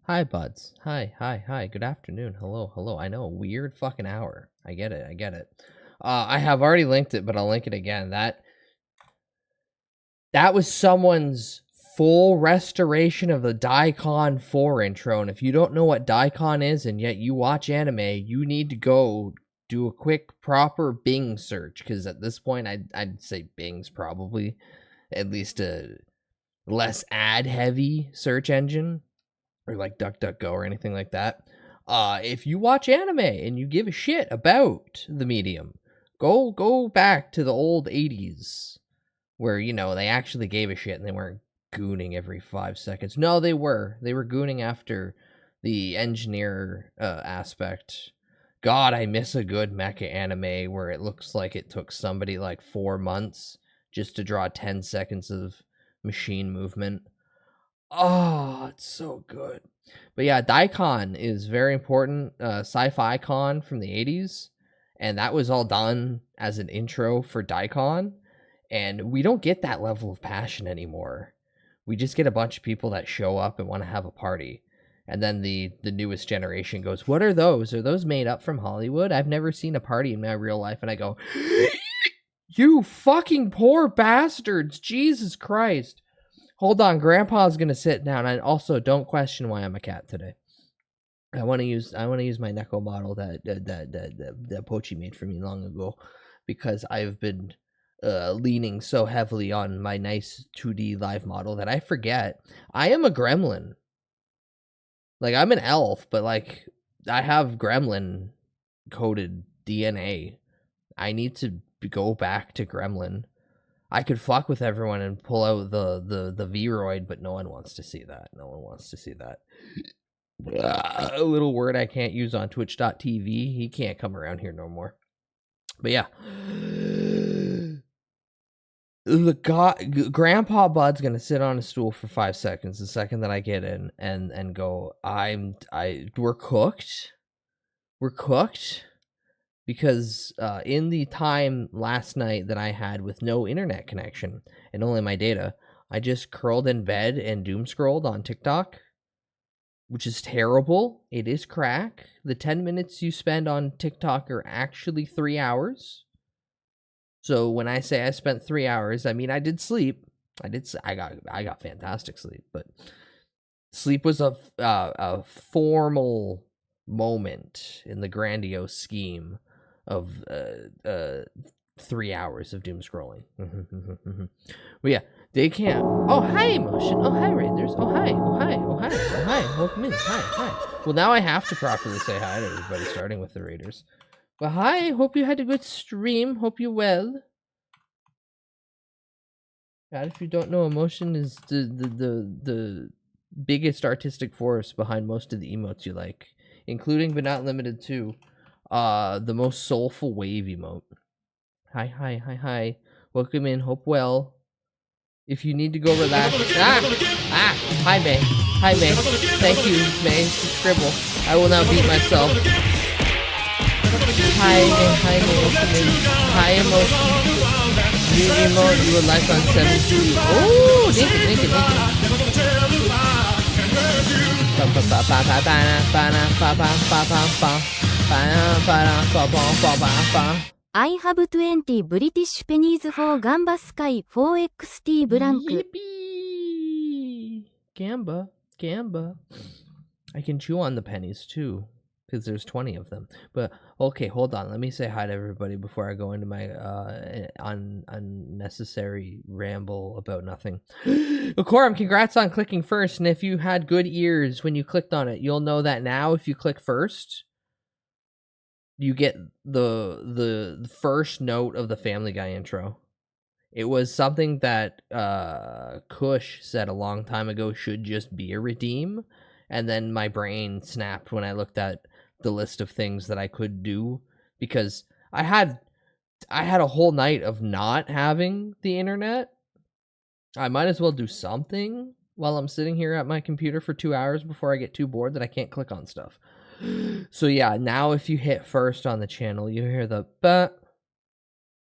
Hi, buds. Hi. Good afternoon. Hello. I know, a weird fucking hour. I get it. I have already linked it, but I'll link it again. That was someone's full restoration of the Daikon 4 intro, and if you don't know what Daikon is and yet you watch anime, you need to go do a quick proper Bing search, because at this point I'd say Bing's probably at least a less ad heavy search engine, or like DuckDuckGo or anything like that. If you watch anime and you give a shit about the medium, go back to the old 80s where, they actually gave a shit and they weren't gooning every 5 seconds. No, they were gooning after the engineer aspect. God, I miss a good mecha anime where it looks like it took somebody like 4 months just to draw 10 seconds of machine movement. Oh, it's so good. But yeah, Daikon is very important. Sci-fi con from the 80s. And that was all done as an intro for Daikon. And we don't get that level of passion anymore. We just get a bunch of people that show up and want to have a party. And then the newest generation goes, "What are those? Are those made up from Hollywood? I've never seen a party in my real life." And I go, "You fucking poor bastards. Jesus Christ." Hold on, Grandpa's gonna sit down. And also, don't question why I'm a cat today. I want to use my Neko model that Pochi made for me long ago, because I've been leaning so heavily on my nice 2D live model that I forget I am a gremlin. Like, I'm an elf, but like I have gremlin coded DNA. I need to go back to gremlin. I could fuck with everyone and pull out the Vroid, but no one wants to see that. No one wants to see that. A little word I can't use on Twitch.tv. He can't come around here no more. But yeah. Grandpa Bud's gonna sit on a stool for 5 seconds the second that I get in and go, we're cooked. We're cooked. Because in the time last night that I had with no internet connection and only my data, I just curled in bed and doom scrolled on TikTok, which is terrible. It is crack. The 10 minutes you spend on TikTok are actually 3 hours. So when I say I spent 3 hours, I mean I did sleep. I got fantastic sleep, but sleep was a formal moment in the grandiose scheme of 3 hours of doom scrolling. Well, yeah, they can't. Oh, hi, Emotion. Oh, hi, Raiders. Oh, hi. Welcome in. Hi. Well, now I have to properly say hi to everybody, starting with the Raiders. Well, hi. Hope you had a good stream. Hope you're well. God, if you don't know, Emotion is the biggest artistic force behind most of the emotes you like, including but not limited to the most soulful wave emote. Hi. Welcome in. Hope well. If you need to go relax. Hi, May. Thank you, May. Scribble. I will now beat myself. Hi, May. Welcome in. Hi, Emotion. New emote you would like on 7G. Oh, thank you. I have 20 British pennies for Gamba Sky 4XT blank. Yippee! Gamba. I can chew on the pennies too, because there's 20 of them. But okay, hold on. Let me say hi to everybody before I go into my unnecessary ramble about nothing. Akoram, congrats on clicking first. And if you had good ears when you clicked on it, you'll know that now if you click first, you get the first note of the Family Guy intro. It was something that Kush said a long time ago should just be a redeem, and then my brain snapped when I looked at the list of things that I could do, because I had a whole night of not having the internet. I might as well do something while I'm sitting here at my computer for 2 hours before I get too bored that I can't click on stuff. So yeah, now if you hit first on the channel, you hear the but.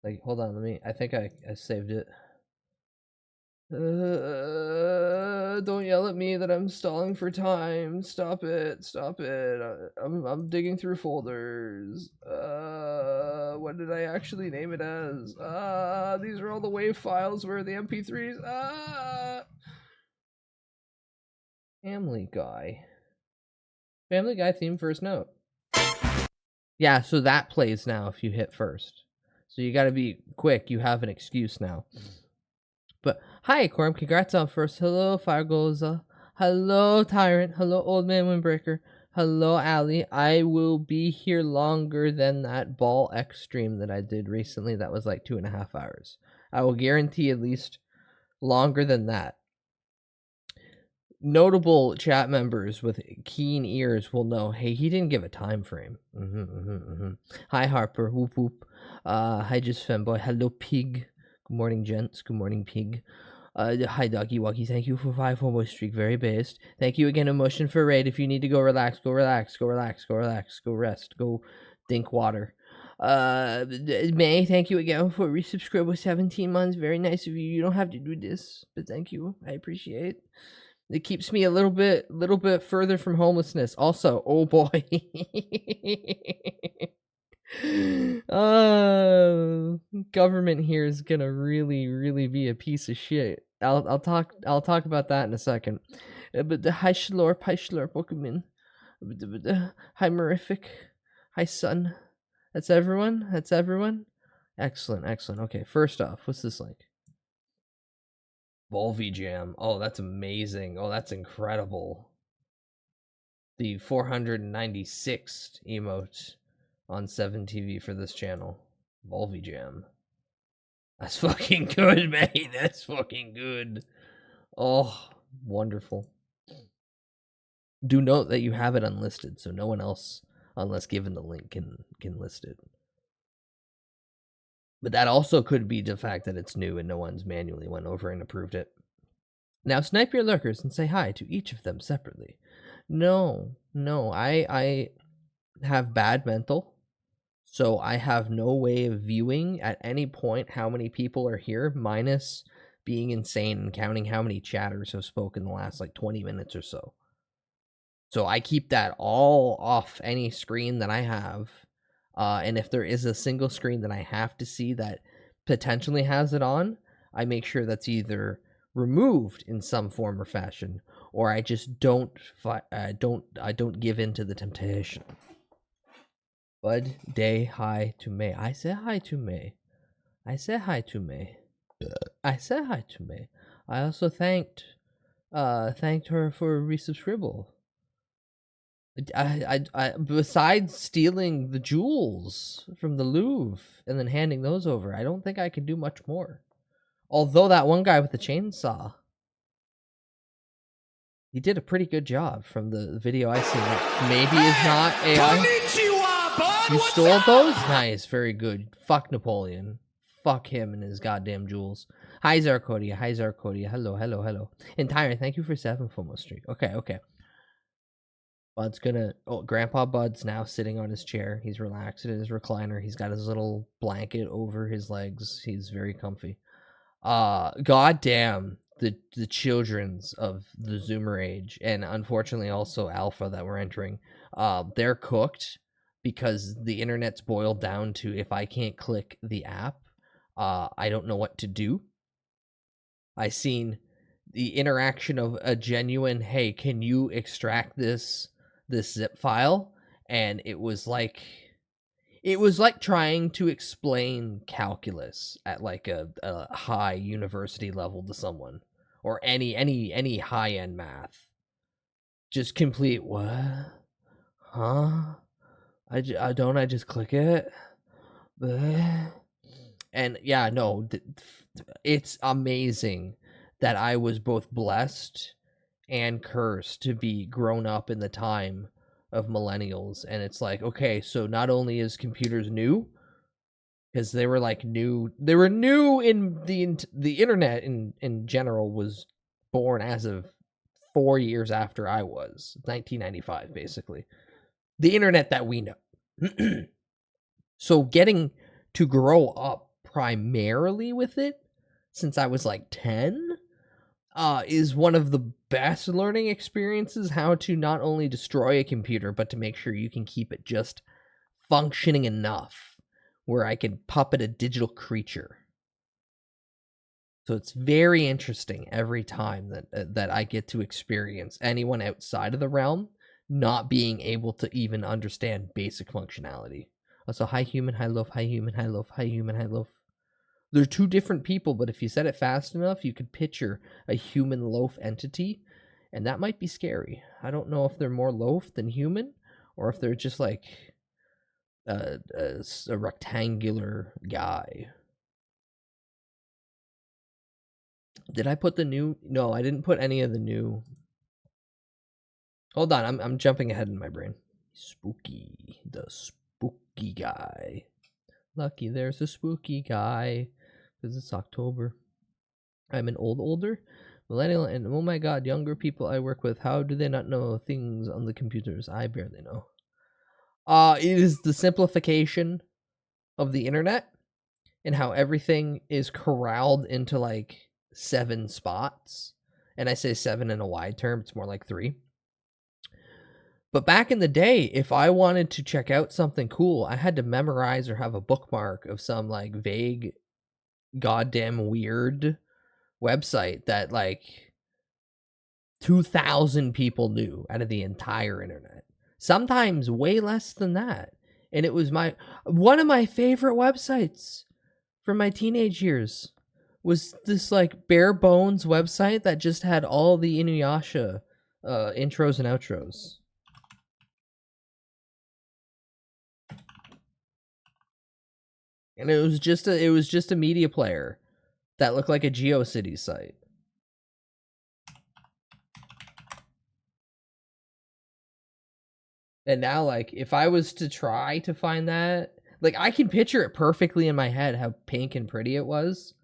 Like, hold on, I think I saved it. Don't yell at me that I'm stalling for time. Stop it. Stop it. I'm digging through folders. What did I actually name it as? These are all the WAV files. Where are the MP3s? Family Guy. Family Guy theme first note. Yeah, so that plays now if you hit first. So you gotta be quick. You have an excuse now. But hi, Corm. Congrats on first. Hello, Firegoza. Hello, Tyrant. Hello, Old Man Windbreaker. Hello, Ali. I will be here longer than that Ball X stream that I did recently. That was like 2.5 hours. I will guarantee at least longer than that. Notable chat members with keen ears will know, hey, he didn't give a time frame. Hi, Harper. Whoop, whoop. Hi, Just Femboy. Hello, Pig. Good morning, gents. Good morning, Pig. Hi, Doggy Woggy. Thank you for 5 homo streak. Very based. Thank you again, Emotion, for raid. If you need to go relax, go relax. Go relax. Go relax. Go rest. Go drink water. May, thank you again for resubscribe with 17 months. Very nice of you. You don't have to do this, but thank you. I appreciate it. It keeps me a little bit further from homelessness. Also, oh boy. Government here is gonna really be a piece of shit. I'll talk about that in a second. But the hi Schlorp, welcome in. Hi Mirific, hi Sun. That's everyone. Excellent. Okay, first off, what's this like? Volvi Jam. Oh, that's amazing. Oh, that's incredible. The 496th emote on 7TV for this channel. Volvi Jam. That's fucking good, man. That's fucking good. Oh, wonderful. Do note that you have it unlisted, so no one else, unless given the link, can list it. But that also could be the fact that it's new and no one's manually went over and approved it. Now snipe your lurkers and say hi to each of them separately. No, I have bad mental, so I have no way of viewing at any point how many people are here, minus being insane and counting how many chatters have spoken in the last like 20 minutes or so. So I keep that all off any screen that I have. And if there is a single screen that I have to see that potentially has it on, I make sure that's either removed in some form or fashion, or I just don't give in to the temptation. Bud Day hi to May. I said hi to May. I said hi to May. I also thanked her for resubscribble. I besides stealing the jewels from the Louvre and then handing those over, I don't think I can do much more. Although that one guy with the chainsaw, he did a pretty good job from the video I seen. That maybe is not AI. You stole those? Nice, very good. Fuck Napoleon. Fuck him and his goddamn jewels. Hi Zarkodia. Hello. And Tyrant, thank you for 7 FOMO streak. Okay. Bud's gonna. Oh, Grandpa Bud's now sitting on his chair. He's relaxed in his recliner. He's got his little blanket over his legs. He's very comfy. Goddamn the children's of the Zoomer age, and unfortunately also Alpha that we're entering. They're cooked because the internet's boiled down to if I can't click the app, I don't know what to do. I seen the interaction of a genuine, hey, can you extract this zip file? And it was like trying to explain calculus at like a high university level to someone, or any high end math. Just complete what? Huh? I just click it. And yeah, no, it's amazing that I was both blessed and cursed to be grown up in the time of millennials. And it's like, okay, so not only is computers new, because they were new in the internet in general was born as of 4 years after I was, 1995 basically, the internet that we know. So getting to grow up primarily with it since I was like 10 is one of the best learning experiences, how to not only destroy a computer, but to make sure you can keep it just functioning enough where I can puppet a digital creature. So it's very interesting every time that I get to experience anyone outside of the realm not being able to even understand basic functionality. Also, hi human, hi loaf, hi human, hi loaf, hi human, hi loaf. They're two different people, but if you said it fast enough, you could picture a human loaf entity, and that might be scary. I don't know if they're more loaf than human, or if they're just like a rectangular guy. Did I put the new? No, I didn't put any of the new. Hold on, I'm jumping ahead in my brain. Spooky, the spooky guy. Lucky there's a spooky guy, because it's October. I'm an older millennial, and oh my god, younger people I work with, how do they not know things on the computers? I barely know. It is the simplification of the internet and how everything is corralled into like 7 spots. And I say 7 in a wide term, it's more like 3. But back in the day, if I wanted to check out something cool, I had to memorize or have a bookmark of some like vague, goddamn weird website that like 2,000 people knew out of the entire internet. Sometimes way less than that. And it was one of my favorite websites from my teenage years was this like bare bones website that just had all the Inuyasha intros and outros. And it was just a media player that looked like a GeoCities site. And now, like, if I was to try to find that, like, I can picture it perfectly in my head how pink and pretty it was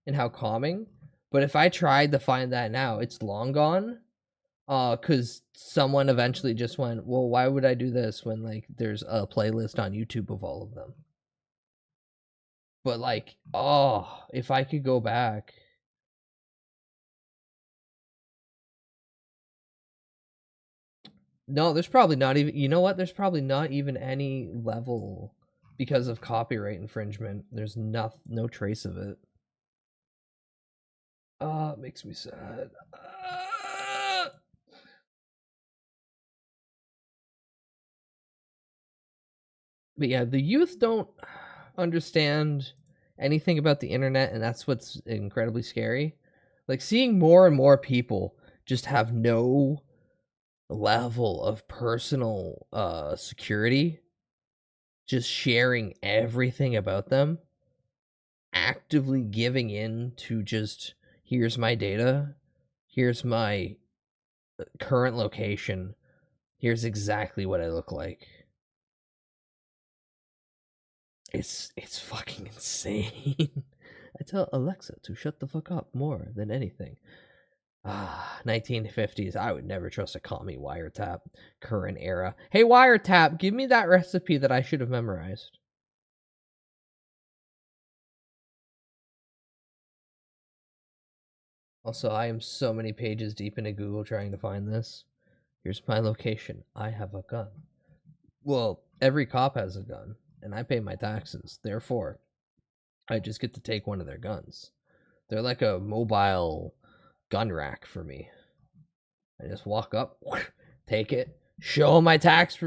and how calming. But if I tried to find that now, it's long gone. Because someone eventually just went, well, why would I do this when, like, there's a playlist on YouTube of all of them? But, like, oh, if I could go back. No, there's probably not even, you know what? There's probably not even any level because of copyright infringement. There's no trace of it. It makes me sad. But yeah, the youth don't understand anything about the internet, and that's what's incredibly scary. Like seeing more and more people just have no level of personal security, just sharing everything about them, actively giving in to just here's my data, here's my current location, here's exactly what I look like. It's fucking insane. I tell Alexa to shut the fuck up more than anything. 1950s. I would never trust a commie wiretap. Current era. Hey, wiretap, give me that recipe that I should have memorized. Also, I am so many pages deep into Google trying to find this. Here's my location. I have a gun. Well, every cop has a gun, and I pay my taxes. Therefore, I just get to take one of their guns. They're like a mobile gun rack for me. I just walk up, take it, show my tax,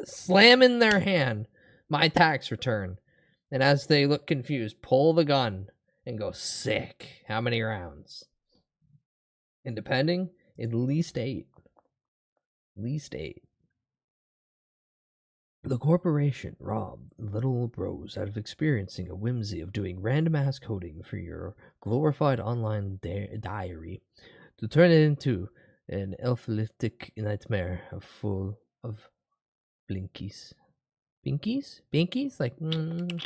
slam in their hand my tax return, and as they look confused, pull the gun and go, sick. How many rounds? And depending, at least 8. At least 8. The corporation robbed little bros out of experiencing a whimsy of doing random ass coding for your glorified online diary to turn it into an elflitic nightmare full of blinkies. Binkies? Binkies? Like, goo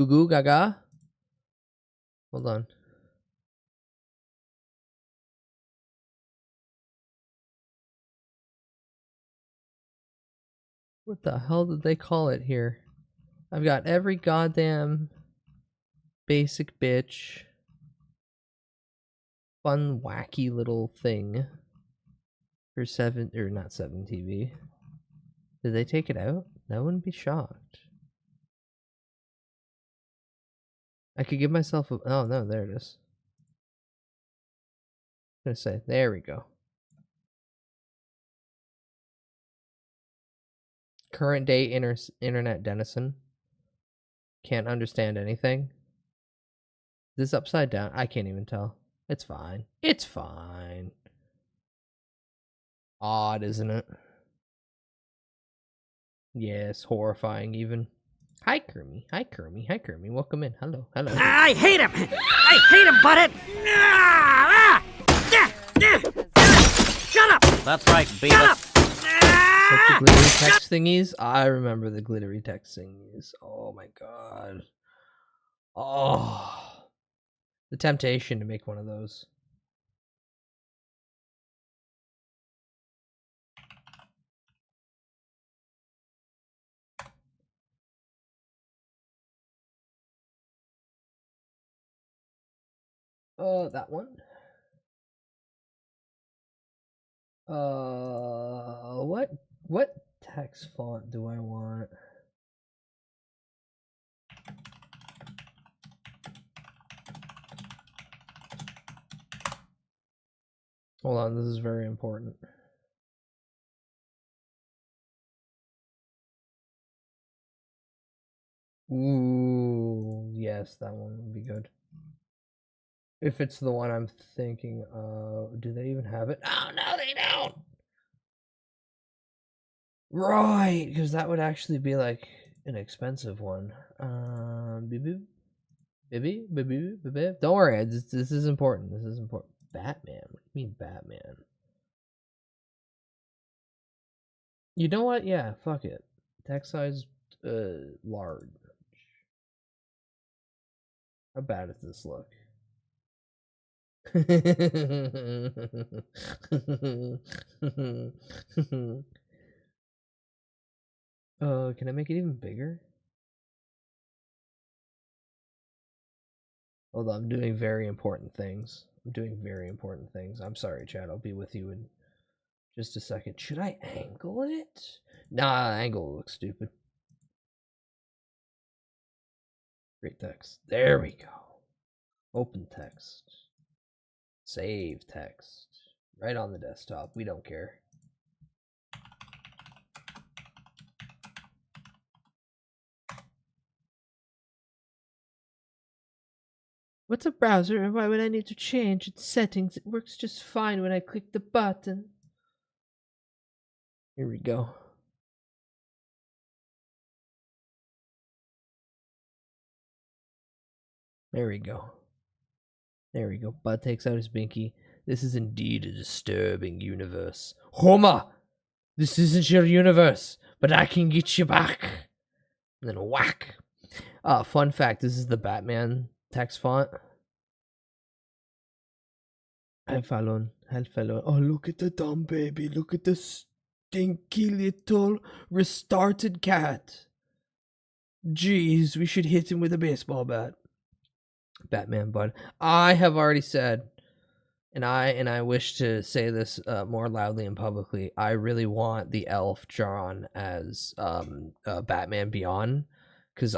goo gaga? Hold on. What the hell did they call it here? I've got every goddamn basic bitch fun, wacky little thing for 7 or not 7 TV. Did they take it out? I wouldn't be shocked. I could give myself a... Oh, no, there it is. I'm gonna say, there we go. Current day internet denizen. Can't understand anything. Is this upside down? I can't even tell. It's fine. It's fine. Odd, isn't it? Yes, horrifying even. Hi, Kermie. Hi, Kermie. Hi, Kermie. Welcome in. Hello. Hello. I hate him! I hate him, Butthead! Shut up! That's right, Shut Beavis. up! Like the glittery text thingies? I remember the glittery text thingies. Oh my god. Oh. The temptation to make one of those. That one. What text font do I want? Hold on, this is very important. Ooh, yes, that one would be good. If it's the one I'm thinking of, do they even have it? Oh, no, they don't! Right, because that would actually be like an expensive one. Baby. Don't worry, this is important. This is important. Batman? What do you mean Batman? You know what? Yeah, fuck it. Text size large. How bad does this look? Can I make it even bigger? Hold on, I'm doing very important things. I'm sorry, Chad. I'll be with you in just a second. Should I angle it? Nah, angle looks stupid. Great text. There we go. Open text. Save text. Right on the desktop. We don't care. What's a browser and why would I need to change its settings? It works just fine when I click the button. Here we go. There we go. There we go. Bud takes out his binky. This is indeed a disturbing universe. Homer! This isn't your universe, but I can get you back. And then whack. Fun fact, this is the Batman text font. Hi, Fallon. Hi, Fallon. Oh, look at the dumb baby. Look at the stinky little restarted cat. Jeez, we should hit him with a baseball bat. Batman Bud. I have already said, and I wish to say this more loudly and publicly, I really want the elf drawn as Batman Beyond, because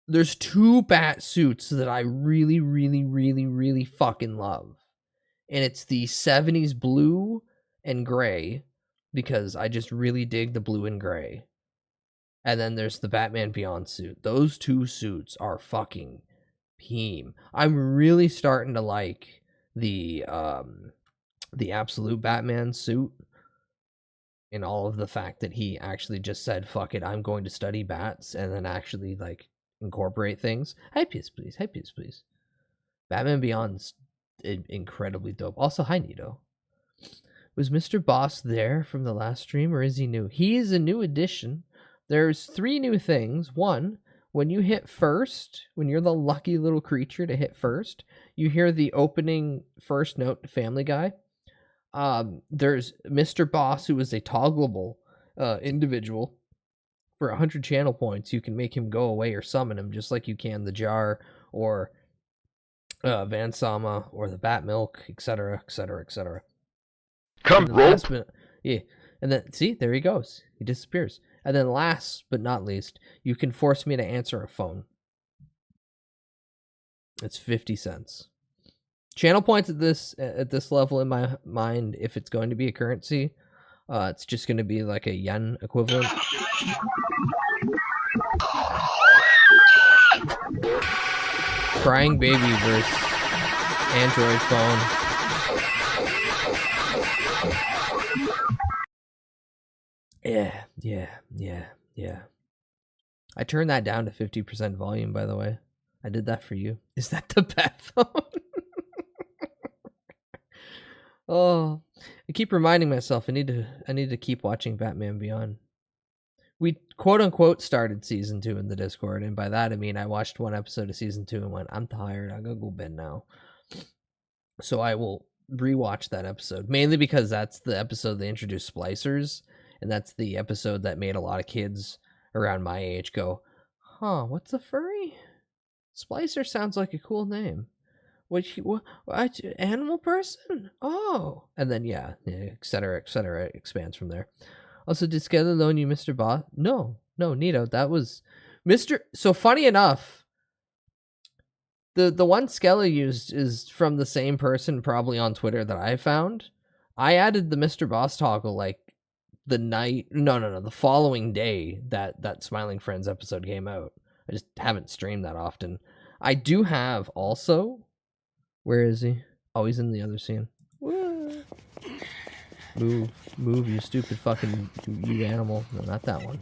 there's two bat suits that I really, really, really, really fucking love. And it's the 70s blue and gray, because I just really dig the blue and gray. And then there's the Batman Beyond suit. Those two suits are fucking peem. I'm really starting to like the absolute Batman suit, and all of the fact that he actually just said, fuck it, I'm going to study bats, and then actually like incorporate things. Hi, Piss, please. Hi, Piss, please. Batman Beyond's incredibly dope. Also, hi, Nito. Was Mr. Boss there from the last stream, or is he new? He is a new addition. There's 3 new things. One, when you hit first, when you're the lucky little creature to hit first, you hear the opening first note to Family Guy. There's Mr. Boss, who is a toggleable individual. For 100 channel points, you can make him go away or summon him, just like you can the jar or Van Sama or the Bat Milk, etc., etc., etc. Come, rope. Yeah, and then see, there he goes. He disappears. And then last but not least, you can force me to answer a phone. It's 50 cents. Channel points at this level in my mind, if it's going to be a currency, it's just going to be like a yen equivalent. Crying baby versus Android phone. Yeah. I turned that down to 50% volume, by the way. I did that for you. Is that the bat phone? Oh, I keep reminding myself I need to keep watching Batman Beyond. We quote unquote started season 2 in the Discord, and by that I mean I watched one episode of season 2 and went, I'm tired, I'm gonna go bed now. So I will rewatch that episode, mainly because that's the episode they introduced splicers, and that's the episode that made a lot of kids around my age go, huh, what's a furry? Splicer sounds like a cool name. What, animal person? Oh. And then, yeah, et cetera, expands from there. Also, did Skeller loan you Mr. Boss? No, Nito, that was Mr. So funny enough, the one Skeller used is from the same person probably on Twitter that I found. I added the Mr. Boss toggle like the following day that Smiling Friends episode came out. I just haven't streamed that often. I do have also, where is he? Oh, he's in the other scene. Woo. Move, you stupid fucking you animal. No, not that one.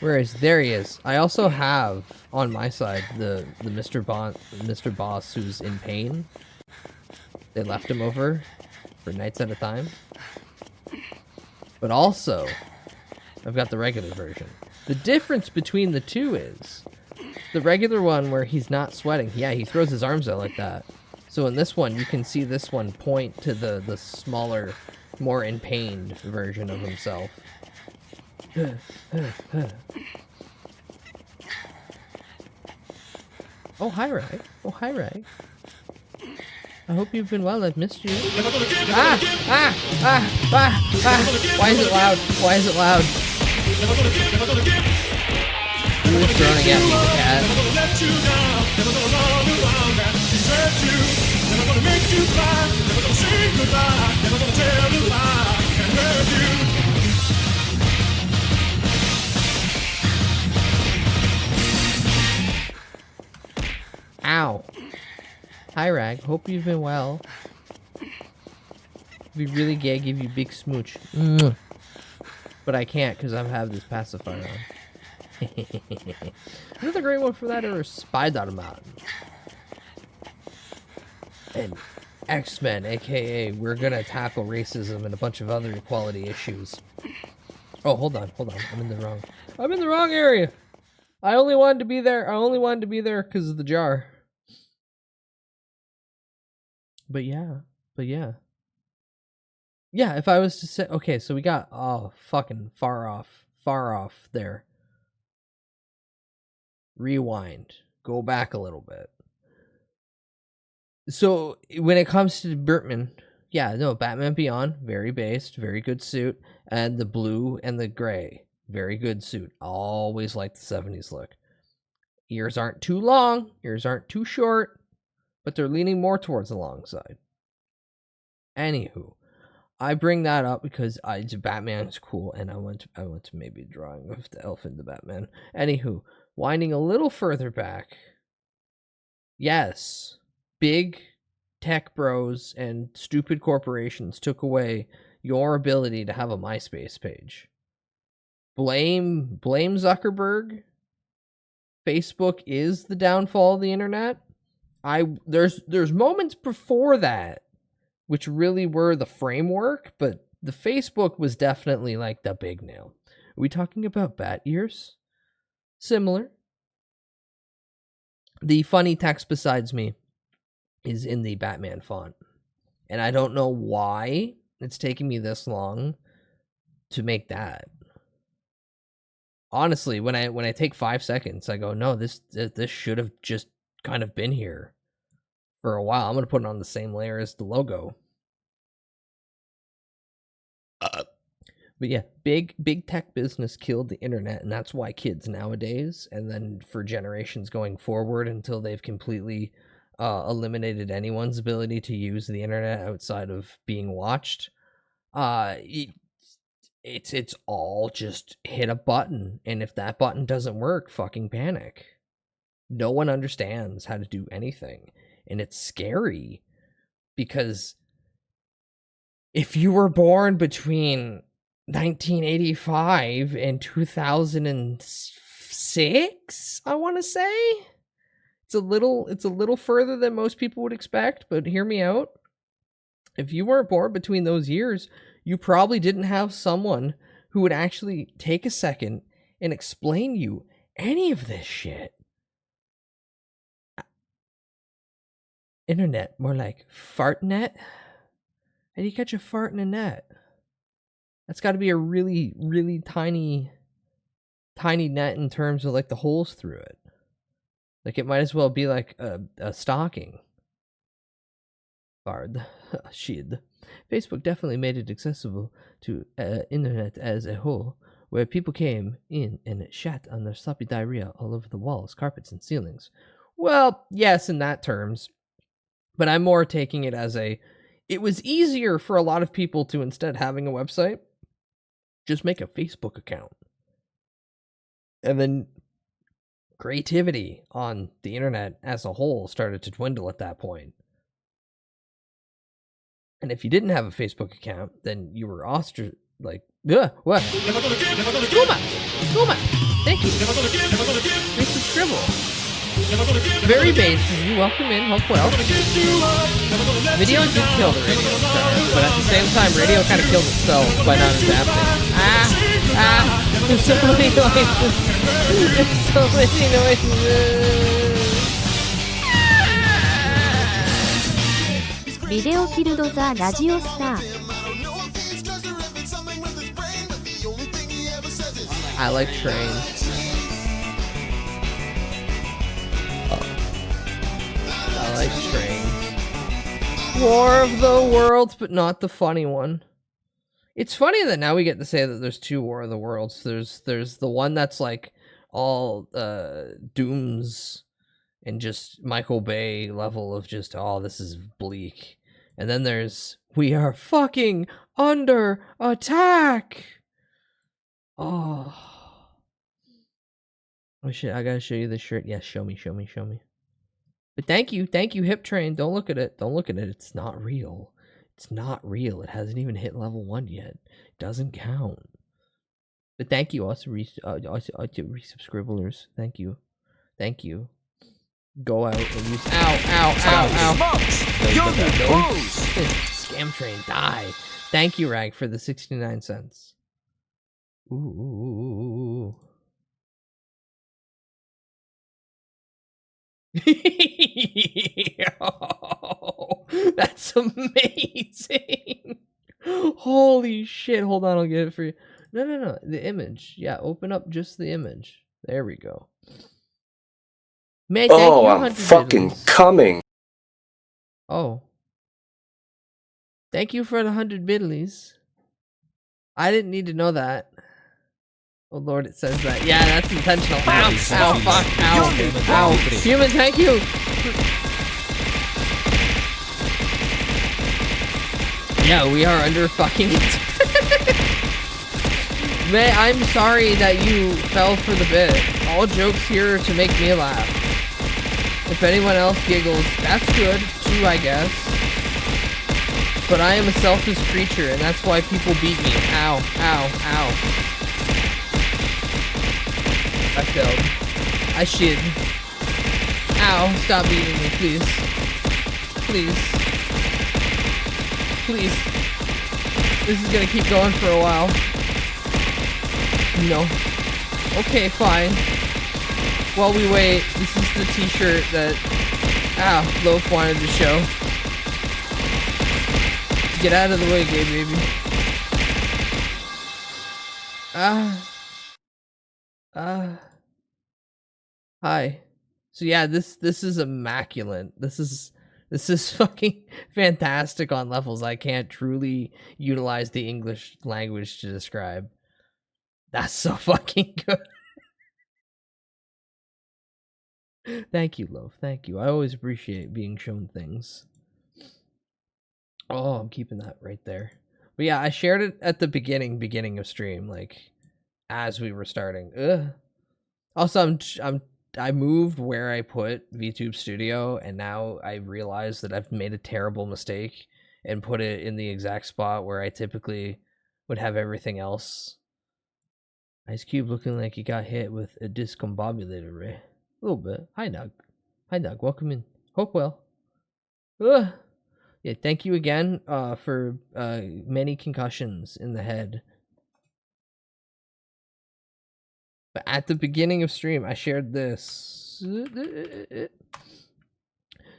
Where is? There he is. I also have on my side the Mr. Boss who's in pain. They left him over for nights at a time. But also, I've got the regular version. The difference between the two is the regular one where he's not sweating. Yeah, he throws his arms out like that. So in this one, you can see this one point to the smaller, more in pain version of himself. Oh, hi, Ray. I hope you've been well. I've missed you. Why is it loud? He was groaning at me, the cat. Ow. Hi, Rag. Hope you've been well. It'd be really gay, give you big smooch. But I can't because I have this pacifier on. Another great one for that are Spider-Man and X-Men, aka we're gonna tackle racism and a bunch of other equality issues. Oh, hold on. I'm in the wrong area. I only wanted to be there because of the jar. But yeah. Yeah, if I was to say, okay, so we got, fucking far off there. Rewind. Go back a little bit. So, when it comes to Bertman, yeah, no, Batman Beyond, very based, very good suit. And the blue and the gray, very good suit. Always like the 70s look. Ears aren't too long, ears aren't too short, but they're leaning more towards the long side. Anywho, I bring that up because Batman is cool, and I want to maybe a drawing of the elf in the Batman. Anywho, winding a little further back, yes, big tech bros and stupid corporations took away your ability to have a MySpace page. Blame Zuckerberg. Facebook is the downfall of the internet. There's moments before that which really were the framework, but the Facebook was definitely like the big nail. Are we talking about bat ears? Similar. The funny text besides me is in the Batman font. And I don't know why it's taking me this long to make that. honestly, when I take 5 seconds, I go, no, this should have just kind of been here for a while. I'm gonna put it on the same layer as the logo. But yeah, big tech business killed the internet, and that's why kids nowadays, and then for generations going forward until they've completely eliminated anyone's ability to use the internet outside of being watched, it's all just hit a button, and if that button doesn't work, fucking panic. No one understands how to do anything, and it's scary because if you were born between 1985 and 2006, I want to say it's a little further than most people would expect, but hear me out. If you weren't born between those years, you probably didn't have someone who would actually take a second and explain you any of this shit. Internet, more like fartnet. How do you catch a fart in a net? That's got to be a really, really tiny net in terms of like the holes through it. Like it might as well be like a stocking. Bard. Shit. Facebook definitely made it accessible to internet as a whole, where people came in and shat on their sloppy diarrhea all over the walls, carpets, and ceilings. Well, yes, in that terms. But I'm more taking it as it was easier for a lot of people to, instead having a website, just make a Facebook account. And then creativity on the internet as a whole started to dwindle at that point. And if you didn't have a Facebook account, then you were ostracized. Like, what? Skooma! Thank you. This is Scribble. Very basic. You welcome in. Hope well. Video did kill the radio star, but at the same time, radio kind of killed itself by not adapting. There's so many noises. There's so many noises. ビデオキルドザラジオスター I like trains. I like trains. War of the Worlds, but not the funny one. It's funny that now we get to say that there's two War of the Worlds. There's the one that's like all dooms and just Michael Bay level of just, oh, this is bleak. And then there's, we are fucking under attack. Oh shit, I gotta show you this shirt. Yes, show me. But thank you, Hip Train. Don't look at it. It's not real. It hasn't even hit level 1 yet. It doesn't count. But thank you, also resubscribblers. Thank you. Go out and use. Ow. Scam train, die. Thank you, Rag, for the 69 cents. Ooh. Yo, that's amazing. Holy shit. Hold on, I'll get it for you. No. The image. Yeah, open up just the image. There we go. Man, thank you, I'm fucking coming. Oh. Thank you for the 100 bidleys. I didn't need to know that. Oh lord, it says that. Yeah, that's intentional. Ow, fuck, ow. Human, thank you. Yeah, we are under fucking Man, I'm sorry that you fell for the bit. All jokes here are to make me laugh. If anyone else giggles, that's good, too, I guess. But I am a selfish creature, and that's why people beat me. Ow. I failed. I shit. Ow, stop beating me, please. Please. This is gonna keep going for a while. No. Okay, fine. While we wait, this is the t-shirt that Loaf wanted to show. Get out of the way, gay baby. Hi. So yeah, this is immaculate. This is fucking fantastic on levels I can't truly utilize the English language to describe. That's so fucking good. Thank you, love. Thank you. I always appreciate being shown things. Oh, I'm keeping that right there. But yeah, I shared it at the beginning of stream, like as we were starting. Ugh. Also, I moved where I put VTube Studio, and now I realize that I've made a terrible mistake and put it in the exact spot where I typically would have everything else. Ice Cube looking like he got hit with a discombobulator ray. A little bit. Hi, Nug. Hi, Nug. Welcome in. Hope well. Ugh. Yeah, thank you again for many concussions in the head. But at the beginning of stream, I shared this.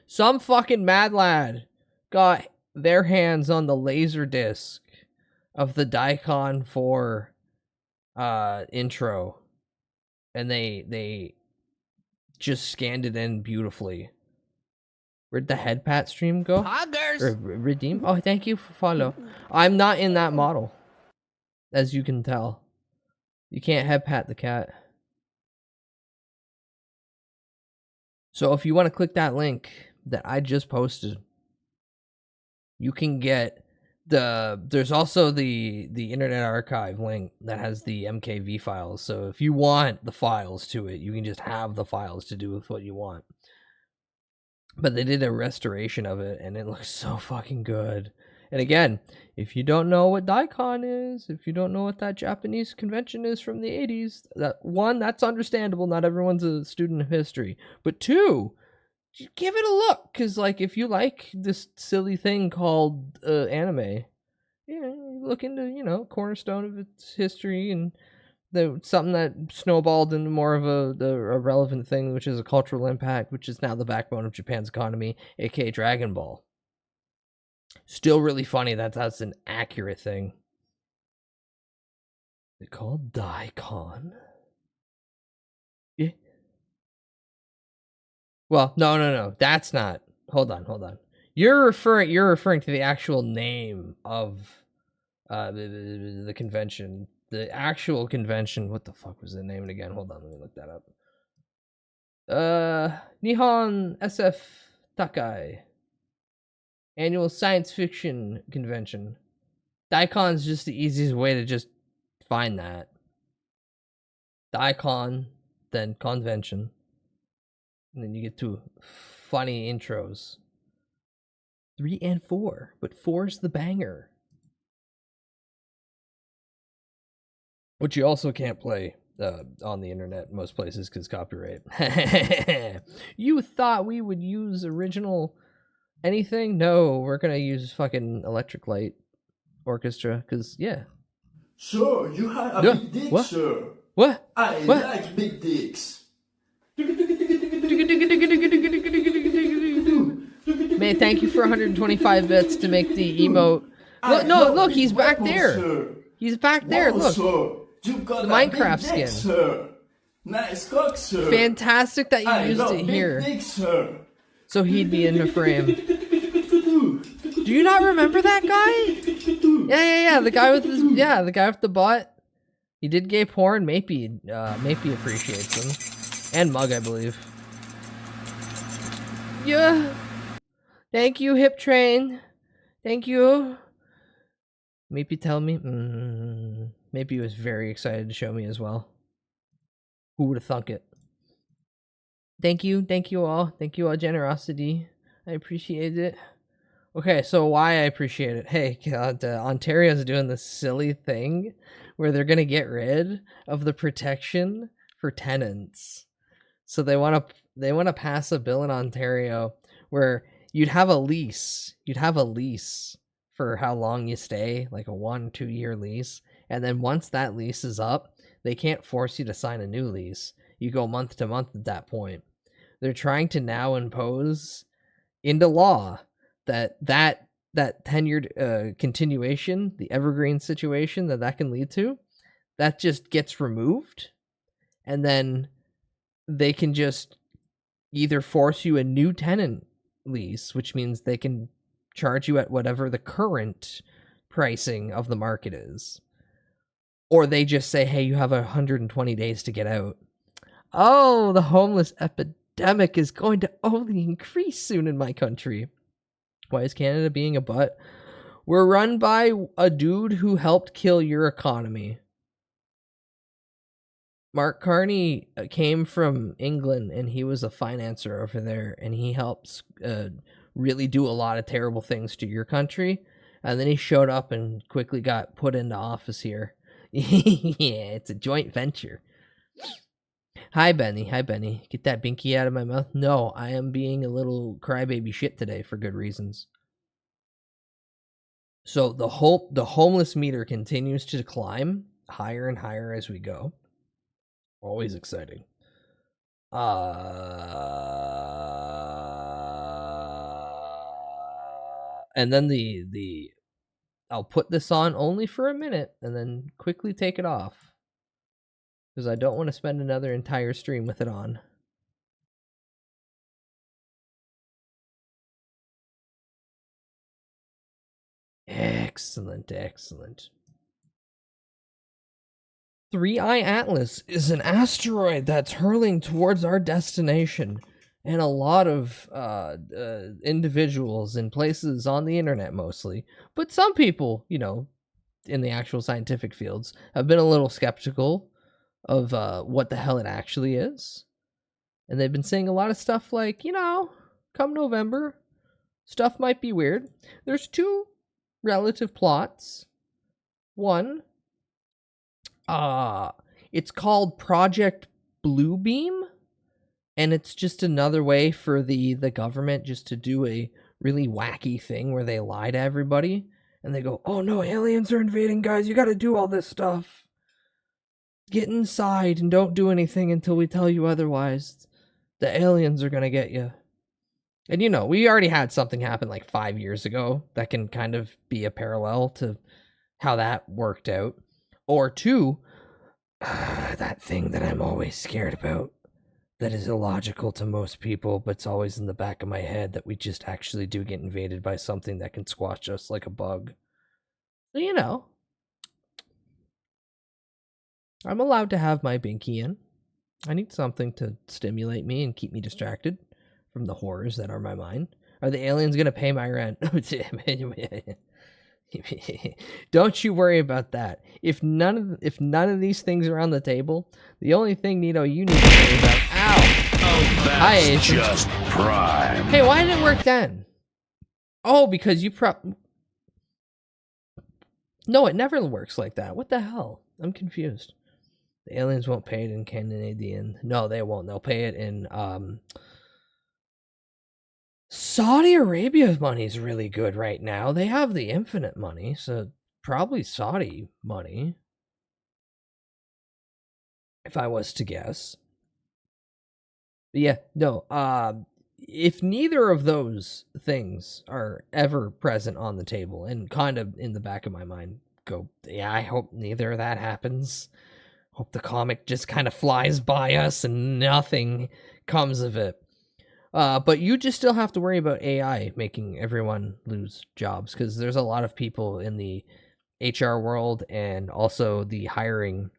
Some fucking mad lad got their hands on the laser disc of the Daikon 4 intro, and they just scanned it in beautifully. Where'd the head pat stream go? Daggers! Or redeem? Oh, thank you for follow. I'm not in that model, as you can tell. You can't head pat the cat. So if you want to click that link that I just posted, you can get there's also the Internet Archive link that has the MKV files. So if you want the files to it, you can just have the files to do with what you want. But they did a restoration of it, and it looks so fucking good. And again, if you don't know what Daikon is, if you don't know what that Japanese convention is from the 80s, that's understandable. Not everyone's a student of history. But two, give it a look, because like if you like this silly thing called anime, look into cornerstone of its history and something that snowballed into more of a relevant thing, which is a cultural impact, which is now the backbone of Japan's economy, aka Dragon Ball. Still really funny that that's an accurate thing. They called Daikon. Yeah. Well, no. That's not. Hold on. You're referring to the actual name of the convention. The actual convention. What the fuck was the name again? Hold on, let me look that up. Nihon SF Takai. Annual Science Fiction Convention. Daikon's just the easiest way to just find that. Daikon, then convention. And then you get to funny intros. 3 and 4, but 4's the banger. Which you also can't play on the internet in most places because copyright. You thought we would use original anything? No, we're gonna use fucking Electric Light Orchestra because yeah. Sir, you have a big dick, What? sir. What? I What? like big dicks. Man, thank you for 125 bits to make the emote. Look, he's back there. He's back there. Look, the Minecraft skin. Sir. Nice cock, sir. Fantastic that you used it here. Dick, sir. So he'd be in the frame. Do you not remember that guy? Yeah. The guy with the guy with the butt. He did gay porn. Maybe appreciates him. And Mug, I believe. Yeah. Thank you, Hip Train. Thank you. Maybe tell me. Maybe he was very excited to show me as well. Who would have thunk it? Thank you all. Thank you all, generosity. I appreciate it. Okay, so why I appreciate it? Hey, God, Ontario's doing this silly thing where they're gonna get rid of the protection for tenants. So they want to pass a bill in Ontario where you'd have a lease. You'd have a lease for how long you stay, like a 1-2 year lease. And then once that lease is up, they can't force you to sign a new lease. You go month to month at that point. They're trying to now impose into law that tenured continuation, the evergreen situation that can lead to, that just gets removed. and then they can just either force you a new tenant lease, which means they can charge you at whatever the current pricing of the market is, or they just say, hey, you have 120 days to get out. Oh, the homeless epidemic is going to only increase soon in my country. Why is Canada being a butt? We're run by a dude who helped kill your economy. Mark Carney came from England, and he was a financer over there, and he helps really do a lot of terrible things to your country. And then he showed up and quickly got put into office here. Yeah, it's a joint venture. Hi, Benny. Hi, Benny. Get that binky out of my mouth. No, I am being a little crybaby shit today for good reasons. So the homeless meter continues to climb higher and higher as we go. Always exciting. And then the I'll put this on only for a minute and then quickly take it off, because I don't want to spend another entire stream with it on. Excellent, excellent. 3i Atlas is an asteroid that's hurling towards our destination, and a lot of individuals in places on the internet mostly, but some people, you know, in the actual scientific fields, have been a little skeptical of what the hell it actually is. And they've been saying a lot of stuff like, you know, come November, stuff might be weird. There's two relative plots. One, it's called Project Bluebeam, and it's just another way for the government just to do a really wacky thing where they lie to everybody, and they go, oh no, aliens are invading, guys, you gotta do all this stuff. Get inside and don't do anything until we tell you otherwise. The aliens are gonna get you. And you know, we already had something happen like 5 years ago that can kind of be a parallel to how that worked out. Or two, that thing that I'm always scared about, that is illogical to most people, but it's always in the back of my head, that we just actually do get invaded by something that can squash us like a bug. So, you know, I'm allowed to have my binky in. I need something to stimulate me and keep me distracted from the horrors that are my mind. Are the aliens gonna pay my rent? Don't you worry about that. If none of these things are on the table, the only thing, Nito, you need to worry about. Ow! Oh, that's just prime. Hey, why did it work then? Oh, because you No, it never works like that. What the hell? I'm confused. The aliens won't pay it in Canadian. No, they won't. They'll pay it in Saudi Arabia's money is really good right now. They have the infinite money, so probably Saudi money, if I was to guess. But yeah, no, if neither of those things are ever present on the table and kind of in the back of my mind, go, yeah, I hope neither of that happens. Hope the comic just kind of flies by us and nothing comes of it. But you just still have to worry about AI making everyone lose jobs, because there's a lot of people in the HR world and also the hiring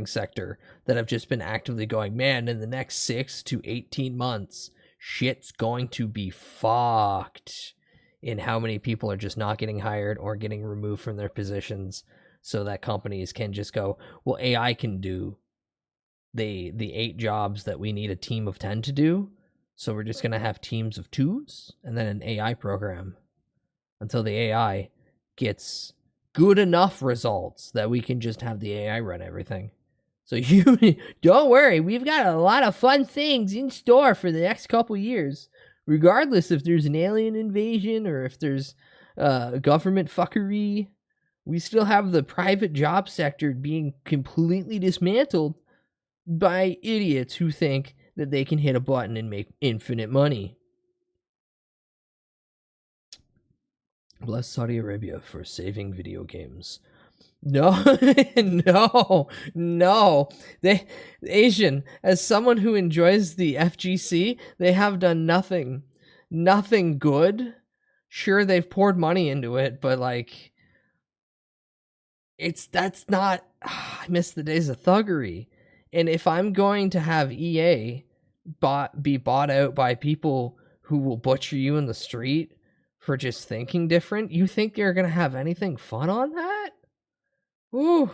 sector that have just been actively going, man, in the next 6 to 18 months, shit's going to be fucked in how many people are just not getting hired or getting removed from their positions, so that companies can just go, well, AI can do the 8 jobs that we need a team of 10 to do, so we're just going to have teams of 2s and then an AI program until the AI gets good enough results that we can just have the AI run everything. So you don't worry, we've got a lot of fun things in store for the next couple years, regardless if there's an alien invasion or if there's government fuckery. We still have the private job sector being completely dismantled by idiots who think that they can hit a button and make infinite money. Bless Saudi Arabia for saving video games. No, no. Asian, as someone who enjoys the FGC, they have done nothing good. Sure, they've poured money into it, but like, that's not. I miss the days of thuggery. And if I'm going to have EA be bought out by people who will butcher you in the street for just thinking different, you think you're gonna have anything fun on that? Ooh.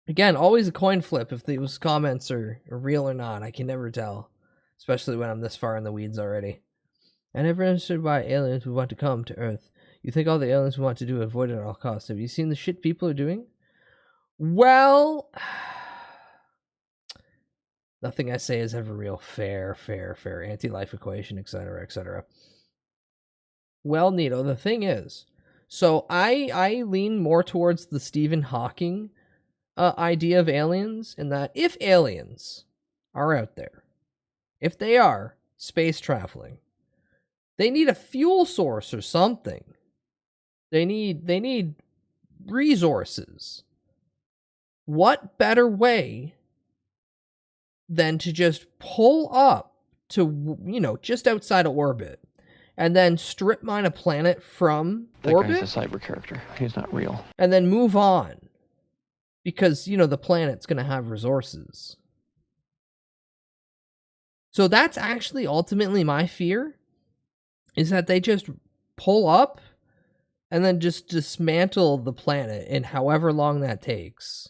Again, always a coin flip if those comments are real or not. I can never tell, especially when I'm this far in the weeds already. I never understood why aliens would want to come to Earth. You think all the aliens would want to do avoid it at all costs. Have you seen the shit people are doing? Well, nothing I say is ever real. Fair. Anti-life equation, etc., etc. Well, Nito, the thing is, so I lean more towards the Stephen Hawking idea of aliens, in that if aliens are out there, if they are space traveling, they need a fuel source or something. They need resources. What better way than to just pull up to, just outside of orbit and then strip mine a planet from orbit? That guy's a cyber character. He's not real. And then move on. Because, the planet's going to have resources. So that's actually ultimately my fear, is that they just pull up and then just dismantle the planet in however long that takes.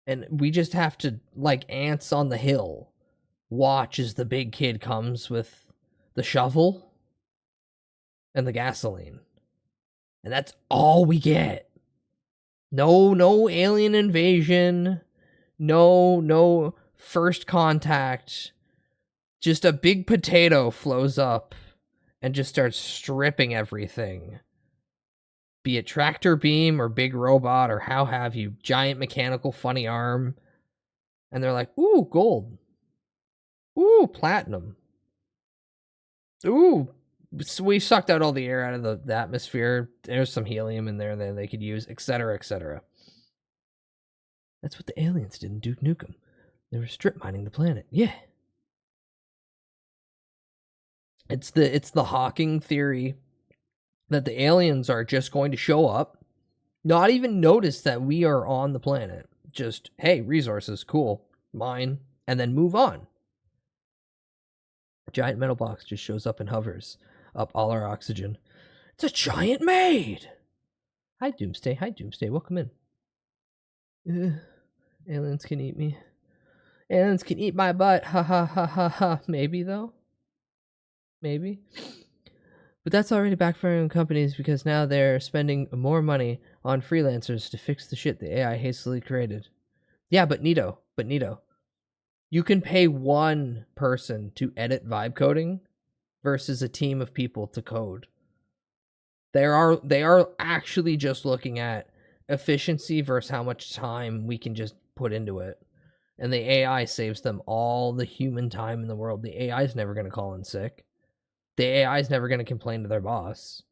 And we just have to, like ants on the hill, watch as the big kid comes with the shovel and the gasoline. And that's all we get. No alien invasion. No first contact. Just a big potato flows up and just starts stripping everything. Be it tractor beam or big robot or how have you. Giant mechanical funny arm. And they're like, ooh, gold. Ooh, platinum. Ooh, we sucked out all the air out of the atmosphere. There's some helium in there that they could use, etc., etc. That's what the aliens did in Duke Nukem. They were strip mining the planet. Yeah. It's the Hawking theory that the aliens are just going to show up, not even notice that we are on the planet. Just, hey, resources, cool, mine, and then move on. A giant metal box just shows up and hovers up all our oxygen. It's a giant maid! Hi, Doomsday. Welcome in. Aliens can eat me. Aliens can eat my butt. Ha ha ha ha ha. Maybe, though. Maybe. But that's already backfiring on companies because now they're spending more money on freelancers to fix the shit the AI hastily created. Yeah, but Nito. You can pay one person to edit vibe coding versus a team of people to code. They are actually just looking at efficiency versus how much time we can just put into it. And the AI saves them all the human time in the world. The AI is never going to call in sick. The AI is never going to complain to their boss.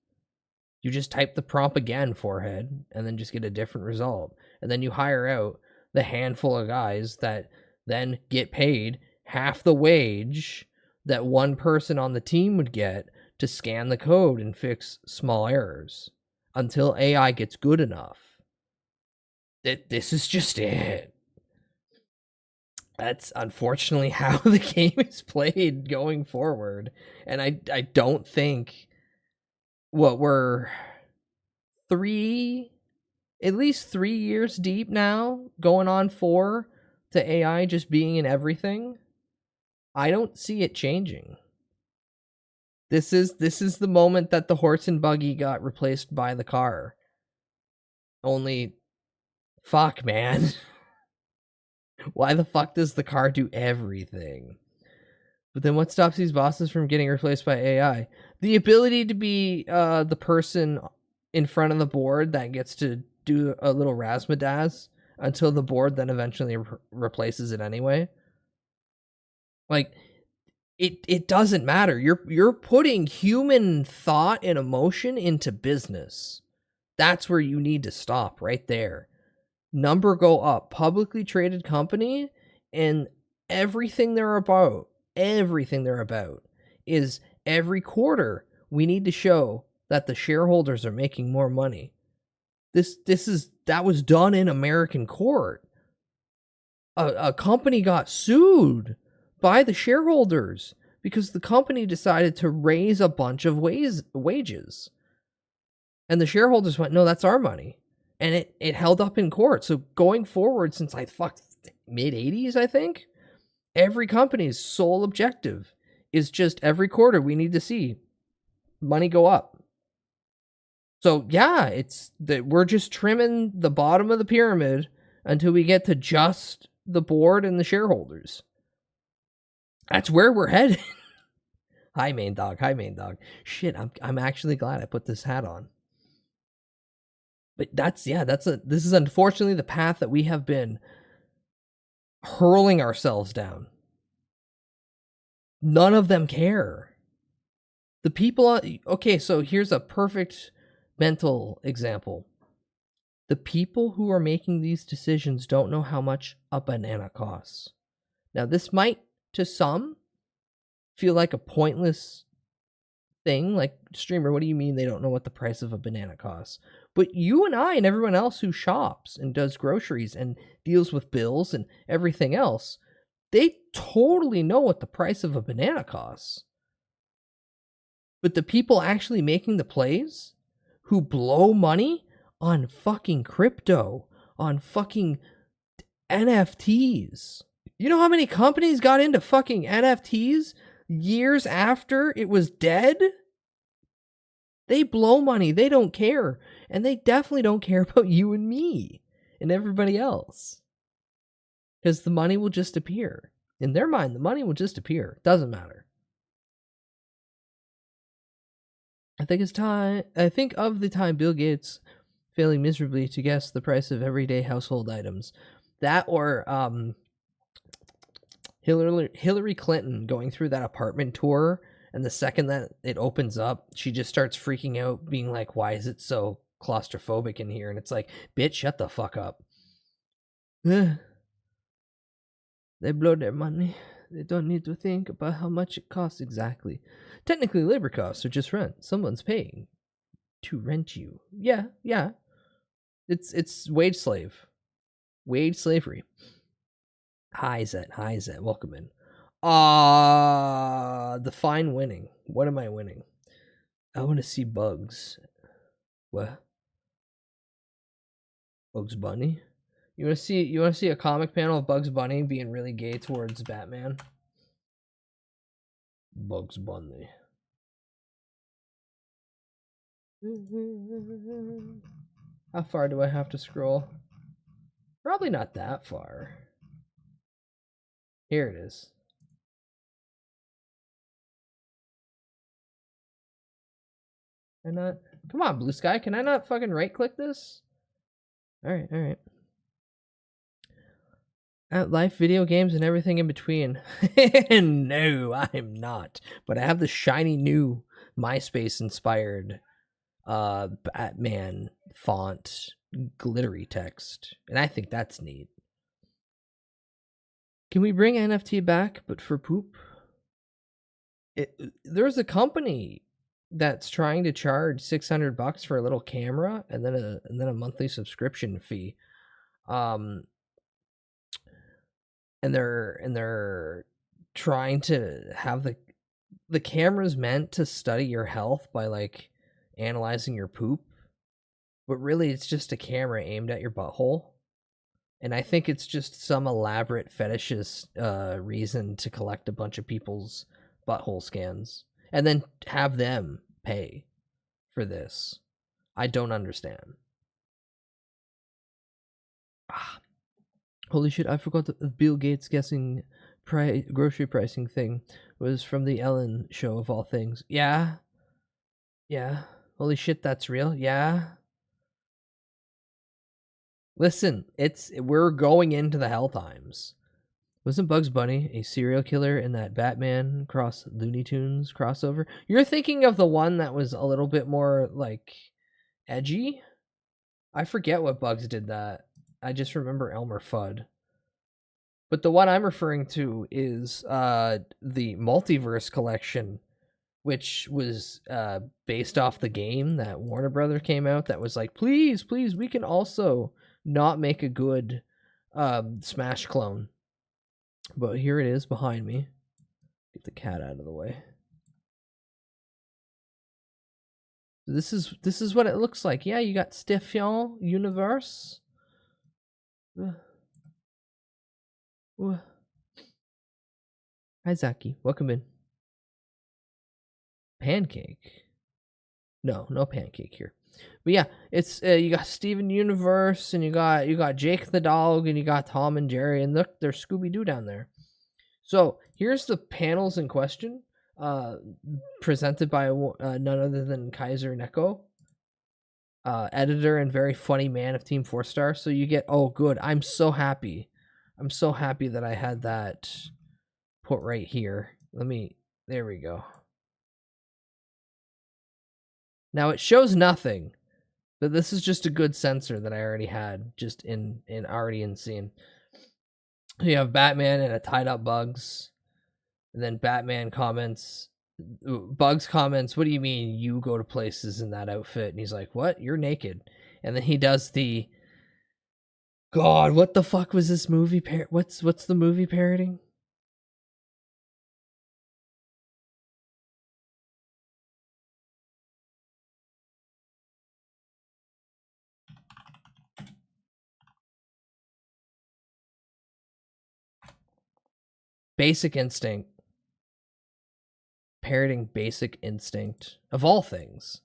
You just type the prompt again, forehead, and then just get a different result. And then you hire out the handful of guys that then get paid half the wage that one person on the team would get to scan the code and fix small errors until AI gets good enough. This is just it. That's unfortunately how the game is played going forward. And I don't think we're at least 3 years deep now, going on 4, to AI just being in everything. I don't see it changing. This is the moment that the horse and buggy got replaced by the car. Only, fuck, man. Why the fuck does the car do everything? But then what stops these bosses from getting replaced by AI? The ability to be the person in front of the board that gets to do a little razzmatazz until the board then eventually replaces it anyway. Like, it doesn't matter. You're putting human thought and emotion into business. That's where you need to stop right there. Number go up. Publicly traded company, and everything they're about is every quarter we need to show that the shareholders are making more money. That was done in American court. A company got sued by the shareholders because the company decided to raise a bunch of wages. And the shareholders went, no, that's our money. And it held up in court. So going forward, since mid-80s, I think, every company's sole objective is just every quarter we need to see money go up. So yeah, it's that we're just trimming the bottom of the pyramid until we get to just the board and the shareholders. That's where we're headed. Hi, main dog. Shit, I'm actually glad I put this hat on. But this is unfortunately the path that we have been hurling ourselves down. None of them care. The people, okay, so here's a perfect mental example. The people who are making these decisions don't know how much a banana costs. Now, this might, to some, feel like a pointless thing. Like, streamer, what do you mean they don't know what the price of a banana costs? But you and I and everyone else who shops and does groceries and deals with bills and everything else, they totally know what the price of a banana costs. But the people actually making the plays who blow money on fucking crypto, on fucking NFTs. You know how many companies got into fucking NFTs years after it was dead? They blow money. They don't care. And they definitely don't care about you and me and everybody else. Because the money will just appear. In their mind, the money will just appear. Doesn't matter. I think of the time Bill Gates failing miserably to guess the price of everyday household items. That or Hillary Clinton going through that apartment tour, and the second that it opens up, she just starts freaking out, being like, why is it so claustrophobic in here? And it's like, bitch, shut the fuck up. They blow their money. They don't need to think about how much it costs exactly. Technically, labor costs are just rent. Someone's paying to rent you. Yeah. It's wage slave. Wage slavery. Hi, Zet. Welcome in. The fine winning. What am I winning? I want to see Bugs. What? Bugs Bunny? You want to see a comic panel of Bugs Bunny being really gay towards Batman? Bugs Bunny. How far do I have to scroll? Probably not that far. Here it is. Come on, Blue Sky, can I not fucking right click this? Alright. At life, video games, and everything in between. No, I'm not. But I have the shiny new MySpace-inspired Batman font glittery text. And I think that's neat. Can we bring NFT back, but for poop? There's a company that's trying to charge $600 for a little camera and then a monthly subscription fee. And they're trying to have the camera's meant to study your health by like analyzing your poop, but really it's just a camera aimed at your butthole. And I think it's just some elaborate fetishist reason to collect a bunch of people's butthole scans and then have them pay for this. I don't understand. Holy shit, I forgot the Bill Gates guessing grocery pricing thing was from the Ellen show of all things. Yeah. Holy shit, that's real. Yeah. Listen, we're going into the hell times. Wasn't Bugs Bunny a serial killer in that Batman cross Looney Tunes crossover? You're thinking of the one that was a little bit more like edgy? I forget what Bugs did that. I just remember Elmer Fudd. But the one I'm referring to is the Multiverse collection, which was based off the game that Warner Brother came out that was like, please, we can also not make a good Smash clone. But here it is behind me. Get the cat out of the way. This is what it looks like. Yeah, you got Stefan Universe. Hi Zaki, welcome in. Pancake. No pancake here. But yeah, it's you got Steven Universe, and you got Jake the dog, and you got Tom and Jerry, and look, there's Scooby Doo down there. So here's the panels in question, presented by none other than Kaiser Neko, editor and very funny man of Team 4 Star. So you get, oh good, I'm so happy that I had that put right here. There we go. Now it shows nothing, but this is just a good censor that I already had just in scene. You have Batman and a tied up Bugs, and then Batman comments, Bugs comments, what do you mean you go to places in that outfit? And he's like, what? You're naked. And then he does the, God, what the fuck was this movie? What's the movie parroting? Basic Instinct. Parroting Basic Instinct. Of all things.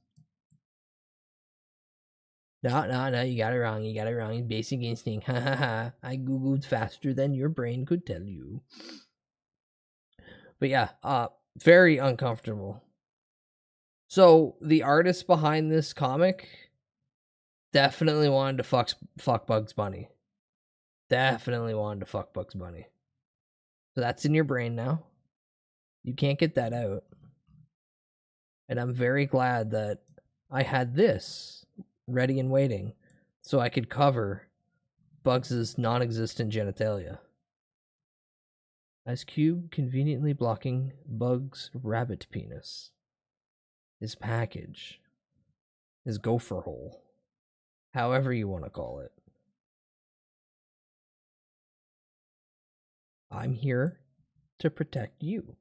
No, you got it wrong. Basic Instinct. Ha ha ha. I googled faster than your brain could tell you. But yeah, very uncomfortable. So the artist behind this comic definitely wanted to fuck Bugs Bunny. Definitely wanted to fuck Bugs Bunny. So that's in your brain now. You can't get that out. And I'm very glad that I had this ready and waiting so I could cover Bugs's non-existent genitalia. Ice Cube conveniently blocking Bugs' rabbit penis. His package. His gopher hole. However you want to call it. I'm here to protect you.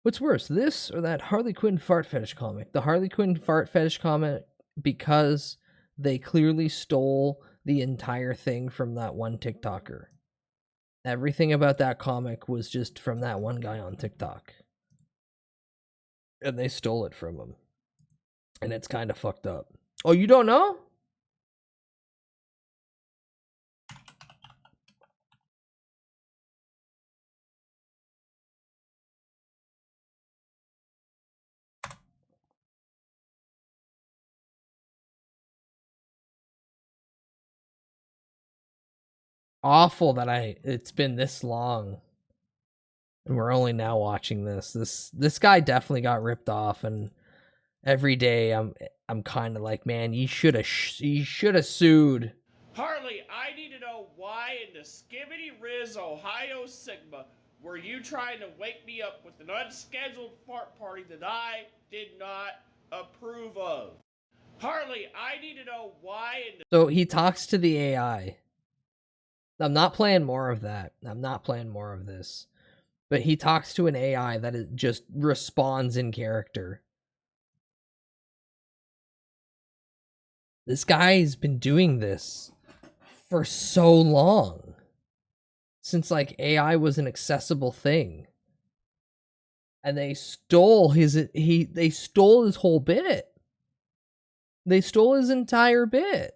What's worse, this or that Harley Quinn fart fetish comic? The Harley Quinn fart fetish comic, because they clearly stole the entire thing from that one TikToker. Everything about that comic was just from that one guy on TikTok. And they stole it from him. And it's kind of fucked up. Oh, you don't know? Awful that it's been this long and we're only now watching this. This guy definitely got ripped off, and every day I'm kind of like, man, you should have sued. Harley, I need to know why in the Skibbity Riz Ohio Sigma were you trying to wake me up with an unscheduled fart party that I did not approve of? Harley, I need to know why in the... So he talks to the AI. I'm not playing more of that. I'm not playing more of this. But he talks to an AI that it just responds in character. This guy's been doing this for so long. Since like AI was an accessible thing. And they stole his whole bit. They stole his entire bit.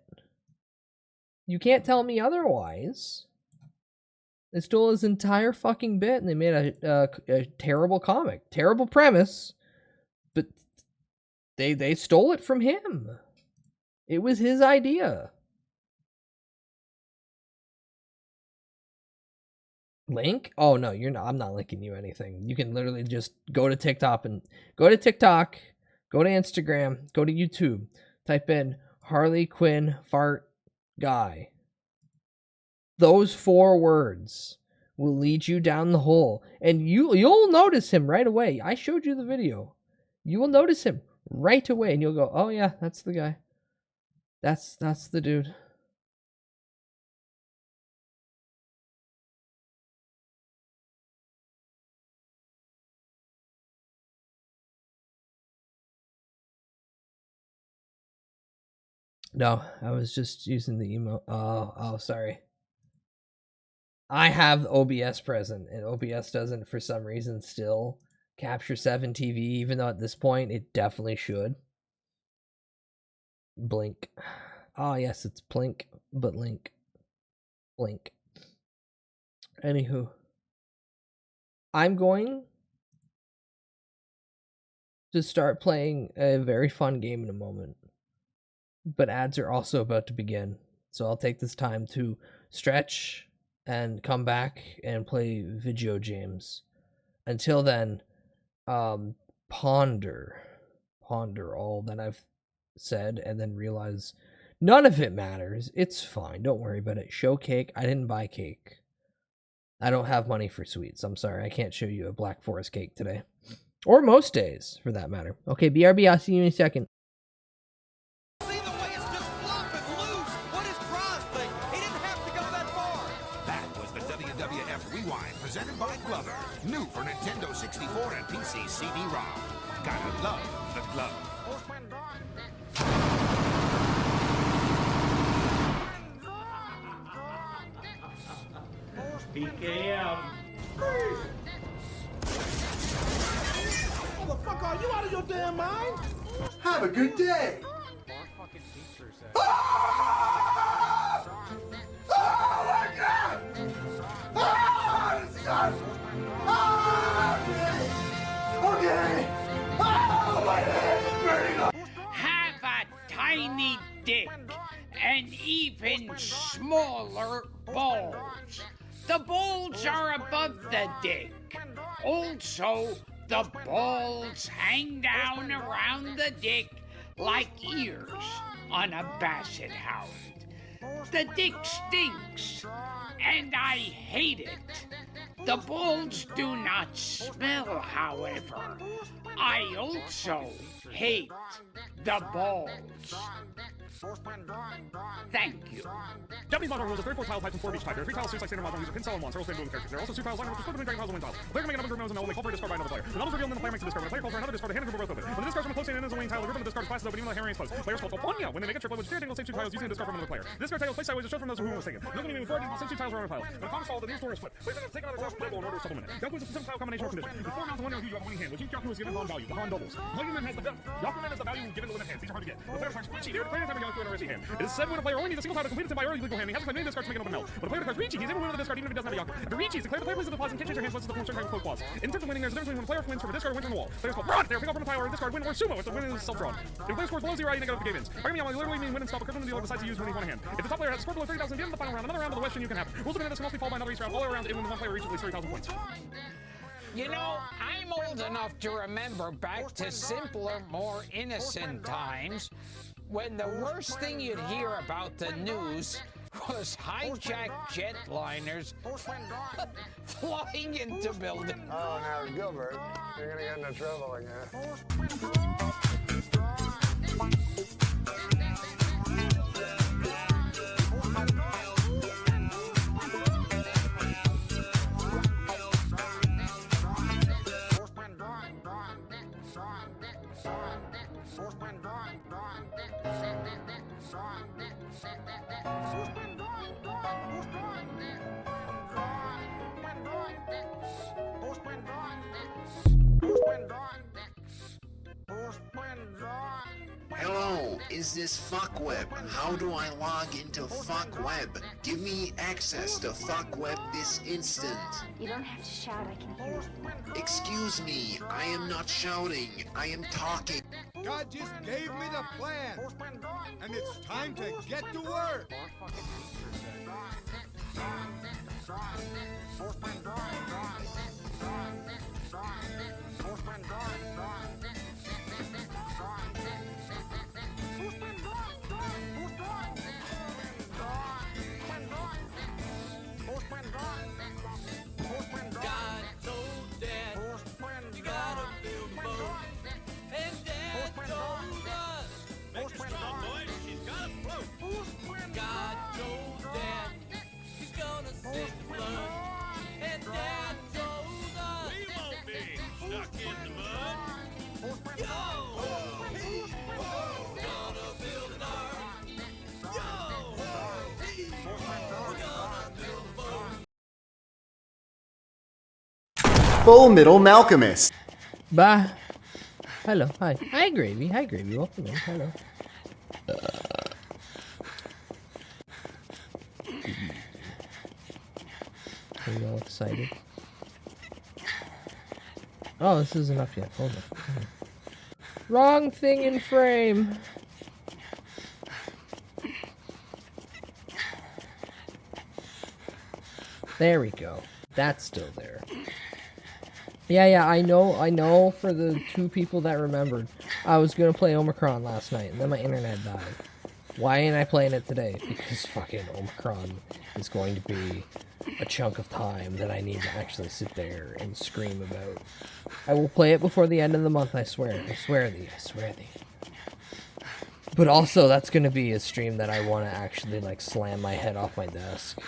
You can't tell me otherwise. They stole his entire fucking bit, and they made a terrible comic. Terrible premise, but they stole it from him. It was his idea. Link? Oh no, you're not. I'm not linking you anything. You can literally just go to TikTok, go to Instagram, go to YouTube, type in Harley Quinn fart guy. Those 4 words will lead you down the hole, and you'll notice him right away. I showed you the video. You will notice him right away, and you'll go, "Oh yeah, that's the guy. That's the dude." No, I was just using the emo. Oh, sorry. I have OBS present, and OBS doesn't, for some reason, still capture 7 TV, even though at this point it definitely should. Blink. Oh, yes, it's Plink, but Link. Blink. Anywho, I'm going to start playing a very fun game in a moment, but ads are also about to begin, so I'll take this time to stretch and come back and play video games. Until then, ponder all that I've said, and then realize none of it matters. It's fine. Don't worry about it. Show cake. I didn't buy cake. I don't have money for sweets. I'm sorry. I can't show you a Black Forest cake today. Or most days, for that matter. Okay, BRB, I'll see you in a second. See the way it's just flopping loose. What is Bronze think? He didn't have to go that far. That was the WWF Rewind presented by Glover. New for Nintendo 64 and PC CD-ROM. Gotta love the glove. PKM. Motherfucker, are you out of your damn mind? Have a good day. Ah! Oh my God! Ah! This sucks! Ah! Okay! Oh, my head is burning up! Have a tiny dick and even smaller balls. The balls are above the dick. Also, the balls hang down around the dick like ears on a basset hound. The dick stinks, and I hate it. The balls do not smell, however. I also hate the balls. Thank you. Japanese modern rules of 34 tile types and 4 of each type. There are 3 tiles suits like standard modern use a pin cell and one, several standard characters. There are also 2 tiles lineup which is split between dragon tiles and wind tiles. The player can make a number of moves and will only call for a discard by another player. The numbers revealed and then the player makes a discard. When the player calls for another discard, the hand and group both open. When the discard from a close stand is a winning tile, the group of the discard classes open even though the hand remains closed. Players call for one when they make a triplet, which fair angle saves 2 tiles using a discard from another player. The discard tile is placed sideways to show from those who was taken. Nothing meaning before it since 2 tiles are on a tile. When a common fall, the next door is split. Players have to take another tile from the table in order to supplement it. Yaku is a specific tile combination or condition. With 4 mounts and 1 you have a winning hand, which each Yaku is given Han value, the Han doubles. Yakuman has the Yakuman is the value given to limit hands. These are hard to get. The player finds Richie. The player has a Yaku in a Richie hand. It is said when a player only needs a single tile to complete it by early legal hand, he has to play many discards to make an open melt. When a player declares Richie, he is able to win with the discard even if he doesn't have a Yaku. If Richie is declared, the player places the pause and can't change their hands unless the form certain type of close pause. In terms of winning, there's a difference between when a player wins from a discard or wins from the wall. Players call Rod. They are pick up from a tile or a discard win or sumo if the win is self-drawn. If a player scores below 0, you negative the game ends. Argument literally mean win and stop equivalent to the dealer decides to use when he won a hand. If the top player has a score below 3,000 at the end of the final round, another round of the Western you can have. Rules of this can also be followed by another each round all around even when one player reaches at least 3,000 points. You know, I'm old enough to remember back to simpler, more innocent times when the worst thing you'd hear about the news was hijacked jetliners flying into buildings. Oh, now, Gilbert, you're gonna get into trouble again. Hello, is this FuckWeb? How do I log into FuckWeb? Give me access to FuckWeb this instant. You don't have to shout, I can hear you. Excuse me, I am not shouting, I am talking. God just gave me the plan, and it's time to get to work. Full Middle Malcolmist. Bye. Hello. Hi. Hi, Gravy. Hi, Gravy. Welcome in. Hello. Are you all excited? Oh, this isn't up yet. Hold on. Wrong thing in frame. There we go. That's still there. Yeah, I know for the 2 people that remembered, I was gonna play Omicron last night, and then my internet died. Why ain't I playing it today? Because fucking Omicron is going to be a chunk of time that I need to actually sit there and scream about. I will play it before the end of the month, I swear. I swear thee. I swear thee. But also, that's gonna be a stream that I want to actually, like, slam my head off my desk.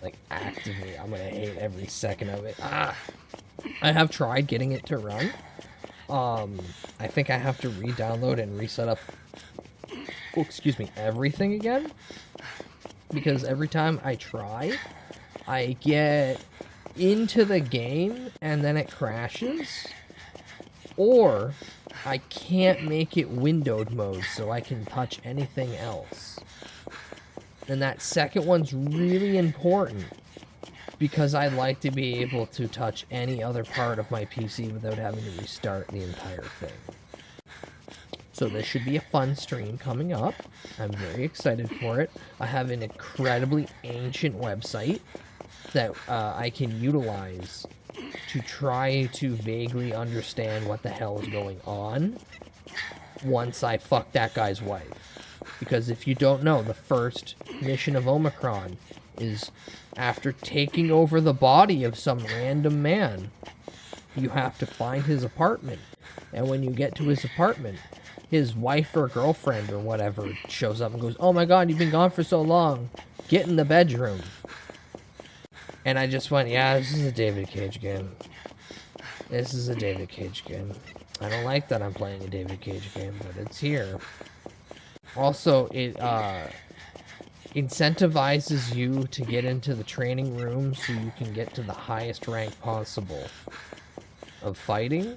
Like, actively. I'm gonna hate every second of it. Ah! I have tried getting it to run. I think I have to re-download and reset up, oh, excuse me, everything again. Because every time I try, I get into the game and then it crashes. Or I can't make it windowed mode so I can touch anything else. And that second one's really important because I'd like to be able to touch any other part of my PC without having to restart the entire thing. So this should be a fun stream coming up. I'm very excited for it. I have an incredibly ancient website that I can utilize to try to vaguely understand what the hell is going on once I fuck that guy's wife. Because if you don't know, the first mission of Omicron is after taking over the body of some random man, you have to find his apartment. And when you get to his apartment, his wife or girlfriend or whatever shows up and goes, "Oh my god, you've been gone for so long. Get in the bedroom." And I just went, yeah, this is a David Cage game. This is a David Cage game. I don't like that I'm playing a David Cage game, but it's here. Also, it incentivizes you to get into the training room so you can get to the highest rank possible of fighting,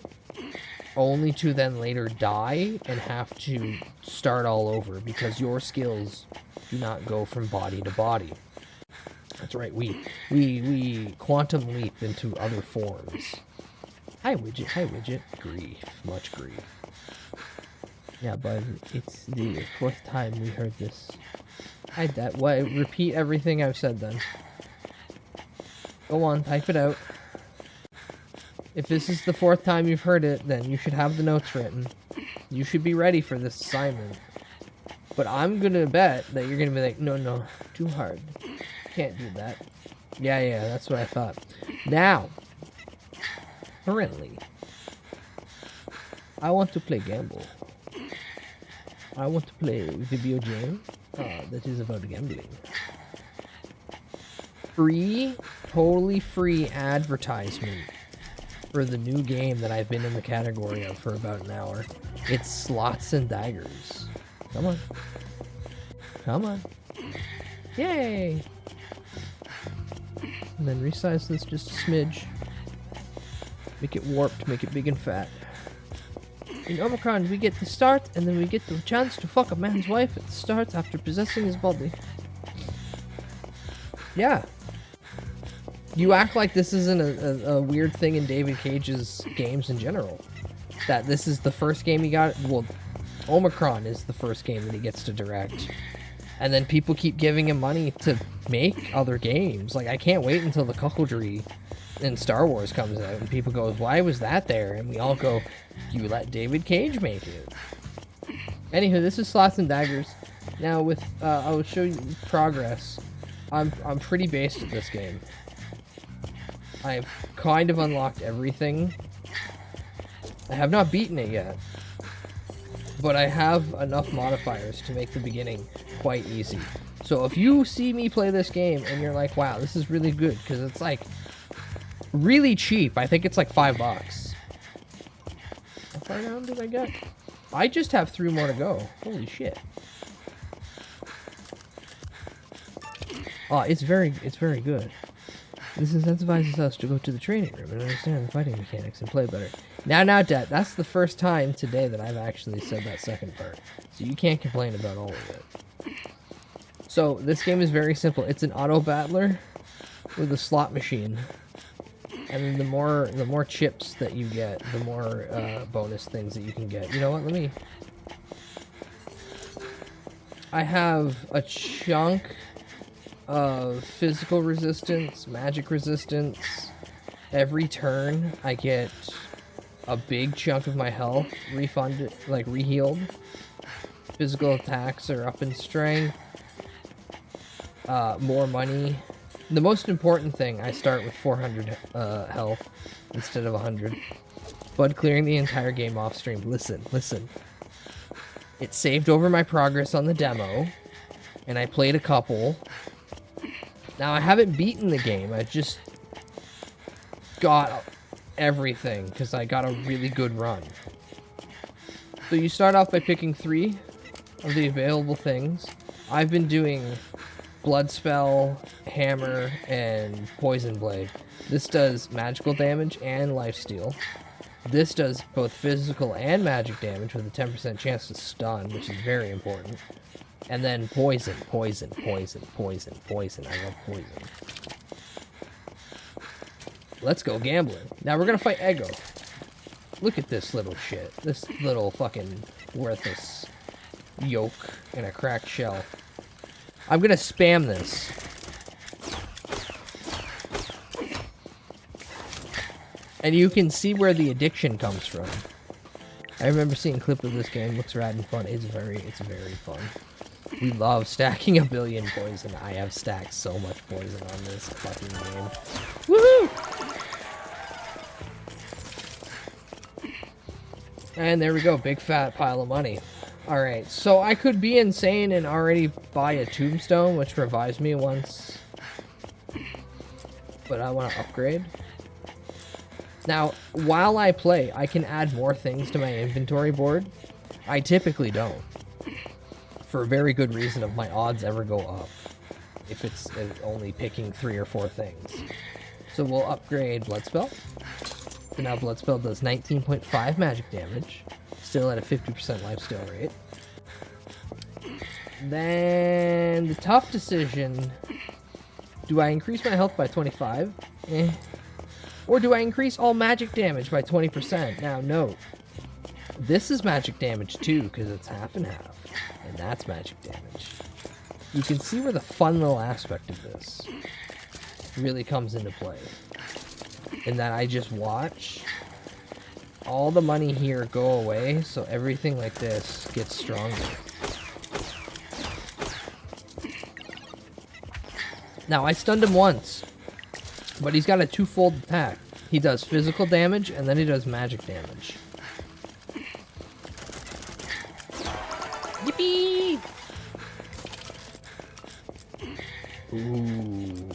only to then later die and have to start all over because your skills do not go from body to body. That's right, we quantum leap into other forms. Hi widget, grief, much grief. Yeah, but it's the 4th time we heard this. Repeat everything I've said then. Go on, type it out. If this is the 4th time you've heard it, then you should have the notes written. You should be ready for this assignment. But I'm gonna bet that you're gonna be like, no, too hard. Can't do that. Yeah, that's what I thought. Now, currently, I want to play Gamble. I want to play a video game that is about gambling. Free, totally free advertisement for the new game that I've been in the category of for about an hour. It's Slots and Daggers. Come on. Come on. Yay! And then resize this just a smidge. Make it warped, make it big and fat. In Omicron, we get the start, and then we get the chance to fuck a man's wife at the start after possessing his body. Yeah. You act like this isn't a weird thing in David Cage's games in general. That this is the first game he got. Well, Omicron is the first game that he gets to direct. And then people keep giving him money to make other games. Like, I can't wait until the cuckoldry in Star Wars comes out and people go, why was that there? And we all go, you let David Cage make it. Anywho, this is Slots and Daggers. Now with, I will show you progress. I'm pretty based at this game. I've kind of unlocked everything. I have not beaten it yet. But I have enough modifiers to make the beginning quite easy. So if you see me play this game and you're like, wow, this is really good, because it's like really cheap. I think it's like $5. How far down did I get? I just have 3 more to go. Holy shit. Oh, it's very good. This incentivizes us to go to the training room and understand the fighting mechanics and play better. Now, Dad, that's the first time today that I've actually said that second part. So you can't complain about all of it. So this game is very simple. It's an auto battler with a slot machine. And then the more chips that you get, the more bonus things that you can get. You know what? I have a chunk of physical resistance, magic resistance. Every turn, I get a big chunk of my health refunded, like rehealed. Physical attacks are up in strength. More money. The most important thing, I start with 400 health instead of 100. But clearing the entire game off stream. Listen. It saved over my progress on the demo, and I played a couple. Now, I haven't beaten the game. I just got everything because I got a really good run. So you start off by picking 3 of the available things. I've been doing Blood Spell, Hammer, and Poison Blade. This does magical damage and lifesteal. This does both physical and magic damage with a 10% chance to stun, which is very important. And then poison. I love poison. Let's go gambling. Now we're gonna fight Ego. Look at this little shit. This little fucking worthless yolk in a cracked shell. I'm gonna spam this. And you can see where the addiction comes from. I remember seeing a clip of this game. Looks rad and fun. It's very fun. We love stacking a billion poison. I have stacked so much poison on this fucking game. Woohoo! And there we go. Big fat pile of money. Alright, so I could be insane and already buy a tombstone, which revives me once. But I want to upgrade. Now, while I play, I can add more things to my inventory board. I typically don't. For a very good reason of my odds ever go up. If it's only picking 3 or 4 things. So we'll upgrade Bloodspell. So now Bloodspell does 19.5 magic damage. Still at a 50% lifesteal rate. Then the tough decision. Do I increase my health by 25? Or do I increase all magic damage by 20%? Now note, this is magic damage too, because it's half and half. And that's magic damage. You can see where the fun little aspect of this really comes into play. In that I just watch all the money here go away, so everything like this gets stronger. Now, I stunned him once, but he's got a 2-fold attack. He does physical damage, and then he does magic damage. Yippee! Ooh.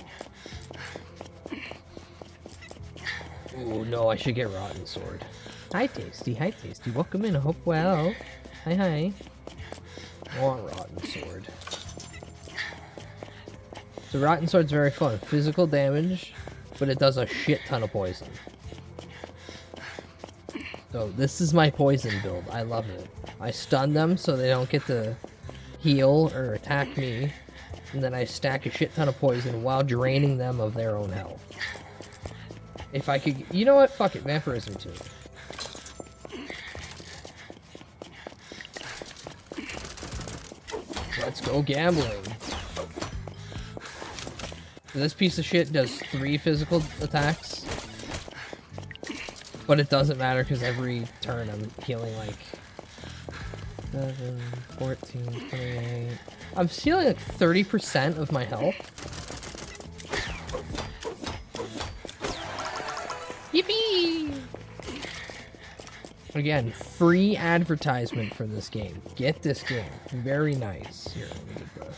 Ooh, no, I should get Rotten Sword. Hi, Tasty. Hi, Tasty. Welcome in. I hope well. Hi, hi. I want Rotten Sword. So Rotten Sword's very fun. Physical damage, but it does a shit ton of poison. So this is my poison build. I love it. I stun them so they don't get to heal or attack me. And then I stack a shit ton of poison while draining them of their own health. If I could... You know what? Fuck it. Vampirism too. Let's go gambling. This piece of shit does 3 physical attacks. But it doesn't matter because every turn I'm healing like 7, 14, 28. I'm healing like 30% of my health. Yippee! Again, free advertisement for this game. Get this game. Very nice. Here, let me get the...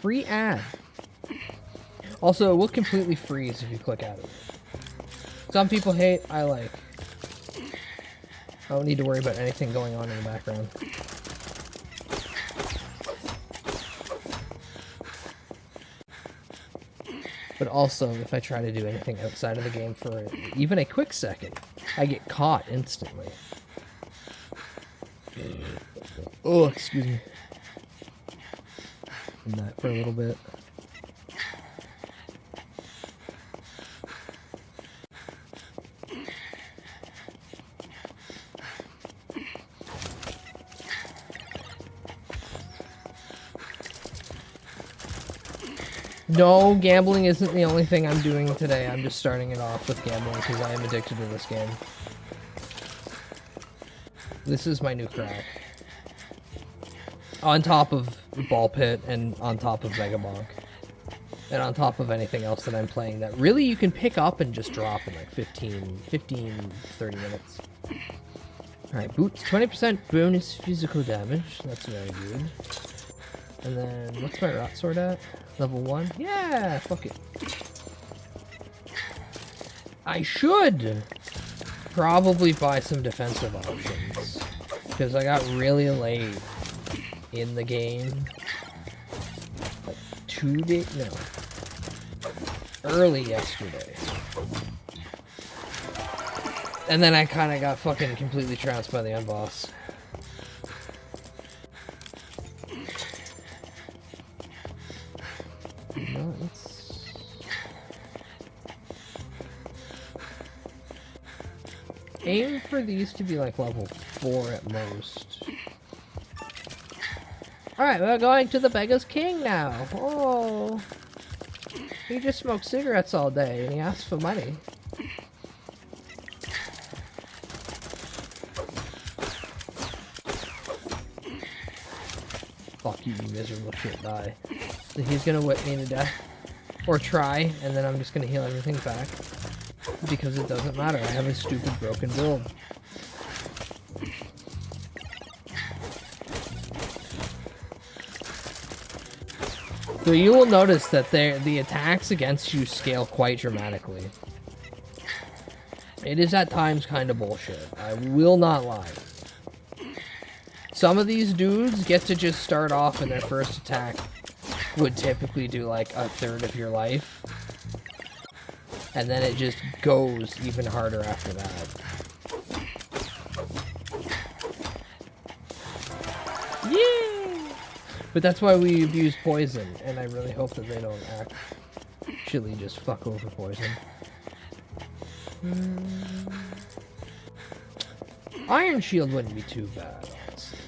Free ad. Also, it will completely freeze if you click out of it. Some people hate, I like. I don't need to worry about anything going on in the background. But also, if I try to do anything outside of the game for even a quick second, I get caught instantly. Oh, excuse me. And that for a little bit. No, gambling isn't the only thing I'm doing today. I'm just starting it off with gambling because I am addicted to this game. This is my new crack. On top of Ball Pit and on top of Mega Bonk. And on top of anything else that I'm playing that really you can pick up and just drop in like 15, 30 minutes. Alright, boots, 20% bonus physical damage. That's very good. And then, what's my Rot Sword at? Level 1? Yeah, fuck it. I should probably buy some defensive options. Because I got really late in the game. Like 2 days? No. Early yesterday. And then I kind of got fucking completely trounced by the unboss. No, aim for these to be like level 4 at most. Alright, we're going to the Beggar's King now. Oh. He just smoked cigarettes all day and he asked for money. Fuck you, you miserable shit, die. So he's gonna whip me to death. Or try, and then I'm just gonna heal everything back. Because it doesn't matter, I have a stupid broken build. So you will notice that the attacks against you scale quite dramatically. It is at times kind of bullshit, I will not lie. Some of these dudes get to just start off and their first attack would typically do like a third of your life. And then it just goes even harder after that. Yeah! But that's why we abuse poison, and I really hope that they don't actually just fuck over poison. Iron Shield wouldn't be too bad, honestly.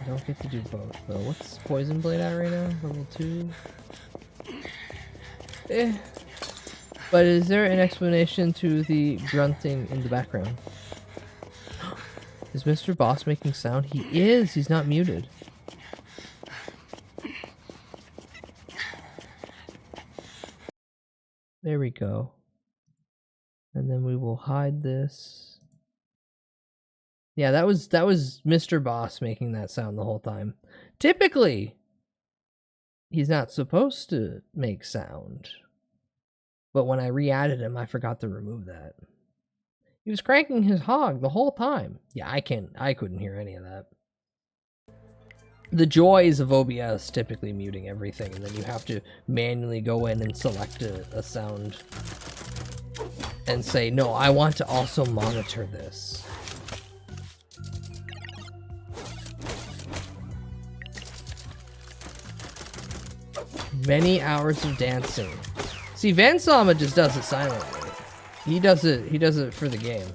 I don't get to do both, though. What's Poison Blade at right now? Level 2? Eh. But is there an explanation to the grunting in the background? Is Mr. Boss making sound? He is! He's not muted. There we go. And then we will hide this. Yeah, that was Mr. Boss making that sound the whole time. Typically, he's not supposed to make sound. But when I re-added him, I forgot to remove that. He was cranking his hog the whole time. Yeah, I couldn't hear any of that. The joys of OBS typically muting everything, and then you have to manually go in and select a sound and say, no, I want to also monitor this. Many hours of dancing. See, Vansama just does it silently. He does it for the game.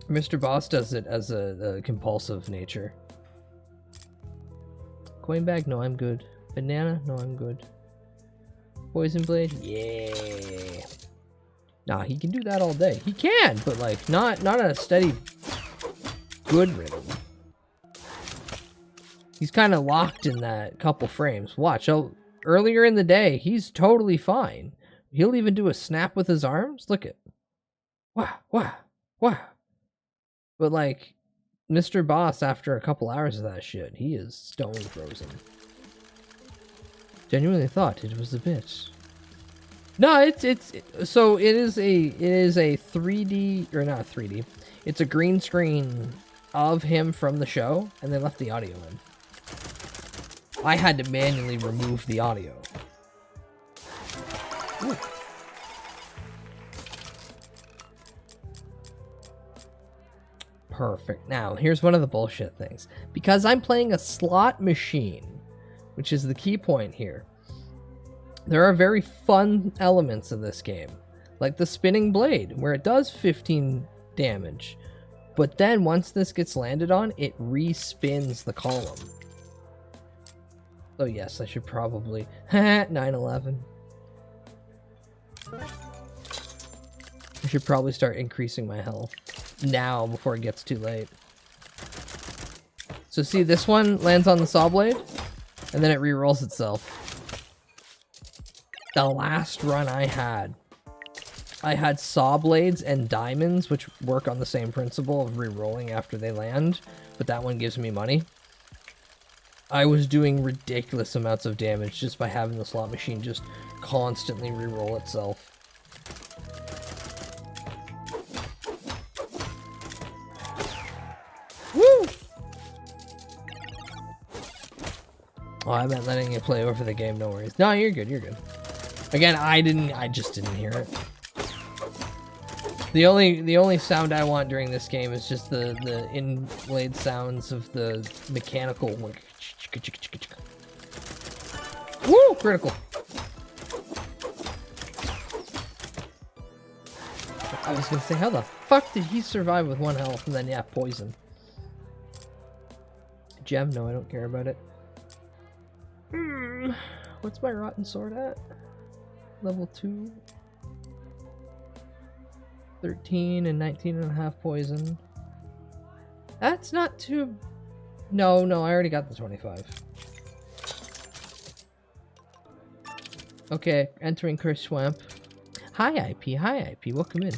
Mr. Boss does it as a compulsive nature. Coin bag? No, I'm good. Banana? No, I'm good. Poison blade? Yeah. Nah, he can do that all day. He can, but like not a steady good rhythm. He's kind of locked in that couple frames. Watch, earlier in the day, he's totally fine. He'll even do a snap with his arms. Look at. Wah, wah, wah. But like, Mr. Boss, after a couple hours of that shit, he is stone frozen. Genuinely thought it was a bit. No, so it is a 3D, or not 3D. It's a green screen of him from the show, and they left the audio in. I had to manually remove the audio. Ooh. Perfect. Now, here's one of the bullshit things. Because I'm playing a slot machine, which is the key point here, there are very fun elements of this game, like the spinning blade, where it does 15 damage, but then once this gets landed on, it respins the column. So yes, I should probably 9/11. I should probably start increasing my health now before it gets too late. So see, this one lands on the saw blade, and then it re-rolls itself. The last run I had saw blades and diamonds, which work on the same principle of re-rolling after they land, but that one gives me money. I was doing ridiculous amounts of damage just by having the slot machine just constantly re-roll itself. Woo! Oh, I meant letting you play over the game, no worries. No, you're good, you're good. Again, I just didn't hear it. The only sound I want during this game is just the inlaid sounds of the mechanical, like, woo, critical. I was gonna say, how the fuck did he survive with 1 health and then, yeah, poison? Gem? No, I don't care about it. What's my rotten sword at? Level 2. 13 and 19.5 poison. That's not too... No, I already got the 25. Okay, entering Curse Swamp. Hi, IP, welcome in.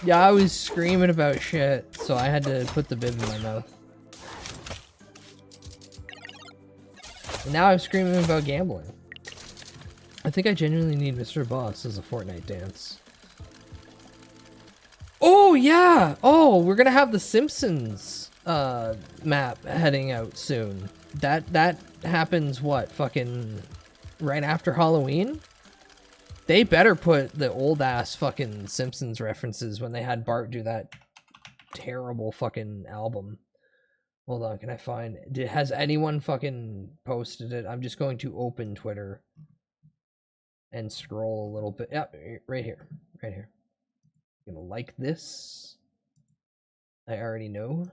Yeah, I was screaming about shit, so I had to put the bib in my mouth. And now I'm screaming about gambling. I think I genuinely need Mr. Boss as a Fortnite dance. Oh, yeah! Oh, we're gonna have the Simpsons map heading out soon. That happens, what, fucking right after Halloween? They better put the old-ass fucking Simpsons references when they had Bart do that terrible fucking album. Hold on, can I find... Has anyone fucking posted it? I'm just going to open Twitter and scroll a little bit. Yeah, right here. Right here. I'm gonna like this. I already know.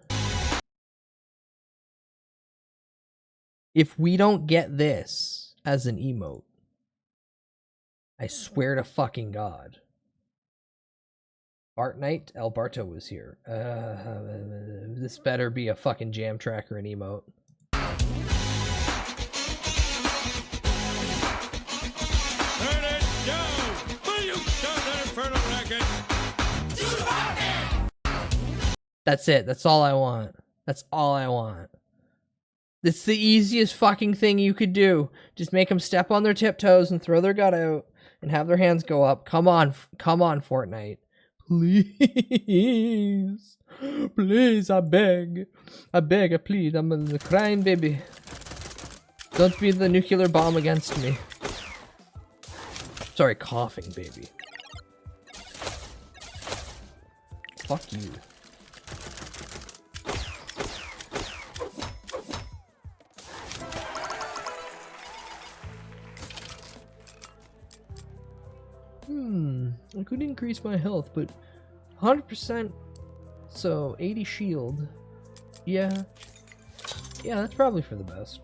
If we don't get this as an emote, I swear to fucking God. Bart Knight, Alberto was here. This better be a fucking jam track or an emote. Turn it down! Will you stop that infernal racket? That's it. That's all I want. That's all I want. It's the easiest fucking thing you could do. Just make them step on their tiptoes and throw their gut out and have their hands go up. Come on, Fortnite. Please. Please, I beg. I plead. I'm a crying baby. Don't be the nuclear bomb against me. Sorry, coughing baby. Fuck you. I could increase my health, but 100%, so 80 shield. Yeah, that's probably for the best.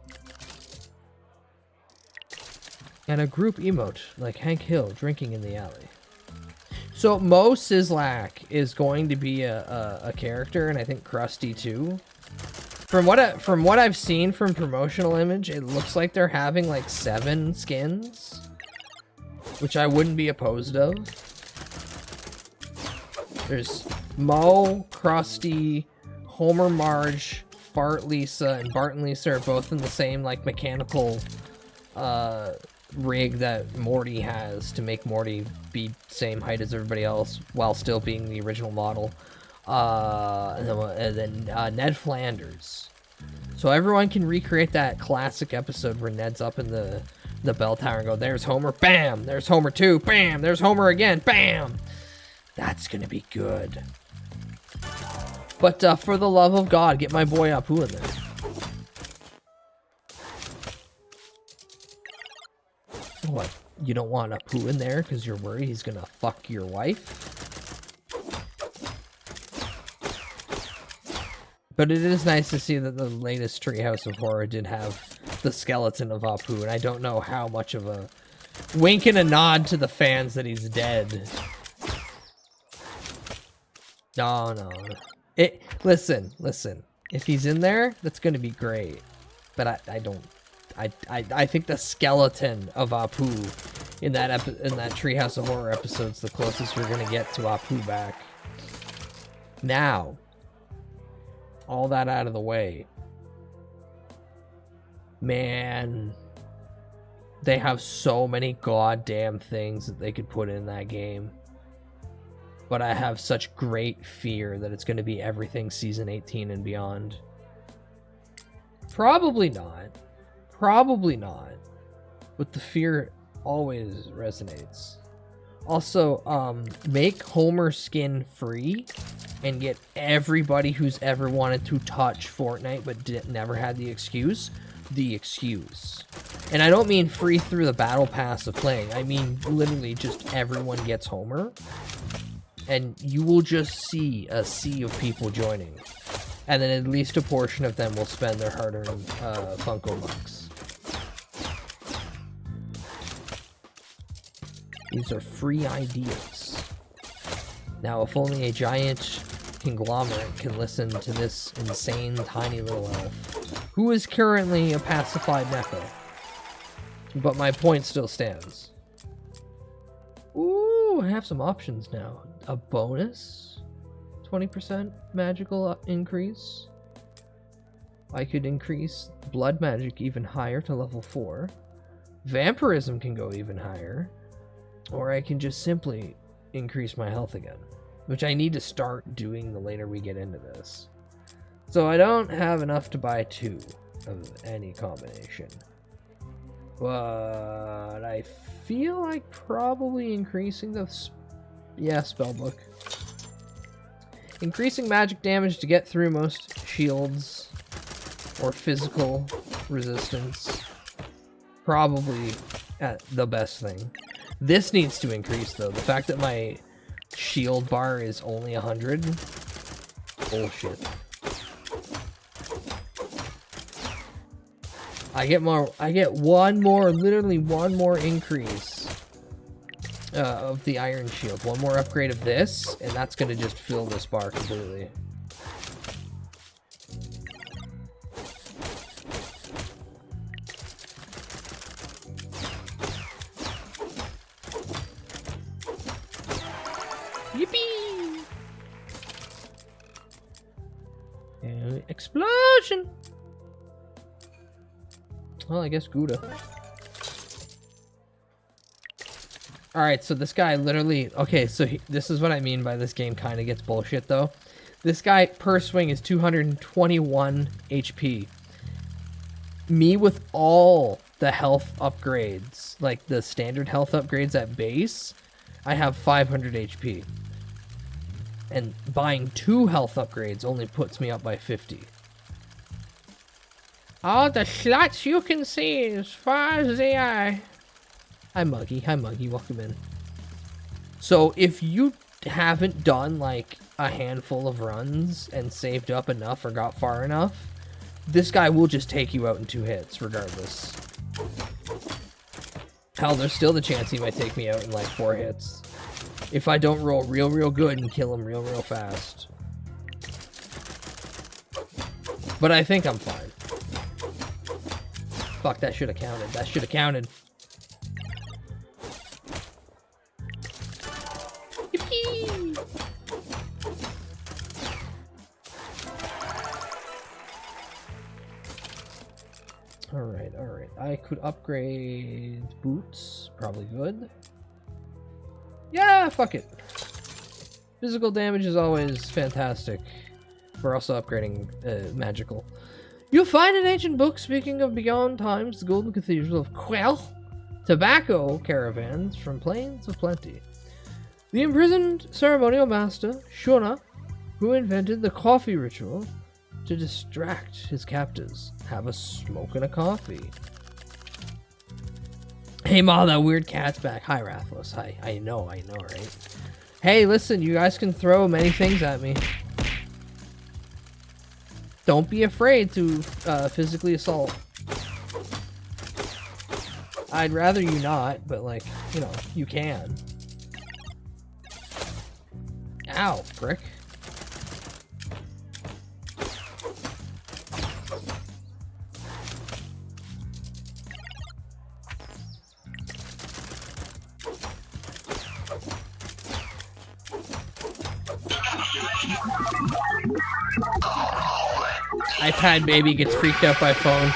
And a group emote, like Hank Hill drinking in the alley. So Mo Sislak is going to be a character, and I think Krusty too. From what I've seen from promotional image, it looks like they're having like 7 skins, which I wouldn't be opposed of. There's Mo, Krusty, Homer, Marge, Bart, Lisa, and Bart and Lisa are both in the same like mechanical rig that Morty has to make Morty be same height as everybody else while still being the original model. And then Ned Flanders. So everyone can recreate that classic episode where Ned's up in the bell tower and go, there's Homer, bam! There's Homer 2, bam! There's Homer again, bam! That's gonna be good. But for the love of God, get my boy Apu in there. What? You don't want Apu in there because you're worried he's gonna fuck your wife? But it is nice to see that the latest Treehouse of Horror did have the skeleton of Apu, and I don't know how much of a wink and a nod to the fans that he's dead. No. Listen. If he's in there, that's gonna be great. But I think the skeleton of Apu in that Treehouse of Horror episode's the closest we're gonna get to Apu back. Now, all that out of the way, man, they have so many goddamn things that they could put in that game. But I have such great fear that it's going to be everything Season 18 and beyond. Probably not. But the fear always resonates. Also, make Homer skin free and get everybody who's ever wanted to touch Fortnite but never had the excuse. And I don't mean free through the battle pass of playing. I mean literally just everyone gets Homer. And you will just see a sea of people joining. And then at least a portion of them will spend their hard-earned Funko bucks. These are free ideas. Now, if only a giant conglomerate can listen to this insane tiny little elf, who is currently a pacified Neko. But my point still stands. Ooh, I have some options now. A bonus 20% magical increase. I could increase blood magic even higher to level 4. Vampirism can go even higher. Or I can just simply increase my health again, which I need to start doing the later we get into this. So I don't have enough to buy 2 of any combination. But I feel like probably increasing the spellbook. Increasing magic damage to get through most shields or physical resistance. Probably the best thing. This needs to increase though. The fact that my shield bar is only 100. Bullshit. I get literally one more increase of the iron shield. One more upgrade of this, and that's gonna just fill this bar completely. Yippee! And explosion! Well, I guess Gouda. Alright, so this guy literally... Okay, so this is what I mean by this game kind of gets bullshit, though. This guy, per swing, is 221 HP. Me with all the health upgrades, like the standard health upgrades at base, I have 500 HP. And buying 2 health upgrades only puts me up by 50. All the slots you can see as far as the eye. Hi, Muggy. Welcome in. So, if you haven't done, like, a handful of runs and saved up enough or got far enough, this guy will just take you out in 2 hits, regardless. Hell, there's still the chance he might take me out in, like, 4 hits. If I don't roll real good and kill him real fast. But I think I'm fine. Fuck, that should have counted. That should have counted. Yippee! Alright, alright. I could upgrade boots. Probably good. Yeah, fuck it. Physical damage is always fantastic. We're also upgrading magical. You'll find an ancient book speaking of beyond times, the golden cathedral of Quell, tobacco caravans from plains of plenty. The imprisoned ceremonial master, Shona, who invented the coffee ritual to distract his captors. Have a smoke and a coffee. Hey Ma, that weird cat's back. Hi Rathless. Hi. I know, right? Hey, listen, you guys can throw many things at me. Don't be afraid to physically assault. I'd rather you not, but like, you know, you can. Ow, prick. iPad baby gets freaked out by phone.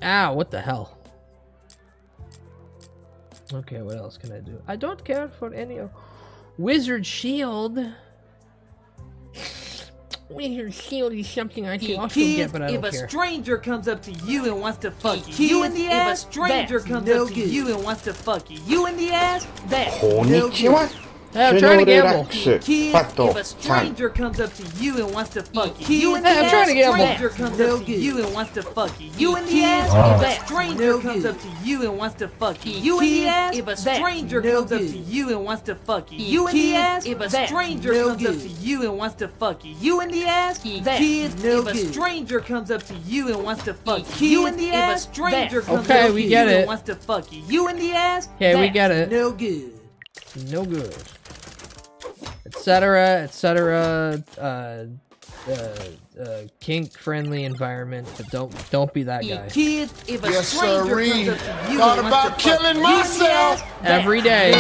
Ow, what the hell? Okay, what else can I do? I don't care for any of... Wizard Shield? Wizard Shield is something I can also get, but I don't care. If a stranger comes up to you and wants to fuck you in the ass, if a stranger comes up to you and wants to fuck you in the ass, that's no good. I'm trying to gamble. Kids, if a stranger comes up to you and wants to fuck you in the I'm trying to gamble. stranger comes up to you and wants to fuck you in the ass, if a stranger comes up to you and wants to fuck you in the ass, if a stranger comes up to you and wants to fuck you in the ass, if a stranger comes up to you and wants to fuck you in the ass, kids, if a stranger comes up to you and wants to fuck you in the ass, if a stranger comes up to you and wants to fuck you in the ass, okay, we get it. No good. No good. Etc. Etc. Kink-friendly environment, but don't be that guy. Kids, if a stranger comes up to you thought about killing myself every day.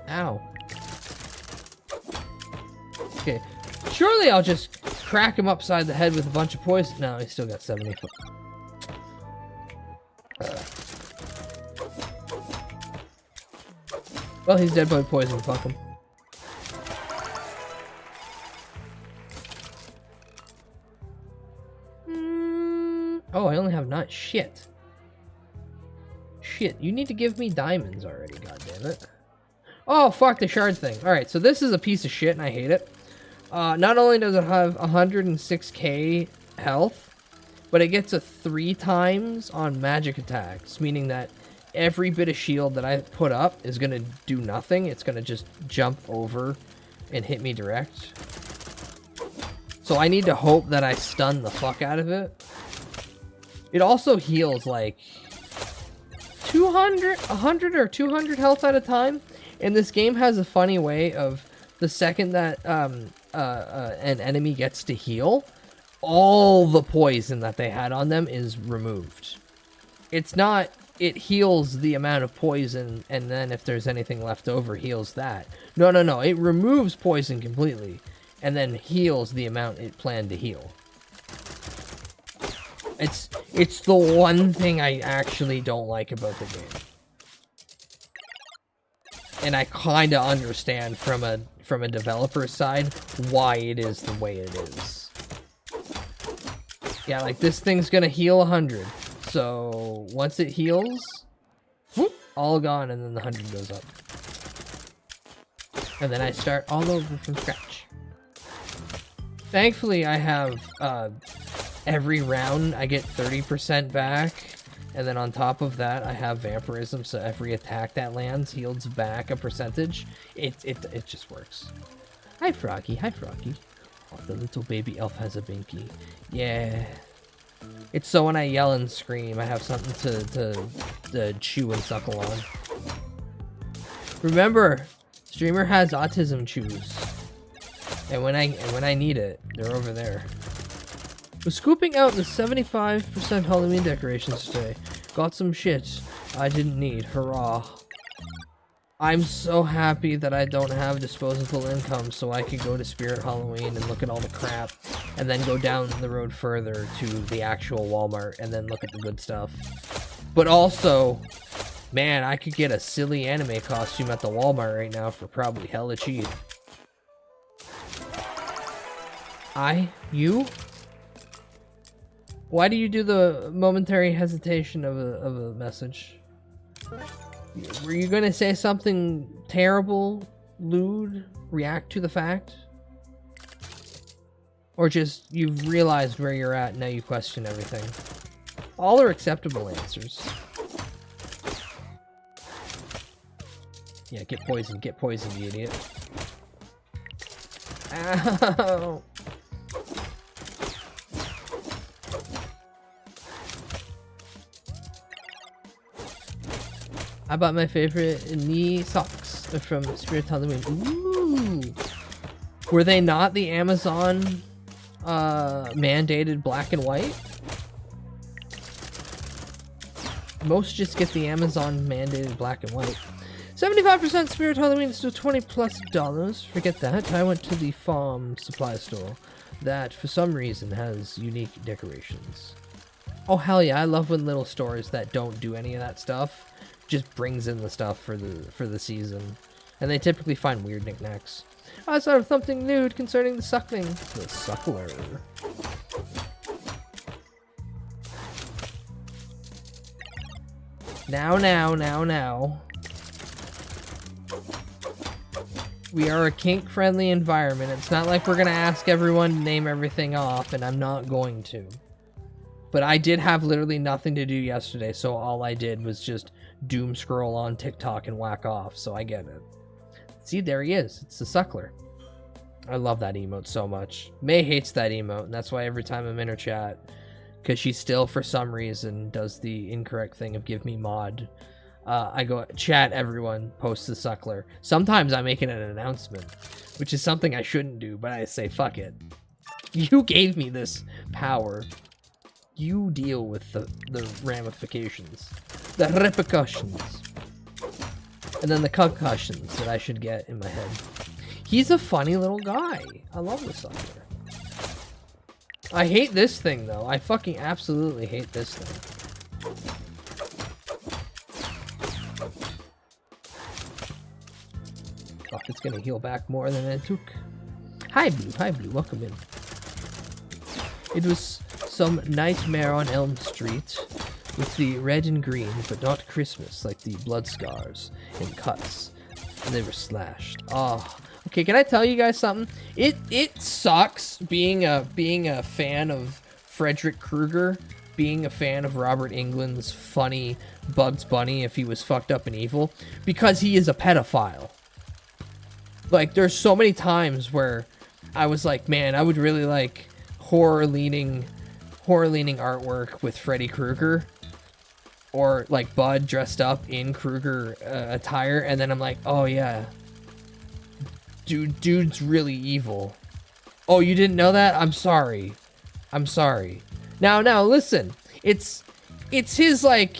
Ow. Okay, surely I'll just crack him upside the head with a bunch of poison. No, he's still got 70 foot. Well, he's dead by poison. Fuck him. Oh, I only have 9. Shit. Shit, you need to give me diamonds already, goddammit. Oh, fuck the shard thing. Alright, so this is a piece of shit and I hate it. Not only does it have 106k health, but it gets a 3 times on magic attacks, meaning that every bit of shield that I put up is gonna do nothing. It's gonna just jump over and hit me direct. So I need to hope that I stun the fuck out of it. It also heals like 100 or 200 health at a time. And this game has a funny way of the second that an enemy gets to heal, all the poison that they had on them is removed. It's not... It heals the amount of poison, and then if there's anything left over, heals that. No. It removes poison completely, and then heals the amount it planned to heal. It's the one thing I actually don't like about the game. And I kind of understand from a developer's side why it is the way it is. Yeah, like this thing's gonna heal 100. So once it heals, whoop, all gone, and then the 100 goes up. And then I start all over from scratch. Thankfully, I have every round I get 30% back, and then on top of that, I have vampirism, so every attack that lands heals back a percentage. It just works. Hi, Froggy. Hi, Froggy. Oh, the little baby elf has a binky. Yeah. It's so when I yell and scream, I have something to chew and suckle on. Remember, streamer has autism chews, and when I need it, they're over there. We're scooping out the 75% Halloween decorations today. Got some shit I didn't need. Hurrah. I'm so happy that I don't have disposable income so I could go to Spirit Halloween and look at all the crap and then go down the road further to the actual Walmart and then look at the good stuff. But also, man, I could get a silly anime costume at the Walmart right now for probably hella cheap. You? Why do you do the momentary hesitation of a message? Were you gonna say something terrible, lewd, react to the fact? Or just you've realized where you're at and now you question everything? All are acceptable answers. Yeah, get poisoned, you idiot. Ow! I bought my favorite knee socks from Spirit Halloween. Ooh! Were they not the Amazon mandated black and white? Most just get the Amazon mandated black and white. 75% Spirit Halloween is still $20+. Forget that. I went to the farm supply store that for some reason has unique decorations. Oh hell yeah, I love when little stores that don't do any of that stuff just brings in the stuff for the season. And they typically find weird knickknacks. I saw something new concerning the suckling. The suckler. Now. We are a kink-friendly environment. It's not like we're gonna ask everyone to name everything off, and I'm not going to. But I did have literally nothing to do yesterday, so all I did was just doom scroll on TikTok and whack off, so I get it. See, there he is. It's the suckler. I love that emote so much. May hates that emote, and that's why every time I'm in her chat, because she still, for some reason, does the incorrect thing of give me mod. I go, chat everyone, post the suckler. Sometimes I make it an announcement, which is something I shouldn't do, but I say, fuck it. You gave me this power. You deal with the ramifications. The repercussions. And then the concussions that I should get in my head. He's a funny little guy. I love the sucker. I hate this thing, though. I fucking absolutely hate this thing. Fuck, it's gonna heal back more than it took. Hi, Blue. Welcome in. It was some nightmare on Elm Street with the red and green, but not Christmas, like the blood scars and cuts. And they were slashed. Oh, okay. Can I tell you guys something? It sucks being a fan of Frederick Krueger, being a fan of Robert Englund's funny Bugs Bunny if he was fucked up and evil, because he is a pedophile. Like, there's so many times where I was like, man, I would really like horror-leaning artwork with Freddy Krueger, or like Bud dressed up in Krueger attire, and then I'm like, oh yeah, dude's really evil. Oh, you didn't know that? I'm sorry. Now listen, it's his like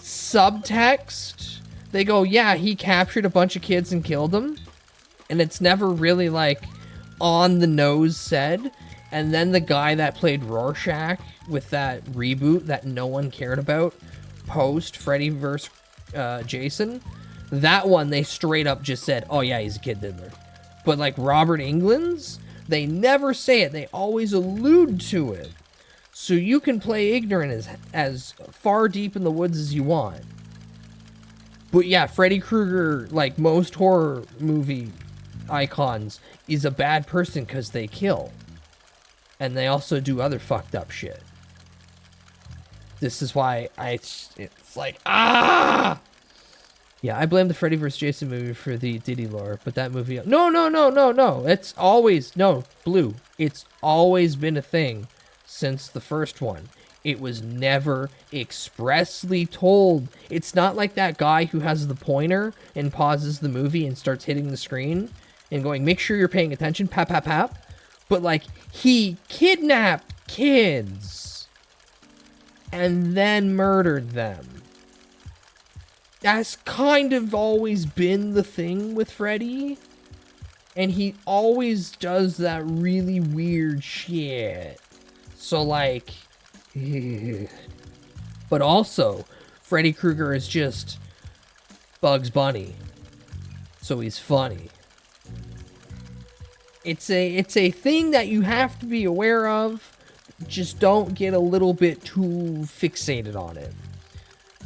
subtext. They go, yeah, he captured a bunch of kids and killed them, and it's never really like on the nose said. And then the guy that played Rorschach with that reboot that no one cared about, post Freddy vs. Jason, that one they straight up just said, oh yeah, he's a kid diddler. But like Robert Englund's, they never say it. They always allude to it. So you can play ignorant as far deep in the woods as you want. But yeah, Freddy Krueger, like most horror movie icons, is a bad person because they kill. And they also do other fucked up shit. This is why it's like, ah! Yeah, I blame the Freddy vs. Jason movie for the Diddy lore, but that movie... No. It's always... No, Blue. It's always been a thing since the first one. It was never expressly told. It's not like that guy who has the pointer and pauses the movie and starts hitting the screen and going, make sure you're paying attention, pap, pap, pap. But, like, he kidnapped kids. and then murdered them. That's kind of always been the thing with Freddy. And he always does that really weird shit. So, like... But also, Freddy Krueger is just Bugs Bunny. So he's funny. It's a thing that you have to be aware of. Just don't get a little bit too fixated on it.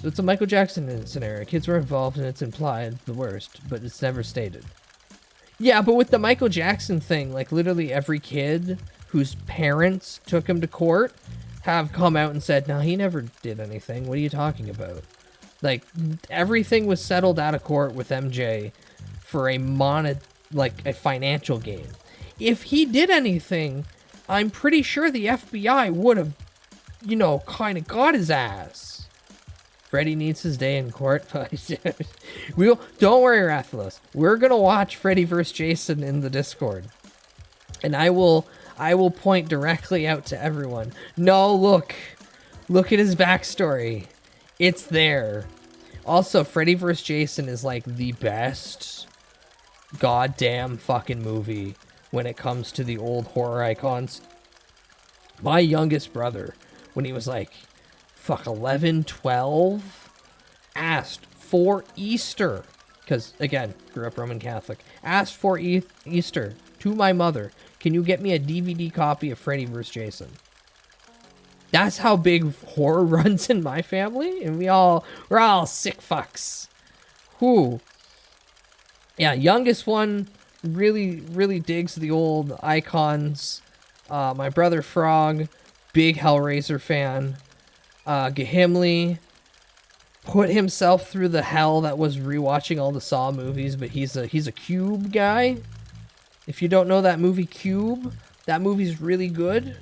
So it's a Michael Jackson scenario. Kids were involved and it's implied the worst, but it's never stated. Yeah, but with the Michael Jackson thing, like literally every kid whose parents took him to court have come out and said, no, he never did anything. What are you talking about? Like, everything was settled out of court with MJ for a financial gain. If he did anything, I'm pretty sure the FBI would have, kind of got his ass. Freddy needs his day in court. Don't worry, Rathalos. We're gonna watch Freddy vs. Jason in the Discord, and I will point directly out to everyone. No, look at his backstory. It's there. Also, Freddy vs. Jason is like the best goddamn fucking movie when it comes to the old horror icons. My youngest brother, when he was like 11, 12, asked for Easter, because again, grew up Roman Catholic, asked for Easter to my mother, can you get me a DVD copy of Freddy vs. Jason? That's how big horror runs in my family, and we're all sick fucks. Whoo. Yeah, youngest one really, really digs the old icons. My brother Frog, big Hellraiser fan. Gahimli put himself through the hell that was rewatching all the Saw movies, but he's a Cube guy. If you don't know that movie Cube, that movie's really good.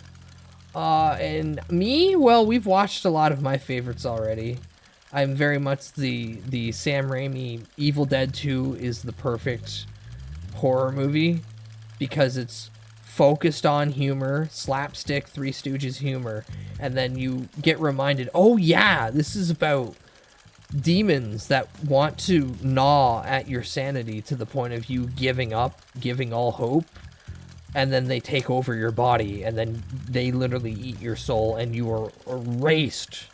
And me, well, we've watched a lot of my favorites already. I'm very much the Sam Raimi Evil Dead 2 is the perfect horror movie because it's focused on humor, slapstick, Three Stooges humor, and then you get reminded, oh yeah, this is about demons that want to gnaw at your sanity to the point of you giving up, giving all hope, and then they take over your body, and then they literally eat your soul, and you are erased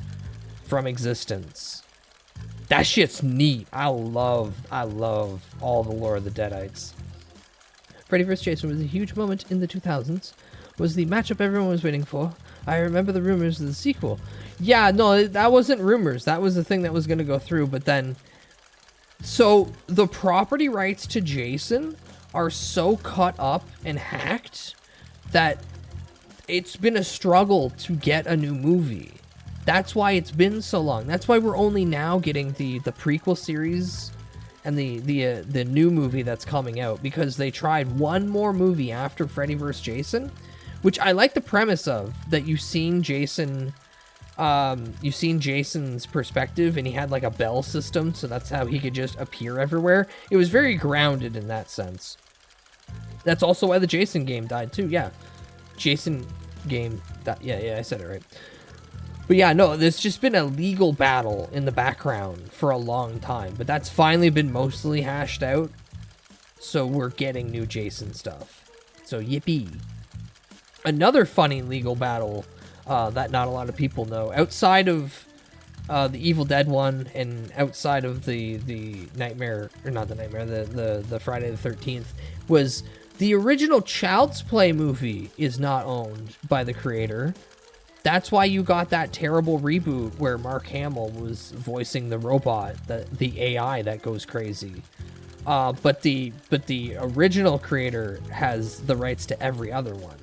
from existence. That shit's neat. I love all the lore of the Deadites. Freddy vs. Jason was a huge moment in the 2000s. Was the matchup everyone was waiting for. I remember the rumors of the sequel. Yeah, no, that wasn't rumors. That was the thing that was going to go through, but then... So, the property rights to Jason are so cut up and hacked that it's been a struggle to get a new movie. That's why it's been so long. That's why we're only now getting the prequel series and the new movie that's coming out, because they tried one more movie after Freddy vs. Jason, which I like the premise of, that you've seen Jason's perspective, and he had like a bell system, so that's how he could just appear everywhere. It was very grounded in that sense. That's also why the Jason game died too. Yeah, Jason game. Yeah, I said it right. But yeah, no, there's just been a legal battle in the background for a long time, but that's finally been mostly hashed out. So we're getting new Jason stuff. So yippee. Another funny legal battle that not a lot of people know, outside of the Evil Dead one and outside of the Nightmare, or not the Nightmare, the Friday the 13th, was the original Child's Play movie is not owned by the creator. That's why you got that terrible reboot where Mark Hamill was voicing the robot, the AI that goes crazy. But the original creator has the rights to every other one.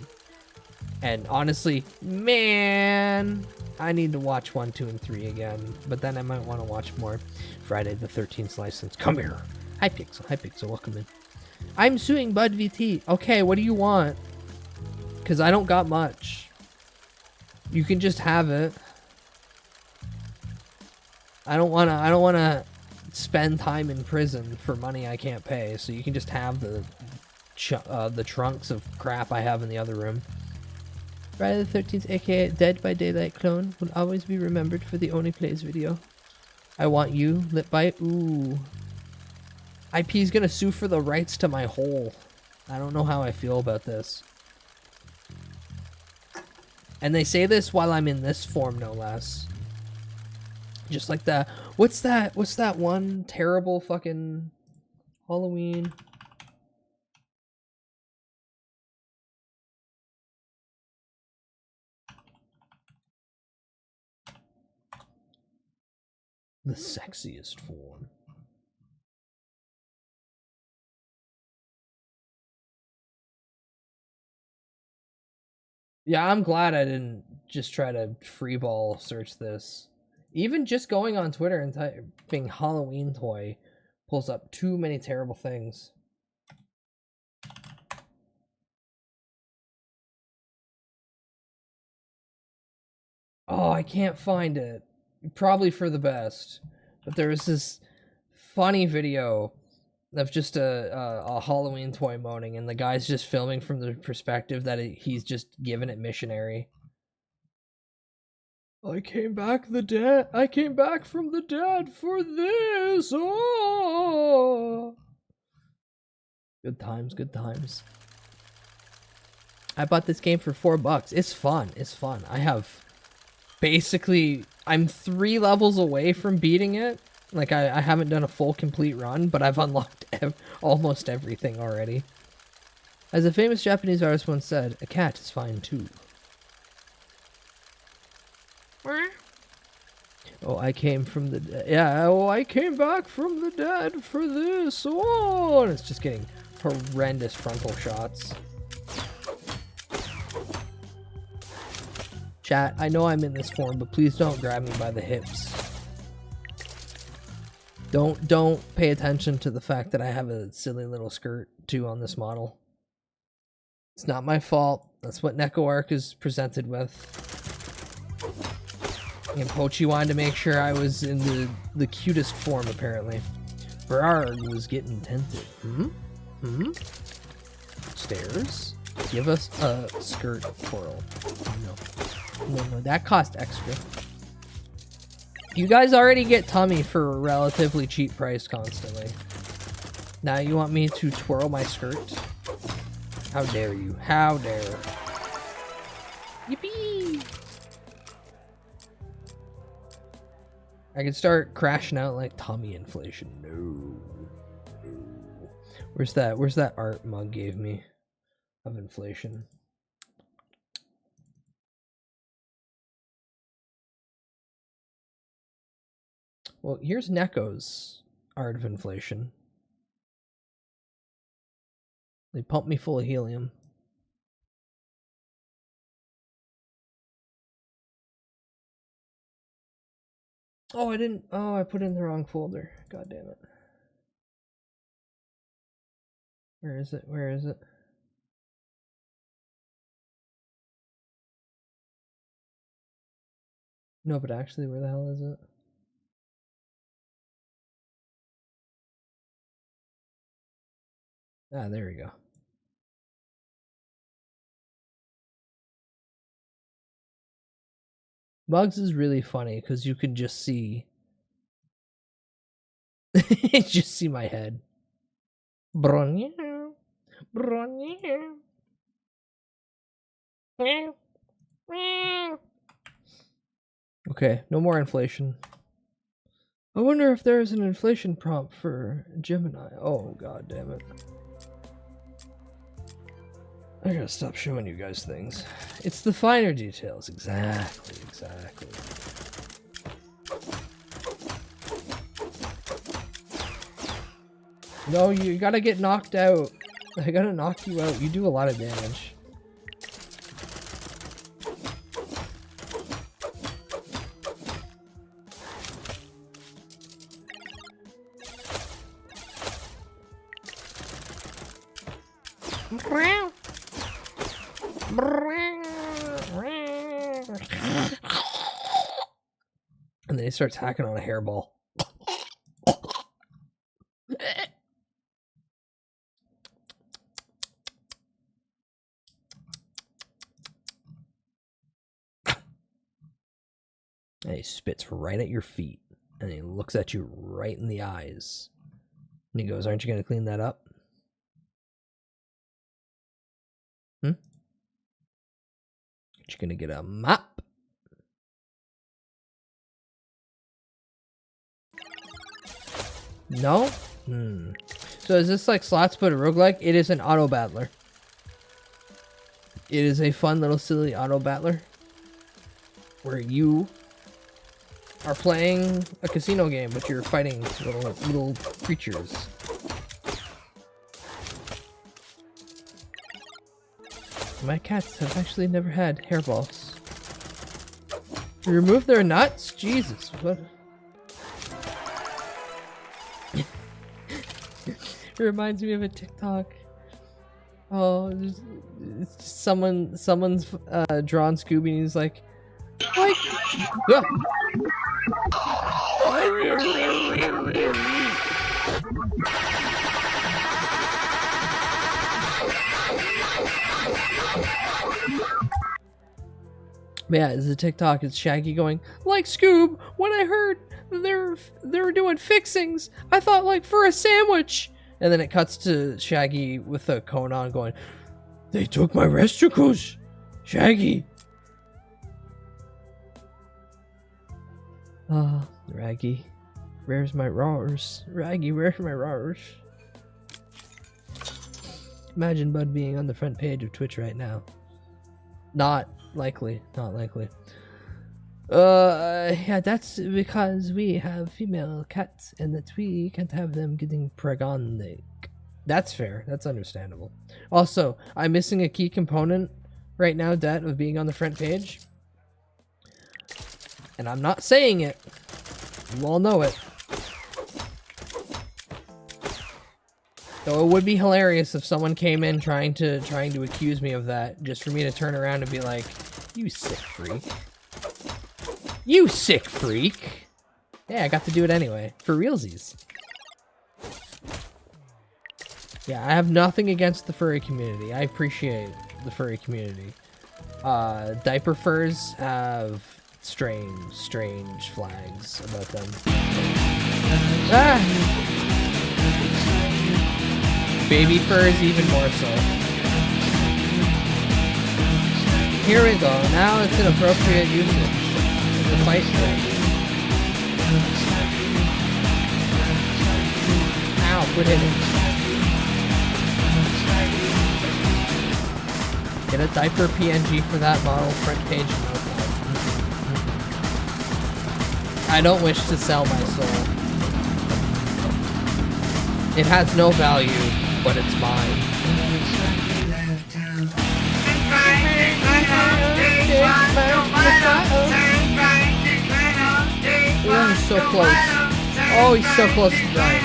And honestly, man, I need to watch 1, 2, and 3 again. But then I might want to watch more Friday the 13th license. Come here. Hi Pixel, welcome in. I'm suing Bud VT. Okay, what do you want? Because I don't got much. You can just have it. I don't wanna spend time in prison for money I can't pay. So you can just have the trunks of crap I have in the other room. Friday the 13th, aka Dead by Daylight clone, will always be remembered for the Only Plays video. I Want You, Lip Bite, ooh. IP's gonna sue for the rights to my hole. I don't know how I feel about this. And they say this while I'm in this form, no less. Just like that. What's that one terrible fucking Halloween? The sexiest form. Yeah, I'm glad I didn't just try to freeball search this. Even just going on Twitter and typing Halloween toy pulls up too many terrible things. Oh, I can't find it. Probably for the best. But there was this funny video of just a Halloween toy moaning, and the guy's just filming from the perspective that he's just giving it missionary. I came back from the dead for this. Oh. Good times, good times. I bought this game for $4. It's fun. It's fun. I have basically, I'm 3 levels away from beating it. Like, I haven't done a full complete run, but I've unlocked almost everything already. As a famous Japanese artist once said, a cat is fine too. Oh, I came from the dead. Yeah, oh, I came back from the dead for this. Oh, and it's just getting horrendous frontal shots. Chat, I know I'm in this form, but please don't grab me by the hips. Don't pay attention to the fact that I have a silly little skirt too on this model. It's not my fault. That's what Neko Arc is presented with. And Pochi wanted to make sure I was in the cutest form, apparently. Berard was getting tempted. Stairs? Give us a skirt twirl. No, that cost extra. You guys already get Tummy for a relatively cheap price constantly. Now you want me to twirl my skirt? How dare you? How dare. Yippee! I could start crashing out like tummy inflation. No. Where's that art Mug gave me of inflation? Well, here's Neko's art of inflation. They pumped me full of helium. Oh, I didn't. Oh, I put it in the wrong folder. God damn it. Where is it? Where is it? No, but actually, where the hell is it? Ah, there we go. Bugs is really funny because you can just see. Just see my head. Okay, no more inflation. I wonder if there is an inflation prompt for Gemini. Oh, god damn it. I gotta stop showing you guys things. It's the finer details. Exactly, exactly. No, you gotta get knocked out. I gotta knock you out. You do a lot of damage. And then he starts hacking on a hairball. And he spits right at your feet. And he looks at you right in the eyes. And he goes, aren't you going to clean that up? Aren't you going to get a mop? No? So is this like Slots but a roguelike? It is an auto battler. It is a fun little silly auto battler where you are playing a casino game, but you're fighting little creatures. My cats have actually never had hairballs. You remove their nuts? Jesus, what? It reminds me of a TikTok. Oh, it's just someone's drawn Scooby and he's like, yeah. Yeah, it's a TikTok. It's Shaggy going, like Scoob, when I heard they were doing fixings, I thought like for a sandwich. And then it cuts to Shaggy with a cone on going, they took my resticles, Shaggy. Ah, Raggy, where's my rawers? Raggy, where's my rawers? Imagine Bud being on the front page of Twitch right now. Not likely, not likely. Yeah, that's because we have female cats and that we can't have them getting pregnant. That's fair, that's understandable. Also, I'm missing a key component right now, Dat, of being on the front page. And I'm not saying it. You all know it. Though it would be hilarious if someone came in trying to accuse me of that, just for me to turn around and be like, you sick freak. You sick freak! Yeah, I got to do it anyway. For realsies. Yeah, I have nothing against the furry community. I appreciate the furry community. Diaper furs have strange flags about them. Ah! Baby furs even more so. Here we go. Now it's an appropriate usage. The fight thing. Ow, quit hitting. Get a diaper PNG for that model, front page. I don't wish to sell my soul. It has no value, but it's mine. Oh, he's so close. Oh, he's so close to dying.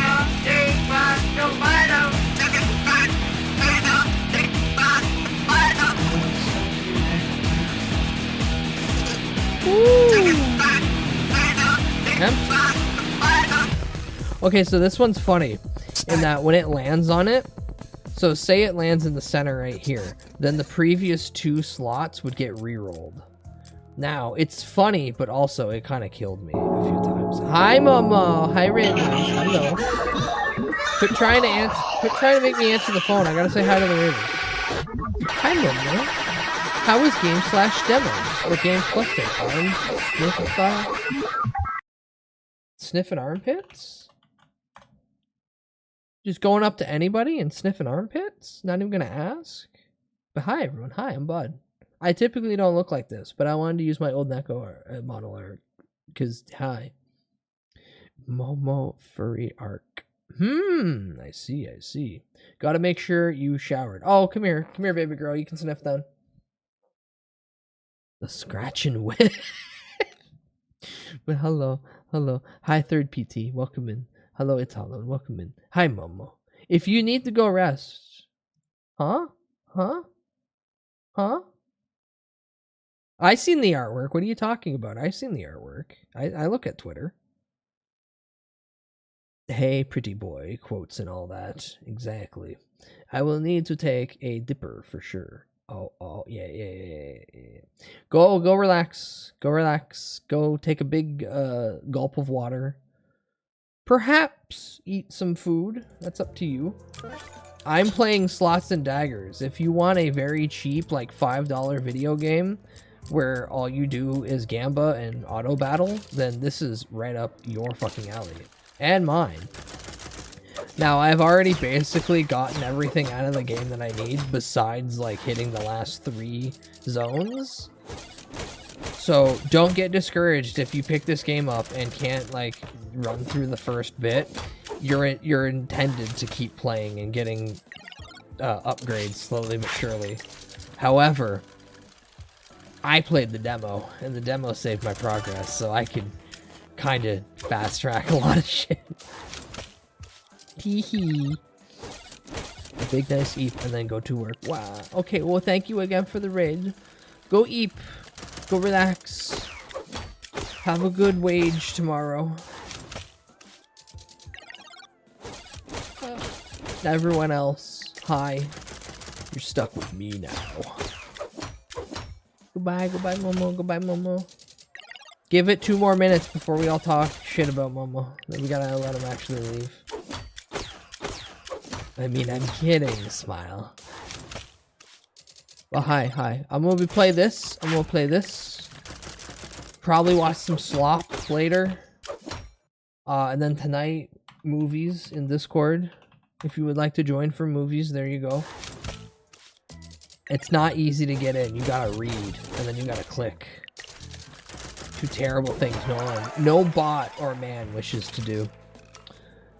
Okay, so this one's funny in that when it lands on it, so say it lands in the center right here, then the previous two slots would get re-rolled. Now, it's funny, but also it kind of killed me a few times. Hi, Momo. Hi, Randy. Hello. Quit trying to make me answer the phone. I gotta say hi to the Ravens. Hi, Momo. How was Game/Demo? Or Games Plus Day? Sniffing armpits? Just going up to anybody and sniffing armpits? Not even gonna ask? But hi, everyone. Hi, I'm Bud. I typically don't look like this, but I wanted to use my old Neko model art. Because, hi. Momo Furry Arc. I see. Gotta make sure you showered. Oh, come here, baby girl. You can sniff then. The scratch and whiff. But hello. Hi, third PT. Welcome in. Hello, Italo. Welcome in. Hi, Momo. If you need to go rest. Huh? I seen the artwork. What are you talking about? I seen the artwork. I look at Twitter. Hey, pretty boy, quotes and all that. Exactly. I will need to take a dipper for sure. Oh, yeah. Go relax. Go relax. Go take a big gulp of water. Perhaps eat some food. That's up to you. I'm playing Slots and Daggers. If you want a very cheap, like $5 video game where all you do is gamba and auto battle, then this is right up your fucking alley. And mine. Now, I've already basically gotten everything out of the game that I need, besides, like, hitting the last 3 zones. So, don't get discouraged if you pick this game up and can't, like, run through the first bit. You're intended to keep playing and getting upgrades slowly but surely. However, I played the demo, and the demo saved my progress, so I could kind of fast-track a lot of shit. Hee. A big nice eep and then go to work. Wow. Okay, well thank you again for the raid. Go eep. Go relax. Have a good wage tomorrow. Everyone else, hi. You're stuck with me now. Goodbye, Momo. Goodbye, Momo. Give it 2 more minutes before we all talk shit about Momo. Then we gotta let him actually leave. I mean, I'm kidding, smile. Well, hi. I'm gonna play this. Probably watch some slop later. And then tonight, movies in Discord. If you would like to join for movies, there you go. It's not easy to get in. You gotta read, and then you gotta click. 2 terrible things no bot or man wishes to do.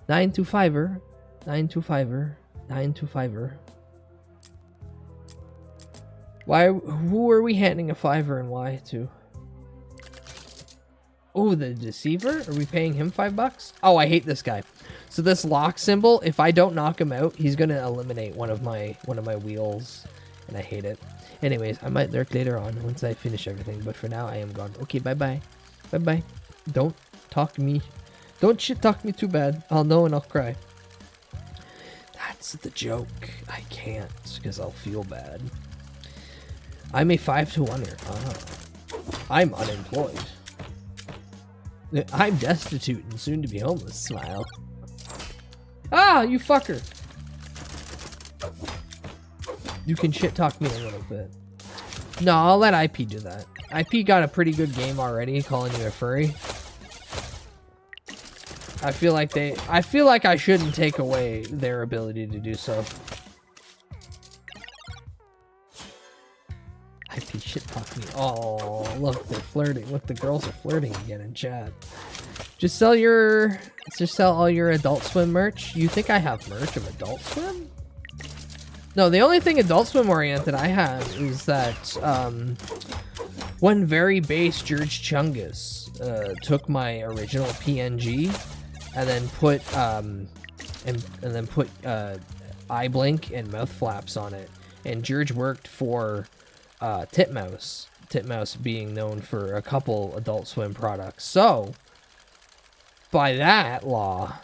925er. 925er. Who are we handing a 5er and why to? Oh, the deceiver? Are we paying him $5? Oh, I hate this guy. So this lock symbol, if I don't knock him out, he's gonna eliminate one of my wheels, and I hate it. Anyways, I might lurk later on once I finish everything, but for now I am gone. Okay, bye. Don't talk to me. Don't shit talk me too bad. I'll know and I'll cry. That's the joke. I can't, because I'll feel bad. I'm a 5-to-1er. I'm unemployed. I'm destitute and soon to be homeless. Smile. Ah, you fucker. You can shit talk me a little bit. No, I'll let IP do that. IP got a pretty good game already, calling you a furry. I feel like I shouldn't take away their ability to do so. IP shit talk me. Oh, look, they're flirting. Look, the girls are flirting again in chat. Just sell all your Adult Swim merch. You think I have merch of Adult Swim? No, the only thing Adult Swim oriented I have is that one very base George Chungus took my original PNG and then put eye blink and mouth flaps on it. And George worked for Titmouse. Titmouse being known for a couple Adult Swim products. So by that law,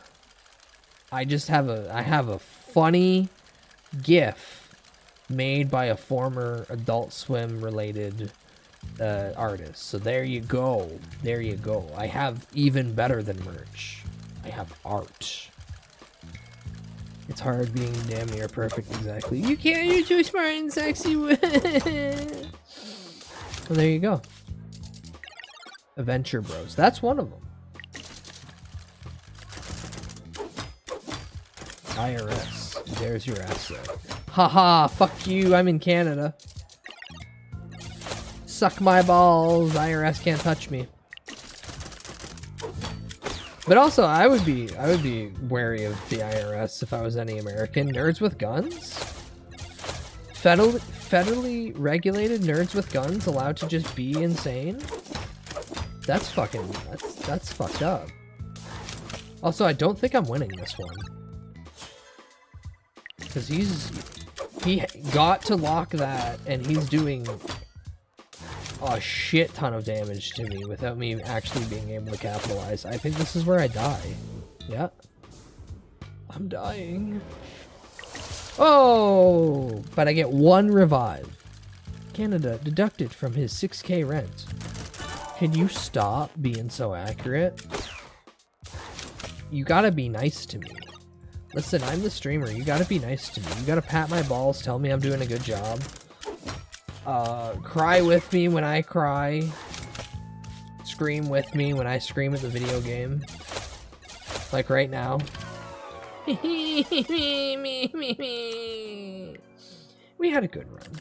I have a funny GIF made by a former Adult Swim related artist. So there you go. I have even better than merch. I have art. It's hard being damn near perfect, exactly. You can't, you're too smart and sexy. Well, there you go. Adventure Bros. That's one of them. IRS. There's your asset. Haha, fuck you. I'm in Canada. Suck my balls. IRS can't touch me. But also, I would be wary of the IRS if I was any American. Nerds with guns? Federally regulated nerds with guns allowed to just be insane? That's fucked up. Also, I don't think I'm winning this one. Because he got to lock that, and he's doing a shit ton of damage to me without me actually being able to capitalize. I think this is where I die. Yeah. I'm dying. Oh! But I get 1 revive. Canada deducted from his 6K rent. Can you stop being so accurate? You gotta be nice to me. Listen, I'm the streamer. You gotta be nice to me. You gotta pat my balls, tell me I'm doing a good job. Cry with me when I cry. Scream with me when I scream at the video game. Like right now. We had a good run.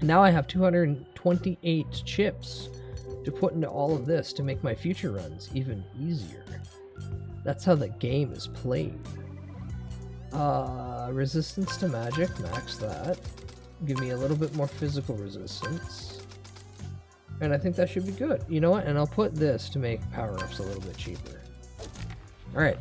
Now I have 228 chips to put into all of this to make my future runs even easier. That's how the game is played. Resistance to magic, max that. Give me a little bit more physical resistance. And I think that should be good. You know what? And I'll put this to make power-ups a little bit cheaper. Alright.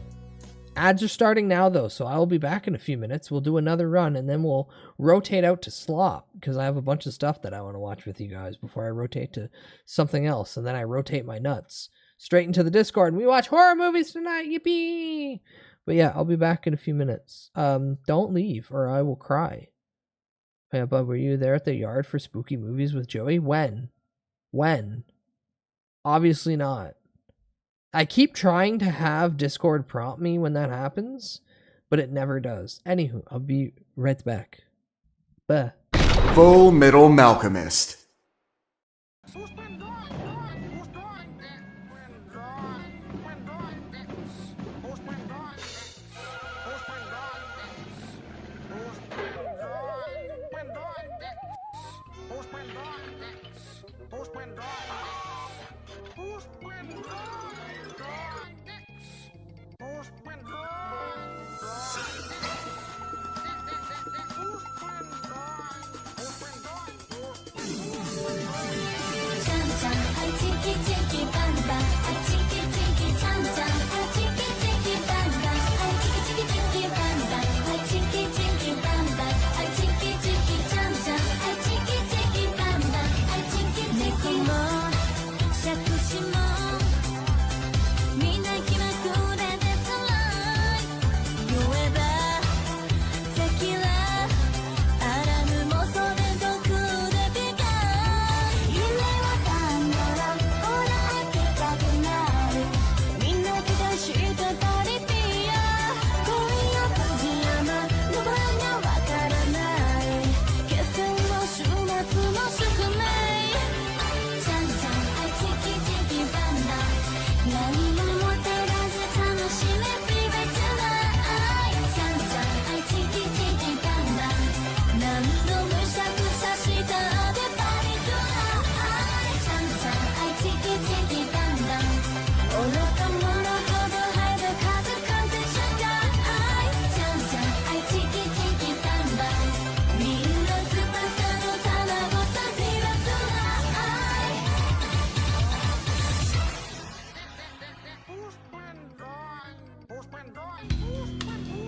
Ads are starting now, though, so I will be back in a few minutes. We'll do another run, and then we'll rotate out to Slop, because I have a bunch of stuff that I want to watch with you guys before I rotate to something else, and then I rotate my nuts straight into the Discord, and we watch horror movies tonight! Yippee! But yeah, I'll be back in a few minutes. Don't leave, or I will cry. Yeah, bud, were you there at the yard for spooky movies with Joey? When? When? Obviously not. I keep trying to have Discord prompt me when that happens, but it never does. Anywho, I'll be right back. Bah. Full Metal Malcolmist.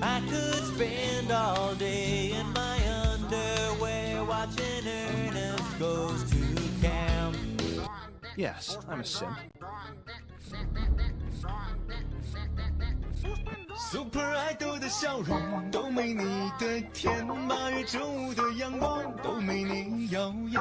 I could spend all day in my underwear watching Ernest Goes to Camp. Yes, I'm a simp. Super Idol 的笑容都没你的甜，8月中午的阳光都没你耀眼。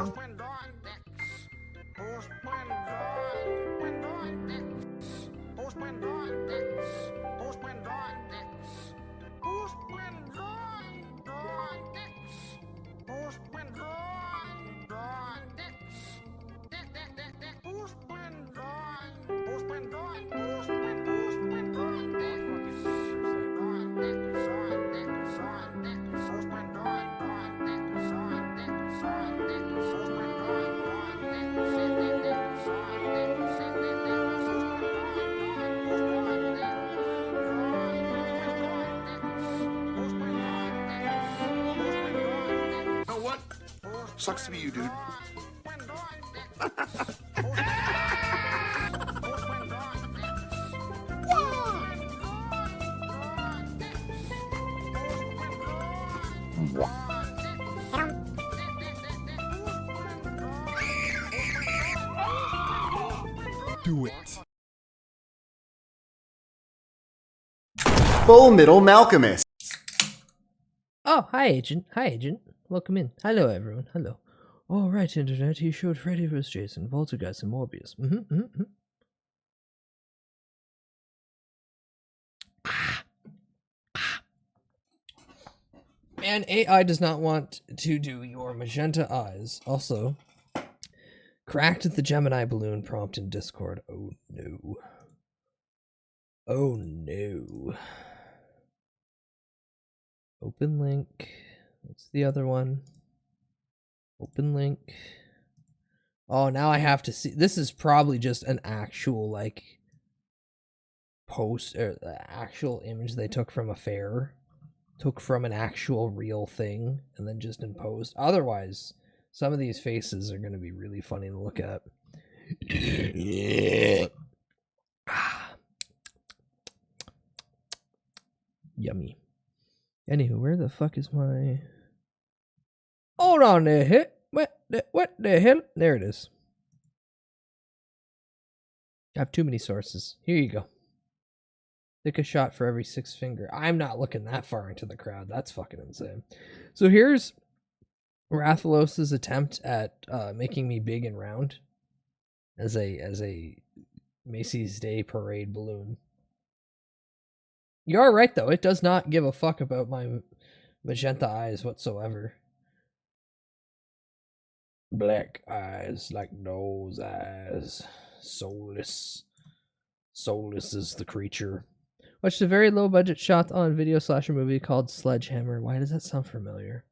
Sucks to be you, dude. Do it. Full Metal Malcolmist. Oh, hi, Agent. Hi, Agent. Welcome in. Hello, everyone. Hello. All right, Internet. He showed Freddy vs. Jason, Poltergeist, and Morbius. And AI does not want to do your magenta eyes. Also, cracked the Gemini balloon prompt in Discord. Oh no. Oh no. Open link. What's the other one? Open link. Oh, now I have to see. This is probably just an actual, like, post, or the actual image they took from a fair. Took from an actual real thing and then just imposed. Otherwise, some of these faces are going to be really funny to look at. Yummy. Anywho, where the fuck is my... Hold on there, what the hell? There it is. I have too many sources. Here you go. Take a shot for every 6 finger. I'm not looking that far into the crowd. That's fucking insane. So here's Rathalos' attempt at making me big and round as a Macy's Day Parade balloon. You are right, though. It does not give a fuck about my magenta eyes whatsoever. Black eyes like those eyes. Soulless. Soulless is the creature. Watched a very low budget shot on video slasher movie called Sledgehammer. Why does that sound familiar?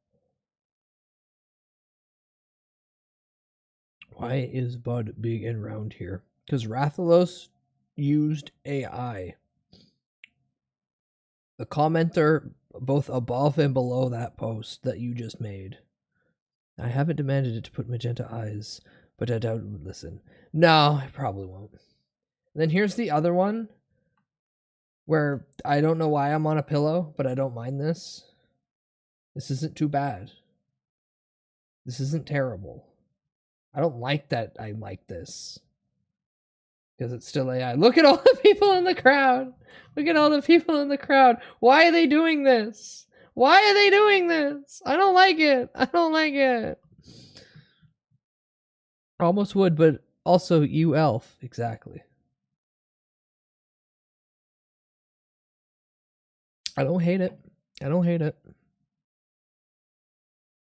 Why is Bud big and round here? Because Rathalos used AI. The commenter both above and below that post that you just made. I haven't demanded it to put magenta eyes, but I doubt it would listen. No, I probably won't. And then here's the other one, where I don't know why I'm on a pillow, but I don't mind this. This isn't too bad. This isn't terrible. I don't like that I like this. Because it's still AI. Look at all the people in the crowd. Look at all the people in the crowd. Why are they doing this? Why are they doing this? I don't like it. I don't like it. Almost would, but also you elf. Exactly. I don't hate it. I don't hate it.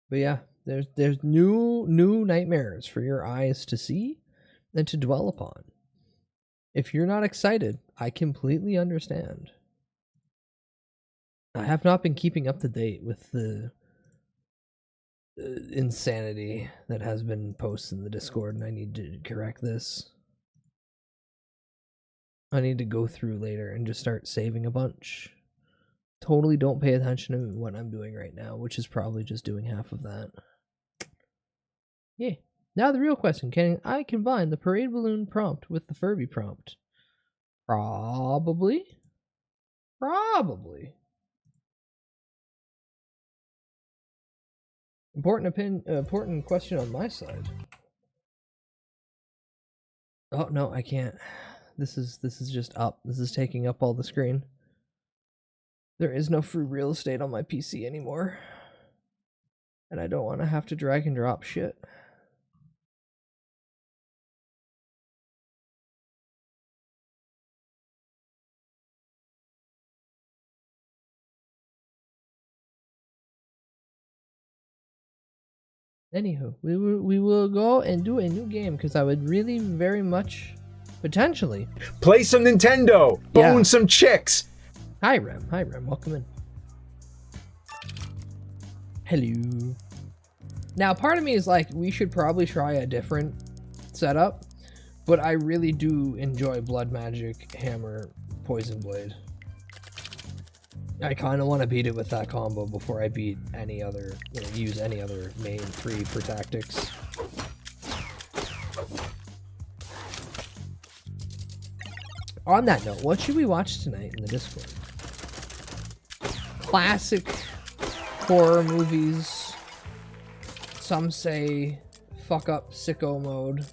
But yeah, there's new nightmares for your eyes to see and to dwell upon. If you're not excited, I completely understand. I have not been keeping up to date with the insanity that has been posted in the Discord, and I need to correct this. I need to go through later and just start saving a bunch. Totally don't pay attention to what I'm doing right now, which is probably just doing half of that. Yeah. Now the real question, can I combine the parade balloon prompt with the Furby prompt? Probably. Probably. Important question on my side. Oh no, I can't. This is just up. This is taking up all the screen. There is no free real estate on my PC anymore. And I don't want to have to drag and drop shit. Anywho, we will go and do a new game because I would really very much, potentially, play some Nintendo, bone some chicks. Hi Rem, welcome in. Hello. Now part of me is like, we should probably try a different setup, but I really do enjoy Blood Magic, Hammer, Poison Blade. I kind of want to beat it with that combo before I beat any other, use any other main 3 for tactics. On that note, what should we watch tonight in the Discord? Classic horror movies. Some say fuck up sicko mode.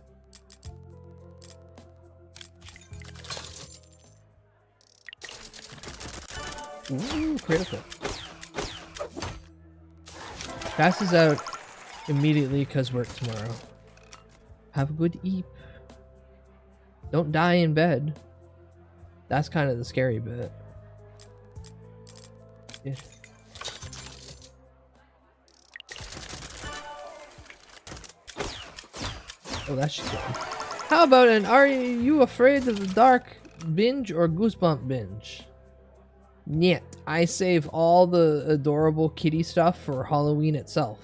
Ooh, critical. Passes out immediately because work tomorrow. Have a good eep. Don't die in bed. That's kind of the scary bit. Yeah. Oh, that's just good. How about an are you afraid of the dark binge or goosebump binge? Nyet. I save all the adorable kitty stuff for Halloween itself.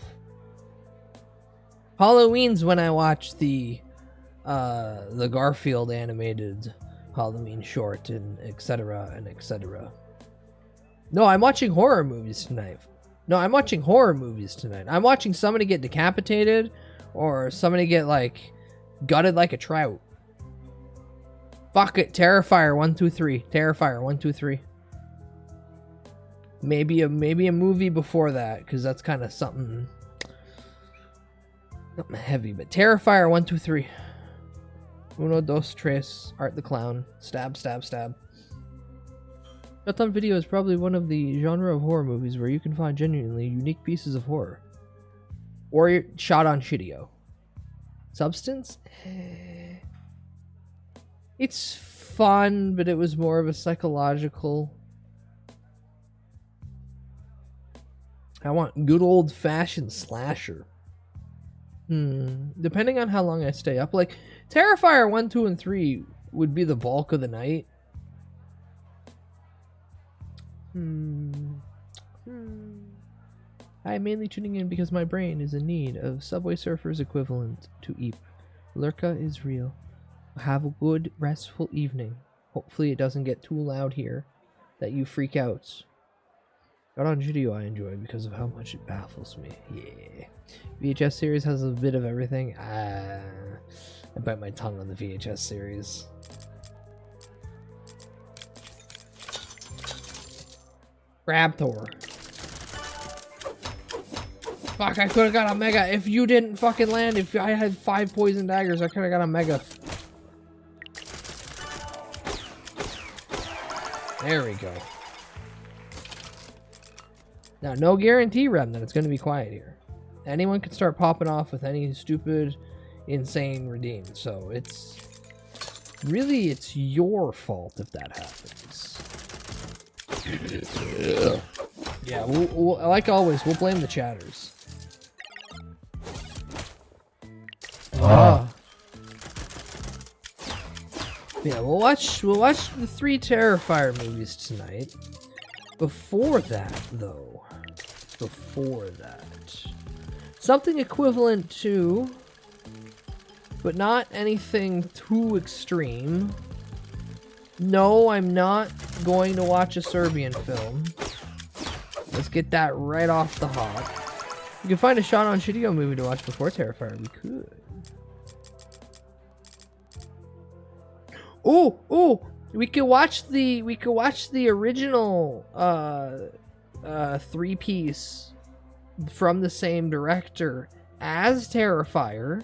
Halloween's when I watch the Garfield animated Halloween short and etc. and etc. No, I'm watching horror movies tonight. I'm watching somebody get decapitated or somebody get like gutted like a trout. Fuck it, Terrifier 1, 2, 3. Terrifier 1, 2, 3. Maybe a movie before that, because that's kind of something heavy. But Terrifier 1, 2, 3. Uno, dos, tres. Art the Clown. Stab, stab, stab. Shot on Video is probably one of the genre of horror movies where you can find genuinely unique pieces of horror. Or Shot on Shidio. Substance? It's fun, but it was more of a psychological. I want good old-fashioned slasher. Depending on how long I stay up. Like, Terrifier 1, 2, and 3 would be the bulk of the night. I'm mainly tuning in because my brain is in need of Subway Surfer's equivalent to Eep. Lurka is real. Have a good, restful evening. Hopefully it doesn't get too loud here that you freak out. Got on video I enjoy because of how much it baffles me. Yeah. VHS series has a bit of everything. I bite my tongue on the VHS series. Raptor. Fuck, I could have got a mega. If you didn't fucking land, if I had 5 poison daggers, I could have got a mega. There we go. Now, no guarantee, Rem, that it's going to be quiet here. Anyone can start popping off with any stupid, insane redeem. So it's really, it's your fault if that happens. Yeah, we'll, like always, we'll blame the chatters. Yeah, we'll watch the 3 Terrifier movies tonight. Before that, though, something equivalent to, but not anything too extreme. No, I'm not going to watch a Serbian film. Let's get that right off the hop. You can find a Shot on Shidio movie to watch before Terrifier. We could. Oh, we could watch the original 3-piece from the same director as Terrifier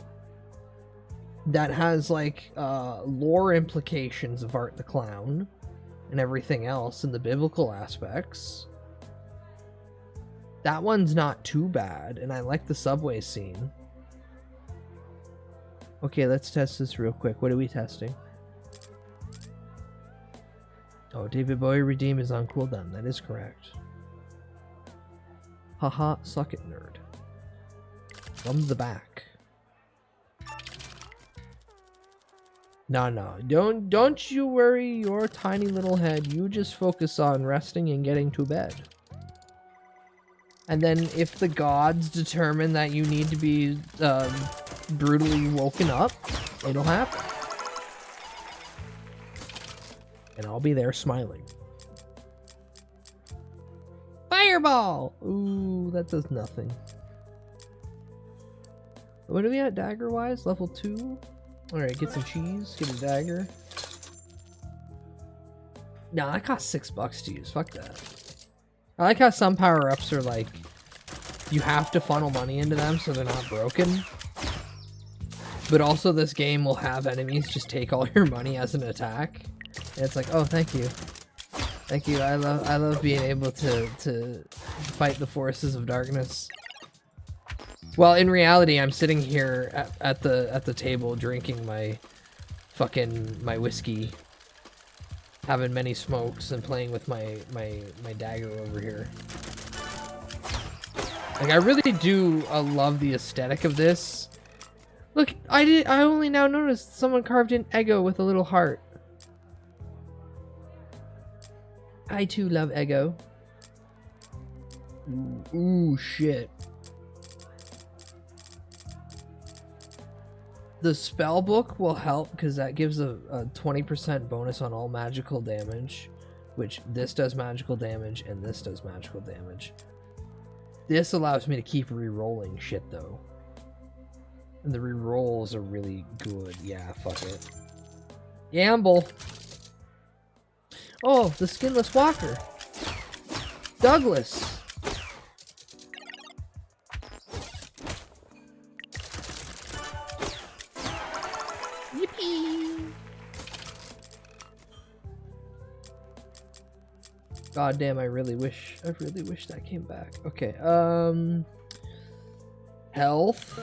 that has like lore implications of Art the Clown and everything else and the biblical aspects. That one's not too bad, and I like the subway scene. Okay, let's test this real quick. What are we testing? Oh, David Bowie Redeem is on cooldown. That is correct. Haha, suck it, nerd. From the back. No. Don't you worry your tiny little head. You just focus on resting and getting to bed. And then if the gods determine that you need to be brutally woken up, it'll happen. And I'll be there smiling. Fireball! Ooh, that does nothing. What are we at dagger-wise? Level 2? Alright, get some cheese, get a dagger. No, that costs $6 to use. Fuck that. I like how some power-ups are like, you have to funnel money into them so they're not broken. But also this game will have enemies just take all your money as an attack. And it's like, oh, thank you. Thank you. I love being able to fight the forces of darkness. Well, in reality, I'm sitting here at the table drinking my whiskey, having many smokes, and playing with my dagger over here. Like, I really do love the aesthetic of this. Look, I only now noticed someone carved in Ego with a little heart. I too love Ego. Ooh, shit. The spell book will help because that gives a 20% bonus on all magical damage, which this does magical damage and this does magical damage. This allows me to keep re-rolling shit though. And the re-rolls are really good. Yeah, fuck it. Gamble. Oh, the skinless walker. Douglas. Yippee. God damn, I really wish that came back. Okay, health.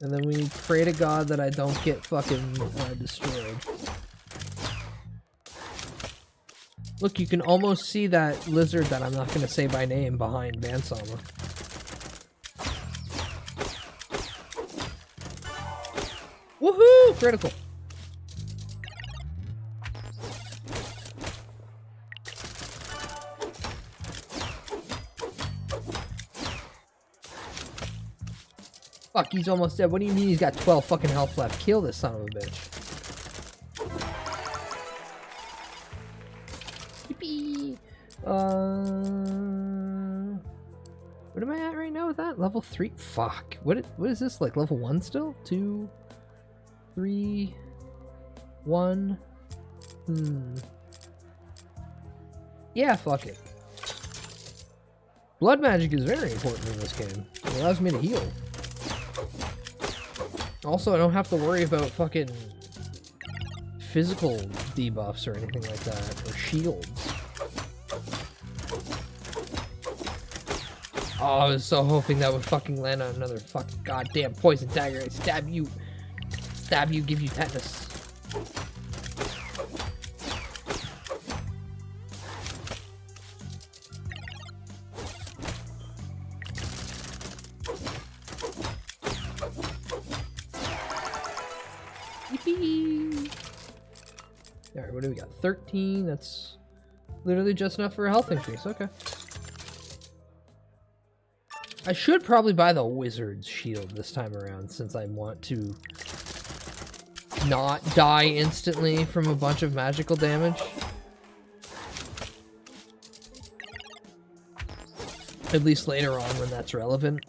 And then we pray to God that I don't get fucking destroyed. Look, you can almost see that lizard that I'm not going to say by name behind Vansama. Woohoo! Critical. Fuck, he's almost dead. What do you mean he's got 12 fucking health left? Kill this son of a bitch. Yippee! What am I at right now with that? Level 3? Fuck. What is this, like level 1 still? 2, 3, 1. Yeah, fuck it. Blood magic is very important in this game. It allows me to heal. Also, I don't have to worry about fucking physical debuffs or anything like that, or shields. Oh, I was so hoping that would fucking land on another fucking goddamn poison dagger. I stab you, give you tetanus. Alright, what do we got? 13, that's literally just enough for a health increase, okay. I should probably buy the wizard's shield this time around since I want to not die instantly from a bunch of magical damage. At least later on when that's relevant.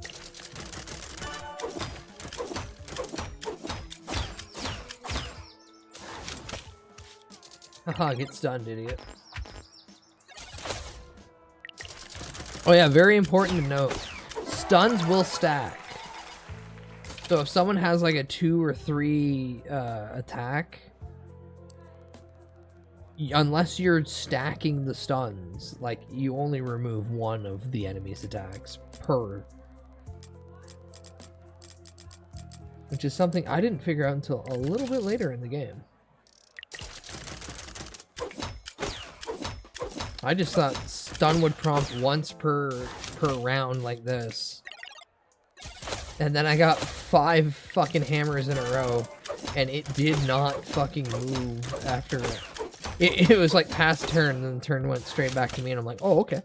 Haha, get stunned, idiot. Oh yeah, very important to note. Stuns will stack. So if someone has like a 2 or 3 attack, unless you're stacking the stuns, like you only remove 1 of the enemy's attacks per. Which is something I didn't figure out until a little bit later in the game. I just thought stun would prompt once per round like this. And then I got 5 fucking hammers in a row, and it did not fucking move after it. It was like past turn, and then the turn went straight back to me, and I'm like, oh, okay.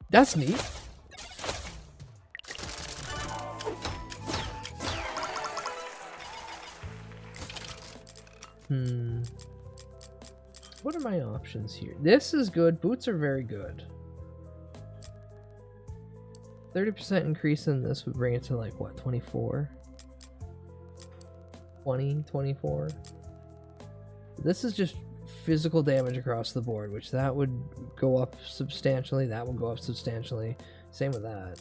That's neat. What are my options here? This is good. Boots are very good. 30% increase in this would bring it to like, what, 24? 20, 24? This is just physical damage across the board, which that would go up substantially. That would go up substantially. Same with that.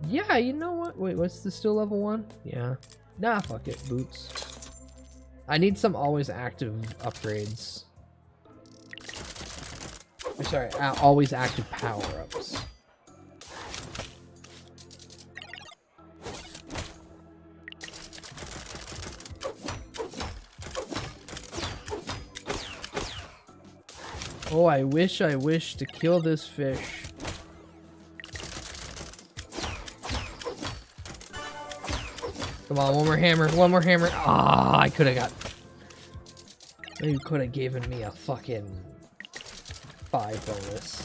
Yeah, you know what? Wait, what's this still level 1? Yeah. Nah, fuck it. Boots. I need some always active upgrades. Sorry, always active power-ups. Oh, I wish to kill this fish. Come on, one more hammer, one more hammer. Ah, I could have got... Maybe could have given me a fucking 5 bonus.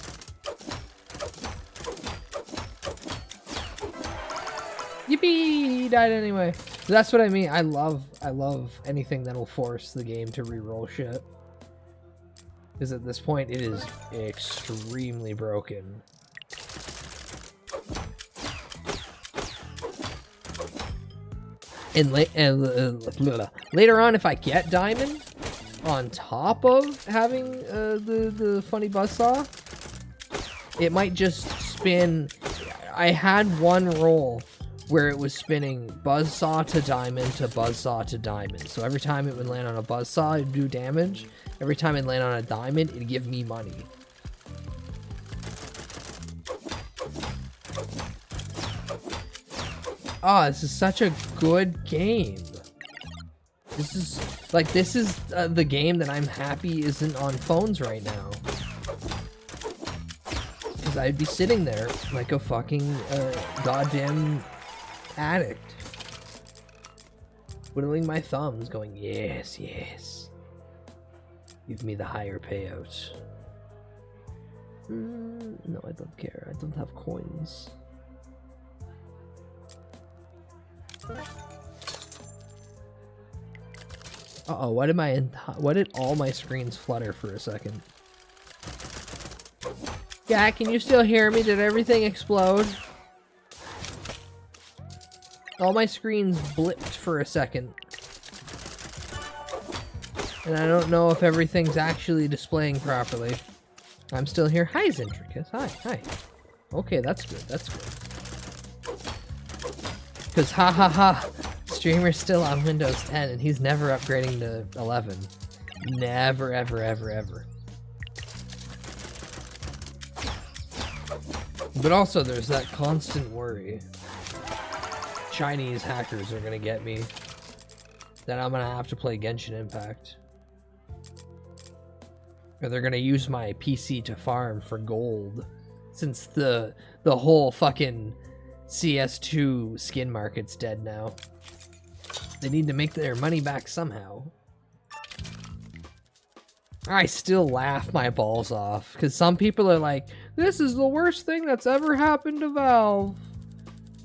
Yippee! He died anyway. That's what I mean. I love anything that'll force the game to re-roll shit. Because at this point, it is extremely broken. And later on, if I get diamond, on top of having the funny buzzsaw, it might just spin. I had one roll where it was spinning buzzsaw to diamond to buzzsaw to diamond. So every time it would land on a buzzsaw, it'd do damage. Every time it land on a diamond, it'd give me money. Oh, this is such a good game. This is the game that I'm happy isn't on phones right now. Because I'd be sitting there like a fucking goddamn addict. Twiddling my thumbs going, yes, yes. Give me the higher payout. No, I don't care. I don't have coins. Uh-oh, why did all my screens flutter for a second? Yeah, can you still hear me? Did everything explode? All my screens blipped for a second. And I don't know if everything's actually displaying properly. I'm still here. Hi, Zentricus. Hi. Okay, that's good. That's good. Because ha, streamer's still on Windows 10 and he's never upgrading to 11. Never, ever. But also there's that constant worry. Chinese hackers are gonna get me. Then I'm gonna have to play Genshin Impact. Or they're gonna use my PC to farm for gold. Since the whole fucking CS2 skin market's dead now. They need to make their money back somehow. I still laugh my balls off, because some people are like, this is the worst thing that's ever happened to Valve.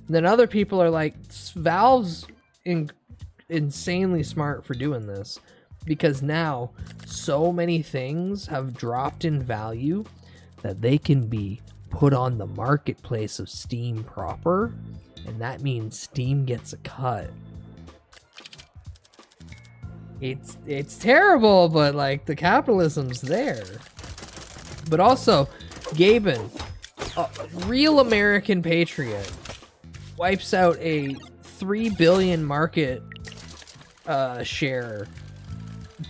And then other people are like, Valve's insanely smart for doing this, because now so many things have dropped in value that they can be put on the marketplace of Steam proper, and that means Steam gets a cut. It's terrible, but like the capitalism's there. But also, Gaben, a real American patriot, wipes out a 3 billion market share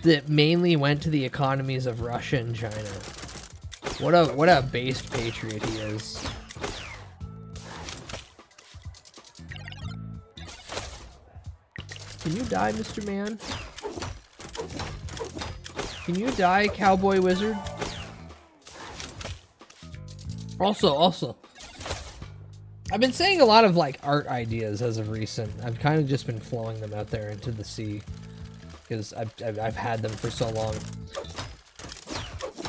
that mainly went to the economies of Russia and China. What a based patriot he is. Can you die, Mr. Man? Can you die, cowboy wizard? Also, I've been saying a lot of like art ideas as of recent. I've kind of just been flowing them out there into the sea because I've had them for so long.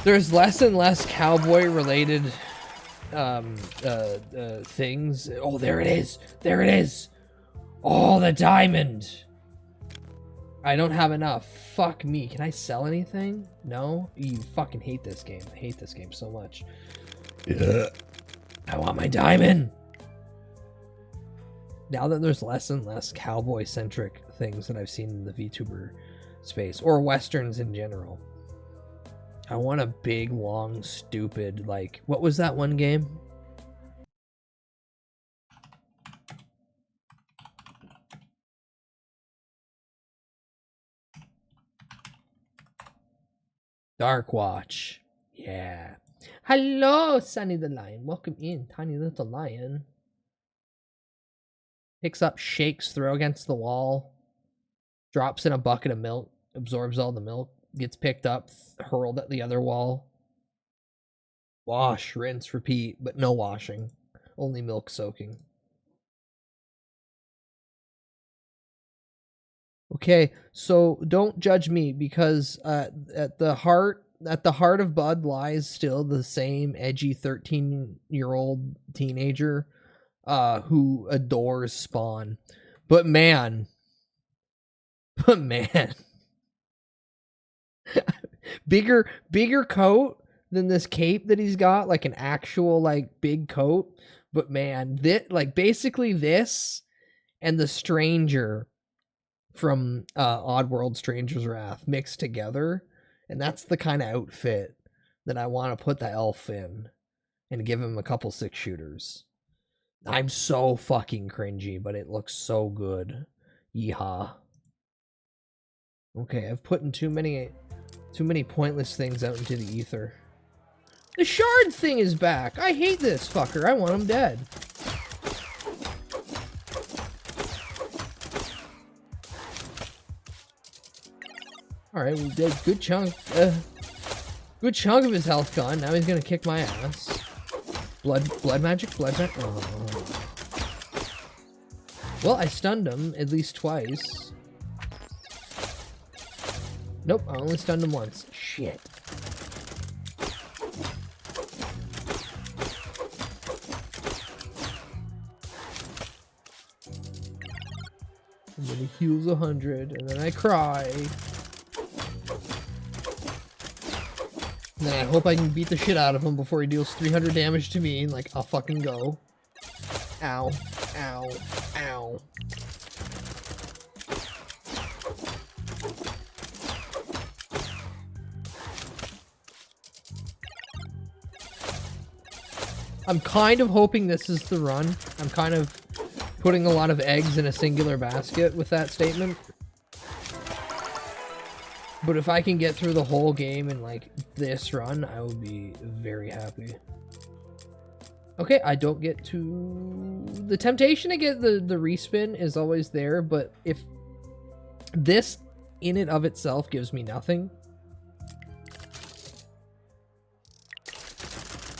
There's less and less cowboy related things. Oh, there it is. There it is. Oh, the diamond. I don't have enough. Fuck me. Can I sell anything? No? You fucking hate this game. I hate this game so much. Yeah. I want my diamond. Now that there's less and less cowboy-centric things that I've seen in the VTuber space, or Westerns in general, I want a big, long, stupid, like, what was that one game? Dark Watch. Yeah. Hello, Sunny the Lion. Welcome in, tiny little lion. Picks up, shakes, throw against the wall. Drops in a bucket of milk. Absorbs all the milk. Gets picked up, hurled at the other wall. Wash, rinse, repeat, but no washing. Only milk soaking. Okay, so don't judge me because at the heart of Bud lies still the same edgy 13-year-old teenager who adores Spawn. But man, bigger coat than this cape that he's got, like an actual like big coat. But man, basically this and the stranger from Oddworld Stranger's Wrath mixed together, and that's the kind of outfit that I want to put the elf in and give him a couple 6-shooters. I'm so fucking cringy, but it looks so good. Yeehaw. Okay, I've put in too many pointless things out into the ether. The shard thing is back. I hate this fucker. I want him dead. Alright, we did good chunk of his health gone. Now he's gonna kick my ass. Blood magic? Oh. Well, I stunned him at least twice. Nope, I only stunned him once. Shit. And then he heals 100, and then I cry. And then I hope I can beat the shit out of him before he deals 300 damage to me, and like, I'll fucking go. Ow. Ow. Ow. I'm kind of hoping this is the run. I'm kind of putting a lot of eggs in a singular basket with that statement. But if I can get through the whole game in like this run, I will be very happy. Okay, I don't get to... The temptation to get the respin is always there, but if this in and of itself gives me nothing...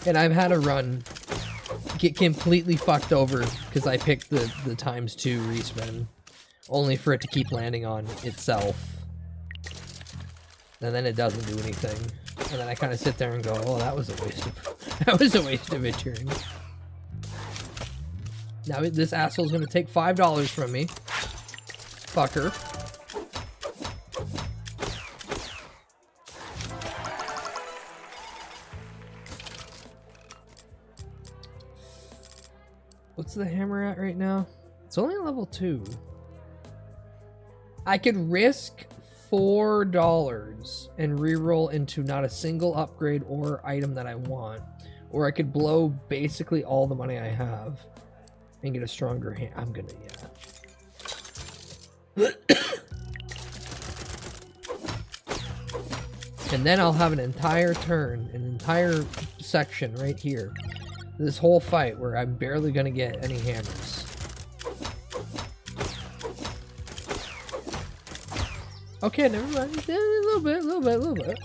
And I've had a run get completely fucked over because I picked the ×2 respin, only for it to keep landing on itself. And then it doesn't do anything. And then I kind of sit there and go, oh, that was a waste of a turn. Now this asshole's going to take $5 from me. Fucker. What's the hammer at right now? It's only level 2. I could risk $4 and reroll into not a single upgrade or item that I want. Or I could blow basically all the money I have and get a stronger hand. I'm gonna, yeah. And then I'll have an entire turn, an entire section right here. This whole fight where I'm barely gonna get any hammers. Okay, never mind. A little bit.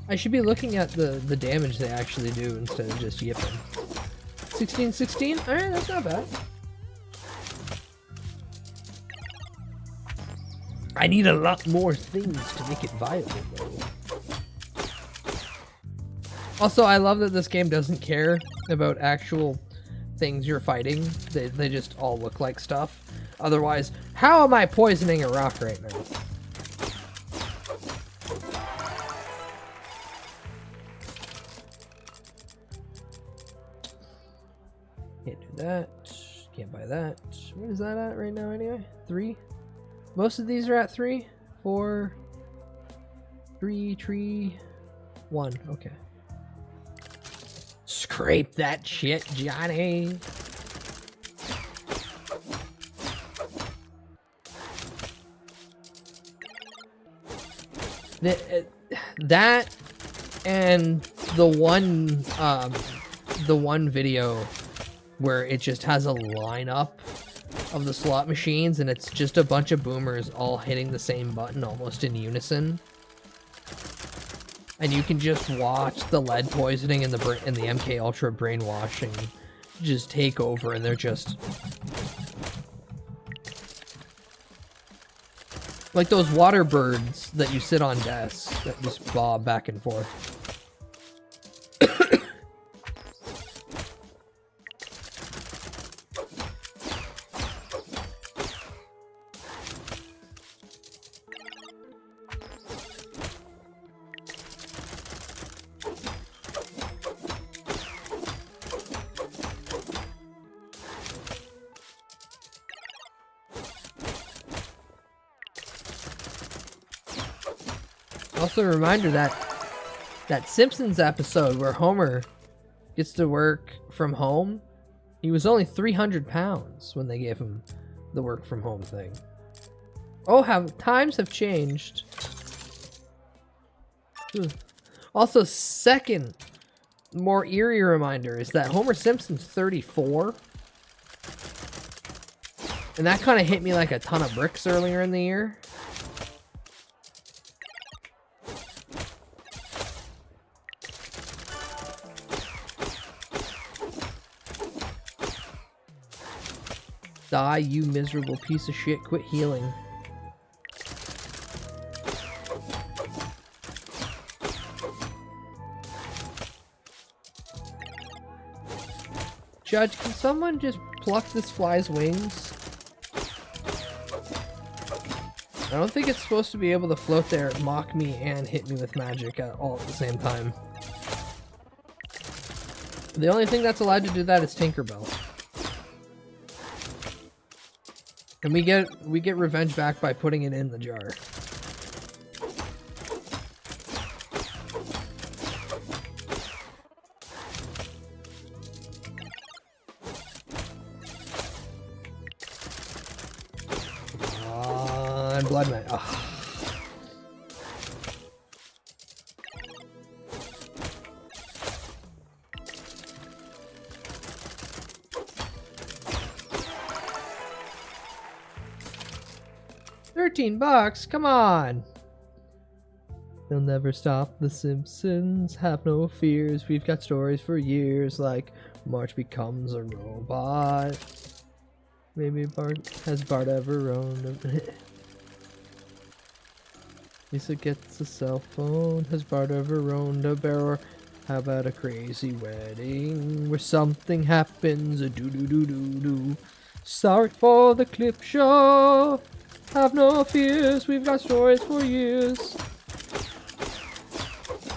I should be looking at the damage they actually do instead of just yipping. 16. Alright, that's not bad. I need a lot more things to make it viable, though. Also, I love that this game doesn't care about actual things you're fighting. They just all look like stuff. Otherwise, how am I poisoning a rock right now? Can't do that. Can't buy that. What is that at right now anyway? 3? Most of these are at 3? 4? 3, 1. Okay. Scrape that shit, Johnny. That and the one video where it just has a lineup of the slot machines, and it's just a bunch of boomers all hitting the same button almost in unison. And you can just watch the lead poisoning and the MK Ultra brainwashing just take over, and they're just like those water birds that you sit on desks that just bob back and forth. Also a reminder that Simpsons episode where Homer gets to work from home, he was only 300 pounds when they gave him the work from home thing. Oh, how times have changed. Also, second, more eerie reminder is that Homer Simpson's 34. And that kind of hit me like a ton of bricks earlier in the year. Die, you miserable piece of shit. Quit healing. Judge, can someone just pluck this fly's wings? I don't think it's supposed to be able to float there, mock me, and hit me with magic all at the same time. The only thing that's allowed to do that is Tinkerbell. And we get revenge back by putting it in the jar. And Blood Knight. Oh. $13, come on! They'll never stop the Simpsons, have no fears, we've got stories for years, like Marge becomes a robot. Maybe has Bart ever owned a... Lisa gets a cell phone, has Bart ever owned a bear, or how about a crazy wedding, where something happens, a do-do-do-do-do. Sorry for the clip show! Have no fears, we've got stories for years.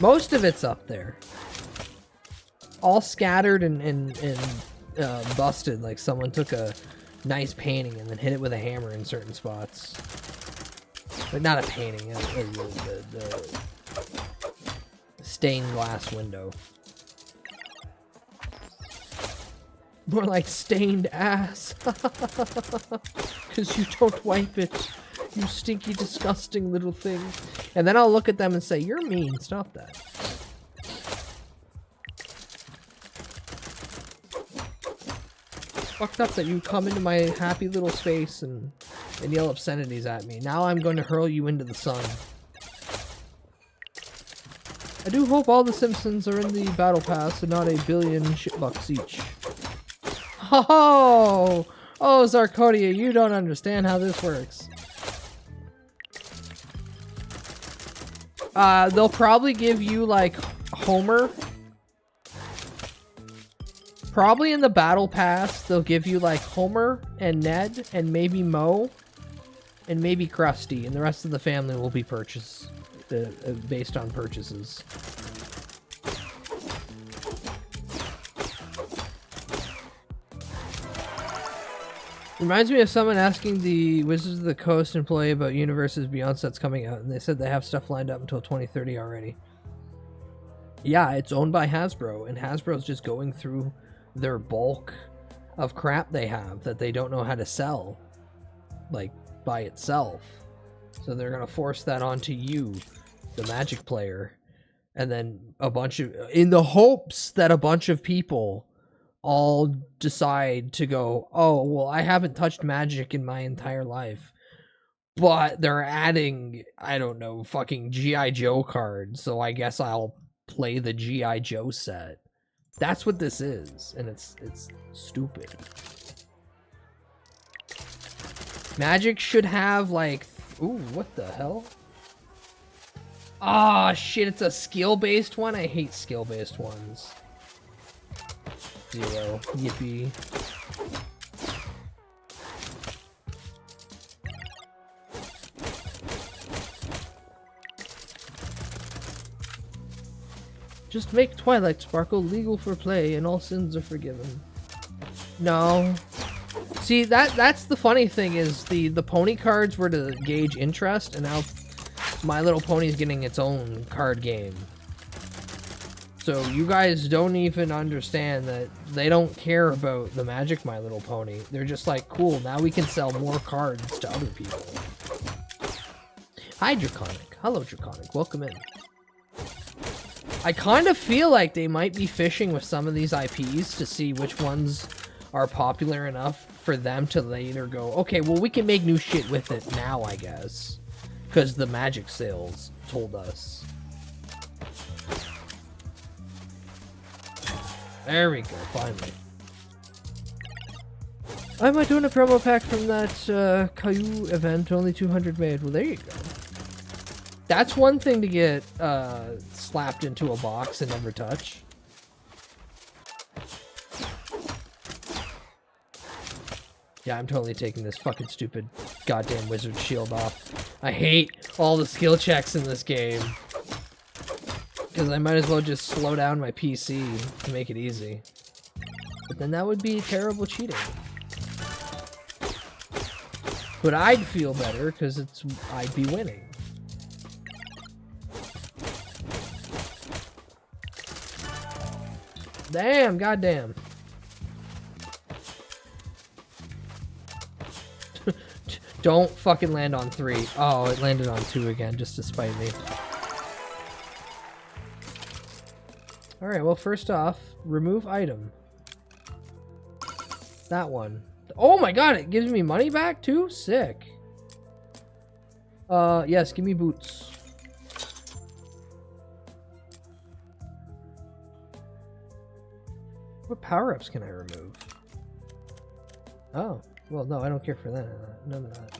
Most of it's up there. All scattered and busted, like someone took a nice painting and then hit it with a hammer in certain spots. But not a painting, the stained glass window. More like stained ass. Because you don't wipe it. You stinky, disgusting little thing. And then I'll look at them and say, you're mean. Stop that. Fucked up that you come into my happy little space and yell obscenities at me. Now I'm going to hurl you into the sun. I do hope all the Simpsons are in the battle pass and not a billion shitbucks each. Oh, Zarkodia, you don't understand how this works. They'll probably give you, like, Homer. Probably in the battle pass, they'll give you, like, Homer and Ned and maybe Moe and maybe Krusty, and the rest of the family will be purchased, based on purchases. Reminds me of someone asking the Wizards of the Coast employee about Universes Beyond sets coming out, and they said they have stuff lined up until 2030 already. Yeah, it's owned by Hasbro, and Hasbro's just going through their bulk of crap they have that they don't know how to sell, like, by itself. So they're going to force that onto you, the Magic player, And then in the hopes that a bunch of people all decide to go, oh, well, I haven't touched Magic in my entire life. But they're adding, I don't know, fucking G.I. Joe cards, so I guess I'll play the G.I. Joe set. That's what this is, and it's stupid. Magic should have, like... Ooh, what the hell? Ah, shit, it's a skill-based one? I hate skill-based ones. 0. Yippee. Just make Twilight Sparkle legal for play and all sins are forgiven. No. See, that's the funny thing is the pony cards were to gauge interest, and now My Little Pony's getting its own card game. So you guys don't even understand that they don't care about the Magic My Little Pony. They're just like, cool, now we can sell more cards to other people. Hi, Draconic. Hello, Draconic. Welcome in. I kind of feel like they might be fishing with some of these IPs to see which ones are popular enough for them to later go, okay, well, we can make new shit with it now, I guess. Because the Magic sales told us. There we go, finally. I might doing a promo pack from that Caillou event, only 200 made. Well, there you go. That's one thing to get slapped into a box and never touch. Yeah, I'm totally taking this fucking stupid goddamn wizard shield off. I hate all the skill checks in this game. Because I might as well just slow down my PC to make it easy. But then that would be terrible cheating. But I'd feel better because I'd be winning. Damn, goddamn. Don't fucking land on 3. Oh, it landed on 2 again, just to spite me. Alright, well, first off, remove item. That one. Oh my god, it gives me money back too? Sick. Yes, give me boots. What power-ups can I remove? Oh, well, no, I don't care for that. None of that.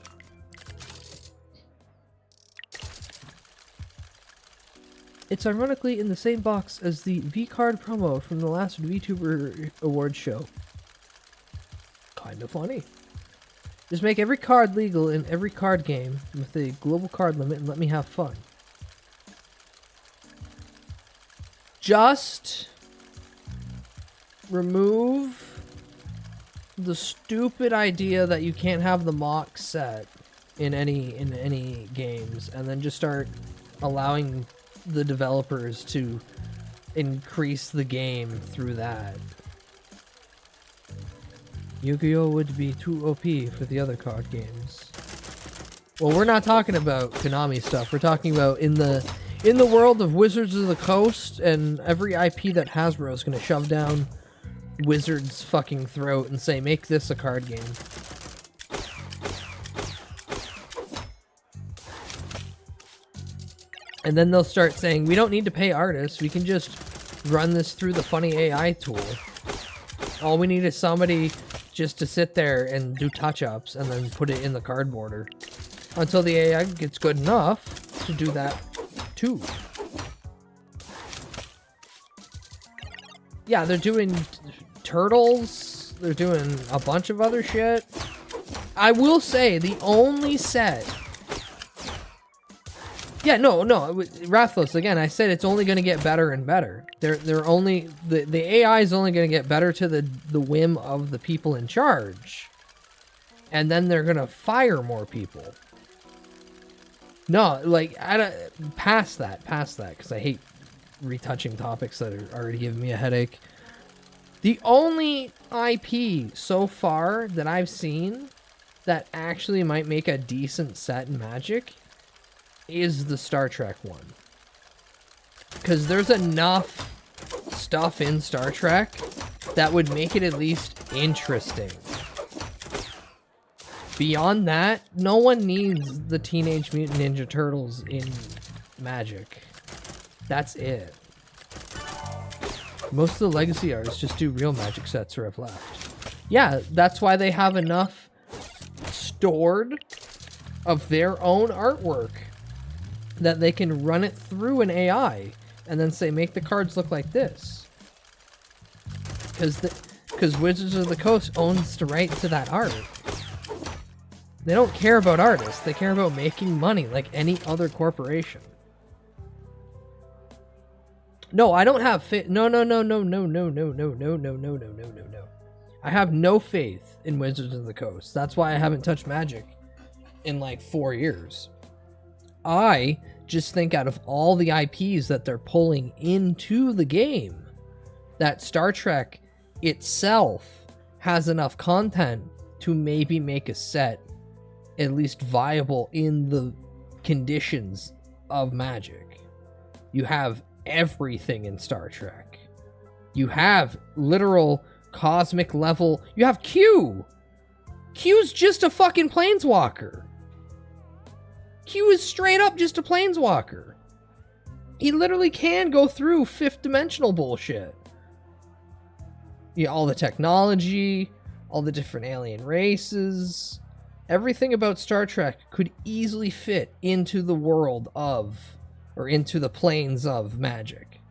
It's ironically in the same box as the V-Card promo from the last VTuber Awards show. Kinda funny. Just make every card legal in every card game with a global card limit and let me have fun. Just remove the stupid idea that you can't have the mock set in any games, and then just start allowing the developers to increase the game through that. Yu-Gi-Oh! Would be too OP for the other card games. Well, we're not talking about Konami stuff. We're talking about in the world of Wizards of the Coast, and every IP that Hasbro is going to shove down Wizards' fucking throat and say, make this a card game. And then they'll start saying, we don't need to pay artists, we can just run this through the funny AI tool. All we need is somebody just to sit there and do touch-ups and then put it in the card border. Until the AI gets good enough to do that too. Yeah, they're doing turtles, they're doing a bunch of other shit. I will say, the only set... Yeah, no, Rathless, again, I said it's only going to get better and better. They're only... The AI is only going to get better to the whim of the people in charge. And then they're going to fire more people. No, like, past that, because I hate retouching topics that are already giving me a headache. The only IP so far that I've seen that actually might make a decent set in Magic is the Star Trek one. Because there's enough stuff in Star Trek that would make it at least interesting. Beyond that, no one needs the Teenage Mutant Ninja Turtles in Magic. That's it. Most of the legacy artists just do real Magic sets or have left. Yeah, that's why they have enough stored of their own artwork that they can run it through an AI and then say, make the cards look like this. Because Wizards of the Coast owns the right to that art. They don't care about artists. They care about making money like any other corporation. No, I don't have faith. No. I have no faith in Wizards of the Coast. That's why I haven't touched Magic in like 4 years. I just think out of all the IPs that they're pulling into the game, that Star Trek itself has enough content to maybe make a set at least viable in the conditions of Magic. You have everything in Star Trek. You have literal cosmic level. You have Q. Q's just a fucking planeswalker. Q is straight up just a planeswalker. He literally can go through fifth dimensional bullshit. Yeah, all the technology, all the different alien races, everything about Star Trek could easily fit into the world of, or into the planes of Magic.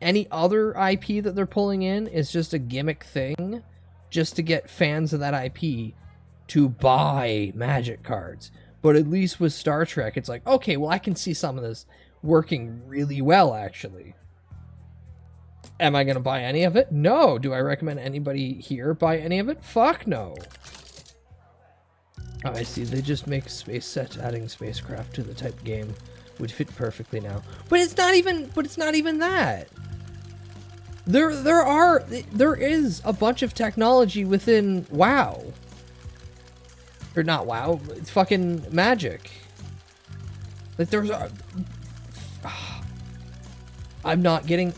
Any other IP that they're pulling in is just a gimmick thing, just to get fans of that IP to buy Magic cards. But at least with Star Trek, it's like, okay, well, I can see some of this working really well, actually. Am I going to buy any of it? No. Do I recommend anybody here buy any of it? Fuck no. Oh, I see. They just make space sets. Adding spacecraft to the type game would fit perfectly now. But it's not even that. There is a bunch of technology within WoW. Or not WoW, it's fucking Magic. Like there's a... I'm not getting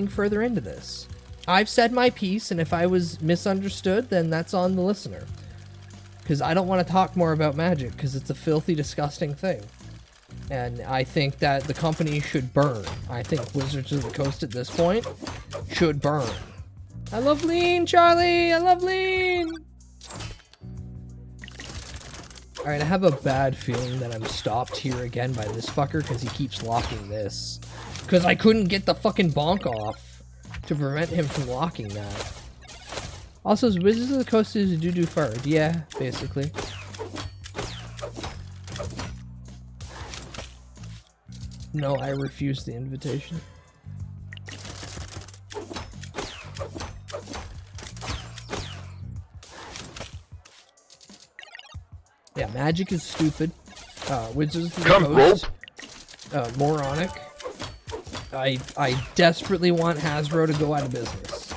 further into this. I've said my piece, and if I was misunderstood, then that's on the listener. Because I don't want to talk more about Magic, because it's a filthy, disgusting thing. And I think that the company should burn. I think Wizards of the Coast at this point should burn. I love Lean, Charlie! I love Lean! Alright, I have a bad feeling that I'm stopped here again by this fucker because he keeps locking this. Because I couldn't get the fucking bonk off to prevent him from locking that. Also, is Wizards of the Coast is a doo-doo fart? Yeah, basically. No, I refuse the invitation. Yeah, Magic is stupid. Wizards of the Coast, moronic. I desperately want Hasbro to go out of business.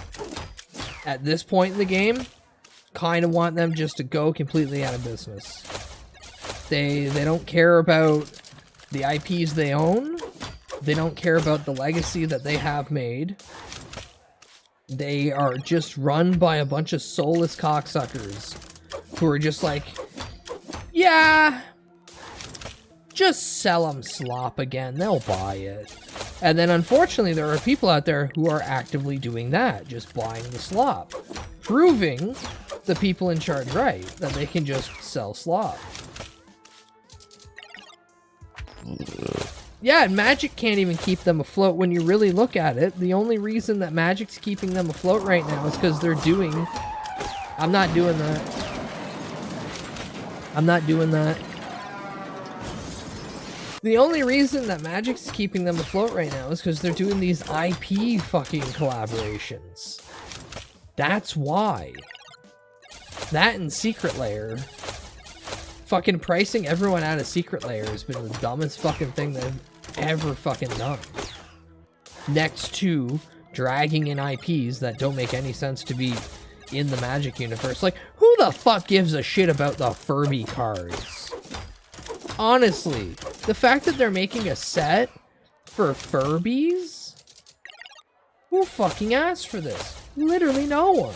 At this point in the game, kind of want them just to go completely out of business. They don't care about the IPs they own. They don't care about the legacy that they have made. They are just run by a bunch of soulless cocksuckers who are just like, yeah, just sell them slop again. They'll buy it. And then unfortunately, there are people out there who are actively doing that, just buying the slop, proving the people in charge right, that they can just sell slop. Yeah, and Magic can't even keep them afloat when you really look at it. The only reason that Magic's keeping them afloat right now is because they're doing... I'm not doing that. I'm not doing that. The only reason that Magic's keeping them afloat right now is because they're doing these IP fucking collaborations. That's why. That and Secret Lair. Fucking pricing everyone out of Secret Lair has been the dumbest fucking thing they've ever fucking done. Next to dragging in IPs that don't make any sense to be in the Magic universe. Like, who the fuck gives a shit about the Furby cards? Honestly, the fact that they're making a set for Furbies Who fucking asked for this? Literally no one.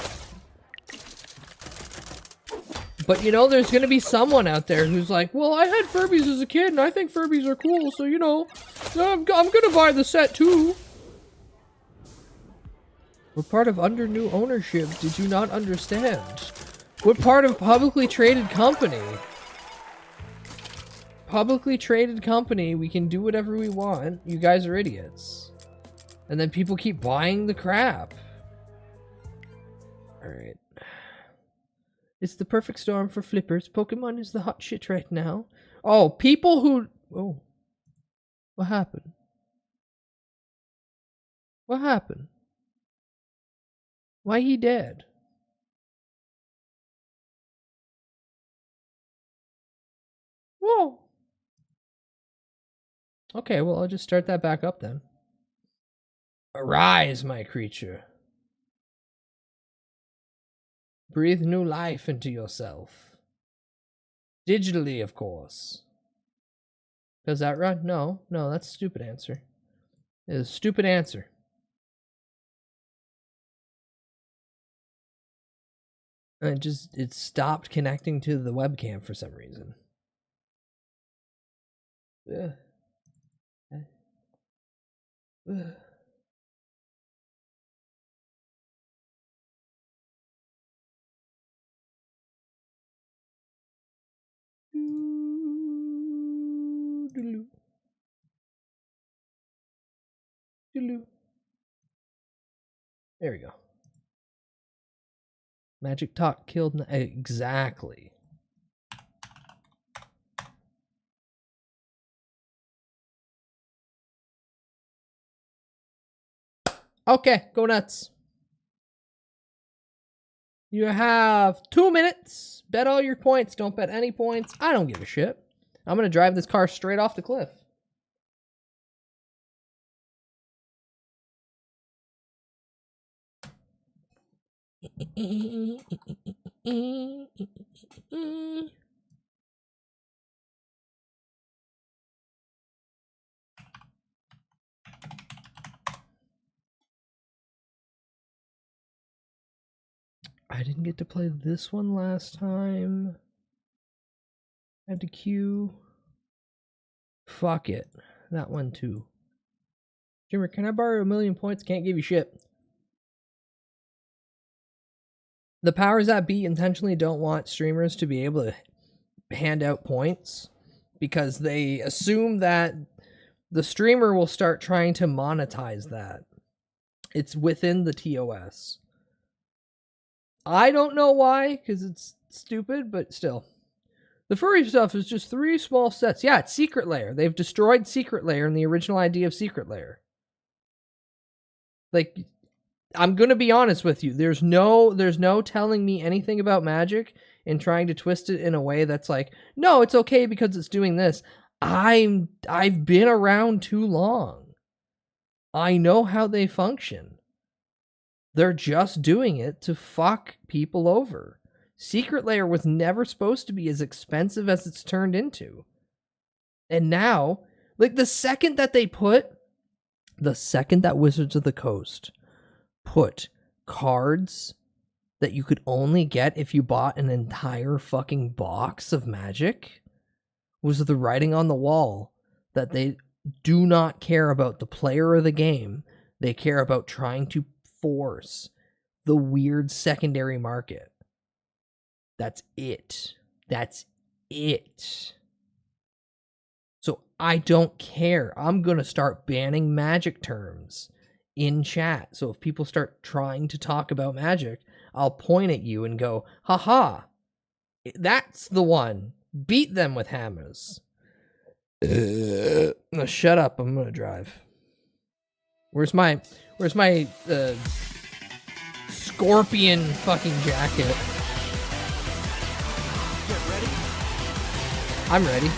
But you know, there's gonna be someone out there who's like, well, I had Furbies as a kid and I think Furbies are cool, so you know, I'm gonna buy the set too. What part of under new ownership did you not understand? What part of publicly traded company? Publicly traded company, we can do whatever we want. You guys are idiots. And then people keep buying the crap. Alright. It's the perfect storm for flippers. Pokemon is the hot shit right now. Oh, people who... Oh. What happened? What happened? Why he dead? Whoa. Okay, well, I'll just start that back up then. Arise, my creature. Breathe new life into yourself. Digitally, of course. Does that run? No, that's a stupid answer. It is a stupid answer. And it stopped connecting to the webcam for some reason. Ugh. Ugh. There we go. Magic Talk killed... Exactly. Okay, go nuts. You have 2 minutes. Bet all your points. Don't bet any points. I don't give a shit. I'm going to drive this car straight off the cliff. I didn't get to play this one last time. I had to queue. Fuck it. That one too. Jimmer, can I borrow 1,000,000 points? Can't give you shit. The powers that be intentionally don't want streamers to be able to hand out points because they assume that the streamer will start trying to monetize that. It's within the TOS. I don't know why, because it's stupid, but still. The furry stuff is just 3 small sets. Yeah, it's Secret Lair. They've destroyed Secret Lair and the original idea of Secret Lair. Like, I'm gonna be honest with you. There's no telling me anything about Magic and trying to twist it in a way that's like, no, it's okay because it's doing this. I've been around too long. I know how they function. They're just doing it to fuck people over. Secret Lair was never supposed to be as expensive as it's turned into. And now, like the second that Wizards of the Coast put cards that you could only get if you bought an entire fucking box of Magic, was the writing on the wall that they do not care about the player or the game. They care about trying to force the weird secondary market. That's it. That's it. So I don't care. I'm going to start banning Magic terms in chat. So if people start trying to talk about Magic, I'll point at you and go, haha, that's the one. Beat them with hammers. No, shut up. I'm going to drive. Where's my scorpion fucking jacket? Get ready. I'm ready.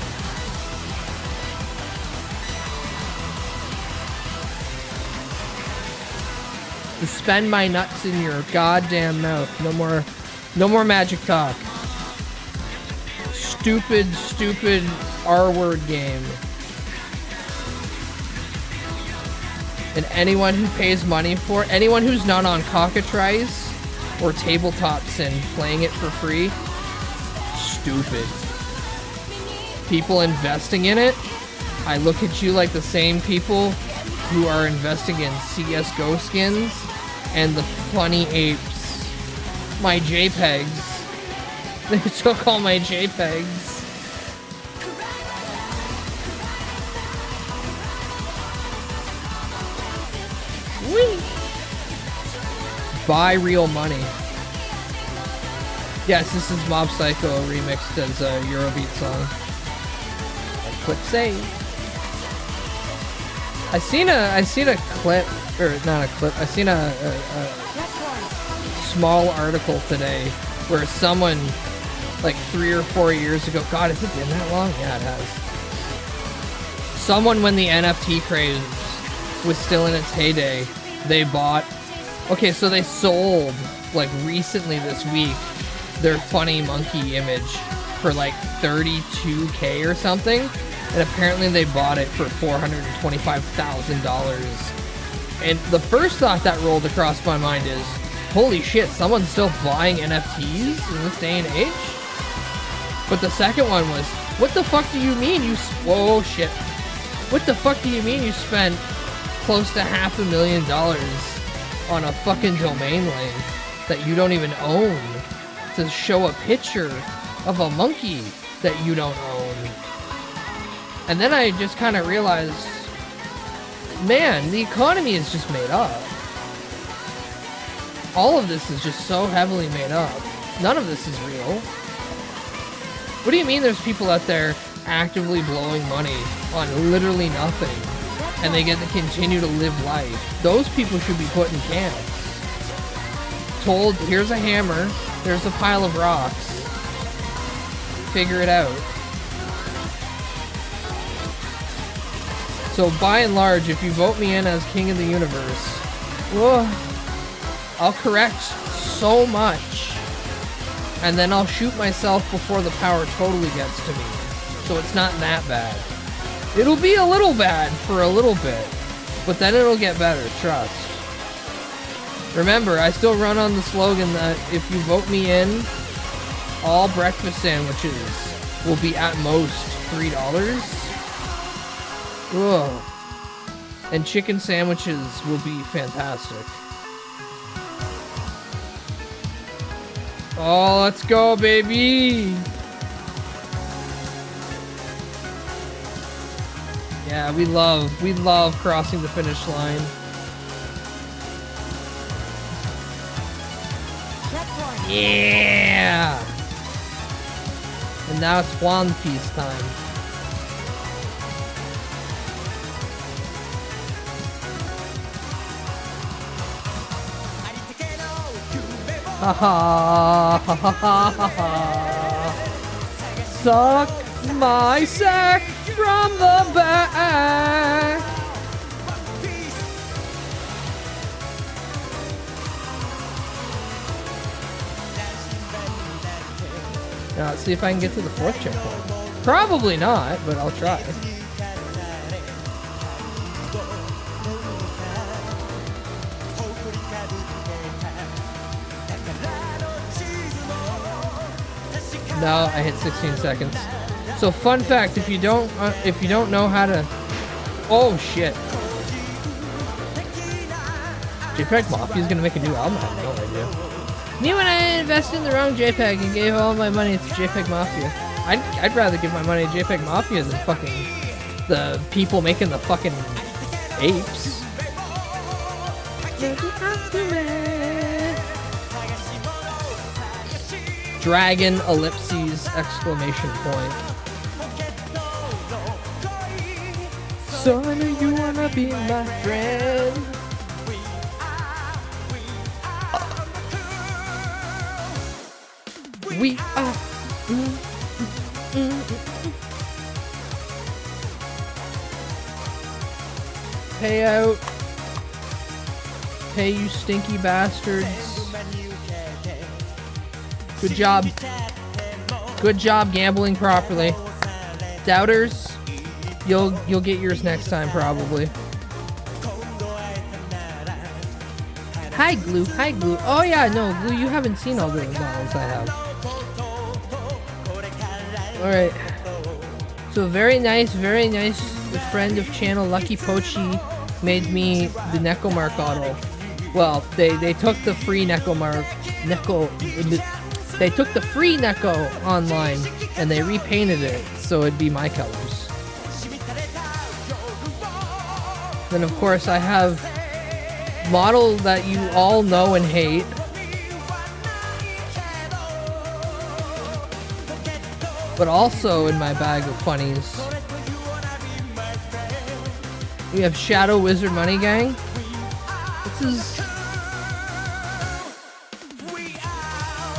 Suspend my nuts in your goddamn mouth. No more Magic talk. Stupid R-word game. And anyone who pays money for it, anyone who's not on cockatrice or tabletop sim playing it for free, stupid. People investing in it, I look at you like the same people who are investing in CSGO skins and the funny apes. My JPEGs. They took all my JPEGs. Whee! Buy real money. Yes, this is Mob Psycho remixed as a Eurobeat song. And click save. I seen a clip, or not a clip. I seen a small article today where someone, like 3 or 4 years ago, God, has it been that long? Yeah, it has. Someone, when the NFT craze was still in its heyday, they bought. Okay, so they sold like recently this week their funny monkey image for like $32K or something, and apparently they bought it for $425,000. And the first thought that rolled across my mind is, holy shit, someone's still buying NFTs in this day and age? But the second one was, what the fuck do you mean you whoa shit. What the fuck do you mean you spent close to $500,000 on a fucking domain name that you don't even own to show a picture of a monkey that you don't own? And then I just kind of realized, man, the economy is just made up. All of this is just so heavily made up. None of this is real. What do you mean there's people out there actively blowing money on literally nothing, and they get to continue to live life? Those people should be put in camps. Told, here's a hammer, there's a pile of rocks. Figure it out. So by and large, if you vote me in as King of the Universe, whoa, I'll correct so much, and then I'll shoot myself before the power totally gets to me. So it's not that bad. It'll be a little bad for a little bit, but then it'll get better, trust. Remember, I still run on the slogan that if you vote me in, all breakfast sandwiches will be at most $3. Ugh. And chicken sandwiches will be fantastic. Oh, let's go, baby! Yeah, we love crossing the finish line. Yeah! And now it's One Piece time. Ha ha ha ha ha ha. Suck my sack from the back. Now let's see if I can get to the 4th checkpoint. Probably not, but I'll try. No, I hit 16 seconds. So fun fact, if you don't know how to, oh shit, JPEG Mafia is gonna make a new album. I have no idea. Me when I invested in the wrong JPEG and gave all my money to JPEG Mafia. I'd rather give my money to JPEG Mafia than fucking the people making the fucking apes. Dragon ellipses exclamation point. Son, you wanna be my friend? We are. Pay out. Pay, you stinky bastards. Good job. Good job gambling properly. Doubters, you'll get yours next time probably. Hi, Glue. Hi, Glue. Oh, yeah, no, Glue, you haven't seen all the models I have. Alright. So, very nice friend of channel, Lucky Pochi, made me the Nekomark auto. Well, they took the free they took the free Neko online, and they repainted it, so it'd be my colors. Then, of course, I have model that you all know and hate. But also in my bag of funnies, we have Shadow Wizard Money Gang. This is...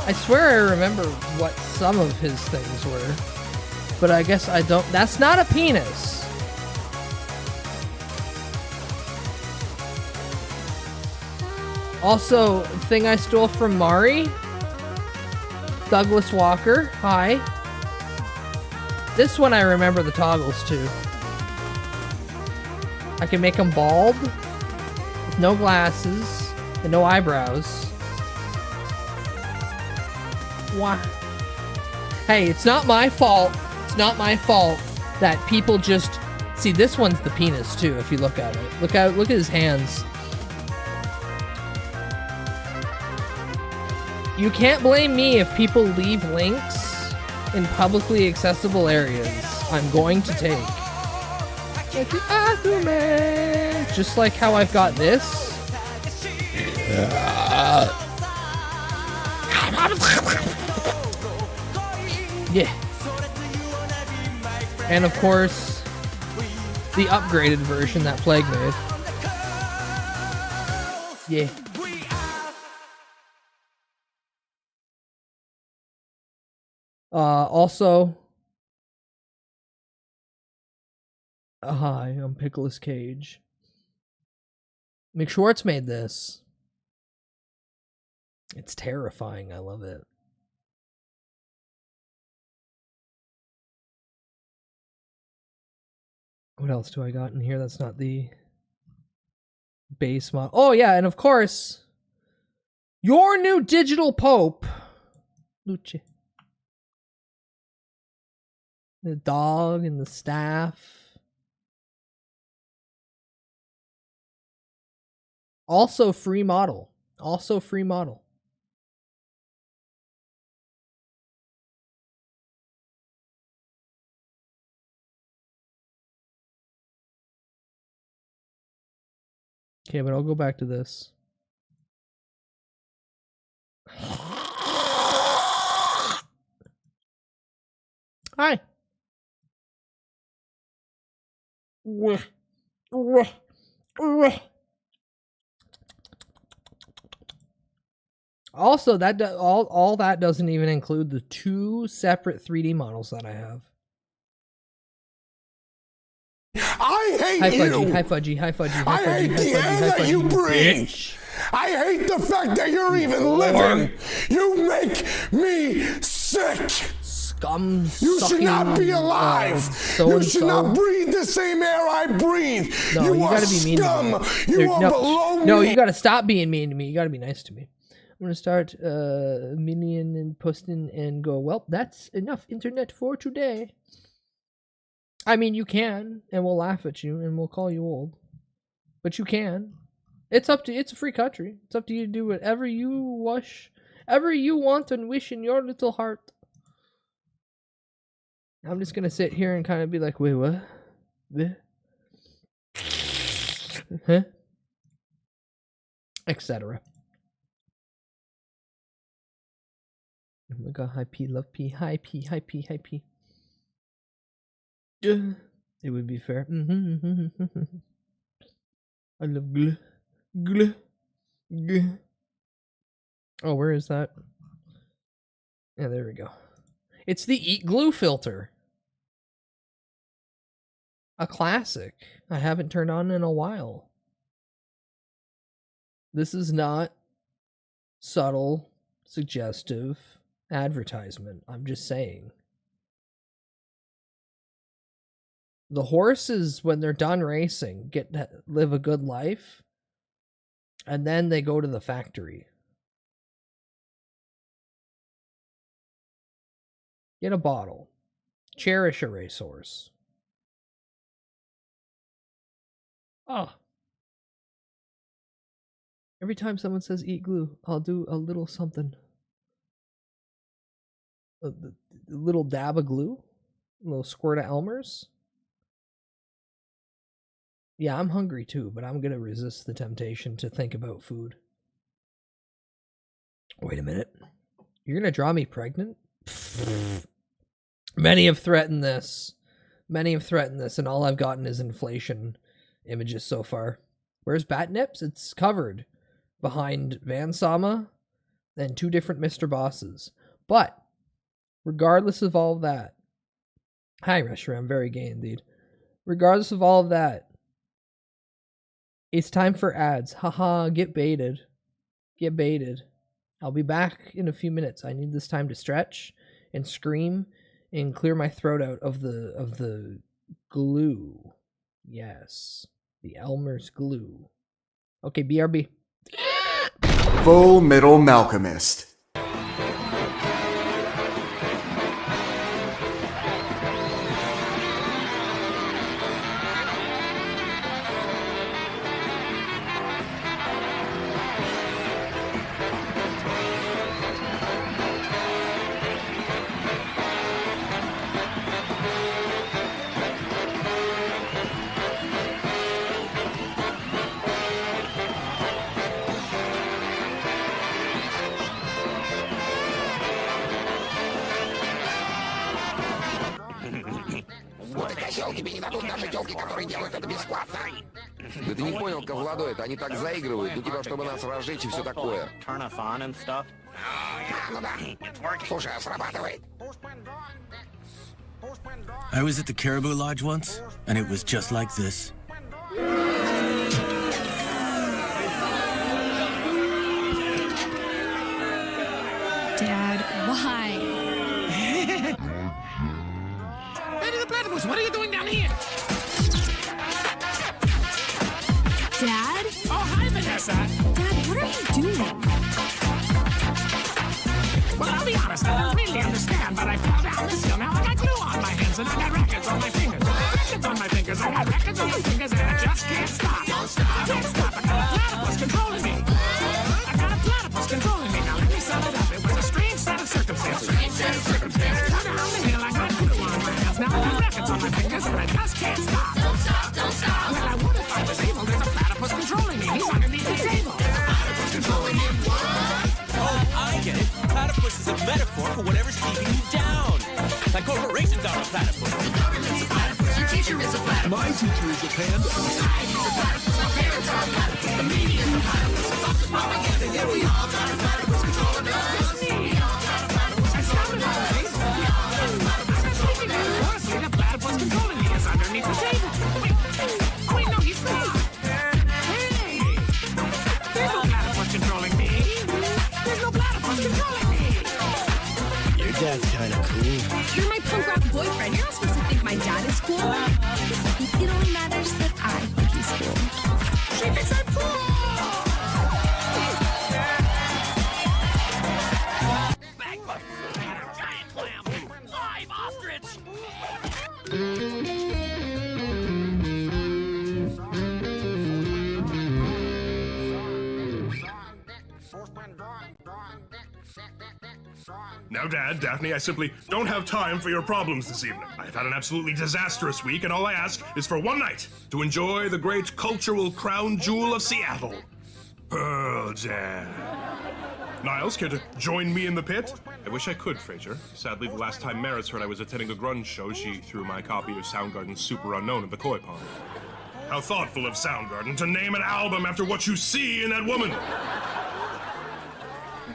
I swear I remember what some of his things were, but I guess I don't. That's not a penis. Also, thing I stole from Mari. Douglas Walker. Hi. This one I remember the toggles too. I can make him bald, with no glasses, and no eyebrows. Why? Hey, it's not my fault. It's not my fault that people just... See, this one's the penis too, if you look at it. Look at his hands. You can't blame me if people leave links in publicly accessible areas. I'm going to take. Like the Aquaman. Just like how I've got this. Yeah. And of course, the upgraded version that Plague made. Yeah. Also, hi, I'm Pickles Cage. McSchwartz made this. It's terrifying. I love it. What else do I got in here that's not the base model? Oh, yeah, and of course, your new digital Pope, Luce. The dog and the staff. Also free model. Also free model. Okay, but I'll go back to this. Hi. Also, that all that doesn't even include the 2 separate 3D models that I have. I hate hi, Fudgy, you. Hi, Fudgy. Hi, Fudgy. Hi, Fudgy. I hate hi, the Fudgy, air hi, that Fudgy, you breathe. Bitch. I hate the fact that you're even living. You make me sick. Scum. You should not be alive. You should not breathe the same air I breathe. No, you are gotta be mean scum. to me. You are below me. No, you gotta stop being mean to me. You gotta be nice to me. I'm gonna start minion and posting and go, well, that's enough internet for today. I mean, you can, and we'll laugh at you, and we'll call you old. But you can. It's up to you. It's a free country. It's up to you to do whatever you wish, ever you want and wish in your little heart. I'm just gonna sit here and kind of be like, wait, what? Huh? Etc. Oh my god, hi P, love P, hi P, hi P, hi P. It would be fair. I love glue. Glue. Glue. Oh, where is that? Yeah, there we go. It's the Eat Glue filter. A classic. I haven't turned on in a while. This is not subtle, suggestive advertisement. I'm just saying. The horses, when they're done racing, get to live a good life. And then they go to the factory. Get a bottle. Cherish a racehorse. Oh. Every time someone says eat glue, I'll do a little something. A little dab of glue? A little squirt of Elmer's? Yeah, I'm hungry too, but I'm gonna resist the temptation to think about food. Wait a minute. You're gonna draw me pregnant? Many have threatened this. Many have threatened this, and all I've gotten is inflation images so far. Where's Batnips? It's covered behind Van Sama and 2 different Mr. Bosses. But, regardless of all of that, hi, Resher, I'm very gay indeed. Regardless of all of that, it's time for ads. Haha, get baited. Get baited. I'll be back in a few minutes. I need this time to stretch and scream and clear my throat out of the glue. Yes. The Elmer's glue. Okay, BRB. Full Metal Malcolmist. Да ты не понял, Ковладой, это они так заигрывают, ну типа, чтобы нас разжечь и все такое. Turn us on and stuff. Ну да, слушай, срабатывает. I was at the Caribou Lodge once, and it was just like this. Dad, why? Lady the Platypus, what are you doing down here? Dad? Oh, hi, Vanessa. Dad, what are you doing? Well, I'll be honest, I don't really understand, but I fell down this hill. Now I got glue on my hands and I got records on my fingers. Records on my fingers, I got records on my fingers, and I just can't stop. Don't stop. I can't stop. I got a platypus controlling me. I got a platypus controlling me. Now let me sum it up. It was a strange set of circumstances. Fell down the hill, I got glue on my hands. Now I got records on my fingers, and I just can't stop. Don't stop. Don't stop. Well, I would if I was able. There's a platypus controlling me. He's underneath the table. Platypus controlling me. Oh, I get it. Platypus is a metaphor for whatever's keeping you down. Like corporations are a platypus. The government's a platypus. Your teacher is a platypus. My teacher is a panda. Society's a platypus. Our parents are a platypus. The media's a platypus. The Fox is propaganda. Yeah, we all got a platypus controlling us. We all got a platypus. I sounded like we all got a platypus. I'm sleeping there. Honestly, the platypus controlling me is underneath the table. Wait, no, he's not. Hey, there's no platypus controlling me. There's no platypus controlling me. Your dad's kind of cool. You're my punk rock boyfriend. You're not supposed to think my dad is cool. It only matters that I think he's cool. She thinks I'm cool. Bagbugs and a giant clam. Live ostrich. Now, Dad, Daphne, I simply don't have time for your problems this evening. I've had an absolutely disastrous week, and all I ask is for one night to enjoy the great cultural crown jewel of Seattle, Pearl Jam. Niles, care to join me in the pit? I wish I could, Fraser. Sadly, the last time Maris heard I was attending a grunge show, she threw my copy of Soundgarden's Super Unknown in the koi pond. How thoughtful of Soundgarden to name an album after what you see in that woman!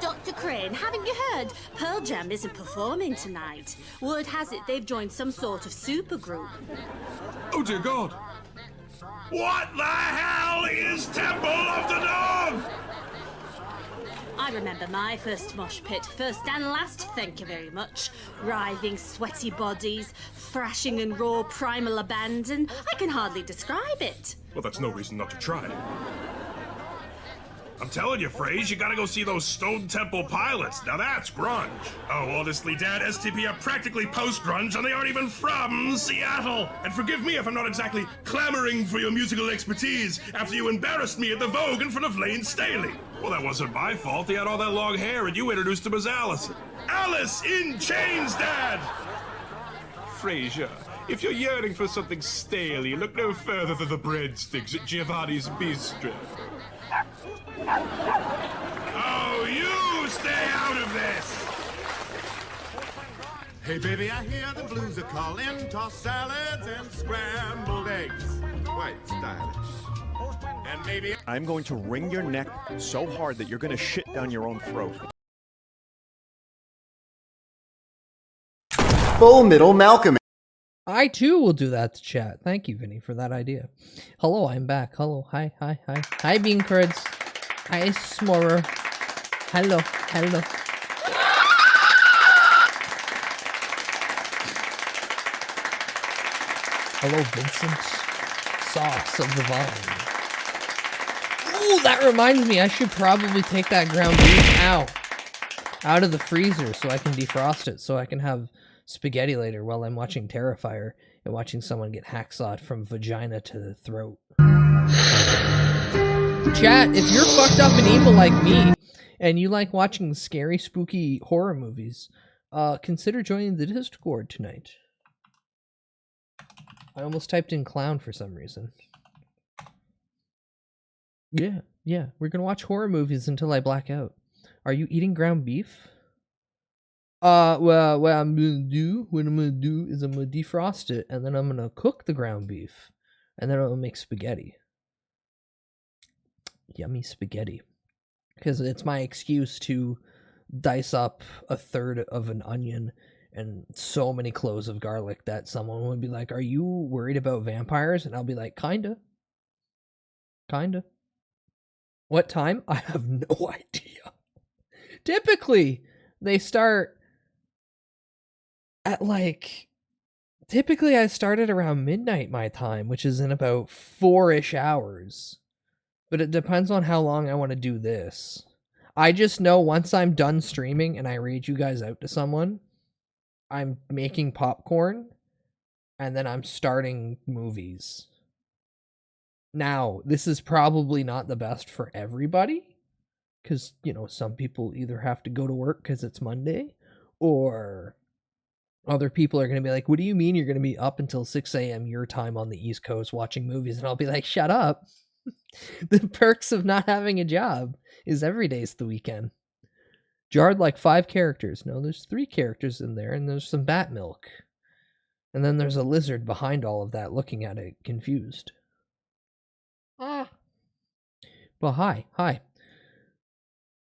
Dr. Crane, haven't you heard? Pearl Jam isn't performing tonight. Word has it they've joined some sort of supergroup. Oh, dear God. What the hell is Temple of the Dog? I remember my first mosh pit, first and last, thank you very much. Writhing, sweaty bodies, thrashing and raw primal abandon. I can hardly describe it. Well, that's no reason not to try. I'm telling you, Fraze, you gotta go see those Stone Temple Pilots. Now that's grunge. Oh, honestly, Dad, STP are practically post-grunge and they aren't even from Seattle. And forgive me if I'm not exactly clamoring for your musical expertise after you embarrassed me at the Vogue in front of Lane Staley. Well, that wasn't my fault. He had all that long hair and you introduced him as Allison. Alice in Chains, Dad! Frasier, if you're yearning for something staley, look no further than the breadsticks at Giovanni's Bistro. Oh, you stay out of this! Hey baby, I hear the blues are calling. Tossed salads and scrambled eggs. Quite stylish. And maybe I'm going to wring your neck so hard that you're going to shit down your own throat. Full Middle Malcolm. I too will do that to chat. Thank you, Vinny, for that idea. Hello, I'm back. Hello, hi. Hi, Bean Curds. Hi, Smorer. Hello. Hello, Vincent. Sauce of the vine. Ooh, that reminds me, I should probably take that ground beef out of the freezer so I can defrost it, so I can have spaghetti later while I'm watching Terrifier and watching someone get hacksawed from vagina to the throat. Chat, if you're fucked up and evil like me, and you like watching scary, spooky horror movies, consider joining the Discord tonight. I almost typed in clown for some reason. Yeah, we're gonna watch horror movies until I black out. Are you eating ground beef? Well, what I'm gonna do is I'm gonna defrost it, and then I'm gonna cook the ground beef, and then I'll make spaghetti. Yummy spaghetti. Because it's my excuse to dice up a third of an onion and so many cloves of garlic that someone would be like, "Are you worried about vampires?" And I'll be like, Kinda. What time? I have no idea. Typically, they start at typically I started around midnight my time, which is in about 4-ish hours. But it depends on how long I want to do this. I just know once I'm done streaming and I read you guys out to someone, I'm making popcorn and then I'm starting movies. Now, this is probably not the best for everybody because, some people either have to go to work because it's Monday, or other people are going to be like, "What do you mean you're going to be up until 6 a.m. your time on the East Coast watching movies?" And I'll be like, "Shut up." The perks of not having a job is every day's the weekend. Jarred like 5 characters. No, there's 3 characters in there, and there's some bat milk. And then there's a lizard behind all of that looking at it, confused. Well, hi.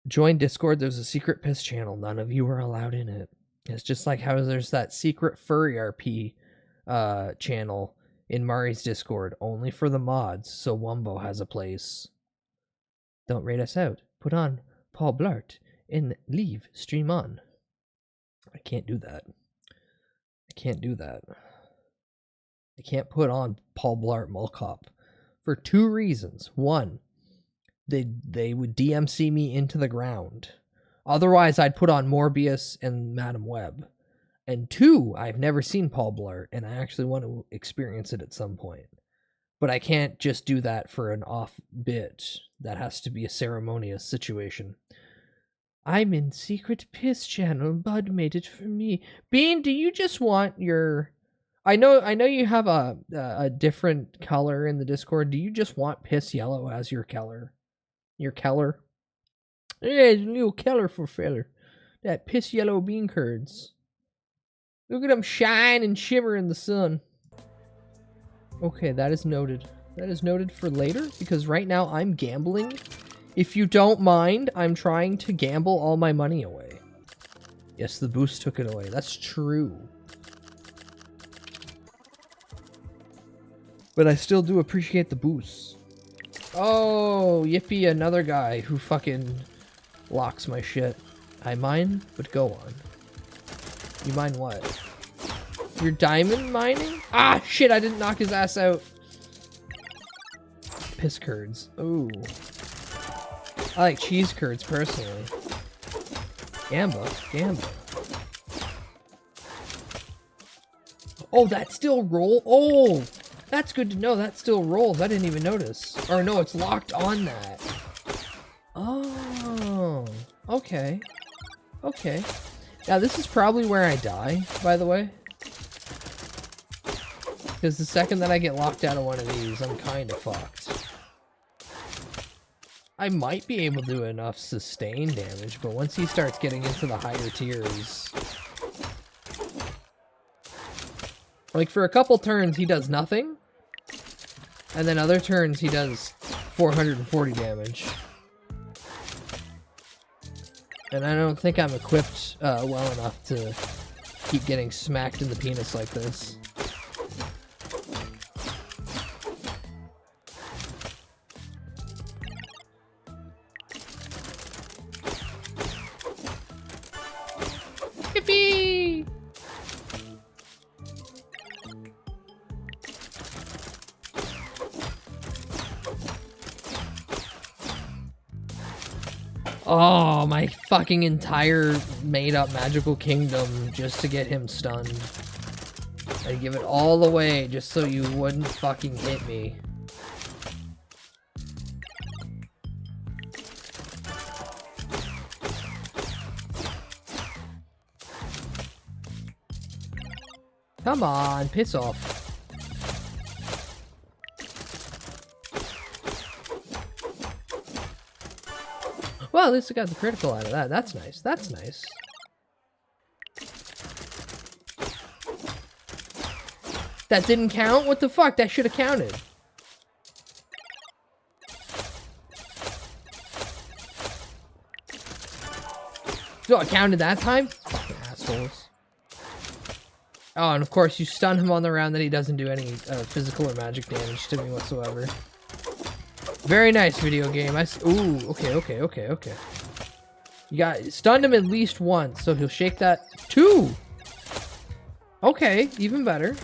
Join Discord, there's a secret piss channel. None of you are allowed in it. It's just like how there's that secret furry RP channel in Mari's Discord, only for the mods, so Wumbo has a place. Don't rate us out. Put on Paul Blart and leave stream on. I can't do that. I can't put on Paul Blart Mall Cop for 2 reasons. 1, they would DMC me into the ground. Otherwise, I'd put on Morbius and Madam Web. And 2, I've never seen Paul Blart, and I actually want to experience it at some point. But I can't just do that for an off bit. That has to be a ceremonious situation. I'm in secret piss channel. Bud made it for me. Bean, do you just want your... I know you have a different color in the Discord. Do you just want piss yellow as your color? Your color? Yeah, a little color for feller. That piss yellow bean curds. Look at them shine and shimmer in the sun. Okay, that is noted. That is noted for later, because right now I'm gambling. If you don't mind, I'm trying to gamble all my money away. Yes, the boost took it away. That's true. But I still do appreciate the boosts. Oh, yippee, another guy who fucking locks my shit. I mine, but go on. You mine what? You're diamond mining? Ah, shit, I didn't knock his ass out. Piss curds. Ooh. I like cheese curds personally. Gamba. Oh, that still roll? Oh, that's good to know. That still rolls. I didn't even notice. Or no, it's locked on that. Oh, okay. Okay. Now this is probably where I die, by the way. Because the second that I get locked out of one of these, I'm kind of fucked. I might be able to do enough sustained damage, but once he starts getting into the higher tiers... Like, for a couple turns, he does nothing. And then other turns, he does 440 damage. And I don't think I'm equipped well enough to keep getting smacked in the penis like this. Yippee! Oh, my fucking entire made-up magical kingdom just to get him stunned. I'd give it all away just so you wouldn't fucking hit me. Come on, piss off. Well, at least I got the critical out of that. That's nice. That's nice. That didn't count? What the fuck? That should have counted. So it counted that time? Fucking assholes. Oh, and of course you stun him on the round that he doesn't do any physical or magic damage to me whatsoever. Very nice video game. Ooh, okay. You got stunned him at least once, so he'll shake that. 2! Okay, even better.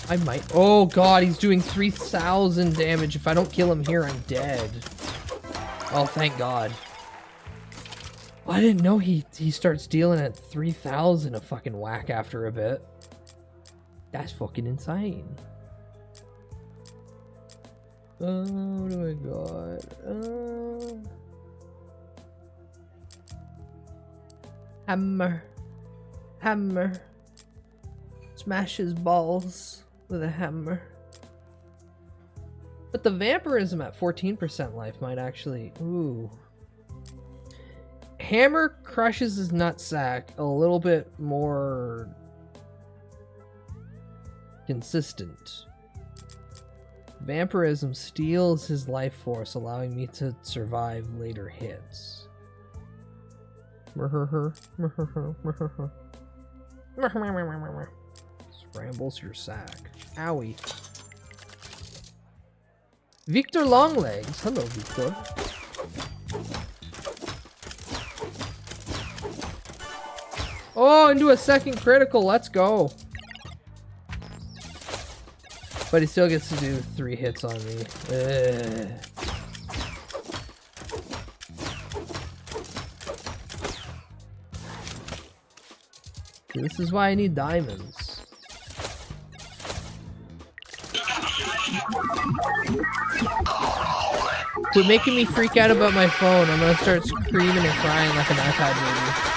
I might. Oh god, he's doing 3,000 damage. If I don't kill him here, I'm dead. Oh, thank god. I didn't know he starts dealing at 3,000 a fucking whack after a bit. That's fucking insane. What do I got? Hammer. Smash his balls with a hammer. But the vampirism at 14% life might actually... Ooh. Hammer crushes his nutsack a little bit more consistent. Vampirism steals his life force, allowing me to survive later hits. Scrambles your sack. Owie. Victor Longlegs. Hello, Victor. Oh, into a second critical. Let's go. But he still gets to do 3 hits on me. Ugh. This is why I need diamonds. Quit making me freak out about my phone. I'm gonna start screaming and crying like an iPad baby.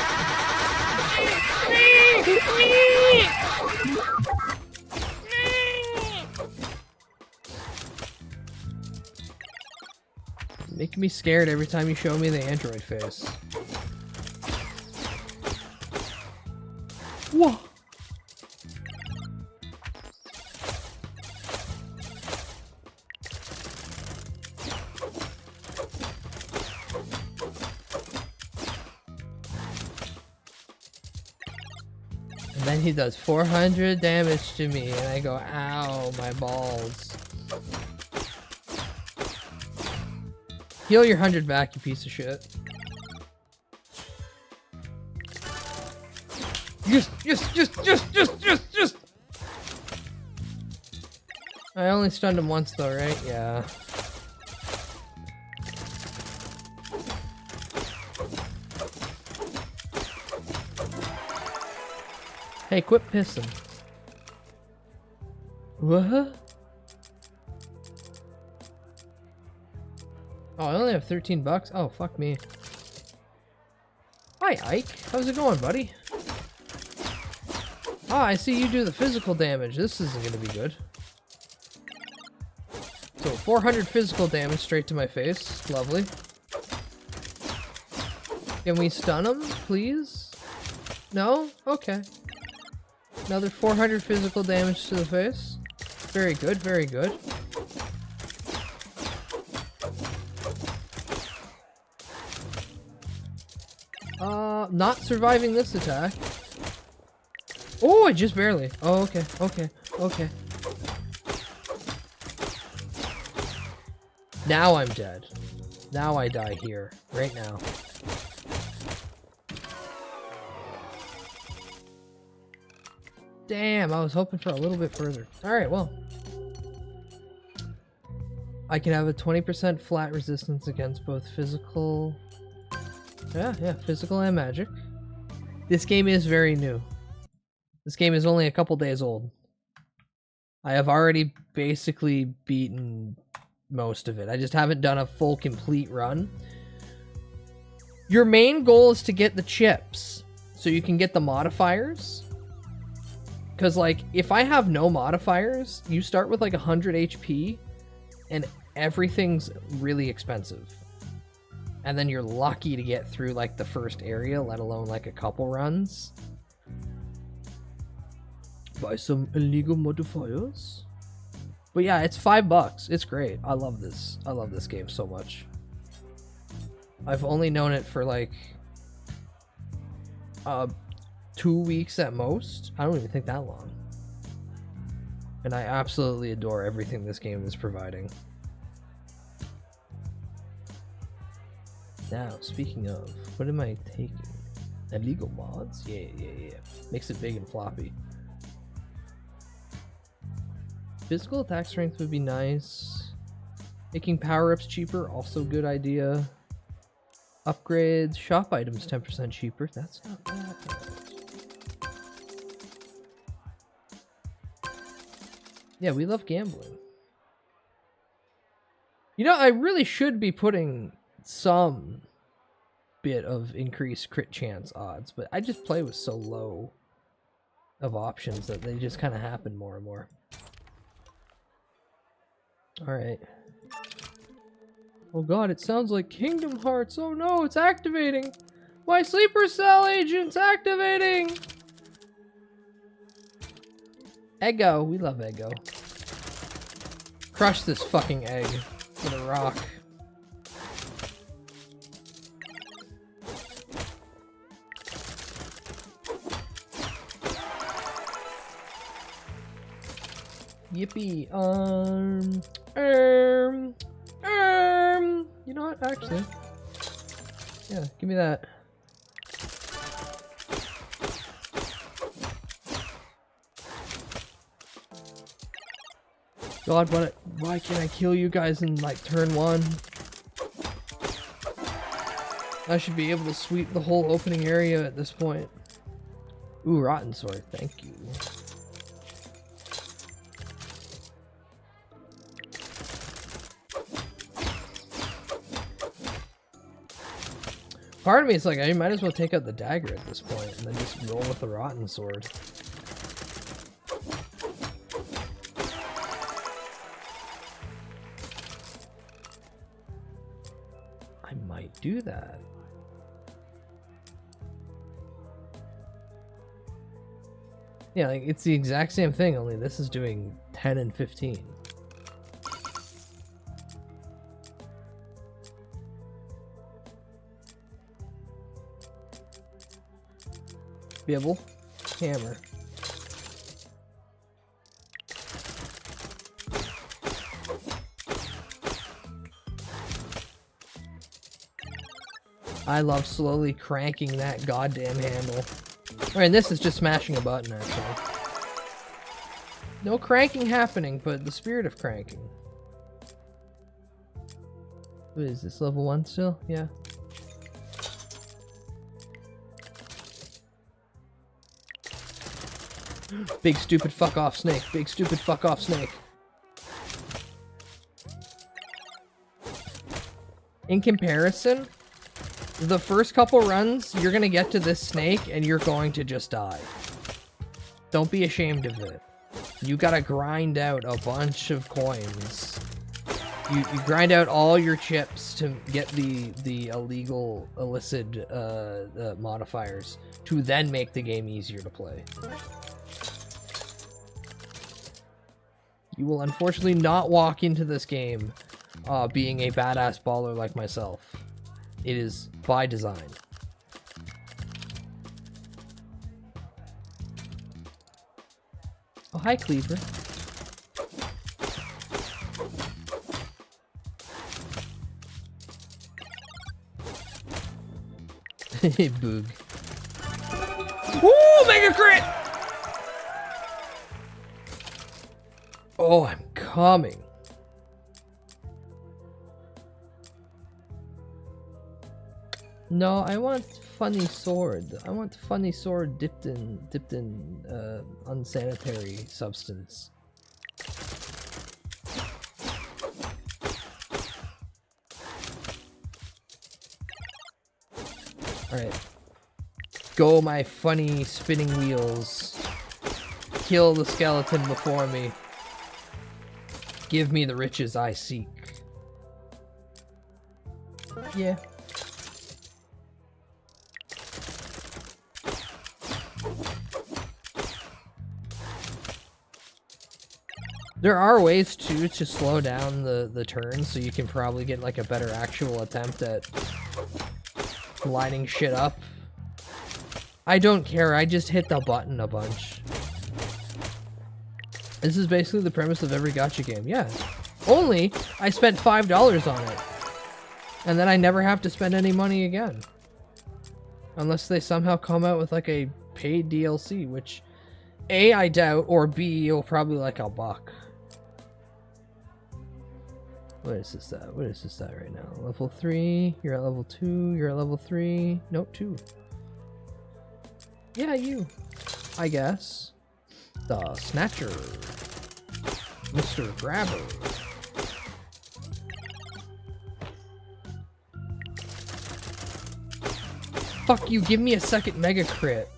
Making me scared every time you show me the Android face. Whoa! And then he does 400 damage to me, and I go, ow, my balls. Heal your 100 back, you piece of shit. Yes! I only stunned him once though, right? Yeah. Hey, quit pissing. What? Oh, I only have 13 bucks? Oh, fuck me. Hi, Ike. How's it going, buddy? Ah, I see you do the physical damage. This isn't gonna be good. So, 400 physical damage straight to my face. Lovely. Can we stun him, please? No? Okay. Another 400 physical damage to the face. Very good, very good. Not surviving this attack. Oh, I just barely. Oh, okay, okay, okay. Now I'm dead. Now I die here, right now. Damn, I was hoping for a little bit further. Alright, well. I can have a 20% flat resistance against both physical... Yeah, physical and magic. This game is very new. This game is only a couple days old. I have already basically beaten most of it. I just haven't done a full complete run. Your main goal is to get the chips, so you can get the modifiers. Because, like, if I have no modifiers, you start with, like, 100 HP, and everything's really expensive. And then you're lucky to get through, like, the first area, let alone, like, a couple runs. Buy some illegal modifiers. But yeah, it's $5. It's great. I love this. I love this game so much. I've only known it for, like, 2 weeks at most. I don't even think that long. And I absolutely adore everything this game is providing. Now, speaking of, what am I taking? Illegal mods? Yeah. Makes it big and floppy. Physical attack strength would be nice. Making power-ups cheaper, also good idea. Upgrades, shop items 10% cheaper. That's not bad. Yeah, we love gambling. You know, I really should be putting some bit of increased crit chance odds, but I just play with so low of options that they just kind of happen more and more. Alright. Oh god, it sounds like Kingdom Hearts. Oh no, it's activating! My sleeper cell agent's activating! Eggo, we love Eggo. Crush this fucking egg with a rock. Yippee, you know what, actually, yeah, give me that. God, why can't I kill you guys in, like, turn 1? I should be able to sweep the whole opening area at this point. Ooh, Rotten Sword, thank you. Part of me is like, I might as well take out the dagger at this point and then just roll with the Rotten Sword. I might do that. Yeah, like, it's the exact same thing, only this is doing 10 and 15. Bibble, hammer. I love slowly cranking that goddamn handle. Alright, and this is just smashing a button, actually. No cranking happening, but the spirit of cranking. What is this, level 1 still? Yeah. Big stupid fuck off snake. Big stupid fuck off snake. In comparison, the first couple runs, you're gonna get to this snake and you're going to just die. Don't be ashamed of it. You gotta grind out a bunch of coins. You grind out all your chips to get the illegal, illicit modifiers to then make the game easier to play. You will unfortunately not walk into this game being a badass baller like myself. It is by design. Oh, hi, Cleaver. Boog. Woo! Mega crit! Oh, I'm coming. No, I want funny sword. I want funny sword dipped in unsanitary substance. Alright. Go, my funny spinning wheels. Kill the skeleton before me. Give me the riches I seek. Yeah. There are ways too to slow down the turns, so you can probably get like a better actual attempt at lining shit up. I don't care, I just hit the button a bunch. This is basically the premise of every gacha game, yeah. Only, I spent $5 on it. And then I never have to spend any money again. Unless they somehow come out with like a paid DLC, which A, I doubt, or B, you'll probably like $1. What is this at? What is this at right now? Level 3, you're at level 2, you're at level 3. Nope, 2. Yeah, you. I guess. The Snatcher. Mr. Grabber. Fuck you, give me a second mega crit.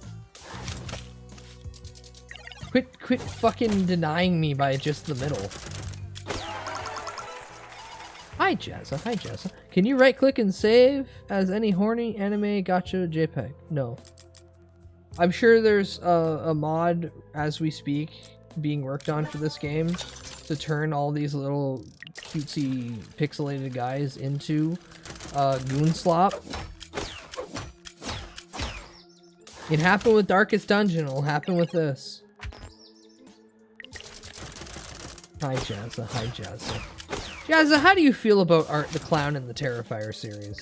Quit fucking denying me by just the middle. Hi Jazza, hi Jazza. Can you right click and save as any horny anime gacha JPEG? No. I'm sure there's a mod as we speak being worked on for this game to turn all these little cutesy pixelated guys into goon slop. It happened with Darkest Dungeon, it'll happen with this. Hi Jazza, hi Jazza. Jazza, how do you feel about Art the Clown in the Terrifier series?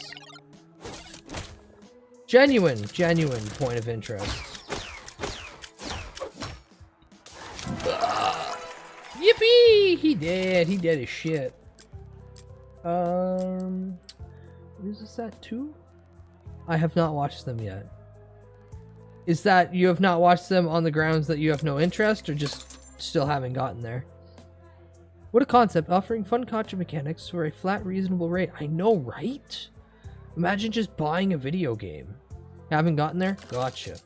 Genuine point of interest. Yippee! He dead as shit. Is this at 2? I have not watched them yet. Is that you have not watched them on the grounds that you have no interest, or just still haven't gotten there? What a concept, offering fun gacha mechanics for a flat, reasonable rate. I know, right? Imagine just buying a video game. Haven't gotten there? Gotcha.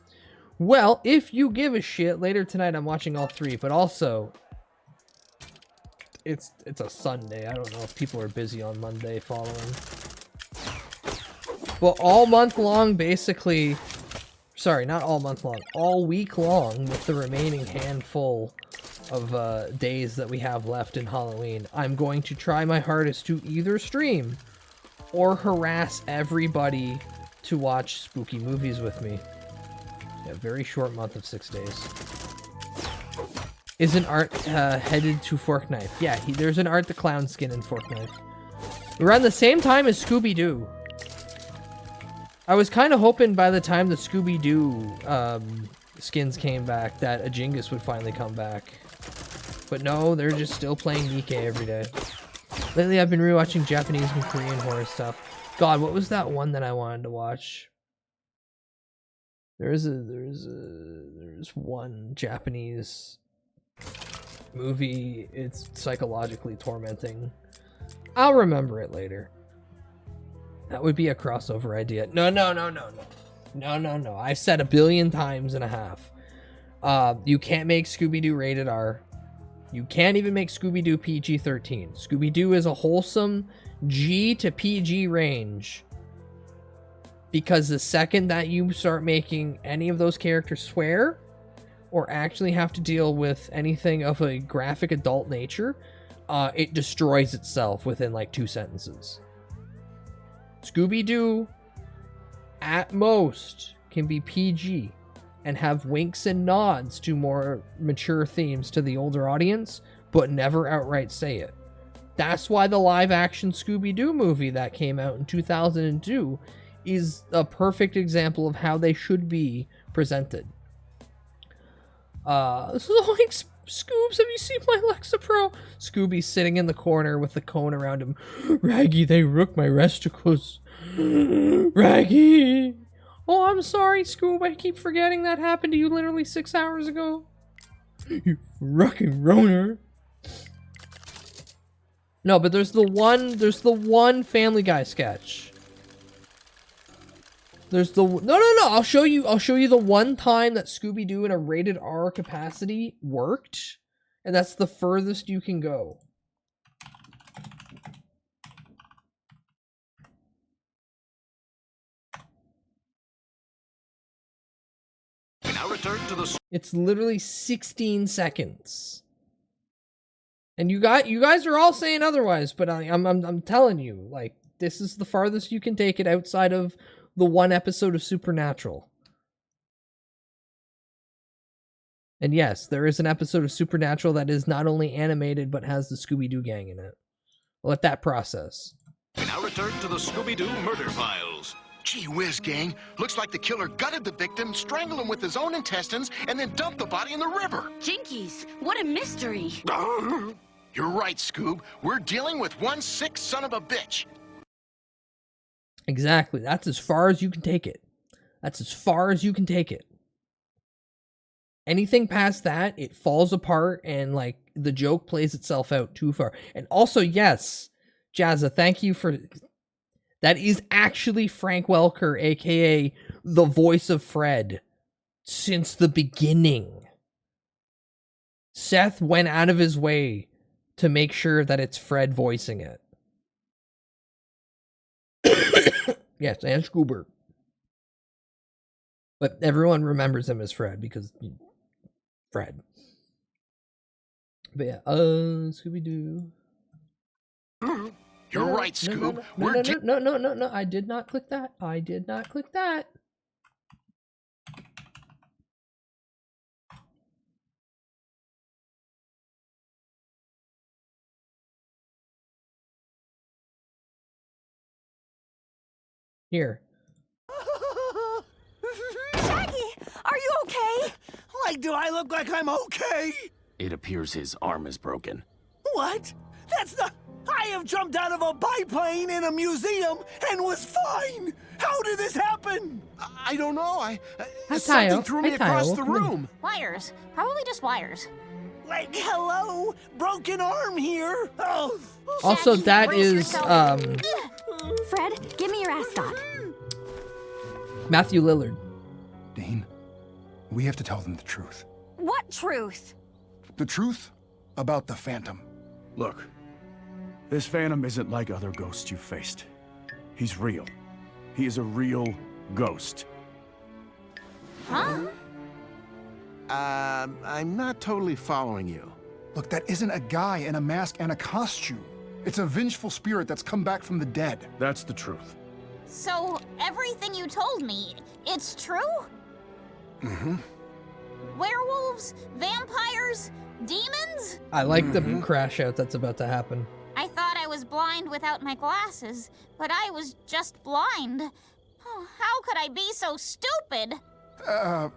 Well, if you give a shit, later tonight I'm watching all 3, but also it's a Sunday. I don't know if people are busy on Monday following. Well, all month long, basically. Sorry, not all month long. All week long, with the remaining handful of days that we have left in Halloween, I'm going to try my hardest to either stream or harass everybody to watch spooky movies with me. A very short month of 6 days. Isn't Art headed to Fork Knife? Yeah, there's an Art the Clown skin in Fork Knife. Around the same time as Scooby-Doo. I was kind of hoping by the time the Scooby-Doo skins came back that Ajingus would finally come back. But no, they're just still playing DK every day. Lately, I've been rewatching Japanese and Korean horror stuff. God, what was that one that I wanted to watch? There's one Japanese movie. It's psychologically tormenting. I'll remember it later. That would be a crossover idea. No. I've said 1 billion times and a half. You can't make Scooby-Doo rated R. You can't even make Scooby-Doo PG-13. Scooby-Doo is a wholesome G to PG range. Because the second that you start making any of those characters swear, or actually have to deal with anything of a graphic adult nature, it destroys itself within like 2 sentences. Scooby-Doo, at most, can be PG and have winks and nods to more mature themes to the older audience, but never outright say it. That's why the live-action Scooby-Doo movie that came out in 2002 is a perfect example of how they should be presented. This is like, Scoobs, have you seen my Lexapro? Scooby's sitting in the corner with the cone around him. Raggy, they rook my resticles. Raggy! Oh, I'm sorry, Scoob. I keep forgetting that happened to you literally 6 hours ago. You fucking roner. No, but there's the one Family Guy sketch. There's the no. I'll show you the one time that Scooby-Doo in a rated R capacity worked, and that's the furthest you can go. Now return to the. It's literally 16 seconds. And you guys are all saying otherwise, but I'm telling you, like, this is the farthest you can take it outside of the one episode of Supernatural. And yes, there is an episode of Supernatural that is not only animated, but has the Scooby-Doo gang in it. Let that process. Now return to the Scooby-Doo murder files. Gee whiz, gang. Looks like the killer gutted the victim, strangled him with his own intestines, and then dumped the body in the river. Jinkies, what a mystery. You're right, Scoob. We're dealing with one sick son of a bitch. Exactly. That's as far as you can take it. That's as far as you can take it. Anything past that, it falls apart and, like, the joke plays itself out too far. And also, yes, Jazza, thank you for... That is actually Frank Welker, a.k.a. the voice of Fred, since the beginning. Seth went out of his way to make sure that it's Fred voicing it. Yes, and Scoober. But everyone remembers him as Fred because Fred. But yeah, Scooby-Doo. You're right, Scoob. No, I did not click that. I did not click that. Here. Shaggy, are you okay? Like, do I look like I'm okay? It appears his arm is broken. What? That's not... I have jumped out of a biplane in a museum and was fine! How did this happen? I don't know. Something threw me across the room. Wires. Probably just wires. Like, hello? Broken arm here. Oh. Also, that is, Fred, give me your ascot. Matthew Lillard. Dean, we have to tell them the truth. What truth? The truth about the Phantom. Look, this Phantom isn't like other ghosts you've faced. He's real. He is a real ghost. Huh? I'm not totally following you. Look, that isn't a guy in a mask and a costume. It's a vengeful spirit that's come back from the dead. That's the truth. So, everything you told me, it's true? Mm-hmm. Werewolves? Vampires? Demons? I like the crash out that's about to happen. I thought I was blind without my glasses, but I was just blind. Oh, how could I be so stupid?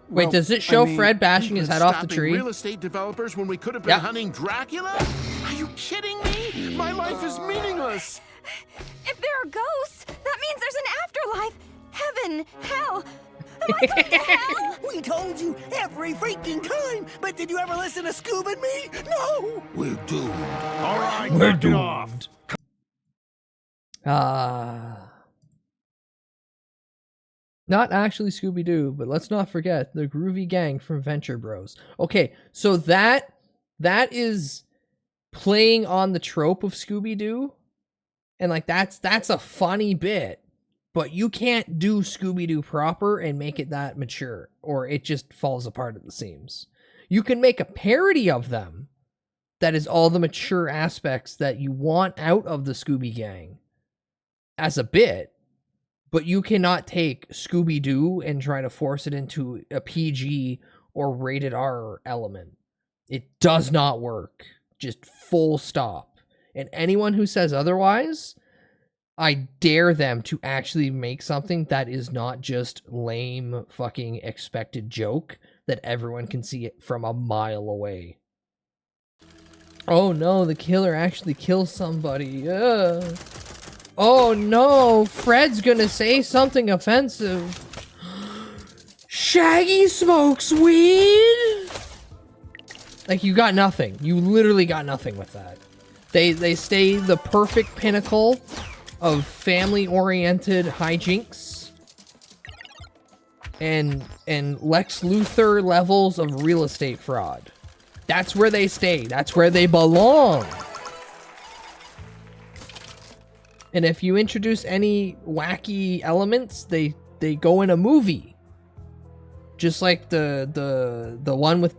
Wait, does it show Fred bashing his head off the stopping tree? Real estate developers when we could have been Yep. hunting Dracula? Are you kidding me? My life is meaningless. If there are ghosts, that means there's an afterlife. Heaven, hell. Am I going to hell? We told you every freaking time, but did you ever listen to Scoob and me? No! We're doomed. All right, We're knock it off. Not actually Scooby-Doo, but let's not forget the groovy gang from Venture Bros. Okay, so that is playing on the trope of Scooby-Doo, and like that's a funny bit, but you can't do Scooby-Doo proper and make it that mature, or it just falls apart at the seams. You can make a parody of them that is all the mature aspects that you want out of the Scooby Gang as a bit, but you cannot take Scooby-Doo and try to force it into a PG or rated R element. It does not work. Just full stop. And anyone who says otherwise, I dare them to actually make something that is not just lame fucking expected joke that everyone can see it from a mile away. Oh no, the killer actually kills somebody. Oh no, Fred's gonna say something offensive. Shaggy smokes weed? Like, you got nothing. You literally got nothing with that. They stay the perfect pinnacle of family-oriented hijinks and Lex Luthor levels of real estate fraud. That's where they stay. That's where they belong. And if you introduce any wacky elements, they go in a movie. Just like the one with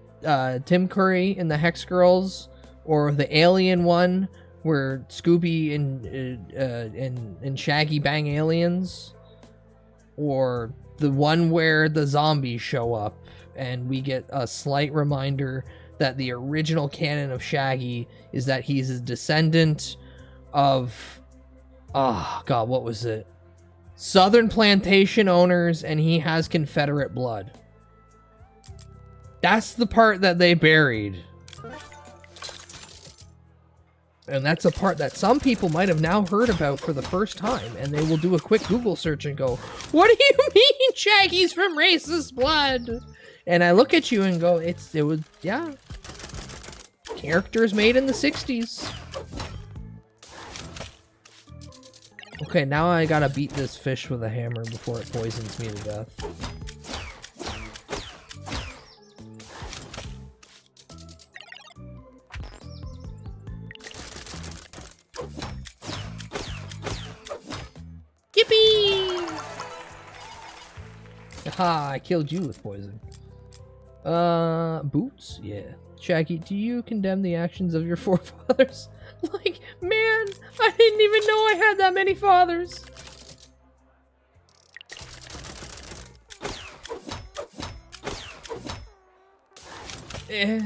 Tim Curry and the Hex Girls, or the Alien one where Scooby and Shaggy bang aliens, or the one where the zombies show up and we get a slight reminder that the original canon of Shaggy is that he's a descendant of, oh god, what was it? Southern plantation owners, and he has Confederate blood. That's the part that they buried. And that's a part that some people might have now heard about for the first time, and they will do a quick Google search and go, what do you mean Shaggy's from racist blood? And I look at you and go, it was, yeah. Characters made in the 60s. Okay, now I gotta beat this fish with a hammer before it poisons me to death. Yippee! Aha, I killed you with poison. Boots? Yeah. Shaggy, do you condemn the actions of your forefathers? Like, man, I didn't even know I had that many fathers. Eh.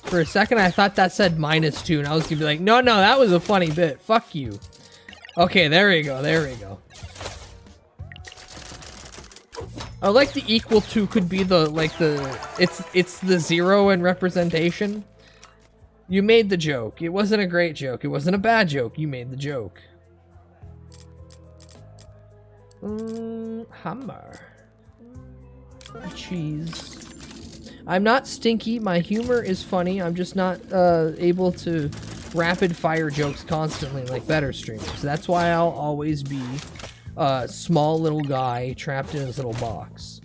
For a second, I thought that said -2, and I was gonna be like, no, that was a funny bit. Fuck you. Okay, there we go, there we go. I like the equal to could be the, like it's the 0 in representation. You made the joke. It wasn't a great joke. It wasn't a bad joke. You made the joke. Hammer. Cheese. I'm not stinky. My humor is funny. I'm just not able to rapid fire jokes constantly like better streamers. That's why I'll always be a small little guy trapped in his little box.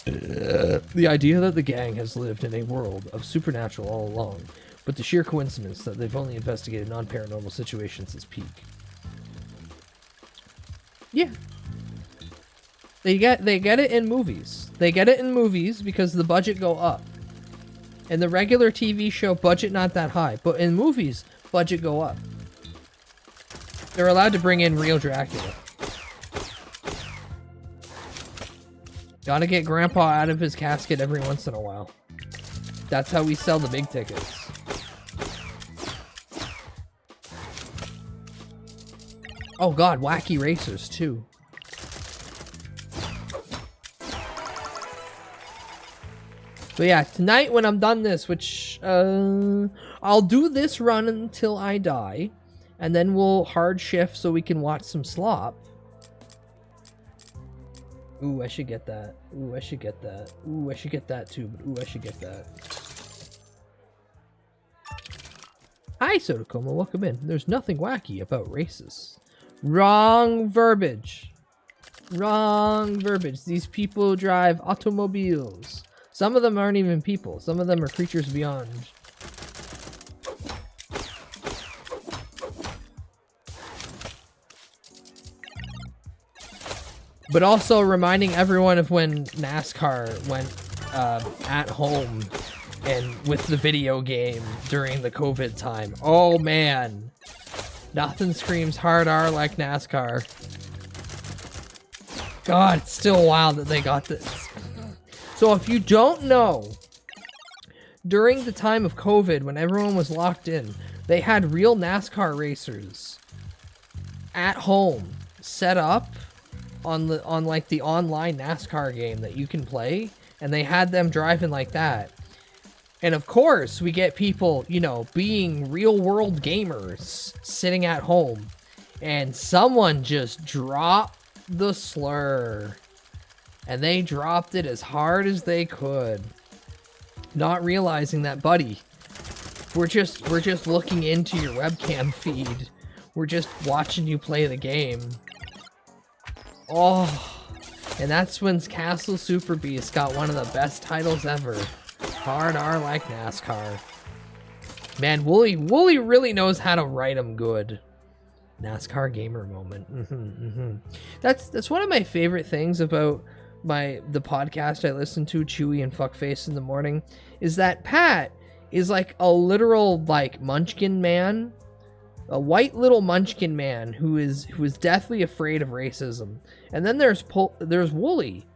The idea that the gang has lived in a world of supernatural all along, but the sheer coincidence that they've only investigated non-paranormal situations is peak. Yeah. They get it in movies. They get it in movies because the budget go up. In the regular TV show, budget not that high, but in movies, budget go up. They're allowed to bring in real Dracula. Gotta get Grandpa out of his casket every once in a while. That's how we sell the big tickets. Oh god, wacky racers too. But yeah, tonight when I'm done this, which I'll do this run until I die, and then we'll hard shift so we can watch some slop. Ooh, I should get that. Ooh, I should get that. Ooh, I should get that too, but ooh, I should get that. Hi, Sodacoma, welcome in. There's nothing wacky about races. Wrong verbiage. Wrong verbiage. These people drive automobiles. Some of them aren't even people. Some of them are creatures beyond. But also reminding everyone of when NASCAR went at home and with the video game during the COVID time. Oh man, nothing screams hard R like NASCAR. God, it's still wild that they got this. So if you don't know, during the time of COVID, when everyone was locked in, they had real NASCAR racers at home set up on like the online NASCAR game that you can play, and they had them driving like that. And of course, we get people, you know, being real world gamers sitting at home, and someone just dropped the slur. And they dropped it as hard as they could, not realizing that, buddy, we're just looking into your webcam feed. We're just watching you play the game. Oh, and that's when Castle Super Beast got one of the best titles ever. Hard R like NASCAR. Man, Wooly really knows how to write them good. NASCAR gamer moment. That's one of my favorite things about the podcast I listen to, Chewy and Fuckface in the morning, is that Pat is like a literal like munchkin man, a white little munchkin man who is deathly afraid of racism. And then there's Wooly,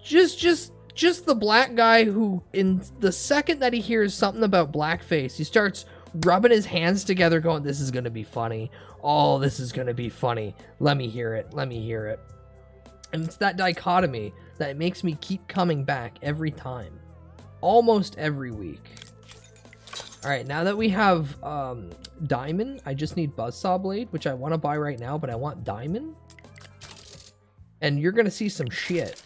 just the black guy who, in the second that he hears something about blackface, he starts rubbing his hands together going, this is gonna be funny. Oh, this is gonna be funny. Let me hear it. Let me hear it. And it's that dichotomy that makes me keep coming back every time. Almost every week. Alright, now that we have Diamond, I just need Buzzsaw Blade, which I want to buy right now, but I want Diamond. And you're going to see some shit.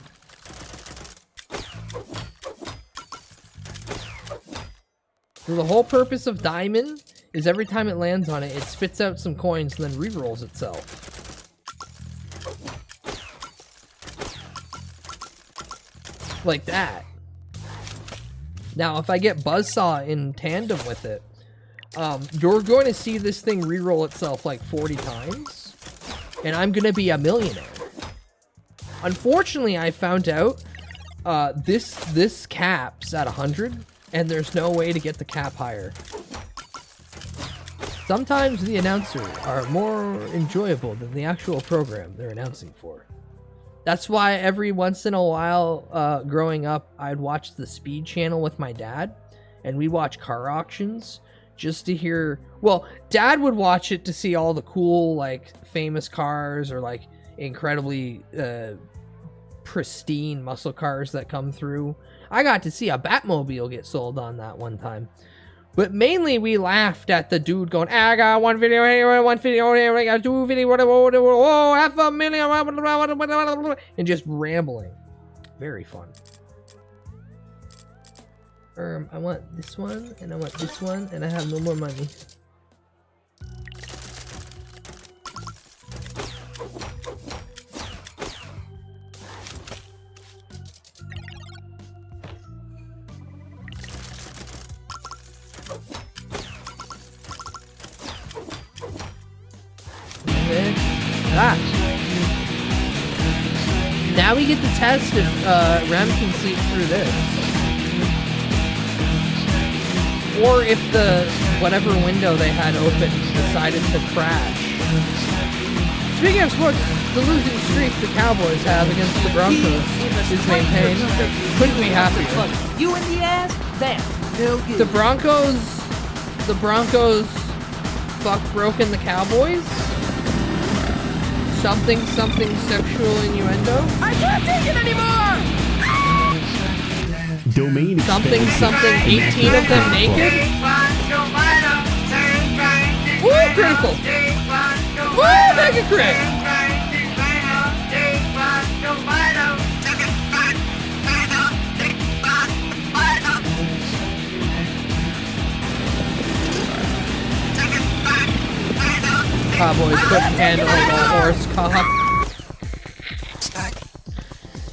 So the whole purpose of Diamond is every time it lands on it, it spits out some coins and then re-rolls itself. Like that. Now, if I get Buzzsaw in tandem with it, you're going to see this thing re-roll itself like 40 times, and I'm going to be a millionaire. Unfortunately, I found out this caps at 100, and there's no way to get the cap higher. Sometimes the announcers are more enjoyable than the actual program they're announcing for. That's why every once in a while, growing up, I'd watch the Speed channel with my dad, and we'd watch car auctions just to hear... Well, Dad would watch it to see all the cool, like, famous cars or, like, incredibly pristine muscle cars that come through. I got to see a Batmobile get sold on that one time. But mainly we laughed at the dude going, I got one video here, one video here, I got two video, oh, 500,000, and just rambling. Very fun. I want this one, and I want this one, and I have no more money. Now we get to test if Rem can sleep through this. Or if the whatever window they had open decided to crash. Speaking of sports, the losing streak the Cowboys have against the Broncos is maintained. Couldn't be happier. Look, you in the ass, there. The Broncos fuck broken the Cowboys? Something sexual innuendo? I can't take it anymore! Domain Something 18 of them naked? Woo, critical! Woo, mega crit! Cowboys couldn't handle a horse cock.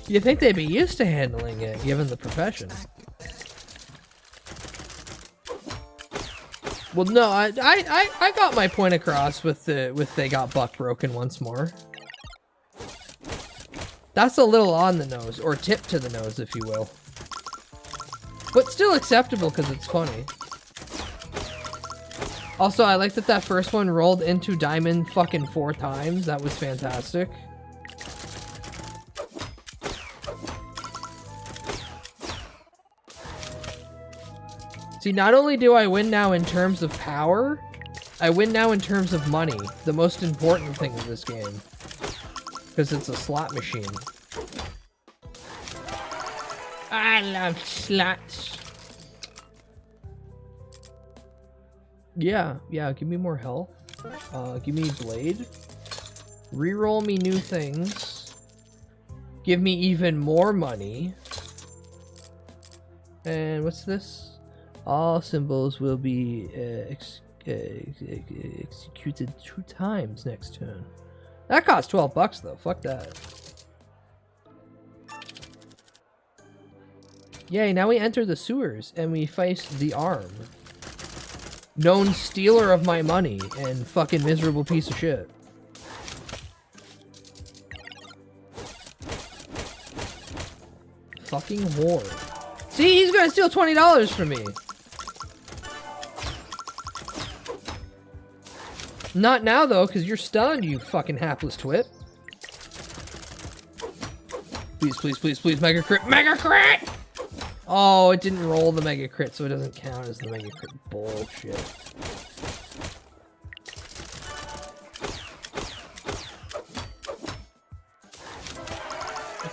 You think they'd be used to handling it, given the profession? Well, no, I got my point across with they got buck broken once more. That's a little on the nose, or tip to the nose, if you will. But still acceptable because it's funny. Also, I like that first one rolled into diamond fucking 4 times. That was fantastic. See, not only do I win now in terms of power, I win now in terms of money. The most important thing in this game. Because it's a slot machine. I love slots. Yeah, give me more health. Give me blade. Reroll me new things. Give me even more money. And what's this? All symbols will be executed 2 times next turn. That costs 12 bucks though. Fuck that. Yay, now we enter the sewers and we face the arm. Known stealer of my money and fucking miserable piece of shit. Fucking whore. See, he's gonna steal $20 from me. Not now though, because you're stunned, you fucking hapless twit. Please, please, please, please, mega crit. Mega crit! Oh, it didn't roll the mega crit, so it doesn't count as the mega crit. Bullshit.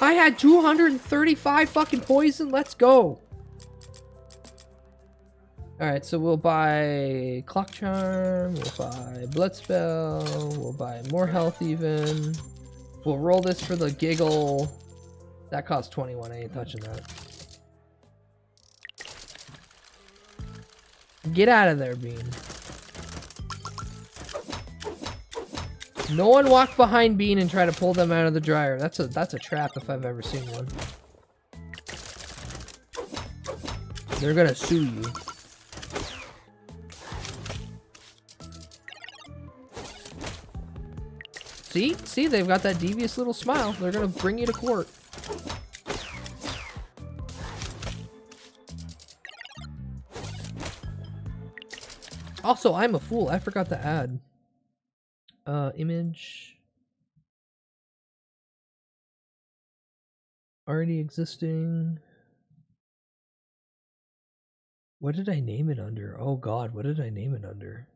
I had 235 fucking poison. Let's go. Alright, so we'll buy Clock Charm, we'll buy Blood Spell, we'll buy more health even. We'll roll this for the giggle. That costs 21, I ain't touching that. Get out of there, Bean. No one walk behind Bean and try to pull them out of the dryer. That's a trap if I've ever seen one. They're gonna sue you. See, they've got that devious little smile. They're gonna bring you to court. Also, I'm a fool. I forgot to add. Image. Already existing. What did I name it under? Oh god, what did I name it under?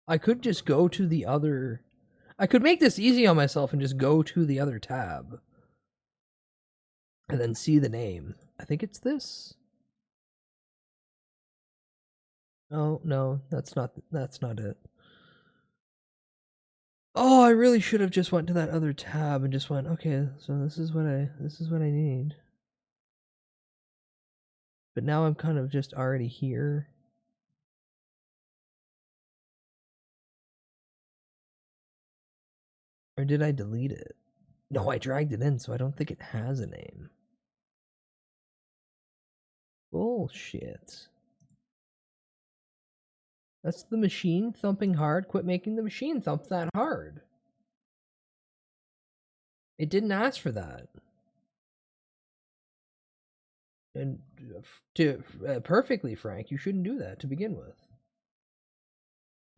I could just go to the other... I could make this easy on myself and just go to the other tab. And then see the name. I think it's this. Oh, no, that's not it. Oh, I really should have just went to that other tab and just went, okay, so this is what I need. But now I'm kind of just already here. Or did I delete it? No, I dragged it in, so I don't think it has a name. Bullshit. That's the machine thumping hard. Quit making the machine thump that hard. It didn't ask for that. And to perfectly frank, you shouldn't do that to begin with.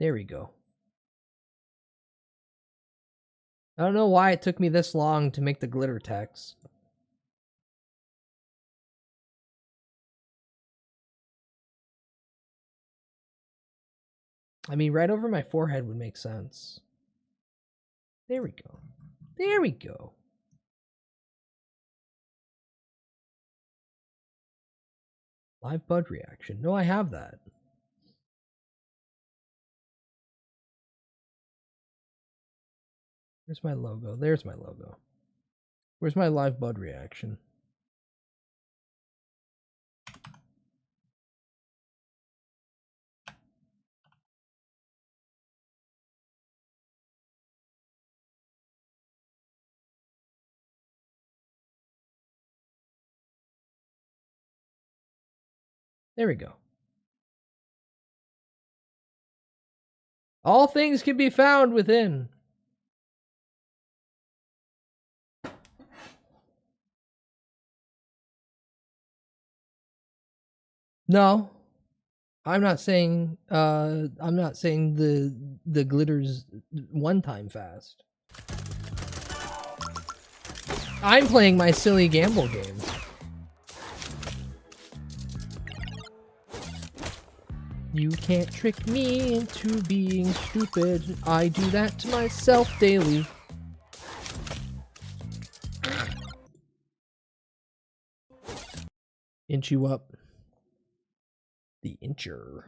There we go. I don't know why it took me this long to make the glitter text. I mean, right over my forehead would make sense. There we go. There we go. Live bud reaction. No, I have that. Where's my logo? There's my logo. Where's my live bud reaction? There we go. All things can be found within. No. I'm not saying the glitter's one time fast. I'm playing my silly gamble game. You can't trick me into being stupid. I do that to myself daily. Inch you up. The incher.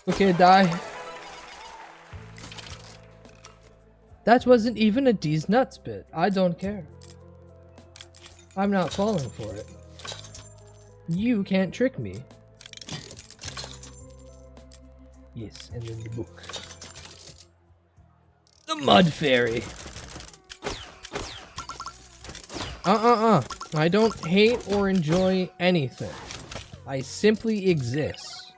Okay, die. That wasn't even a D's nuts bit. I don't care. I'm not falling for it. You can't trick me. Yes, and then the book. The Mud Fairy. I don't hate or enjoy anything. I simply exist.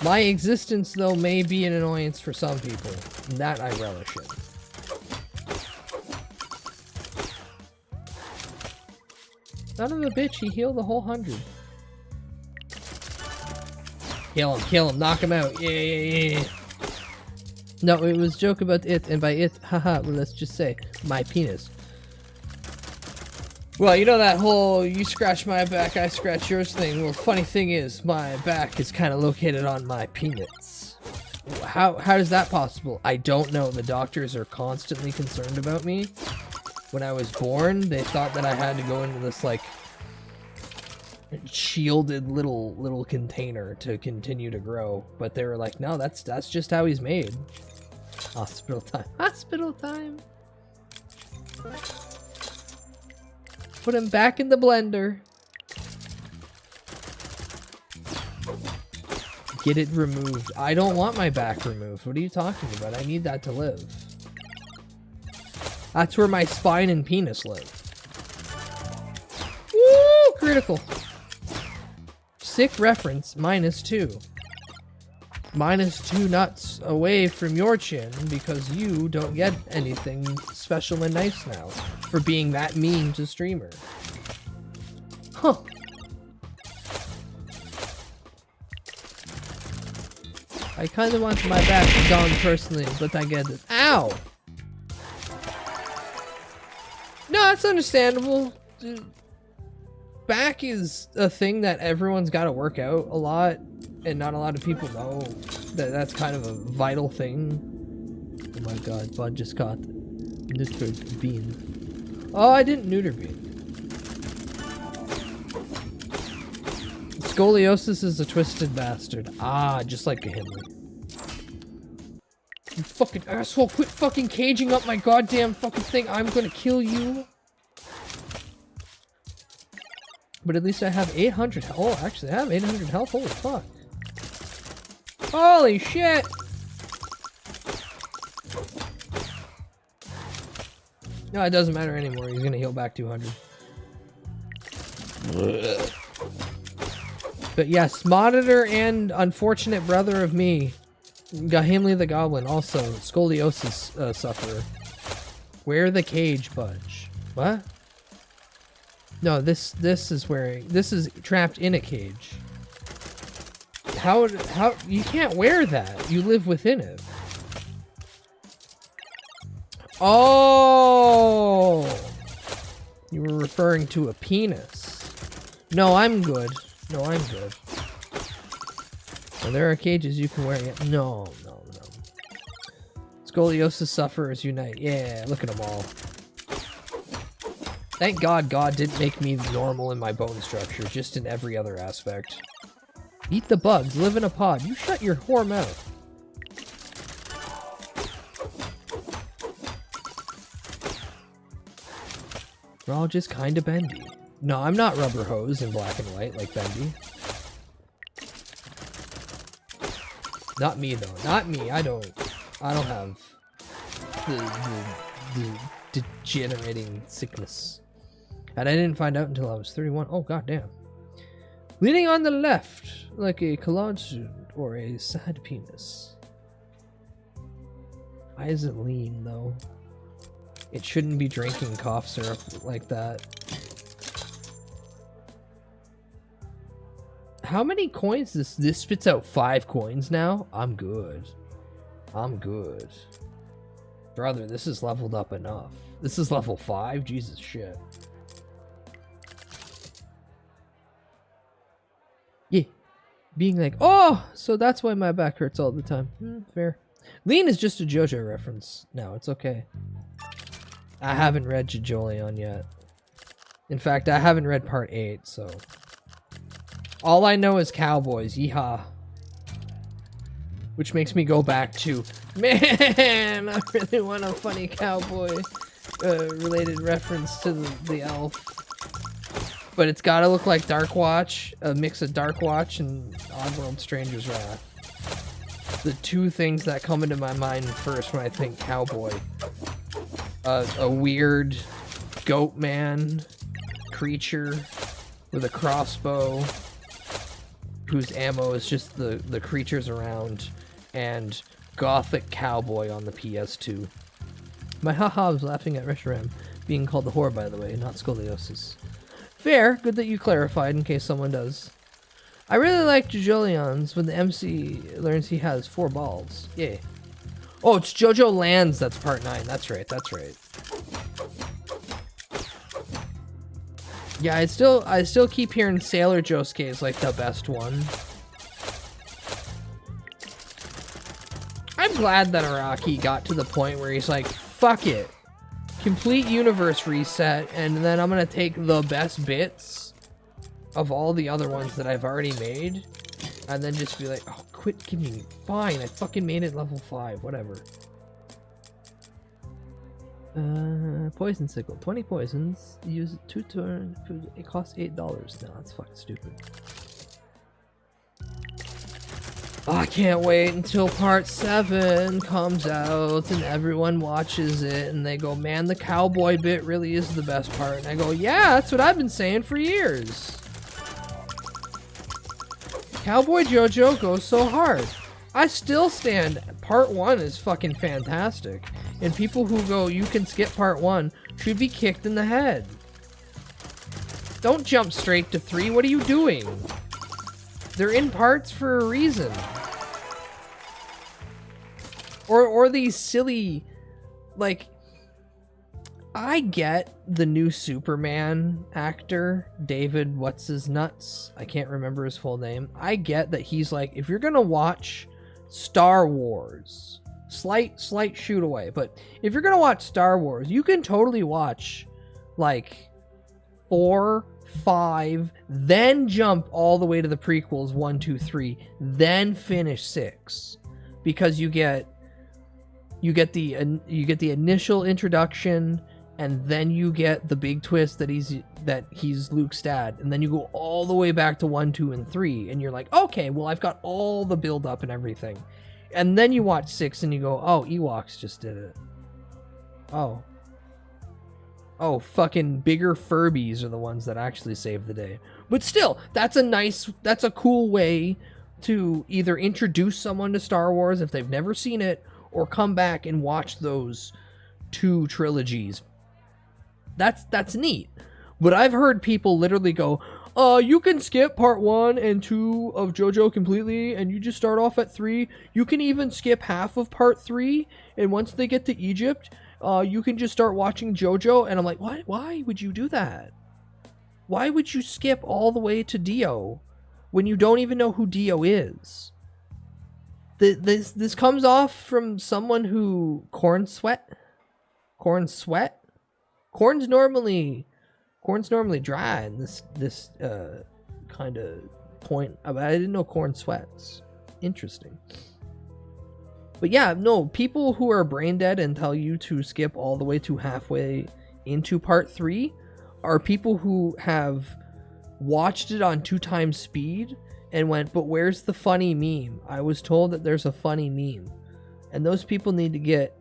My existence, though, may be an annoyance for some people. And that I relish in. Son of a bitch, he healed the whole 100. Kill him, knock him out. Yeah. No, it was a joke about it, and by it, haha, well, let's just say, my penis. Well, you know that whole you scratch my back, I scratch yours thing? Well, funny thing is, my back is kind of located on my penis. How is that possible? I don't know. The doctors are constantly concerned about me. When I was born, they thought that I had to go into this, like, shielded little container to continue to grow. But they were like, no, that's just how he's made. Hospital time. Hospital time! Put him back in the blender. Get it removed. I don't want my back removed. What are you talking about? I need that to live. That's where my spine and penis live. Woo! Critical. Sick reference, -2. -2 nuts away from your chin because you don't get anything special and nice now for being that mean to streamer. Huh. I kind of want my back gone personally, but I get it. Ow! No, that's understandable. Back is a thing that everyone's got to work out a lot, and not a lot of people know that that's kind of a vital thing. Oh my god, Bud just got neutered bean. Oh, I didn't neuter bean. Scoliosis is a twisted bastard. Ah, just like Gimli. You fucking asshole, quit fucking caging up my goddamn fucking thing. I'm gonna kill you. But at least I have 800 health. Oh, actually, I have 800 health. Holy fuck. Holy shit! No, it doesn't matter anymore. He's gonna heal back 200. But yes, Monitor and unfortunate brother of me, Gahimli the Goblin, also scoliosis sufferer. Wear the cage, Budge. What? No, this is trapped in a cage. How you can't wear that. You live within it. Oh, you were referring to a penis. No, I'm good. No, I'm good. Well, there are cages you can wear. Yeah. No. Scoliosis sufferers unite. Yeah, look at them all. Thank God God didn't make me normal in my bone structure, just in every other aspect. Eat the bugs, live in a pod. You shut your whore mouth. We're all just kinda bendy. No, I'm not rubber hose in black and white like Bendy. Not me though. Not me. I don't have the degenerating sickness. And I didn't find out until I was 31. Oh goddamn. Leaning on the left like a collage student or a sad penis. Why is it lean though? It shouldn't be drinking cough syrup like that. How many coins? This spits out 5 coins now? I'm good. I'm good. Brother, this is leveled up enough. This is level 5? Jesus shit. Yeah. Being like, oh, so that's why my back hurts all the time. Fair. Lean is just a JoJo reference. No, it's okay. I haven't read Jojolion yet. In fact, I haven't read part 8, so... all I know is cowboys, yeehaw. Which makes me go back to, man, I really want a funny cowboy related reference to the elf. But it's gotta look like Dark Watch, a mix of Dark Watch and Oddworld Stranger's Wrath. The two things that come into my mind first when I think cowboy. A weird goat man creature with a crossbow whose ammo is just the creatures around, and gothic cowboy on the PS2. My haha was laughing at Reshiram being called the whore, by the way, not scoliosis. Fair, good that you clarified in case someone does. I really like Jojolion's when the MC learns he has 4 balls. Yay. Oh, it's JoJo Lands, that's part 9. That's right, that's right. Yeah, I still keep hearing Sailor Josuke is like the best one. I'm glad that Araki got to the point where he's like, fuck it. Complete universe reset, and then I'm gonna take the best bits of all the other ones that I've already made, and then just be like, oh, quit giving me, fine, I fucking made it level 5, whatever. Poison sickle, 20 poisons, use 2 turns, it costs $8. No, that's fucking stupid. Oh, I can't wait until part 7 comes out and everyone watches it and they go, man, the cowboy bit really is the best part. And I go, yeah, that's what I've been saying for years. Cowboy JoJo goes so hard. I still stand. Part 1 is fucking fantastic. And people who go, you can skip part 1, should be kicked in the head. Don't jump straight to 3. What are you doing? They're in parts for a reason. Or these silly, like, I get the new Superman actor, David what's his nuts, I can't remember his full name. I get that he's like, if you're gonna watch Star Wars, slight shoot away, but if you're gonna watch Star Wars, you can totally watch like 4, 5, then jump all the way to the prequels 1, 2, 3, then finish 6, because you get the initial introduction, and then you get the big twist that he's Luke's dad, and then you go all the way back to 1, 2, and 3, and you're like, okay, well, I've got all the build up and everything, and then you watch 6 and you go, oh, Ewoks just did it. Oh, fucking bigger Furbies are the ones that actually save the day. But still, that's a cool way to either introduce someone to Star Wars if they've never seen it, or come back and watch those 2 trilogies. That's neat. But I've heard people literally go, you can skip part 1 and 2 of JoJo completely, and you just start off at 3. You can even skip half of part 3, and once they get to Egypt, you can just start watching JoJo. And I'm like, why would you do that? Why would you skip all the way to Dio when you don't even know who Dio is? This comes off from someone who corn's normally dry in this kind of point. I didn't know corn sweats. Interesting. But yeah, no, people who are brain dead and tell you to skip all the way to halfway into part 3 are people who have watched it on 2x speed and went, but where's the funny meme? I was told that there's a funny meme. And those people need to get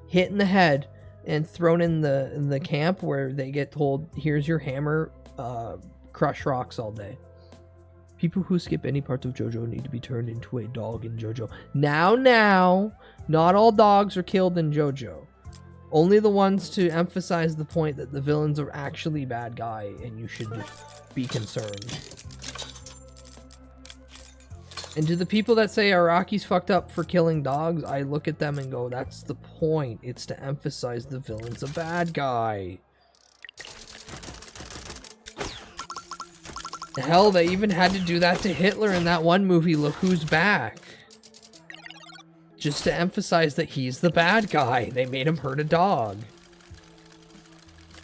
hit in the head and thrown in the camp where they get told, here's your hammer, crush rocks all day. People who skip any parts of JoJo need to be turned into a dog in JoJo. Now, not all dogs are killed in JoJo. Only the ones to emphasize the point that the villains are actually bad guy and you should be concerned. And to the people that say Araki's fucked up for killing dogs, I look at them and go, that's the point. It's to emphasize the villain's a bad guy. Hell, they even had to do that to Hitler in that one movie, Look Who's Back. Just to emphasize that he's the bad guy. They made him hurt a dog.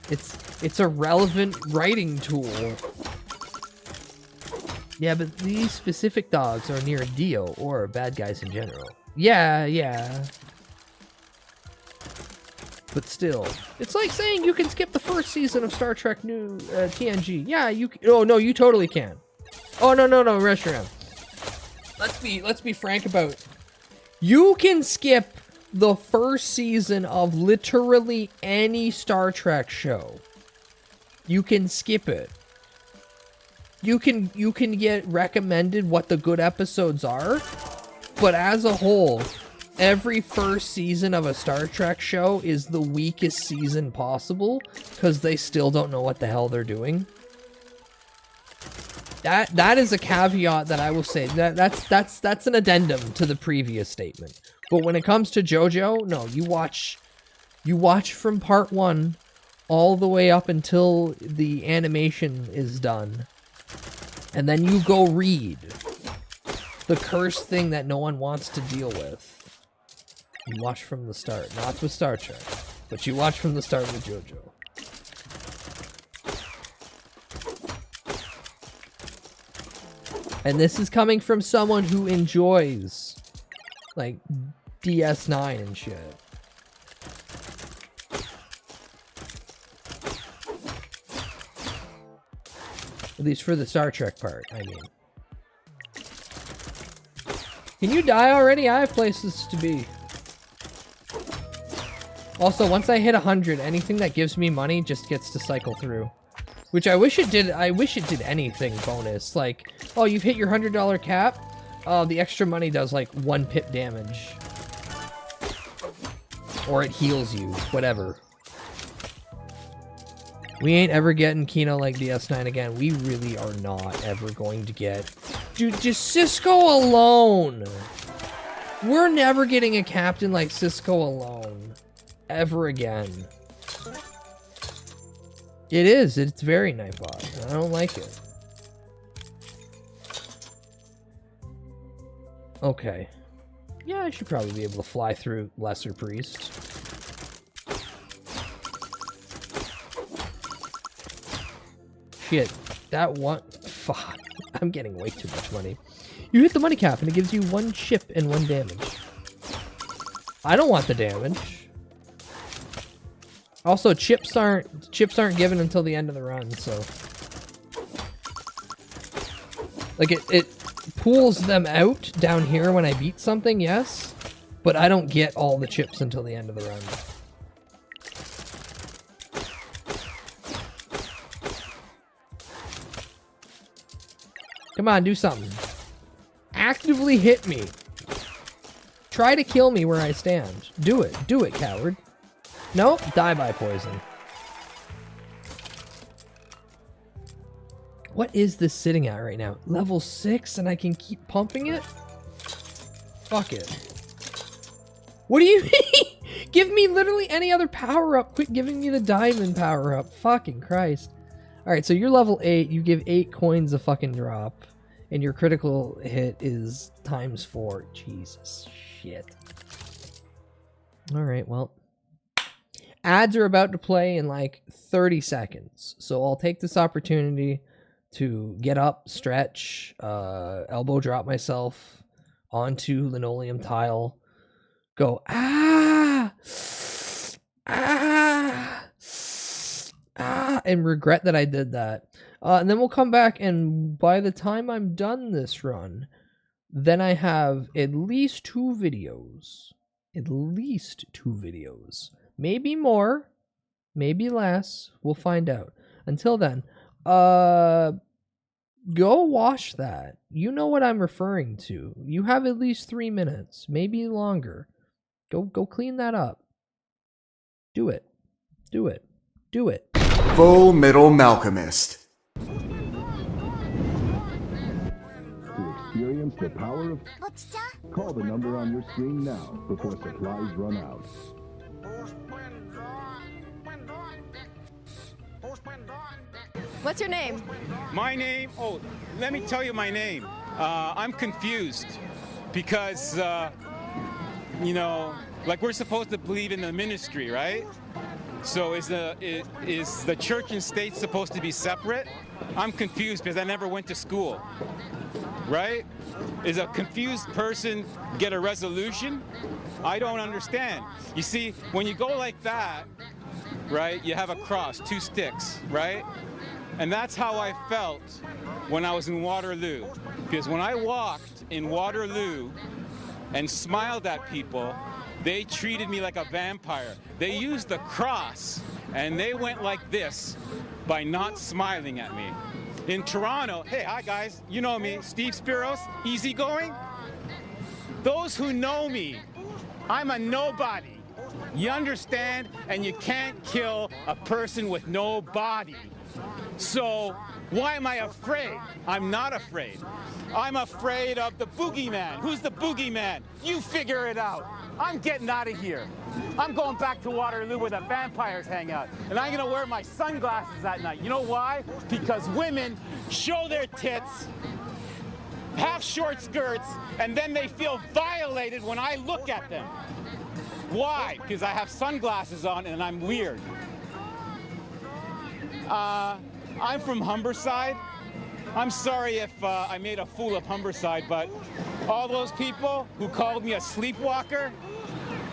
It's a relevant writing tool. Yeah, but these specific dogs are near Dio, or bad guys in general. Yeah. But still, it's like saying you can skip the first season of Star Trek New TNG. Yeah, you. Oh no, you totally can. Oh no, Reshiram. Let's be frank about it. You can skip the first season of literally any Star Trek show. You can skip it. You can get recommended what the good episodes are, but as a whole, every first season of a Star Trek show is the weakest season possible because they still don't know what the hell they're doing. That is a caveat that I will say. That's an addendum to the previous statement. But when it comes to JoJo, no, you watch from part 1 all the way up until the animation is done. And then you go read the cursed thing that no one wants to deal with. You watch from the start, not with Star Trek, but you watch from the start with JoJo. And this is coming from someone who enjoys, like, DS9 and shit. At least for the Star Trek part, I mean. Can you die already? I have places to be. Also, once I hit 100, anything that gives me money just gets to cycle through. Which I wish it did. I wish it did anything bonus. Like, oh, you've hit your $100 cap. The extra money does like 1 pip damage. Or it heals you. Whatever. We ain't ever getting Kino like DS9 again. We really are not ever going to get... Dude, just Cisco alone! We're never getting a captain like Cisco alone. Ever again. It is. It's very Nightbot. I don't like it. Okay. Yeah, I should probably be able to fly through Lesser Priest. Shit. That one... Fuck. I'm getting way too much money. You hit the money cap and it gives you 1 chip and 1 damage. I don't want the damage. Also, chips aren't given until the end of the run, so... Like, it pulls them out down here when I beat something, yes. But I don't get all the chips until the end of the run. Come on, do something. Actively hit me. Try to kill me where I stand. Do it. Do it, coward. Nope, die by poison. What is this sitting at right now? Level 6 and I can keep pumping it? Fuck it. What do you mean? Give me literally any other power-up. Quit giving me the diamond power-up. Fucking Christ. Alright, so you're level 8, you give 8 coins a fucking drop, and your critical hit is times 4. Jesus shit. Alright, well. Ads are about to play in like 30 seconds, so I'll take this opportunity to get up, stretch, elbow drop myself onto linoleum tile, go, ah, and regret that I did that. And then we'll come back, and by the time I'm done this run, then I have at least 2 videos. At least 2 videos. Maybe more, maybe less. We'll find out. Until then, go watch that. You know what I'm referring to. You have at least 3 minutes, maybe longer. Go clean that up. Do it. Do it. Do it. Full Metal Malcolmist. To experience the power of... Call the number on your screen now before supplies run out. What's your name? My name? Oh, let me tell you my name. I'm confused because, you know, like we're supposed to believe in the ministry, right? So is the church and state supposed to be separate? I'm confused because I never went to school, right? Is a confused person get a resolution? I don't understand. You see, when you go like that, right, you have a cross, 2 sticks, right? And that's how I felt when I was in Waterloo. Because when I walked in Waterloo and smiled at people, they treated me like a vampire. They used the cross, and they went like this by not smiling at me. In Toronto, hey, hi guys, you know me, Steve Spiros, easygoing. Those who know me, I'm a nobody. You understand? And you can't kill a person with no body. So why am I afraid? I'm not afraid. I'm afraid of the boogeyman. Who's the boogeyman? You figure it out. I'm getting out of here. I'm going back to Waterloo where the vampires hang out. And I'm gonna wear my sunglasses at night. You know why? Because women show their tits, have short skirts, and then they feel violated when I look at them. Why? Because I have sunglasses on and I'm weird. I'm from Humberside. I'm sorry if I made a fool of Humberside, but all those people who called me a sleepwalker,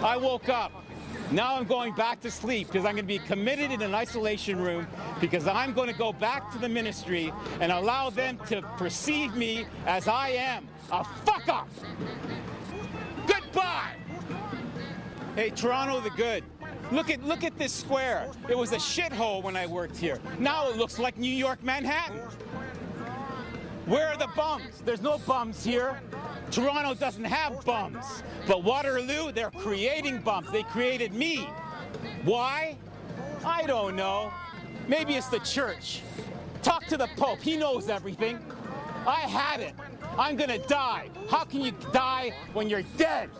I woke up. Now I'm going back to sleep because I'm going to be committed in an isolation room because I'm going to go back to the ministry and allow them to perceive me as I am, a fuck up. Goodbye. Hey, Toronto the Good. Look at this square. It was a shithole when I worked here. Now it looks like New York, Manhattan. Where are the bums? There's no bums here. Toronto doesn't have bums. But Waterloo, they're creating bums. They created me. Why? I don't know. Maybe it's the church. Talk to the Pope. He knows everything. I had it. I'm gonna die. How can you die when you're dead?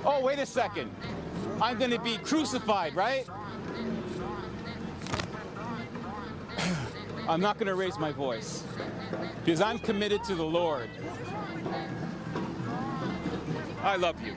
Oh, wait a second. I'm gonna be crucified, right? I'm not gonna raise my voice because I'm committed to the Lord. I love you.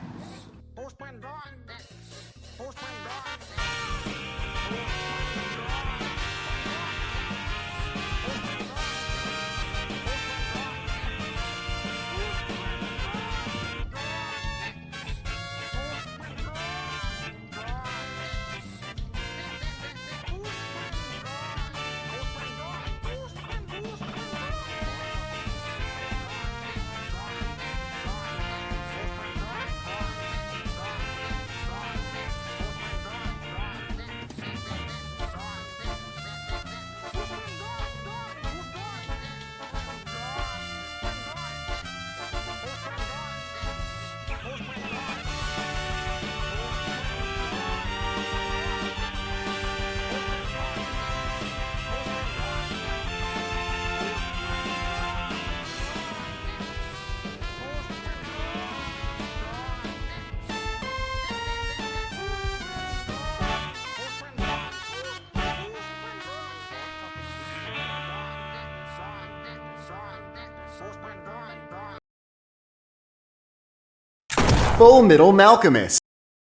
Full Metal Alchemist.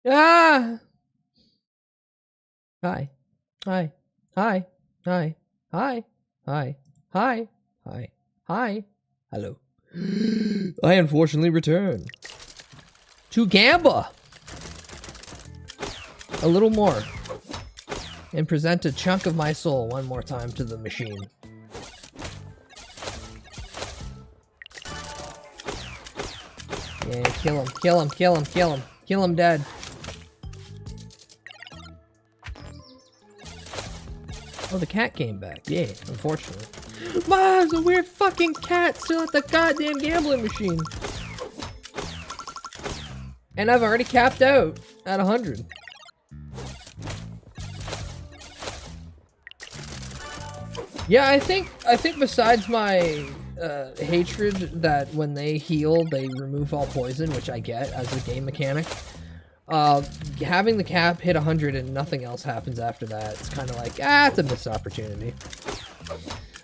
Ah! Hi. Hi. Hi. Hi. Hi. Hi. Hi. Hi. Hi. Hello. I unfortunately return to Gamba a little more and present a chunk of my soul one more time to the machine. Yeah, kill him, kill him, kill him, kill him. Kill him dead. Oh, the cat came back. Yeah, unfortunately. There's a weird fucking cat still at the goddamn gambling machine. And I've already capped out at 100. Yeah, I think besides my hatred that when they heal, they remove all poison, which I get as a game mechanic. Having the cap hit 100 and nothing else happens after that, it's kind of like, it's a missed opportunity.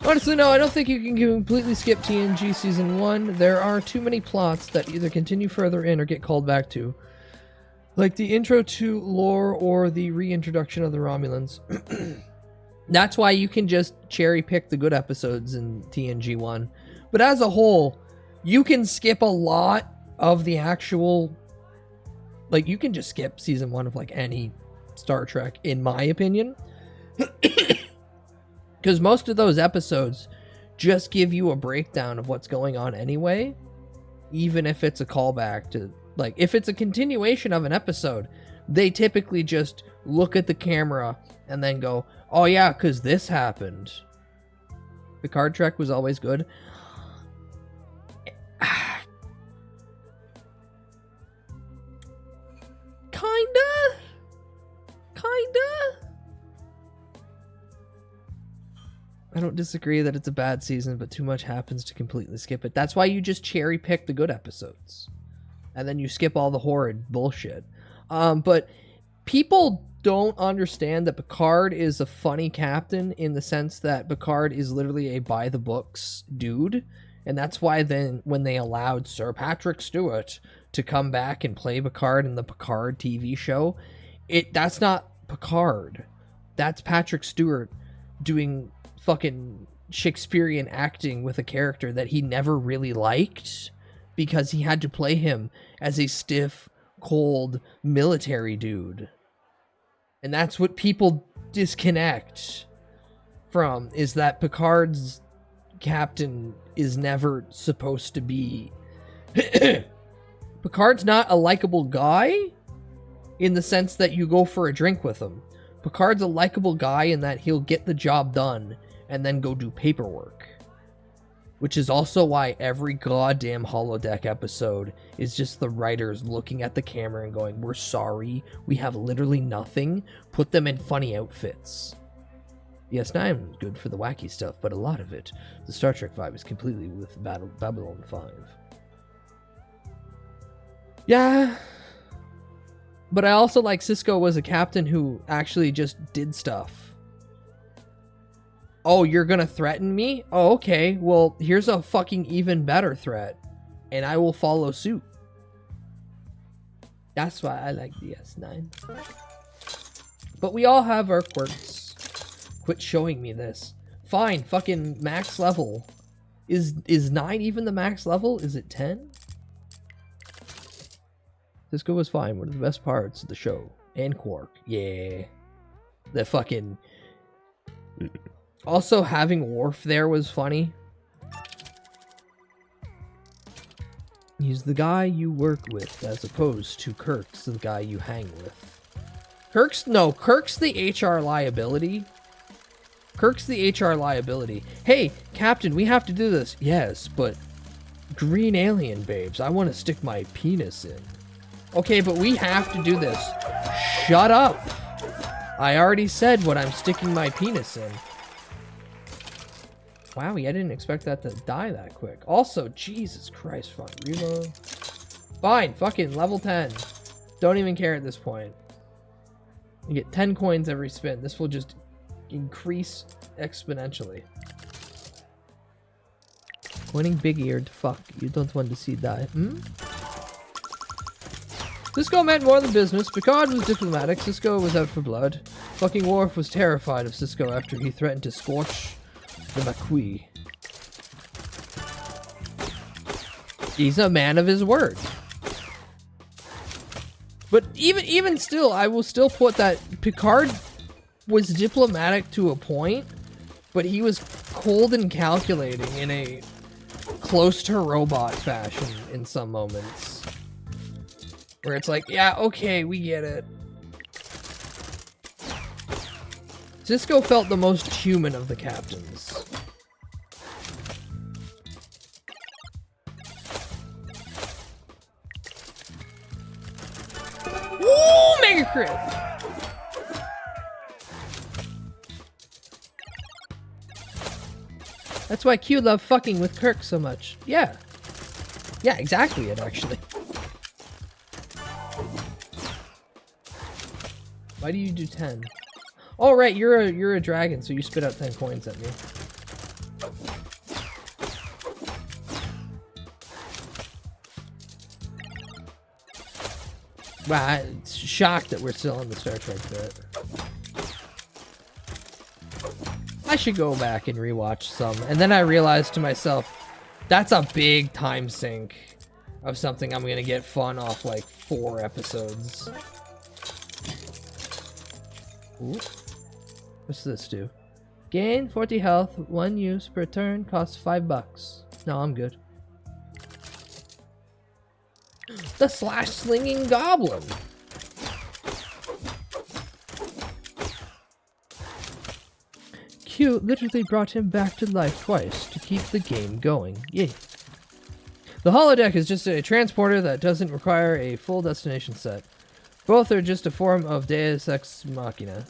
Honestly, no, I don't think you can completely skip TNG Season 1. There are too many plots that either continue further in or get called back to. Like the intro to lore or the reintroduction of the Romulans. That's why you can just cherry pick the good episodes in TNG 1. But as a whole, you can skip a lot of the actual... Like, you can just skip Season 1 of, like, any Star Trek, in my opinion. Because most of those episodes just give you a breakdown of what's going on anyway. Even if it's a callback to... Like, if it's a continuation of an episode, they typically just look at the camera and then go, oh yeah, because this happened. Picard Trek was always good. Kinda. I don't disagree that it's a bad season, but too much happens to completely skip it. That's why you just cherry pick the good episodes. And then you skip all the horrid bullshit. But people don't understand that Picard is a funny captain in the sense that Picard is literally a by-the-books dude. And that's why then when they allowed Sir Patrick Stewart to come back and play Picard in the Picard TV show, that's not Picard. That's Patrick Stewart doing fucking Shakespearean acting with a character that he never really liked because he had to play him as a stiff, cold military dude. And that's what people disconnect from, is that Picard's captain is never supposed to be... Picard's not a likable guy in the sense that you go for a drink with him. Picard's a likable guy in that he'll get the job done and then go do paperwork. Which is also why every goddamn holodeck episode is just the writers looking at the camera and going, we're sorry, we have literally nothing. Put them in funny outfits. DS9 is good for the wacky stuff, but a lot of it, the Star Trek vibe, is completely with Babylon 5. Yeah. But I also like Sisko was a captain who actually just did stuff. Oh, you're gonna threaten me? Oh, okay. Well, here's a fucking even better threat. And I will follow suit. That's why I like DS9. But we all have our quirks. Quit showing me this. Fine, fucking max level. Is 9 even the max level? Is it 10? Sisko was fine. One of the best parts of the show. And Quark. Yeah. The fucking... Also, having Worf there was funny. He's the guy you work with, as opposed to Kirk's the guy you hang with. Kirk's the HR liability. Kirk's the HR liability. Hey, Captain, we have to do this. Yes, but green alien babes, I want to stick my penis in. Okay, but we have to do this. Shut up. I already said what I'm sticking my penis in. Wow, I didn't expect that to die that quick. Also, Jesus Christ, fine. Reload. Fine, fucking level 10. Don't even care at this point. You get 10 coins every spin. This will just increase exponentially. Pointing big-eared. Fuck. You don't want to see die. Cisco meant more than business. Picard was diplomatic. Cisco was out for blood. Fucking Worf was terrified of Cisco after he threatened to scorch the Maquis. He's a man of his word. But even still, I will still put that Picard was diplomatic to a point, but he was cold and calculating in a close to robot fashion in some moments. Where it's like, yeah, okay, we get it. Cisco felt the most human of the captains. Woo! Mega crit! That's why Q loved fucking with Kirk so much. Yeah. Yeah, exactly it, actually. Why do you do 10? Oh, right, you're a dragon, so you spit out 10 coins at me. Wow, I'm shocked that we're still on the Star Trek bit. I should go back and rewatch some. And then I realized to myself, that's a big time sink of something I'm gonna get fun off like 4 episodes. Ooh. What's this do? Gain 40 health, 1 use per turn, costs $5. No, I'm good. The slash-slinging goblin! Q literally brought him back to life twice to keep the game going. Yay. The holodeck is just a transporter that doesn't require a full destination set. Both are just a form of Deus Ex Machina.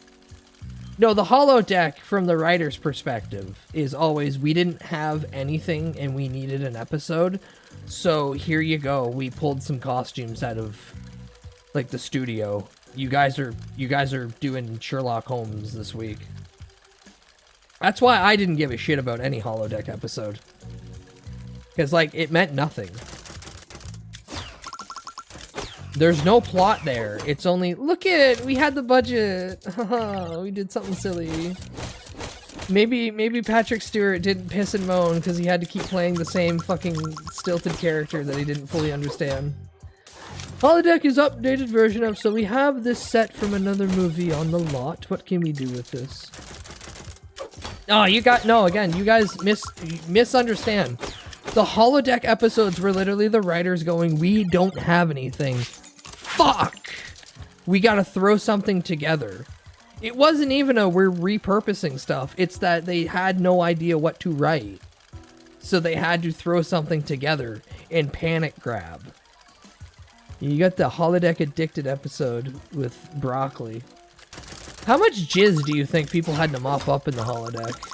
No, the holodeck, from the writer's perspective, is always, we didn't have anything and we needed an episode, so here you go. We pulled some costumes out of, like, the studio. You guys are doing Sherlock Holmes this week. That's why I didn't give a shit about any holodeck episode. Because, like, it meant nothing. There's no plot there. It's only, look at it, we had the budget. We did something silly. Maybe Patrick Stewart didn't piss and moan because he had to keep playing the same fucking stilted character that he didn't fully understand. Holodeck is updated version of, so we have this set from another movie on the lot. What can we do with this? Oh, you guys misunderstand. The holodeck episodes were literally the writers going, we don't have anything. Fuck! We gotta throw something together. It wasn't even a we're repurposing stuff. It's that they had no idea what to write. So they had to throw something together and panic grab. You got the holodeck addicted episode with broccoli. How much jizz do you think people had to mop up in the holodeck?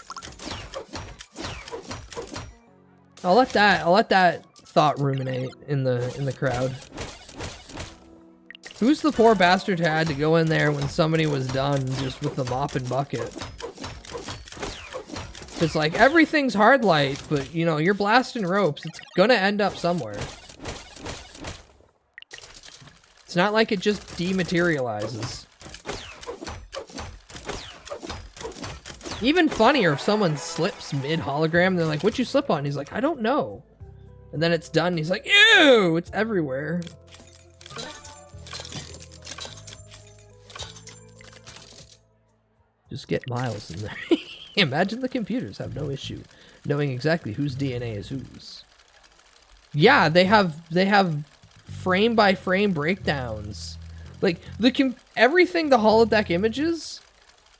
I'll let that thought ruminate in the crowd. Who's the poor bastard who had to go in there when somebody was done just with the mop and bucket? It's like, everything's hard light, but you know, you're blasting ropes. It's gonna end up somewhere. It's not like it just dematerializes. Even funnier if someone slips mid-hologram, they're like, what'd you slip on? He's like, I don't know. And then it's done, and he's like, ew, it's everywhere. Just get Miles in there. Imagine the computers have no issue knowing exactly whose DNA is whose. Yeah, they have frame by frame breakdowns. Like everything the holodeck images,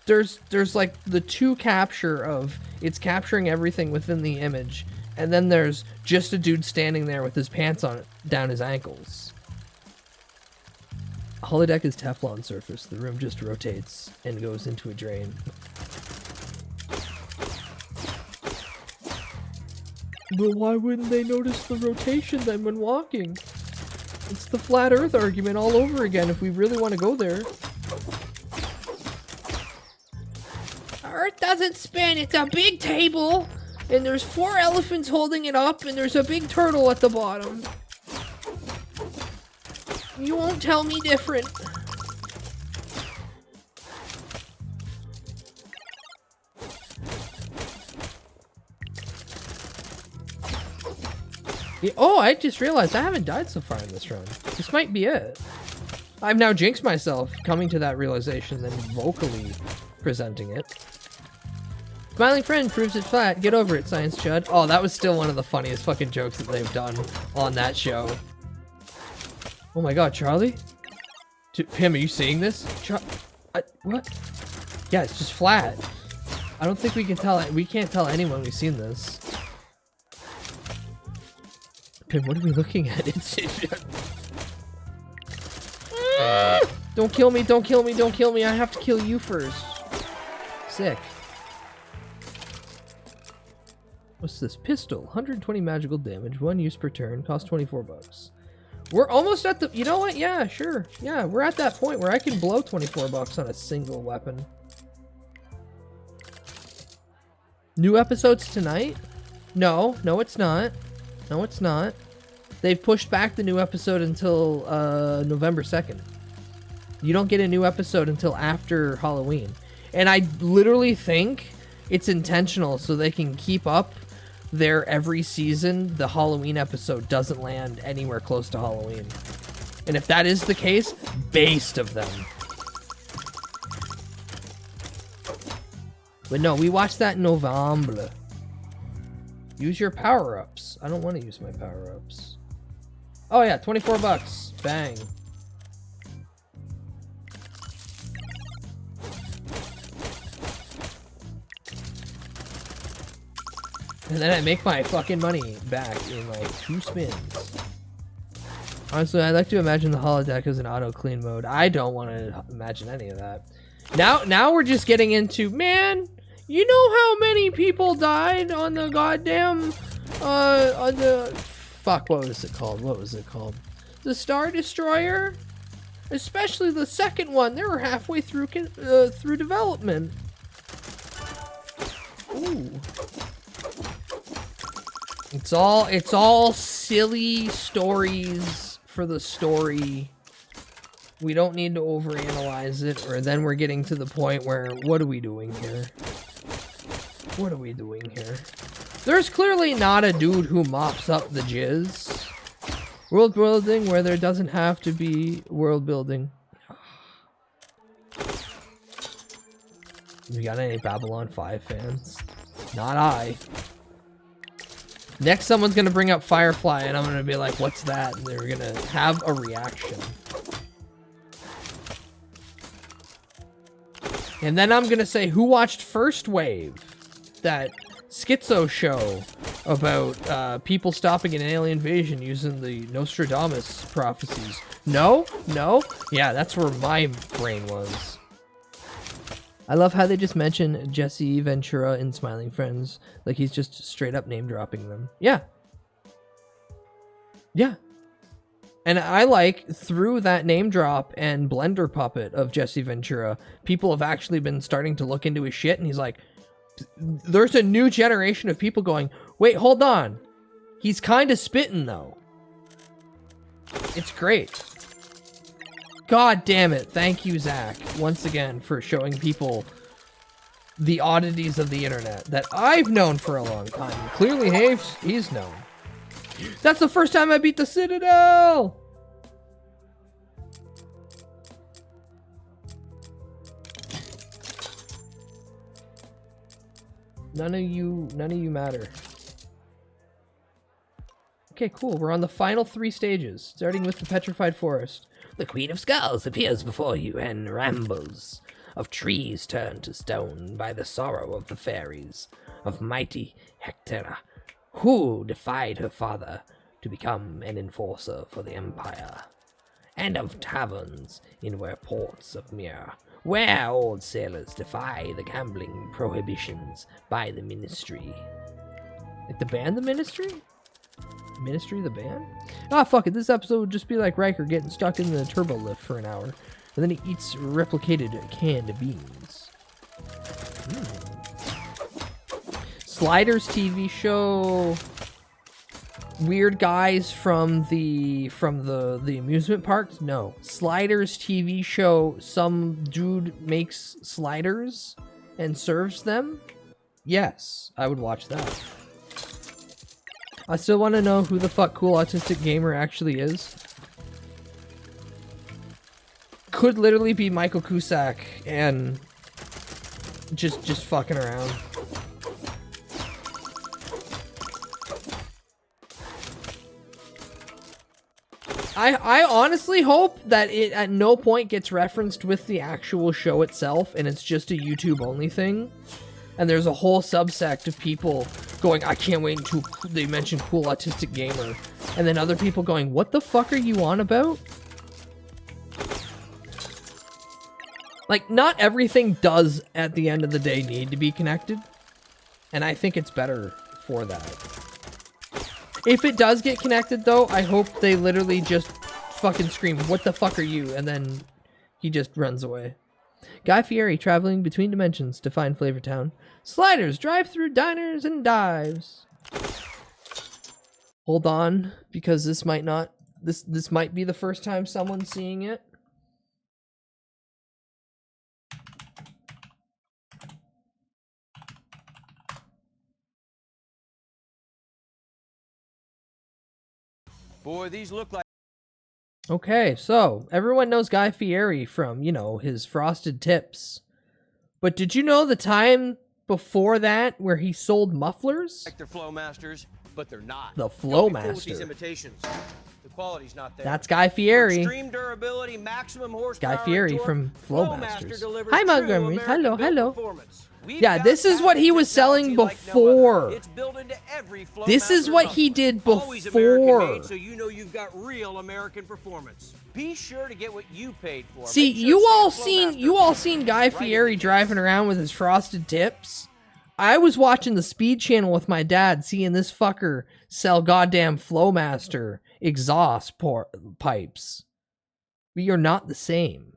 there's like the 2 capture of it's capturing everything within the image, and then there's just a dude standing there with his pants on down his ankles. Holodeck is Teflon surface. The room just rotates and goes into a drain. But why wouldn't they notice the rotation then when walking? It's the flat earth argument all over again if we really want to go there. Earth doesn't spin, it's a big table. and there's 4 elephants holding it up, and there's a big turtle at the bottom. You won't tell me different. Yeah, oh, I just realized I haven't died so far in this run. This might be it. I've now jinxed myself coming to that realization, then vocally presenting it. Smiling friend proves it flat. Get over it, Science Chud. Oh, that was still one of the funniest fucking jokes that they've done on that show. Oh my god, Charlie? Pim, are you seeing this? What? Yeah, it's just flat. I don't think we can tell it. We can't tell anyone we've seen this. Pim, what are we looking at? Don't kill me, don't kill me, don't kill me. I have to kill you first. Sick. What's this? Pistol. 120 magical damage. 1 use per turn. Cost 24 bucks. We're almost at the... You know what? Yeah, sure. Yeah, we're at that point where I can blow 24 bucks on a single weapon. New episodes tonight? No, no it's not. No, it's not. They've pushed back the new episode until November 2nd. You don't get a new episode until after Halloween. And I literally think it's intentional so they can keep up their every season. The Halloween episode doesn't land anywhere close to Halloween. And if that is the case, based of them. But no, we watched that in November. Use your power-ups. I don't want to use my power-ups. Oh yeah, 24 bucks. Bang. And then I make my fucking money back in like 2 spins. Honestly, I like to imagine the holodeck as an auto clean mode. I don't want to imagine any of that. Now we're just getting into, man, you know how many people died on the goddamn, on the, fuck, what was it called? What was it called? The Star Destroyer? Especially the second one. They were halfway through, through development. Ooh. It's all silly stories for the story. We don't need to overanalyze it, or then we're getting to the point where, what are we doing here? What are we doing here? There's clearly not a dude who mops up the jizz. World building where there doesn't have to be world building. We got any Babylon 5 fans? Not I. Next, someone's gonna bring up Firefly, and I'm gonna be like, what's that? And they're gonna have a reaction. And then I'm gonna say, who watched First Wave? That schizo show about people stopping an alien invasion using the Nostradamus prophecies. No? No? Yeah, that's where my brain was. I love how they just mention Jesse Ventura in Smiling Friends. Like he's just straight up name dropping them. Yeah. Yeah. And I like, through that name drop and Blender puppet of Jesse Ventura, people have actually been starting to look into his shit, and he's like, there's a new generation of people going, wait, hold on. He's kind of spitting, though. It's great. God damn it. Thank you, Zach, once again, for showing people the oddities of the internet that I've known for a long time. Clearly, he's known. That's the first time I beat the Citadel! None of you matter. Okay, cool. We're on the final 3 stages, starting with the Petrified Forest. The Queen of Skulls appears before you and rambles, of trees turned to stone by the sorrow of the fairies, of mighty Hectora, who defied her father to become an enforcer for the Empire, and of taverns in where ports of Mir, where old sailors defy the gambling prohibitions by the Ministry. Like the band, the Ministry? Ministry, the band? Ah, fuck it. This episode would just be like Riker getting stuck in the turbo lift for an hour, and then he eats replicated canned beans. Sliders TV show. Weird guys from the amusement parks? No. Sliders TV show. Some dude makes sliders and serves them? Yes, I would watch that. I still want to know who the fuck Cool Autistic Gamer actually is. Could literally be Michael Cusack and just fucking around. I honestly hope that it at no point gets referenced with the actual show itself and it's just a YouTube only thing. And there's a whole subsect of people going, I can't wait until they mention Cool Autistic Gamer. And then other people going, what the fuck are you on about? Like, not everything does, at the end of the day, need to be connected. And I think it's better for that. If it does get connected, though, I hope they literally just fucking scream, what the fuck are you? And then he just runs away. Guy Fieri traveling between dimensions to find Flavor Town. Sliders, drive-through diners and dives. Hold on, because this might not... This might be the first time someone's seeing it. Boy, these look like... Okay, so everyone knows Guy Fieri from, you know, his Frosted Tips. But did you know the time before that where he sold mufflers? Like they're Flowmasters, but they're not. The Don't be fooled with Flowmaster. these imitations. The quality's not there. That's Guy Fieri. Extreme durability, maximum horsepower, Guy Fieri and torque, from Flowmasters. delivers Hi, true Montgomery. American Hello, built hello. performance. We've Yeah, got this is what he was selling before. It's built into every This is Flowmaster what muffler. he did Always American before. made, so you know you've got real American performance. Be sure to get what you paid for. See, Make sure you to all see seen Guy Fieri driving around with his Frosted Tips. I was watching the Speed Channel with my dad, seeing this fucker sell goddamn Flowmaster exhaust pipes. We are not the same.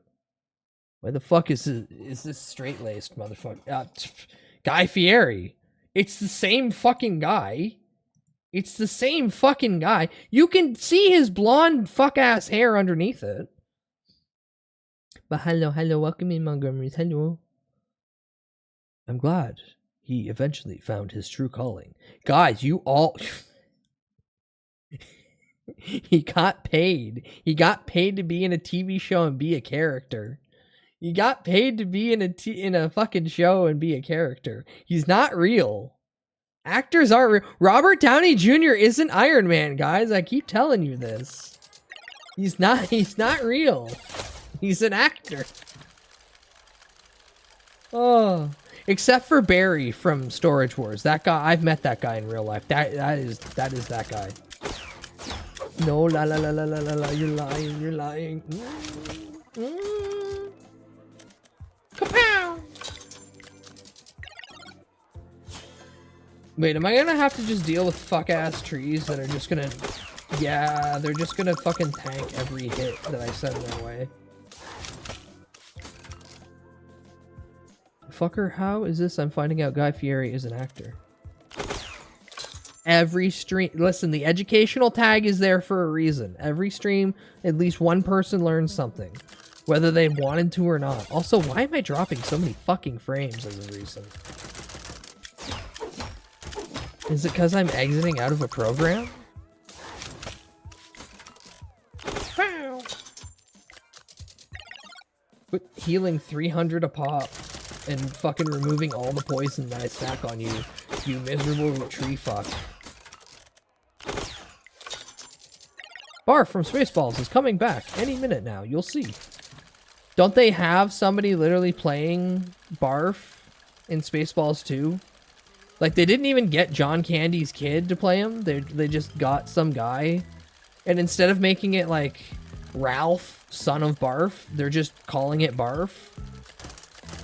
Why the fuck is this straight-laced motherfucker? Guy Fieri. It's the same fucking guy. It's the same fucking guy. You can see his blonde fuck-ass hair underneath it. But hello, welcome in, Montgomery. Hello. I'm glad he eventually found his true calling. Guys, you all... He got paid. He got paid to be in a TV show and be a character. He got paid to be in a fucking show and be a character. He's not real. Actors aren't real. Robert Downey Jr. isn't Iron Man, guys. I keep telling you this. He's not real. He's an actor. Oh, except for Barry from Storage Wars. That guy, I've met that guy in real life. That is that guy. No, la, you're lying. Kapow! Wait, am I gonna have to just deal with fuck-ass trees that are just gonna... Yeah, they're just gonna fucking tank every hit that I send their way. Fucker, how is this? I'm finding out Guy Fieri is an actor. Every stream... Listen, the educational tag is there for a reason. Every stream, at least one person learns something. Whether they wanted to or not. Also, why am I dropping so many fucking frames as a reason? Is it because I'm exiting out of a program? Quit healing 300 a pop and fucking removing all the poison that I stack on you, you miserable tree fuck. Barf from Spaceballs is coming back any minute now. You'll see. Don't they have somebody literally playing Barf in Spaceballs 2? Like, they didn't even get John Candy's kid to play him. They just got some guy. And instead of making it, like, Ralph, son of Barf, they're just calling it Barf.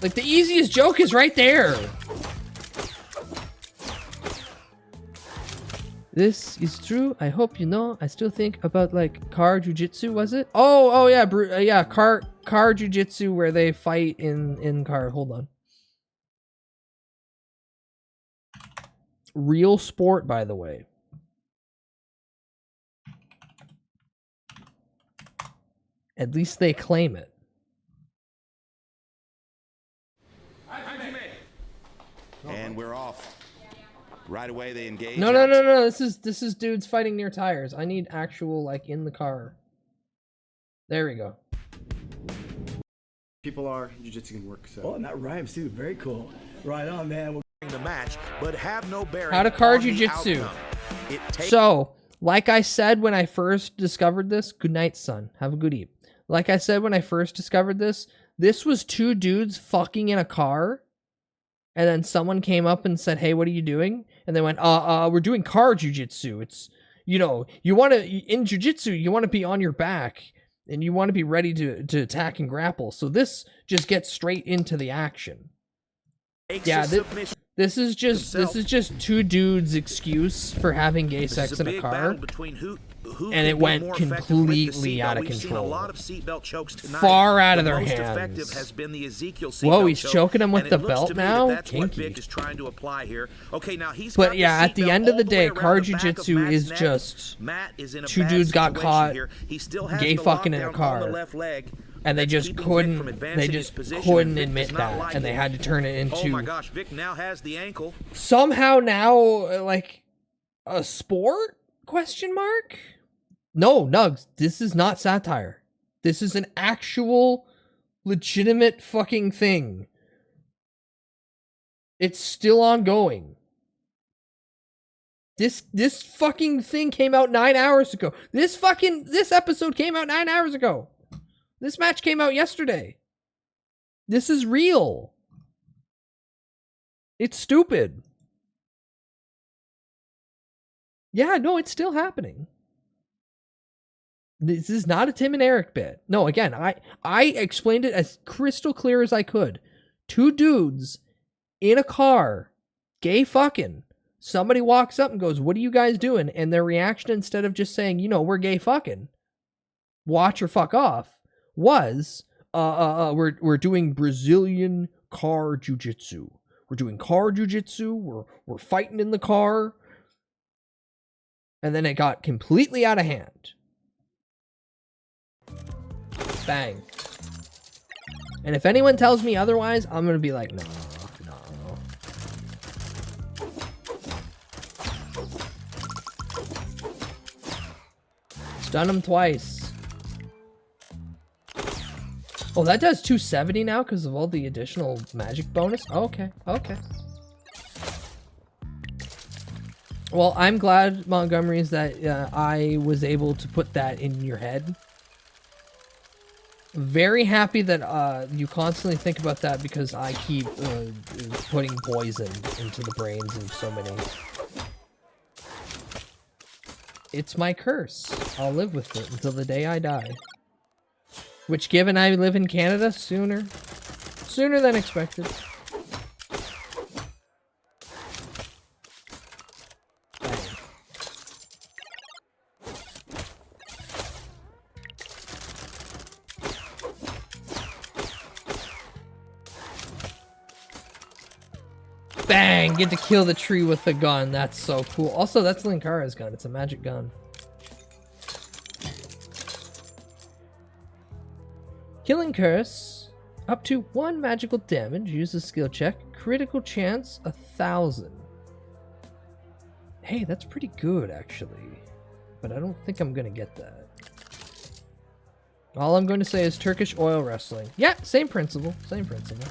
Like, the easiest joke is right there. This is true. I hope you know. I still think about, like, car jujitsu, was it? Oh, yeah, yeah, car jujitsu where they fight in car. Hold on. real sport, by the way. At least they claim it. And we're off. Right away they engage. No. This is dudes fighting near tires. I need actual, like, in the car. There we go. People are jiu-jitsu can work. So. Oh, and that rhymes too. Very cool. Right on, man. The match, but have no bearing. How to car on the jiu-jitsu. outcome. It takes So, like I said when I first discovered this, good night, son. Have a good eat. Like I said when I first discovered this was two dudes fucking in a car. And then someone came up and said, hey, what are you doing? And they went, we're doing car jiu-jitsu. It's, you know, in jiu-jitsu, you want to be on your back and you want to be ready to attack and grapple. So this just gets straight into the action. Yeah, this is just two dudes' excuse for having gay sex in a car. And it went completely out of control. Far out of their hands. Whoa, he's choking him with the belt now? Kinky. But yeah, at the end of the day, car jiu-jitsu is just two dudes got caught gay fucking in a car. And they just couldn't admit that. And they had to turn it into... Oh my gosh, Vic now has the ankle. Somehow now, like, a sport? Question mark? No, Nugs, this is not satire. This is an actual, legitimate fucking thing. It's still ongoing. This fucking thing came out 9 hours ago. This episode came out 9 hours ago. This match came out yesterday. This is real. It's stupid. Yeah, no, it's still happening. This is not a Tim and Eric bit. No, again, I explained it as crystal clear as I could. Two dudes in a car, gay fucking. Somebody walks up and goes, what are you guys doing? And their reaction, instead of just saying, you know, we're gay fucking, watch or fuck off, was, we're doing Brazilian car jiu-jitsu. We're doing car jiu-jitsu. We're fighting in the car. And then it got completely out of hand. Bang. And if anyone tells me otherwise, I'm going to be like, no. Stun him twice. Oh, that does 270 now because of all the additional magic bonus? Oh, okay. Well, I'm glad, Montgomery's, that I was able to put that in your head. Very happy that you constantly think about that because I keep putting poison into the brains of so many. It's my curse. I'll live with it until the day I die. Which, given I live in Canada, sooner than expected. Bang! Get to kill the tree with the gun. That's so cool. Also, that's Linkara's gun. It's a magic gun. Killing curse. Up to 1 magical damage. Use a skill check. Critical chance 1,000. Hey, that's pretty good, actually. But I don't think I'm gonna get that. All I'm going to say is Turkish oil wrestling. Yeah, same principle. Same principle.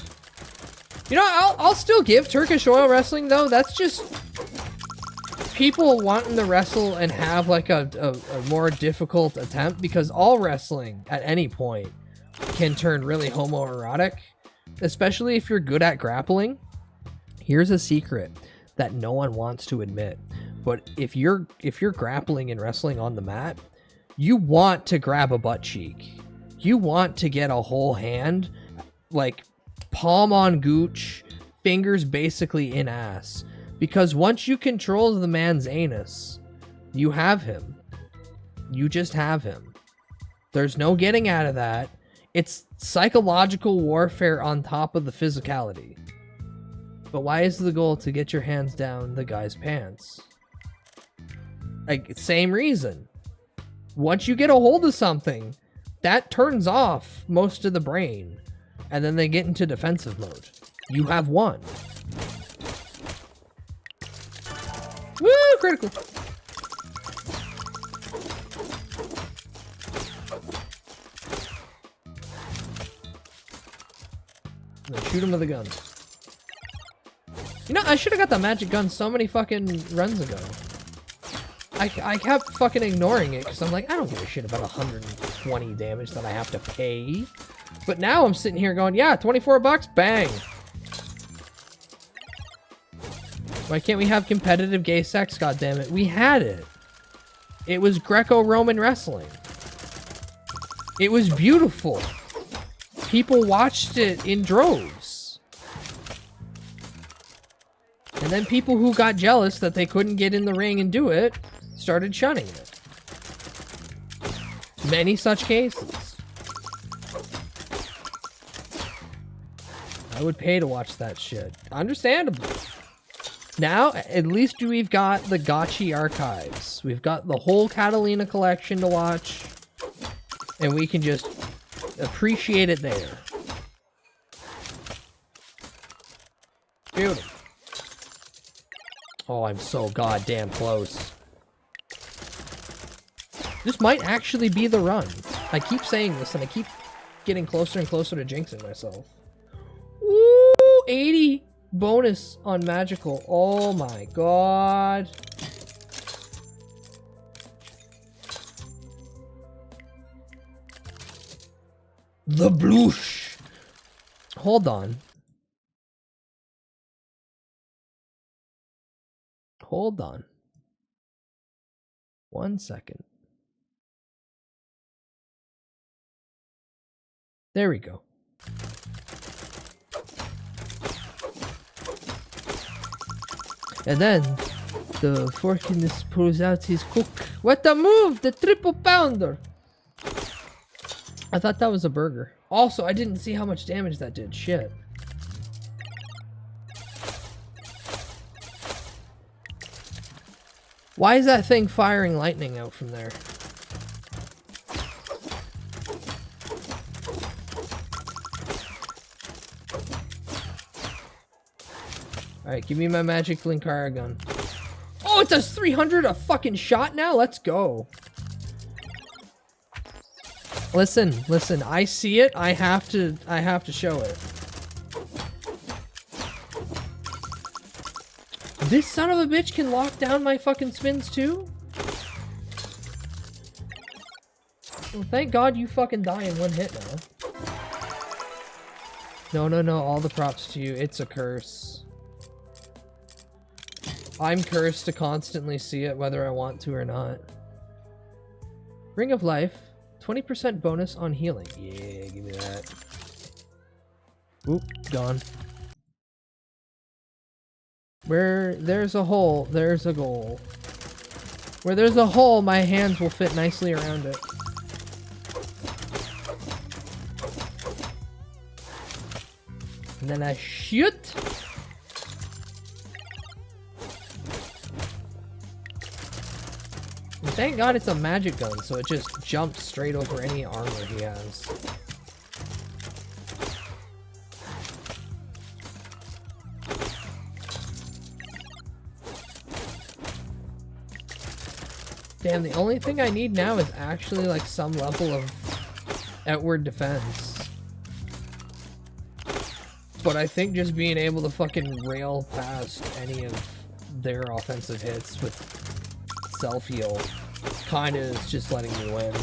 You know, I'll still give Turkish oil wrestling, though. That's just people wanting to wrestle and have, like, a more difficult attempt, because all wrestling, at any point, can turn really homoerotic, especially if you're good at grappling. Here's a secret that no one wants to admit, but if you're grappling and wrestling on the mat, you want to grab a butt cheek. You want to get a whole hand, like, palm on gooch, fingers basically in ass. Because once you control the man's anus, you have him. You just have him. There's no getting out of that. It's psychological warfare on top of the physicality. But why is the goal to get your hands down the guy's pants? Like, same reason. Once you get a hold of something, that turns off most of the brain. And then they get into defensive mode. You have won. Woo! Critical! Then shoot him with a gun. You know, I should have got the magic gun so many fucking runs ago. I kept fucking ignoring it because I'm like, I don't give a shit about 120 damage that I have to pay. But now I'm sitting here going, yeah, 24 bucks, bang. Why can't we have competitive gay sex, goddammit? We had it. It was Greco-Roman wrestling. It was beautiful. People watched it in droves. And then people who got jealous that they couldn't get in the ring and do it started shunning it. Many such cases. I would pay to watch that shit. Understandable. Now, at least we've got the Gotchi archives. We've got the whole Catalina collection to watch. And we can just appreciate it there. Beautiful. Oh, I'm so goddamn close. This might actually be the run. I keep saying this and I keep getting closer and closer to jinxing myself. Woo! 80 bonus on magical. Oh my god. The bloosh. Hold on. Hold on. 1 second. There we go. And then the Forkiness pulls out his cook. What a move! The triple pounder! I thought that was a burger. Also, I didn't see how much damage that did. Shit. Why is that thing firing lightning out from there? Alright, give me my magic Linkara gun. Oh, it does 300 a fucking shot now? Let's go. Listen, I see it. I have to show it. This son of a bitch can lock down my fucking spins too? Well, thank God you fucking die in one hit now. No, all the props to you. It's a curse. I'm cursed to constantly see it whether I want to or not. Ring of Life. 20% bonus on healing. Yeah, give me that. Oop, gone. Where there's a hole, there's a goal. Where there's a hole, my hands will fit nicely around it. And then I shoot. And thank God it's a magic gun, so it just jumps straight over any armor he has. Damn, the only thing I need now is actually like some level of outward defense. But I think just being able to fucking rail past any of their offensive hits with self-heal kinda is just letting me win.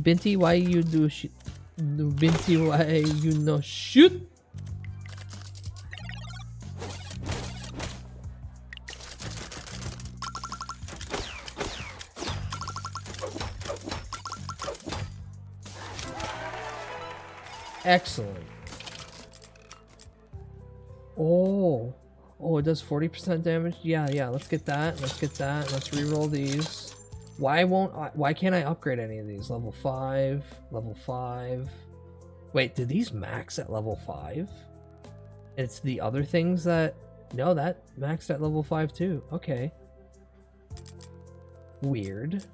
Binty, why you do shit? Binty, why you no shoot? Excellent. Oh, it does 40% damage? Yeah, let's get that. Let's get that. Let's reroll these. Why can't I upgrade any of these? Level 5, level 5. Wait, did these max at level 5? It's the other things that... No, that maxed at level 5 too. Okay. Weird.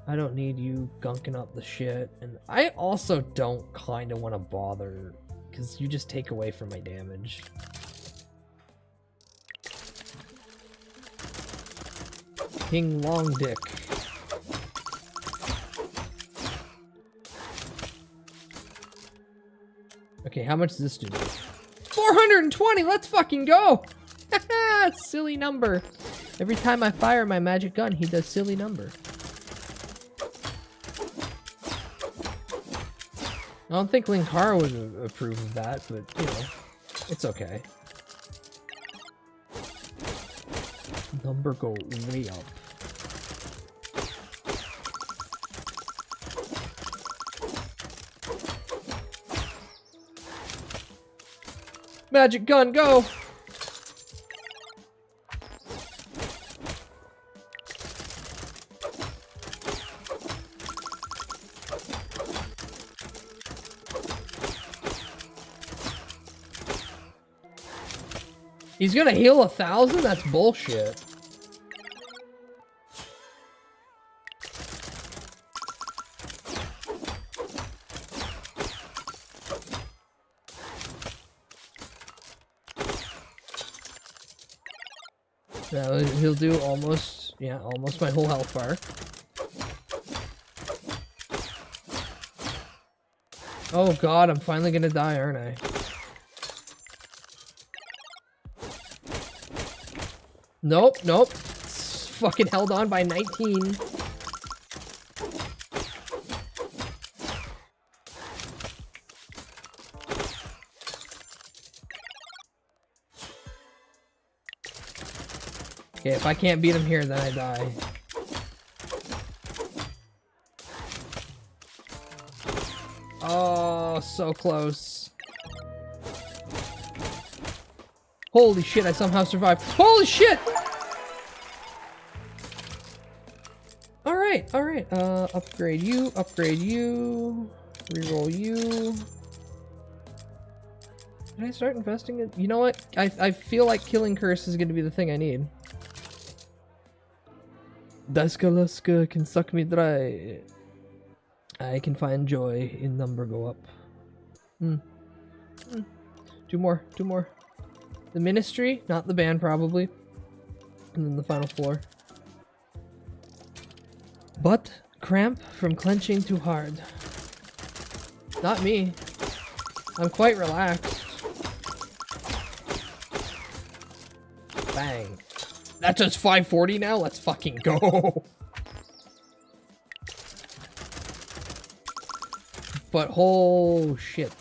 I don't need you gunking up the shit. And I also don't kind of want to bother, because you just take away from my damage. King Long Dick. Okay, how much does this do? 420! Let's fucking go! Silly number. Every time I fire my magic gun, he does silly number. I don't think Linkara would approve of that, but, you know, it's okay. Number go way up. Magic gun, go! He's gonna heal 1,000? That's bullshit. No, he'll do almost, yeah, almost my whole health bar. Oh god, I'm finally gonna die, aren't I? Nope, nope. It's fucking held on by 19. Okay, if I can't beat him here, then I die. Oh, so close. Holy shit, I somehow survived. Holy shit! Alright, alright. Upgrade you, reroll you. Did I start investing in... You know what? I feel like Killing Curse is gonna be the thing I need. Daskalaska can suck me dry. I can find joy in number go up. Two more. The Ministry, not the band probably. And then the final floor. But cramp from clenching too hard. Not me. I'm quite relaxed. Bang. That does 540 now? Let's fucking go. But oh shit.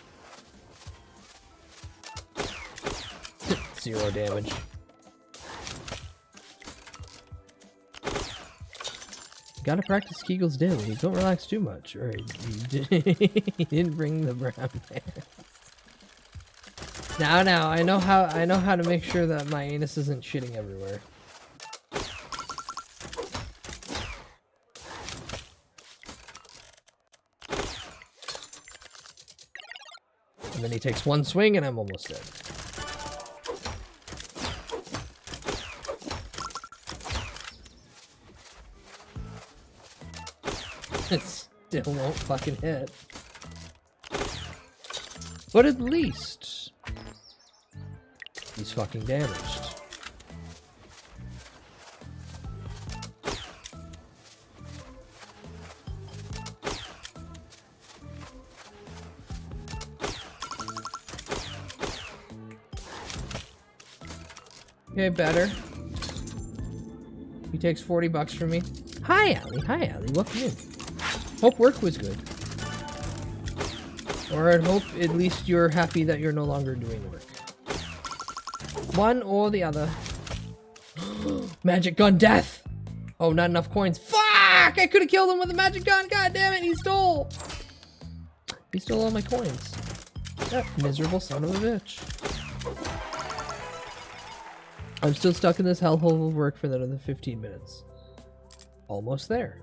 0 damage. Gotta practice Kegels daily. Don't relax too much. Or he didn't bring the brown pants. Now I know how to make sure that my anus isn't shitting everywhere. And then he takes one swing and I'm almost dead. It still won't fucking hit. But at least he's fucking damaged. Okay, better. He takes 40 bucks from me. Hi, Allie. Welcome in. Hope work was good. Or I'd hope at least you're happy that you're no longer doing work. One or the other. Magic gun death! Oh, not enough coins. Fuck! I could have killed him with a magic gun. God damn it, he stole! He stole all my coins. That miserable son of a bitch. I'm still stuck in this hellhole of work for another 15 minutes. Almost there.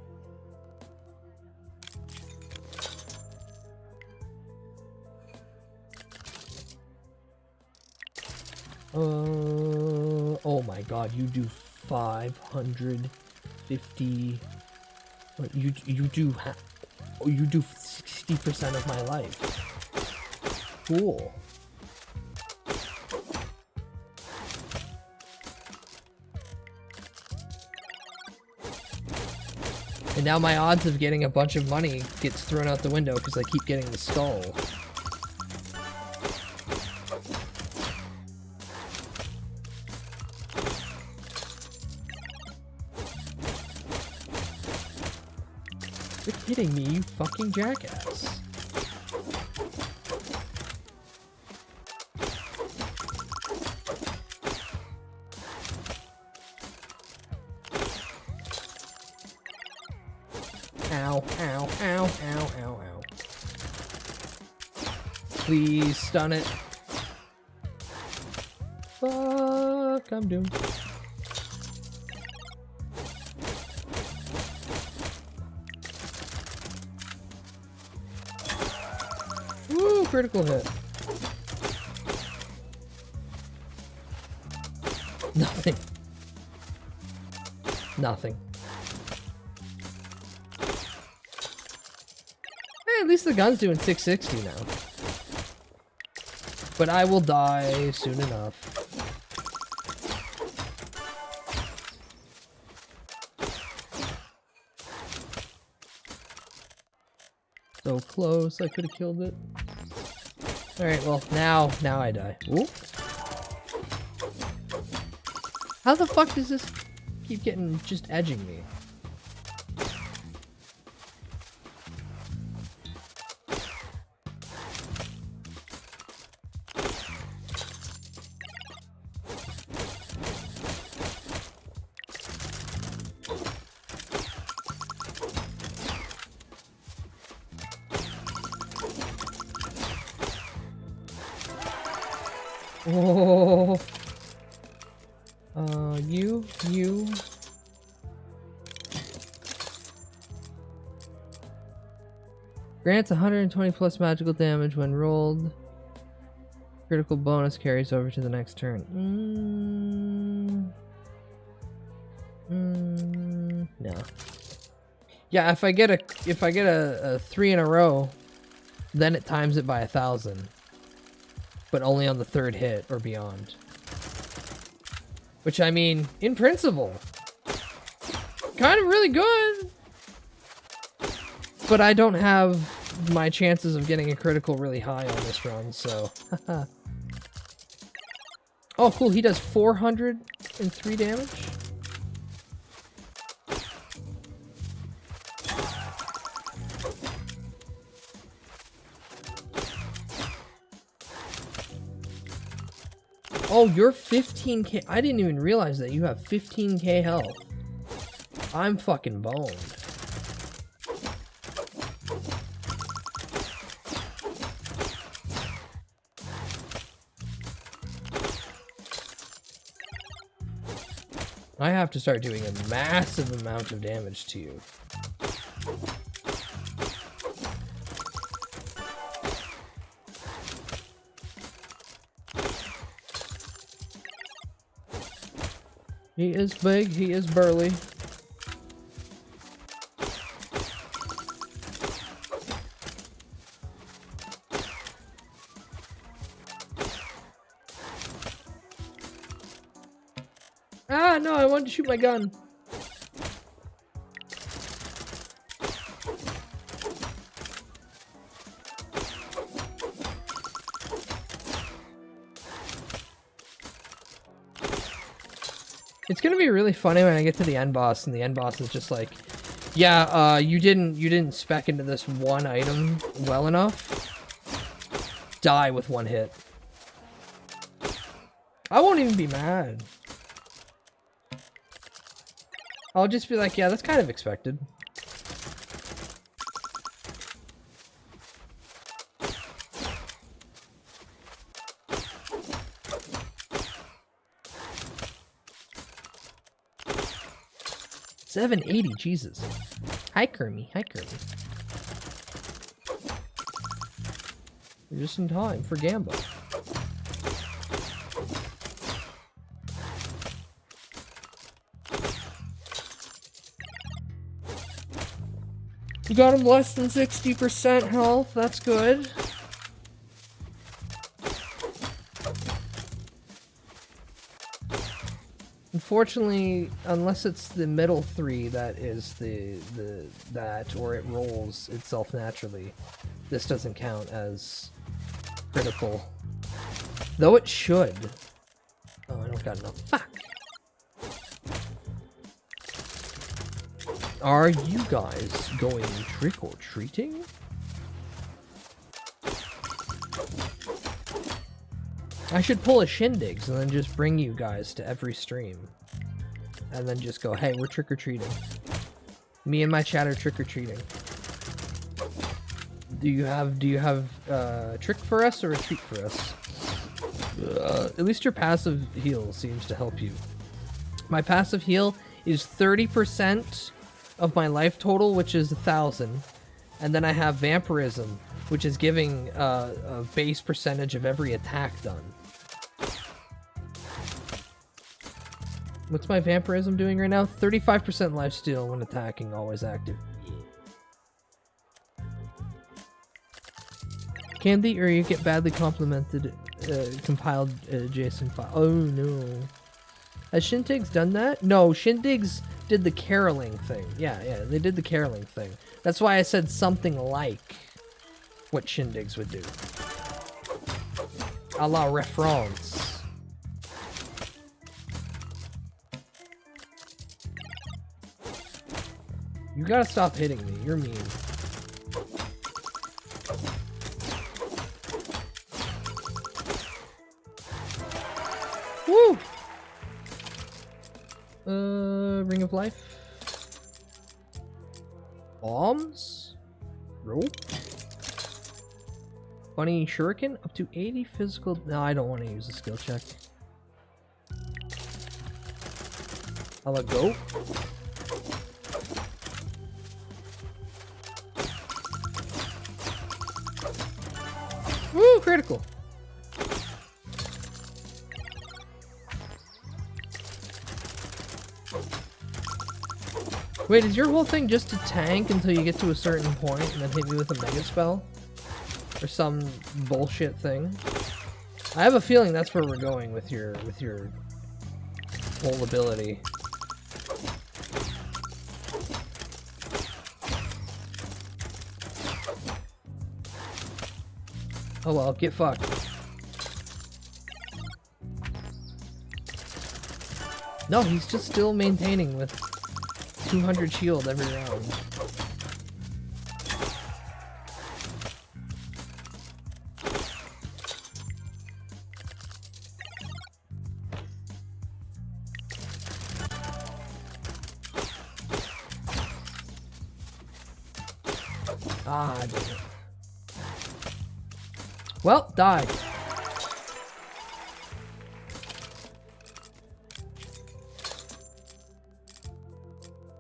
Oh my god, you do 550. You do 60% of my life. Cool. And now my odds of getting a bunch of money gets thrown out the window because I keep getting the skull. You're kidding me, you fucking jackass. Ow, ow, ow, ow, ow, ow. Please stun it. Fuck, I'm doomed. Woo, critical hit. Nothing. Nothing. Hey, at least the gun's doing 660 now. But I will die soon enough. So close, I could have killed it. Alright, well, now I die. Ooh. How the fuck does this keep getting, just edging me? Oh. You. Grants 120 plus magical damage when rolled. Critical bonus carries over to the next turn. No. Yeah, if I get a 3 in a row, then it times it by 1,000. But only on the 3rd hit or beyond. Which, I mean, in principle, kind of really good. But I don't have my chances of getting a critical really high on this run, so. Oh, cool, he does 403 damage? Oh, you're 15k. I didn't even realize that you have 15k health. I'm fucking boned. I have to start doing a massive amount of damage to you. He is big, he is burly. Ah, no, I wanted to shoot my gun. It's gonna be really funny when I get to the end boss and the end boss is just like, yeah, you didn't spec into this one item well enough. Die with 1 hit. I won't even be mad. I'll just be like, yeah, that's kind of expected. $780, Jesus. Hi, Kermie. Hi, Kermie. You're just in time for Gamba. You got him less than 60% health. That's good. Unfortunately, unless it's the middle three that is that, or it rolls itself naturally, this doesn't count as critical. Though it should. Oh, I don't got enough. Fuck. Are you guys going trick or treating? I should pull a Shindigs and then just bring you guys to every stream. And then just go, hey, we're trick-or-treating. Me and my chat are trick-or-treating. Do you have a trick for us or a treat for us? At least your passive heal seems to help you. My passive heal is 30% of my life total, which is 1,000. And then I have vampirism, which is giving a base percentage of every attack done. What's my vampirism doing right now? 35% lifesteal when attacking, always active. Candy, or you get badly complemented, compiled JSON file. Oh no. Has Shindigs done that? No, Shindigs did the caroling thing. Yeah, they did the caroling thing. That's why I said something like what Shindigs would do. A la reference. You gotta stop hitting me. You're mean. Woo! Ring of Life. Bombs? Rope? Bunny Shuriken? Up to 80 physical... No, I don't want to use a skill check. I'll let go. Woo! Critical! Wait, is your whole thing just to tank until you get to a certain point and then hit me with a mega spell? Or some bullshit thing? I have a feeling that's where we're going with your whole ability. Oh well, get fucked. No, he's just still maintaining with 200 shield every round. Ah, I did it. Well, die.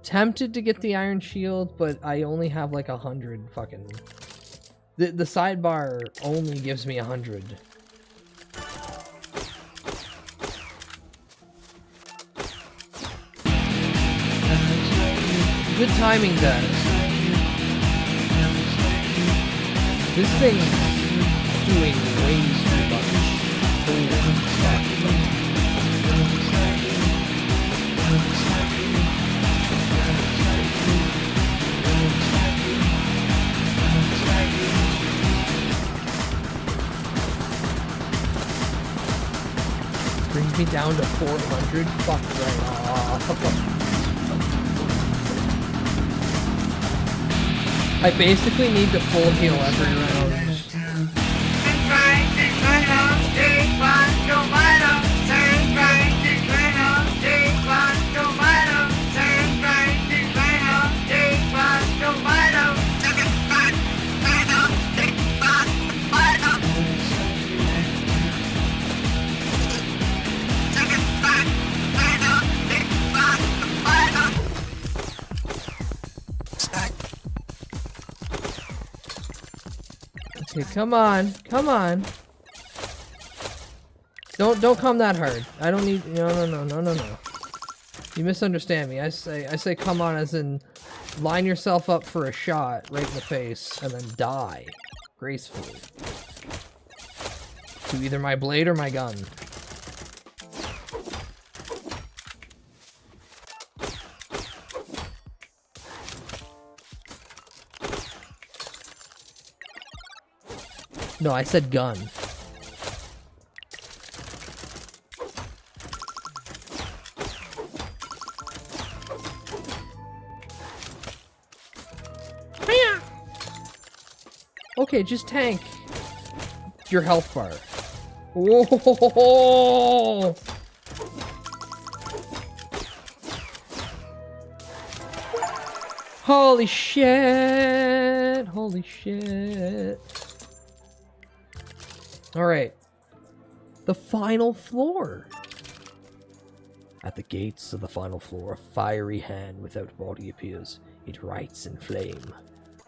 Tempted to get the iron shield, but I only have like 100 fucking... The sidebar only gives me 100. Good timing, Dad. This thing's doing way too much. Holy fuck. Brings me down to 400. Fuck right off. I basically need to full heal every round. Okay, come on, come on. Don't come that hard. I don't need, no. You misunderstand me. I say come on as in line yourself up for a shot right in the face and then die gracefully. To either my blade or my gun. No, I said gun. Okay, just tank your health bar. Whoa! Holy shit! Holy shit! Alright. The final floor. At the gates of the final floor, a fiery hand without body appears. It writes in flame.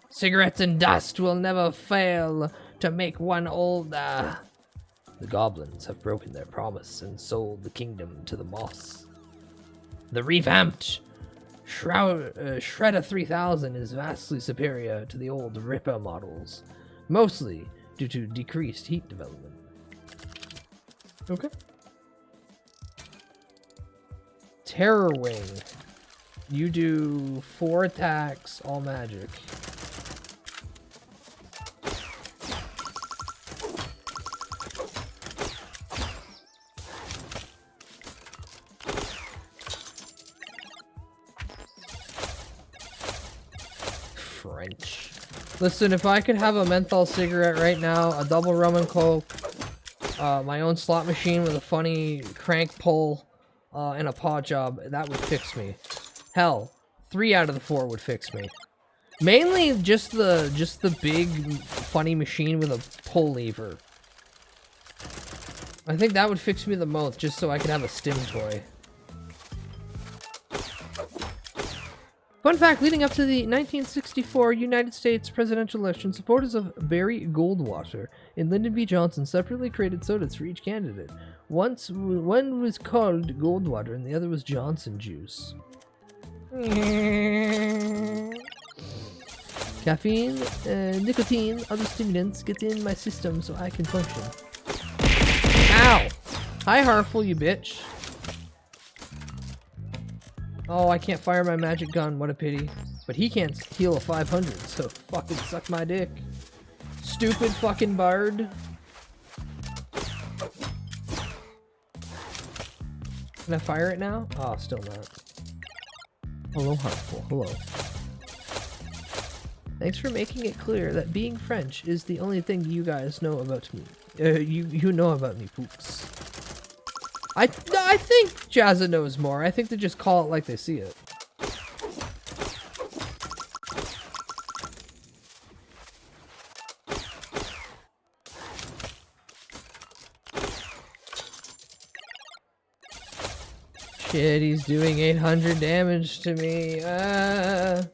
Cigarettes and dust will never fail to make one older. The goblins have broken their promise and sold the kingdom to the moss. The revamped Shredder 3000 is vastly superior to the old Ripper models, mostly due to decreased heat development. Okay. Terror Wing. You do 4 attacks, all magic. French. Listen, if I could have a menthol cigarette right now, a double rum and coke, my own slot machine with a funny crank pull, and a paw job, that would fix me. Hell, 3 out of the 4 would fix me. Mainly just the big funny machine with a pull lever. I think that would fix me the most, just so I could have a stim toy. Fun fact, leading up to the 1964 United States presidential election, supporters of Barry Goldwater and Lyndon B. Johnson separately created sodas for each candidate. One was called Goldwater and the other was Johnson Juice. Caffeine, nicotine, other stimulants get in my system so I can function. Ow! Hi, Harful, you bitch. Oh, I can't fire my magic gun, what a pity. But he can't heal a 500, so fucking suck my dick. Stupid fucking bard. Can I fire it now? Oh, still not. Hello, Harmful. Hello. Thanks for making it clear that being French is the only thing you guys know about me. You know about me, poops. I think Jazza knows more. I think they just call it like they see it. Shit, he's doing 800 damage to me. Damn it.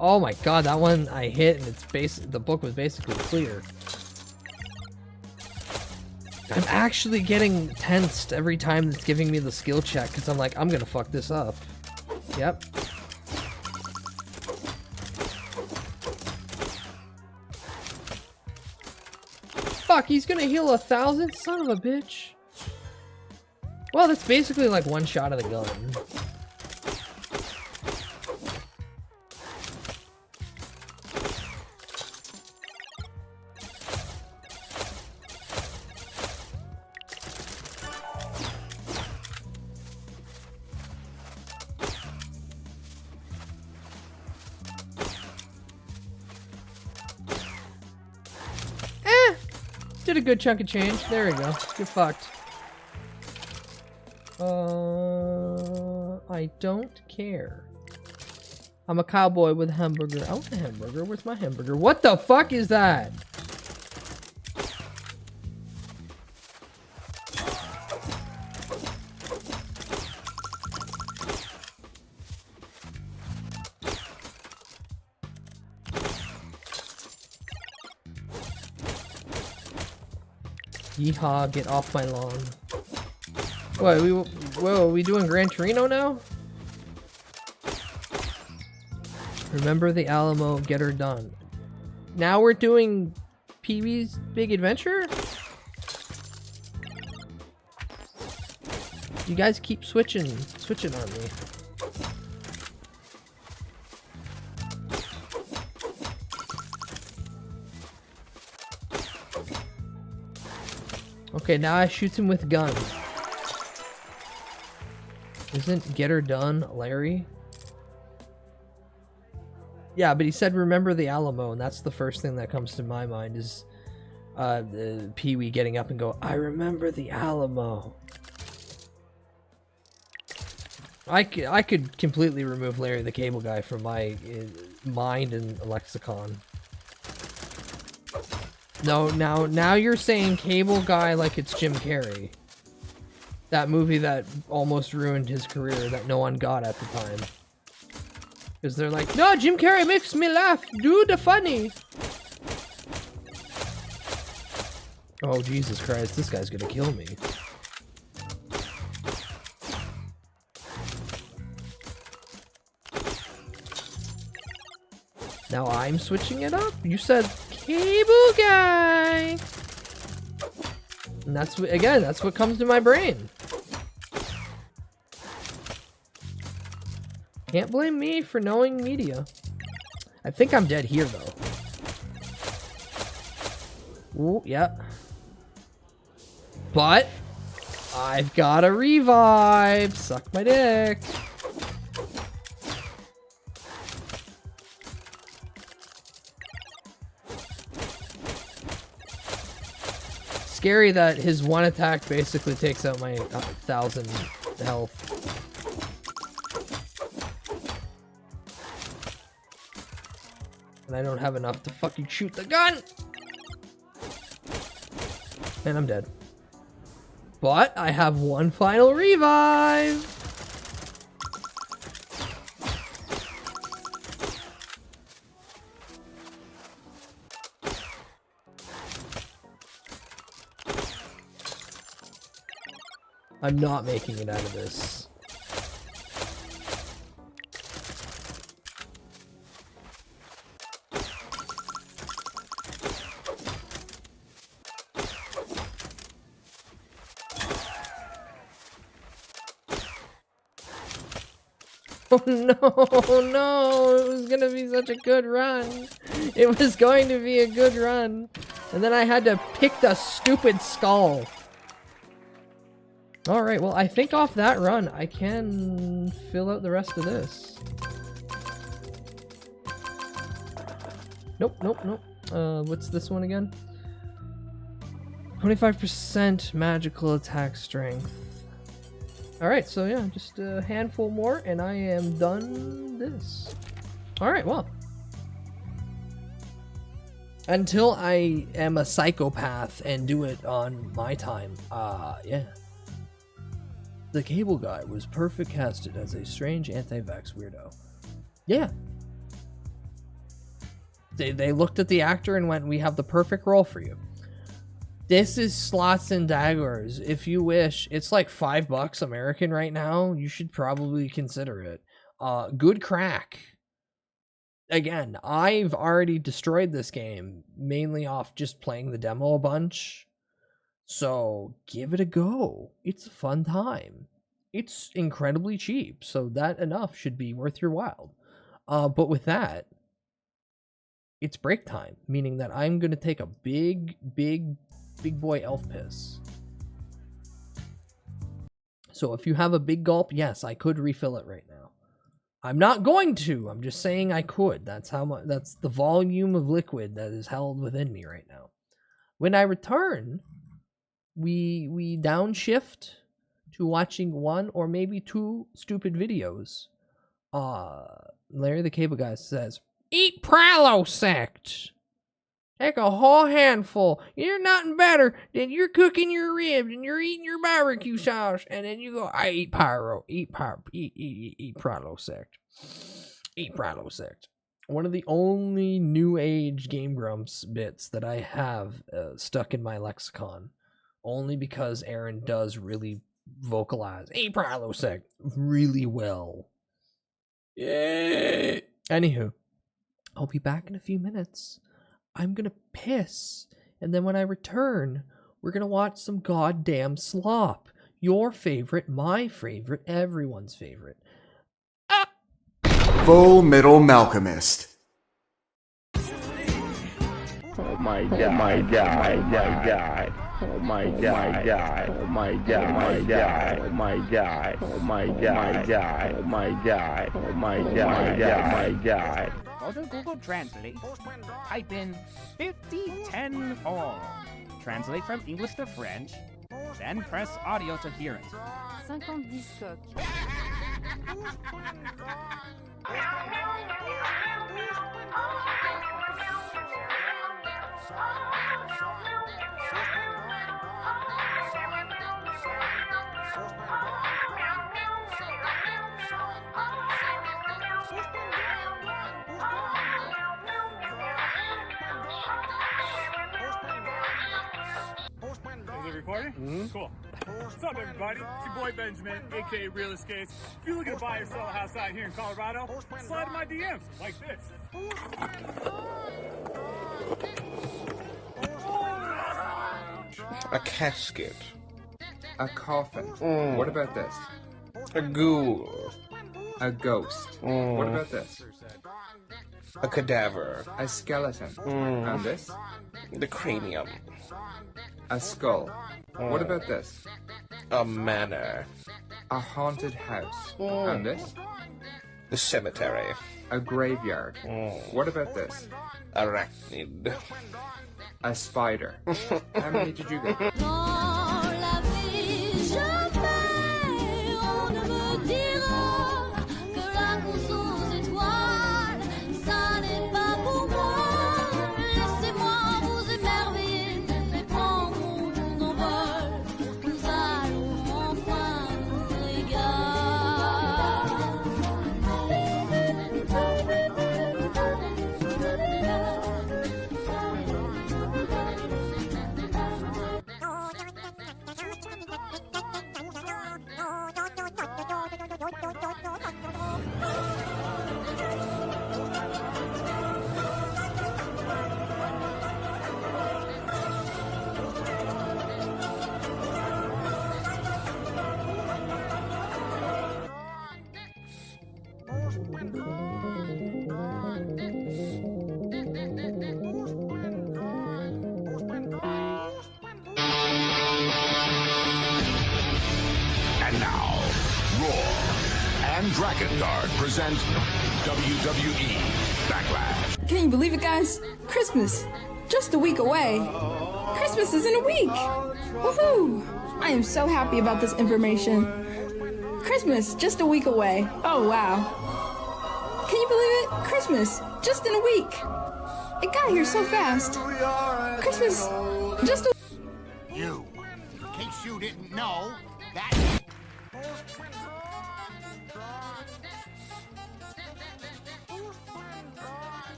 Oh my god, that one I hit and the book was basically clear. I'm actually getting tensed every time it's giving me the skill check because I'm like, I'm gonna fuck this up. Yep. Fuck, he's gonna heal 1,000? Son of a bitch. Well, that's basically like one shot of the gun. Did a good chunk of change. There we go. Get fucked. I don't care. I'm a cowboy with a hamburger. I want a hamburger. Where's my hamburger? What the fuck is that? Yeehaw, get off my lawn. What, whoa, are we doing Gran Torino now? Remember the Alamo, get her done. Now we're doing Pee-wee's Big Adventure? You guys keep switching on me. Okay, now I shoot him with gun. Isn't get her done, Larry? Yeah, but he said remember the Alamo, and that's the first thing that comes to my mind is Pee-wee getting up and go, I remember the Alamo. I could completely remove Larry the Cable Guy from my mind and lexicon. No, now you're saying Cable Guy like it's Jim Carrey. That movie that almost ruined his career that no one got at the time. Because they're like, no, Jim Carrey makes me laugh. Do the funny. Oh, Jesus Christ. This guy's gonna kill me. Now I'm switching it up? You said Cable Guy. And that's what, again, that's what comes to my brain. Can't blame me for knowing media. I think I'm dead here, though. Ooh, yeah. But I've got a revive. Suck my dick. Scary that his one attack basically takes out my 1,000 health. And I don't have enough to fucking shoot the gun! And I'm dead. But I have one final revive! I'm not making it out of this. Oh no, it was gonna be such a good run. It was going to be a good run. And then I had to pick the stupid skull. Alright, well, I think off that run, I can fill out the rest of this. Nope. What's this one again? 25% magical attack strength. Alright, so yeah, just a handful more, and I am done this. Alright, well. Until I am a psychopath and do it on my time, yeah. The Cable Guy was perfect casted as a strange anti-vax weirdo. Yeah. They looked at the actor and went, we have the perfect role for you. This is Slots and Daggers. If you wish, it's like $5 American right now. You should probably consider it. Good crack. Again, I've already destroyed this game, mainly off just playing the demo a bunch. So give it a go. It's a fun time. It's incredibly cheap, so that enough should be worth your while. But with that, it's break time, meaning that I'm going to take a big boy elf piss. So if you have a big gulp, yes, I could refill it right now. I'm not going to. I'm just saying I could. That's how much. That's the volume of liquid that is held within me right now. When I return, we downshift to watching one or maybe two stupid videos. Larry the Cable Guy says, "Eat Pralosect. Take a whole handful. You're nothing better than you're cooking your ribs and you're eating your barbecue sauce, and then you go, I eat eat Pralosect. Eat Pralosect." One of the only New Age Game Grumps bits that I have stuck in my lexicon, only because Aaron does really vocalize "Eat Pralosect" really well. Yeah. Anywho, I'll be back in a few minutes. I'm gonna piss, and then when I return, we're gonna watch some goddamn slop. Your favorite, my favorite, everyone's favorite. Full Metal Malcolmist. Oh my god, oh my god, oh my god, oh my god, oh my god, oh my god, oh my god, oh my god, oh my god, oh my god. Go to Google Translate, type in 5010 translate from English to French, then press audio to hear it. 50 coq. Is it recording? Cool. What's up, everybody? It's your boy Benjamin, aka Real Escapes. If you're looking to buy or sell a house out here in Colorado, slide in my DMs like this. A casket. A coffin. What about this? A ghoul. A ghost. What about this? A cadaver. A skeleton. And this? The cranium. A skull. What about this? A manor. A haunted house. And this? The cemetery. A graveyard. What about this? Arachnid. A spider. How many did you get? And now, Raw and Dragon Guard present WWE Backlash. Can you believe it, guys? Christmas, just a week away. Christmas is in a week. Woohoo! I am so happy about this information. Christmas, just a week away. Oh, wow. Can you believe it? Christmas, just in a week. It got here so fast. Christmas, just a... You, in case you didn't know, that...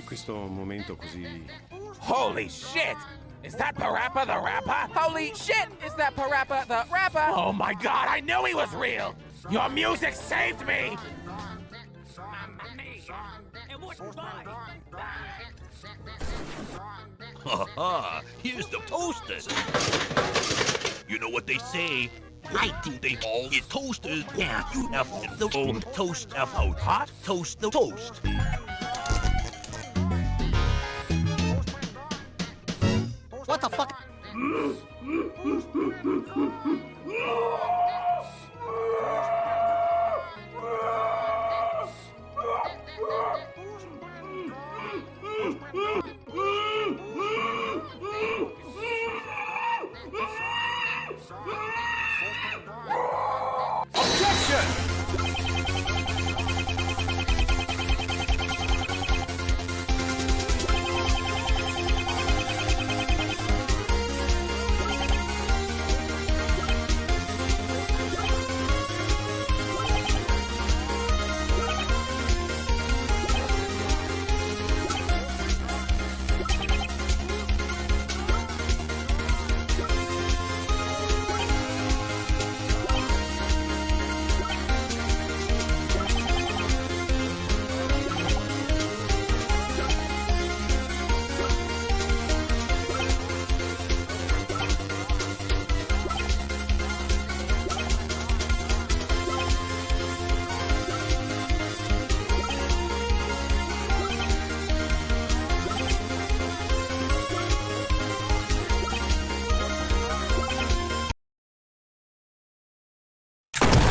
questo momento così... Holy shit! Is that Parappa the Rapper? Holy shit! Is that Parappa the Rapper? Oh my god, I knew he was real! Your music saved me! Ha here's the toasters. You know what they say? I think they all get toasters. Yeah, you have the toast of out. Hot toast the toast. What the fuck?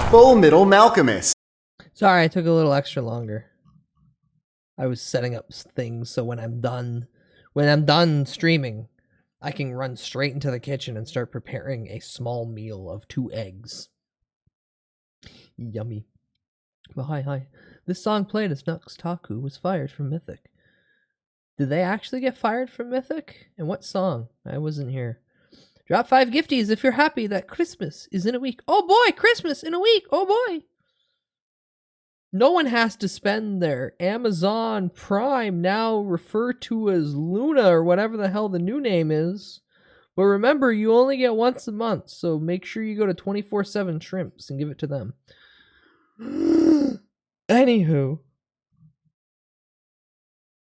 Full Metal Malcolmist. Sorry, I took a little extra longer. I was setting up things so when I'm done streaming, I can run straight into the kitchen and start preparing a small meal of 2 eggs. Yummy. But hi. This song played as Nux Taku was fired from Mythic. Did they actually get fired from Mythic? And what song? I wasn't here. Drop 5 gifties if you're happy that Christmas is in a week. Oh boy, Christmas in a week. Oh boy. No one has to spend their Amazon Prime, now referred to as Luna or whatever the hell the new name is. But remember, you only get once a month, so make sure you go to 24/7 Shrimps and give it to them. Anywho.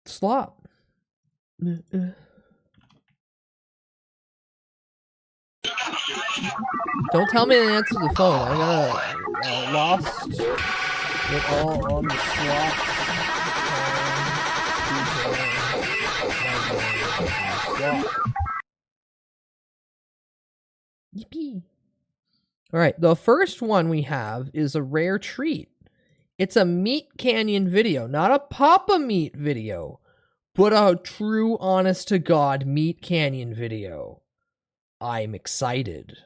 Slop. Don't tell me to answer the phone. I got lost it all on the slot. Yippee. Alright, the first one we have is a rare treat. It's a Meat Canyon video, not a Papa Meat video, but a true, honest-to-God Meat Canyon video. I'm excited.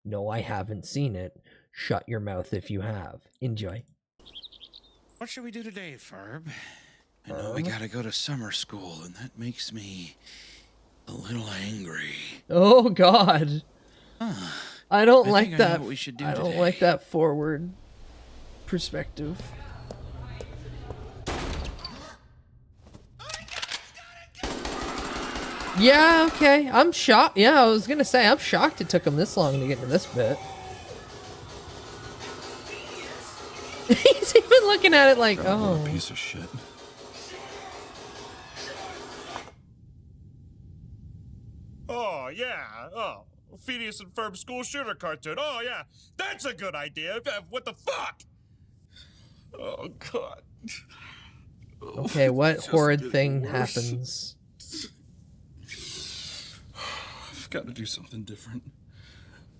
No, I haven't seen it. Shut your mouth if you have. Enjoy. What should we do today, Ferb? I know we gotta go to summer school, and that makes me a little angry. Oh, God. I don't like think I know that. what we should do I don't today. like that forward perspective. Yeah, okay. I'm shocked. Yeah, I was gonna say, I'm shocked it took him this long to get to this bit. He's even looking at it like, oh. Piece of shit. Oh, yeah. Oh, Phineas and Ferb school shooter cartoon. Oh, yeah. That's a good idea. What the fuck? Oh, God. Okay, what Just horrid getting thing worse. happens? I've got to do something different.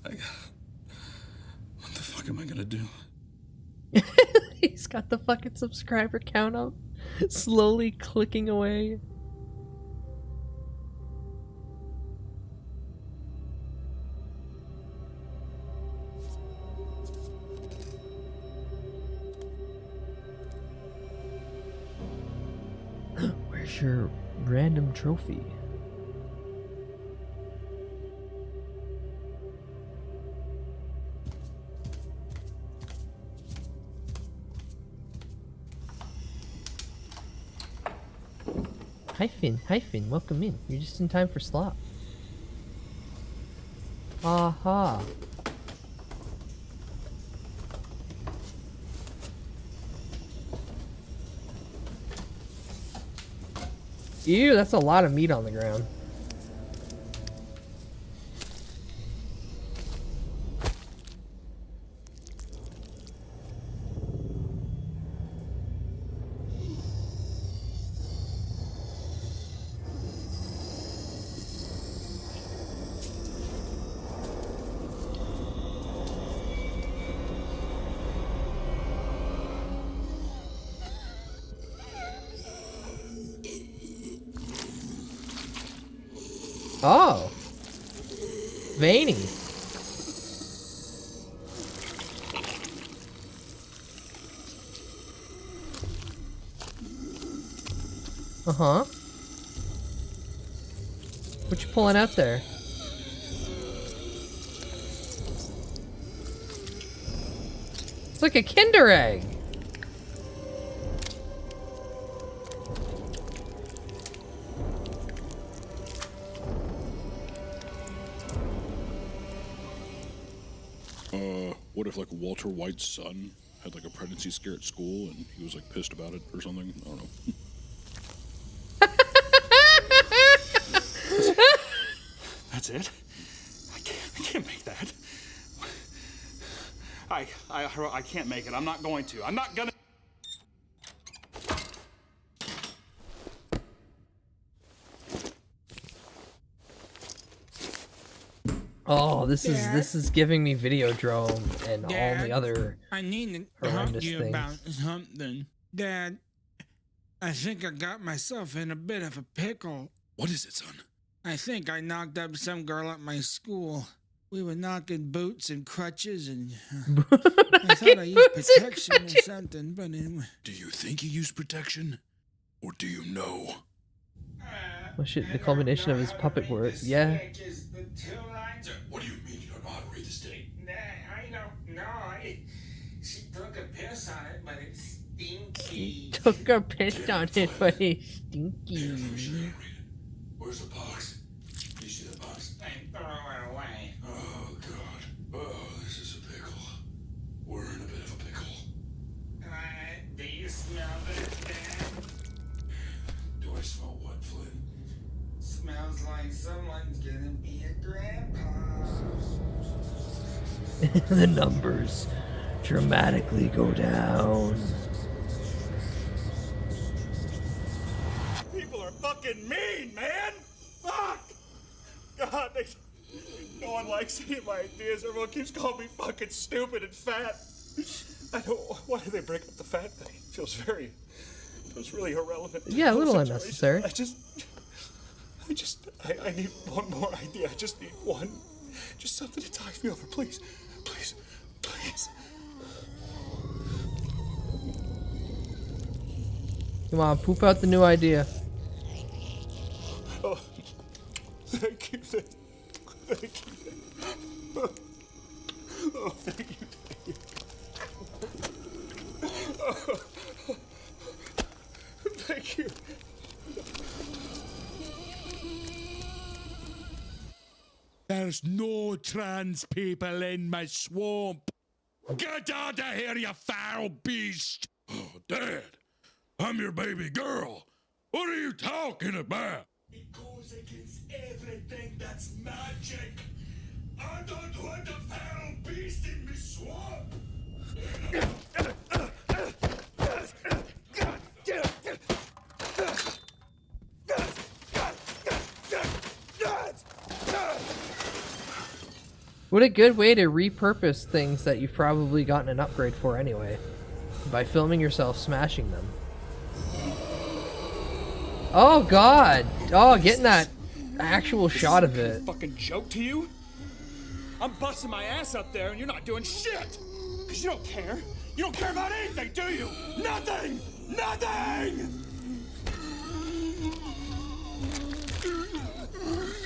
What the fuck am I gonna do? He's got the fucking subscriber count up, slowly clicking away. Where's your random trophy? Hi Finn, welcome in. You're just in time for slop. Aha. Ew, that's a lot of meat on the ground. Oh. Veiny. Uh-huh. What you pulling out there? It's like a Kinder Egg. What if like Walter White's son had like a pregnancy scare at school and he was like pissed about it or something? I don't know. That's it? I can't make that. I can't make it. I'm not going to. I'm not gonna. Oh, this is giving me Videodrome and Dad, all the other I need to talk horrendous to you things. about something. Dad, I think I got myself in a bit of a pickle. What is it, son? I think I knocked up some girl at my school. We were knocking boots and crutches, and I thought I used protection or something, but anyway. Do you think you used protection? Or do you know? Oh shit, the combination of his puppet work. Yeah. What do you mean you don't know how to read this thing? I don't know. She took a piss on it, but it's stinky. Took a piss on it, but it's stinky. Where's the box? You see the box? I threw it away. Oh, God. Oh, this is a pickle. We're in a bit of a pickle. Do you smell this, Dad? Do I smell what, Flynn? Smells like someone's gonna be a grandpa. The numbers dramatically go down. People are fucking mean, man. Fuck. God, no one likes any of my ideas. Everyone keeps calling me fucking stupid and fat. I don't. Why do they bring up the fat thing? It feels really irrelevant. Yeah, a little Situation. unnecessary. I need one more idea. I just need one. Just something to tide me over, please. Please. Please. Come on, poop out the new idea. Oh, thank you. Thank you. Oh, thank you. Oh, thank you. There's no trans people in my swamp. Get out of here, you foul beast! Oh, Dad, I'm your baby girl. What are you talking about? It goes against everything that's magic. I don't want a foul beast in my swamp. What a good way to repurpose things that you've probably gotten an upgrade for anyway. By filming yourself smashing them. Oh god! Oh, getting that actual shot of it. Fucking joke to you? I'm busting my ass up there and you're not doing shit! Cause you don't care. You don't care about anything, do you? Nothing! Nothing!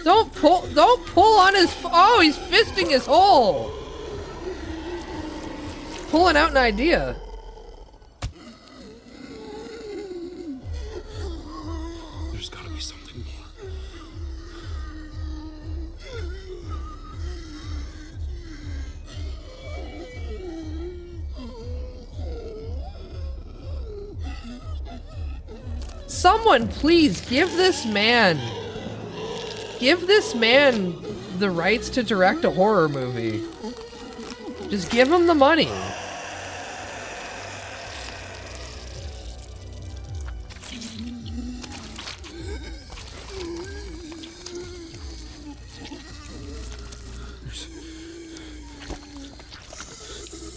Don't pull on his, oh, he's fisting his hole. Pulling out an idea. There's gotta Someone please give this man the rights to direct a horror movie. Just give him the money.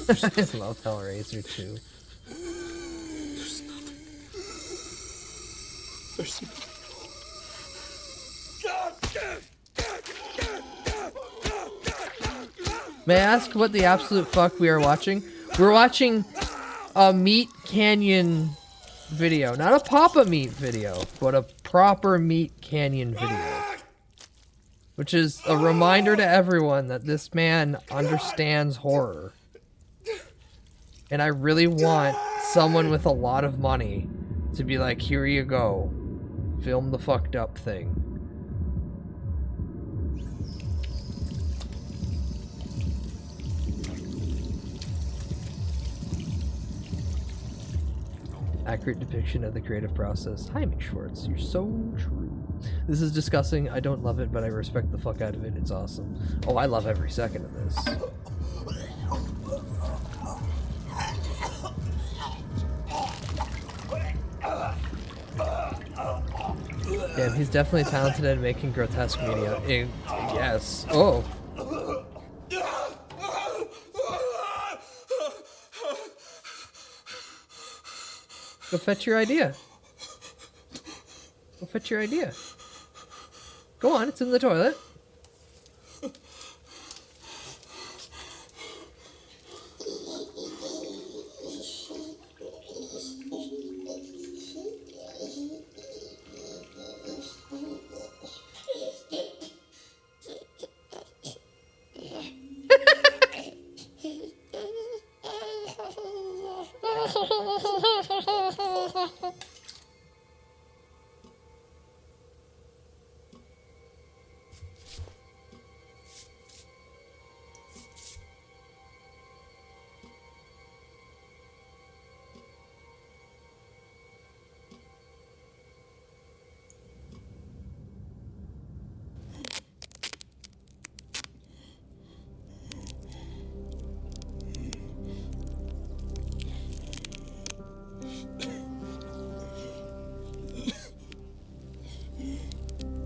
I love Hellraiser too. There's May I ask what the absolute fuck we are watching? We're watching a Meat Canyon video. Not a Papa Meat video, but a proper Meat Canyon video. Which is a reminder to everyone that this man understands horror. And I really want someone with a lot of money to be like, here you go. Film the fucked up thing. Accurate depiction of the creative process. Hi, Mick Schwartz. You're so true. This is disgusting. I don't love it, but I respect the fuck out of it. It's awesome. Oh, I love every second of this. Damn, he's definitely talented at making grotesque media. Yes. Oh. Go fetch your idea. Go fetch your idea. Go on, it's in the toilet.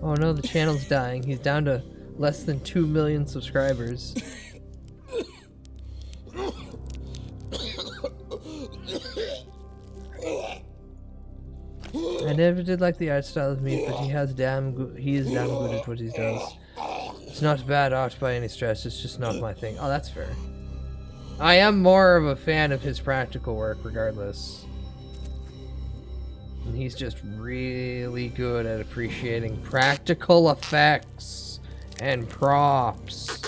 Oh no, the channel's dying. He's down to less than 2 million subscribers. I never did like the art style of Meat, but he is damn good at what he does. It's not bad art by any stretch, it's just not my thing. Oh, that's fair. I am more of a fan of his practical work regardless. And he's just really good at appreciating practical effects and props.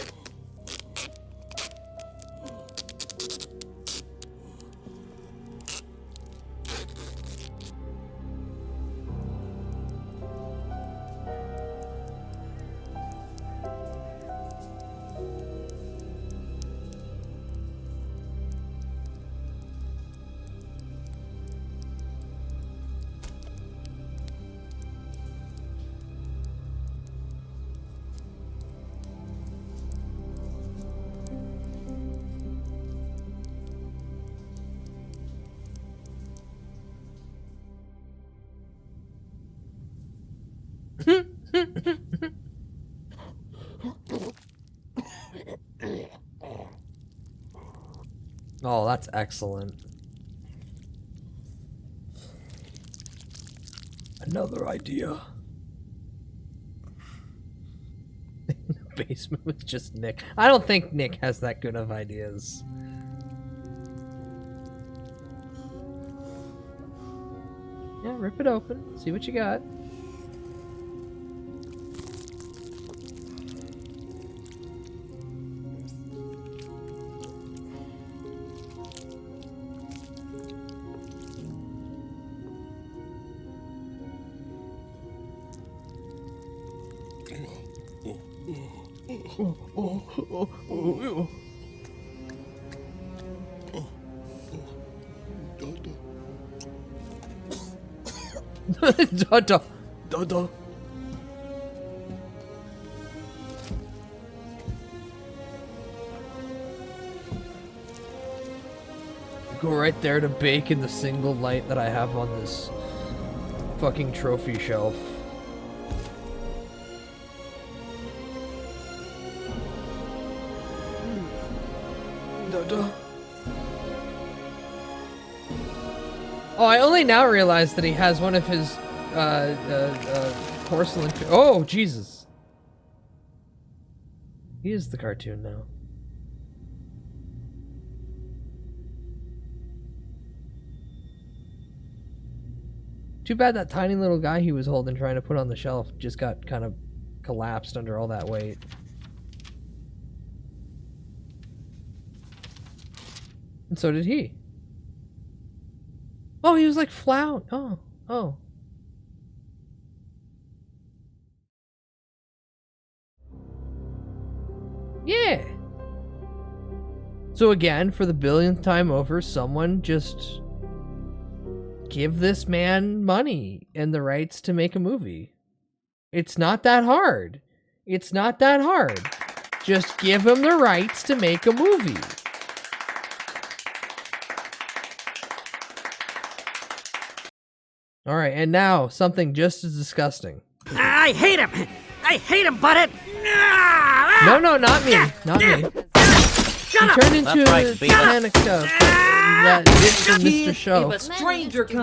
Oh, that's excellent. Another idea. In the basement with just Nick. I don't think Nick has that good of ideas. Yeah, rip it open. See what you got. Dada. Dada. Go right there to bake in the single light that I have on this fucking trophy shelf. Dada. Oh, I only now realized that he has one of his porcelain. Oh, Jesus. He is the cartoon now. Too bad that tiny little guy he was holding trying to put on the shelf just got kind of collapsed under all that weight. And so did he. Oh, he was like flout. Oh. Yeah. So again, for the billionth time over, someone just give this man money and the rights to make a movie. It's not that hard. It's not that hard. Just give him the rights to make a movie. All right, and now something just as disgusting. I hate him! I hate him, Butthead! No, not me. Not me. He turned into Titanic stuff. That bitch from Mr. Show.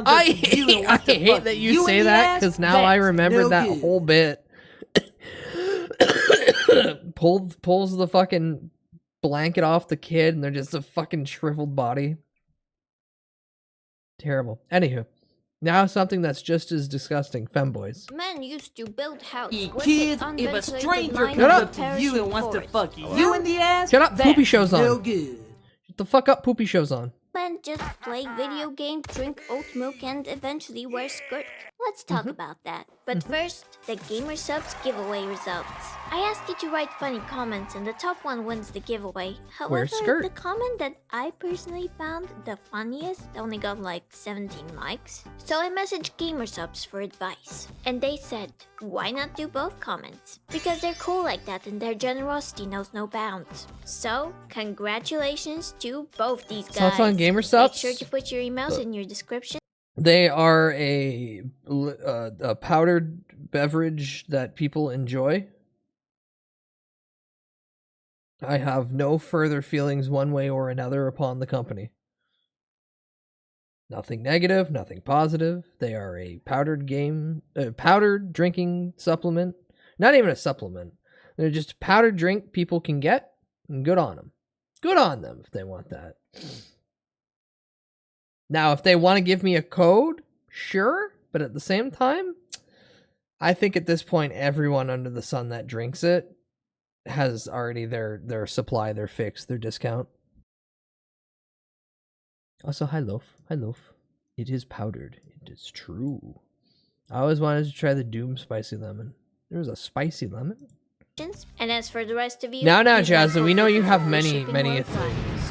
I hate that you say that, because now I remember that whole bit. Pulls the fucking blanket off the kid, and they're just a fucking shriveled body. Terrible. Anywho. Now something that's just as disgusting. Femboys. Men used to build houses. Kids, if a stranger comes up to you and wants to fuck you in the ass, Shut up, poopy show's on. no good. Shut the fuck up, poopy show's on. Men just play video games, drink oat milk, and eventually wear skirts. Let's talk about that. But first, the Gamer Subs giveaway results. I asked you to write funny comments, and the top one wins the giveaway. However, the comment that I personally found the funniest only got like 17 likes. So I messaged Gamer Subs for advice. And they said, why not do both comments? Because they're cool like that and their generosity knows no bounds. So, congratulations to both these guys. So it's on Gamer Subs? Make sure to put your emails in your description. They are a powdered beverage that people enjoy. I have no further feelings one way or another upon the company. Nothing negative, nothing positive. They are a powdered drinking supplement. Not even a supplement. They're just a powdered drink people can get, and good on them. Good on them if they want that. Now, if they want to give me a code, sure. But at the same time, I think at this point, everyone under the sun that drinks it has already their supply, their fix, their discount. Also, hi Loaf. Hi Loaf. It is powdered. It is true. I always wanted to try the Doom Spicy Lemon. There was a spicy lemon? And as for the rest of you... Now, Jazza, we know you have many things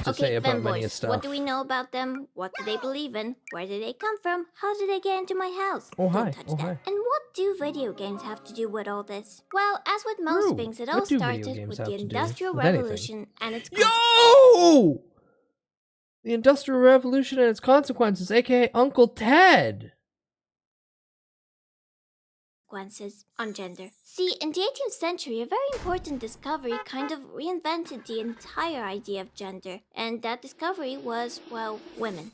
to say about many Femboys, stuff. what do we know about them? What do they believe in? Where did they come from? How did they get into my house? Oh, hi. Don't touch Oh, that. hi. And what do video games have to do with all this? Well, as with most True. things, it What all do video started games with have the to do Industrial with anything? Revolution and its Yo! The Industrial Revolution and its consequences, aka Uncle Ted. consequences on gender. See, in the 18th century, a very important discovery kind of reinvented the entire idea of gender, and that discovery was, well, women.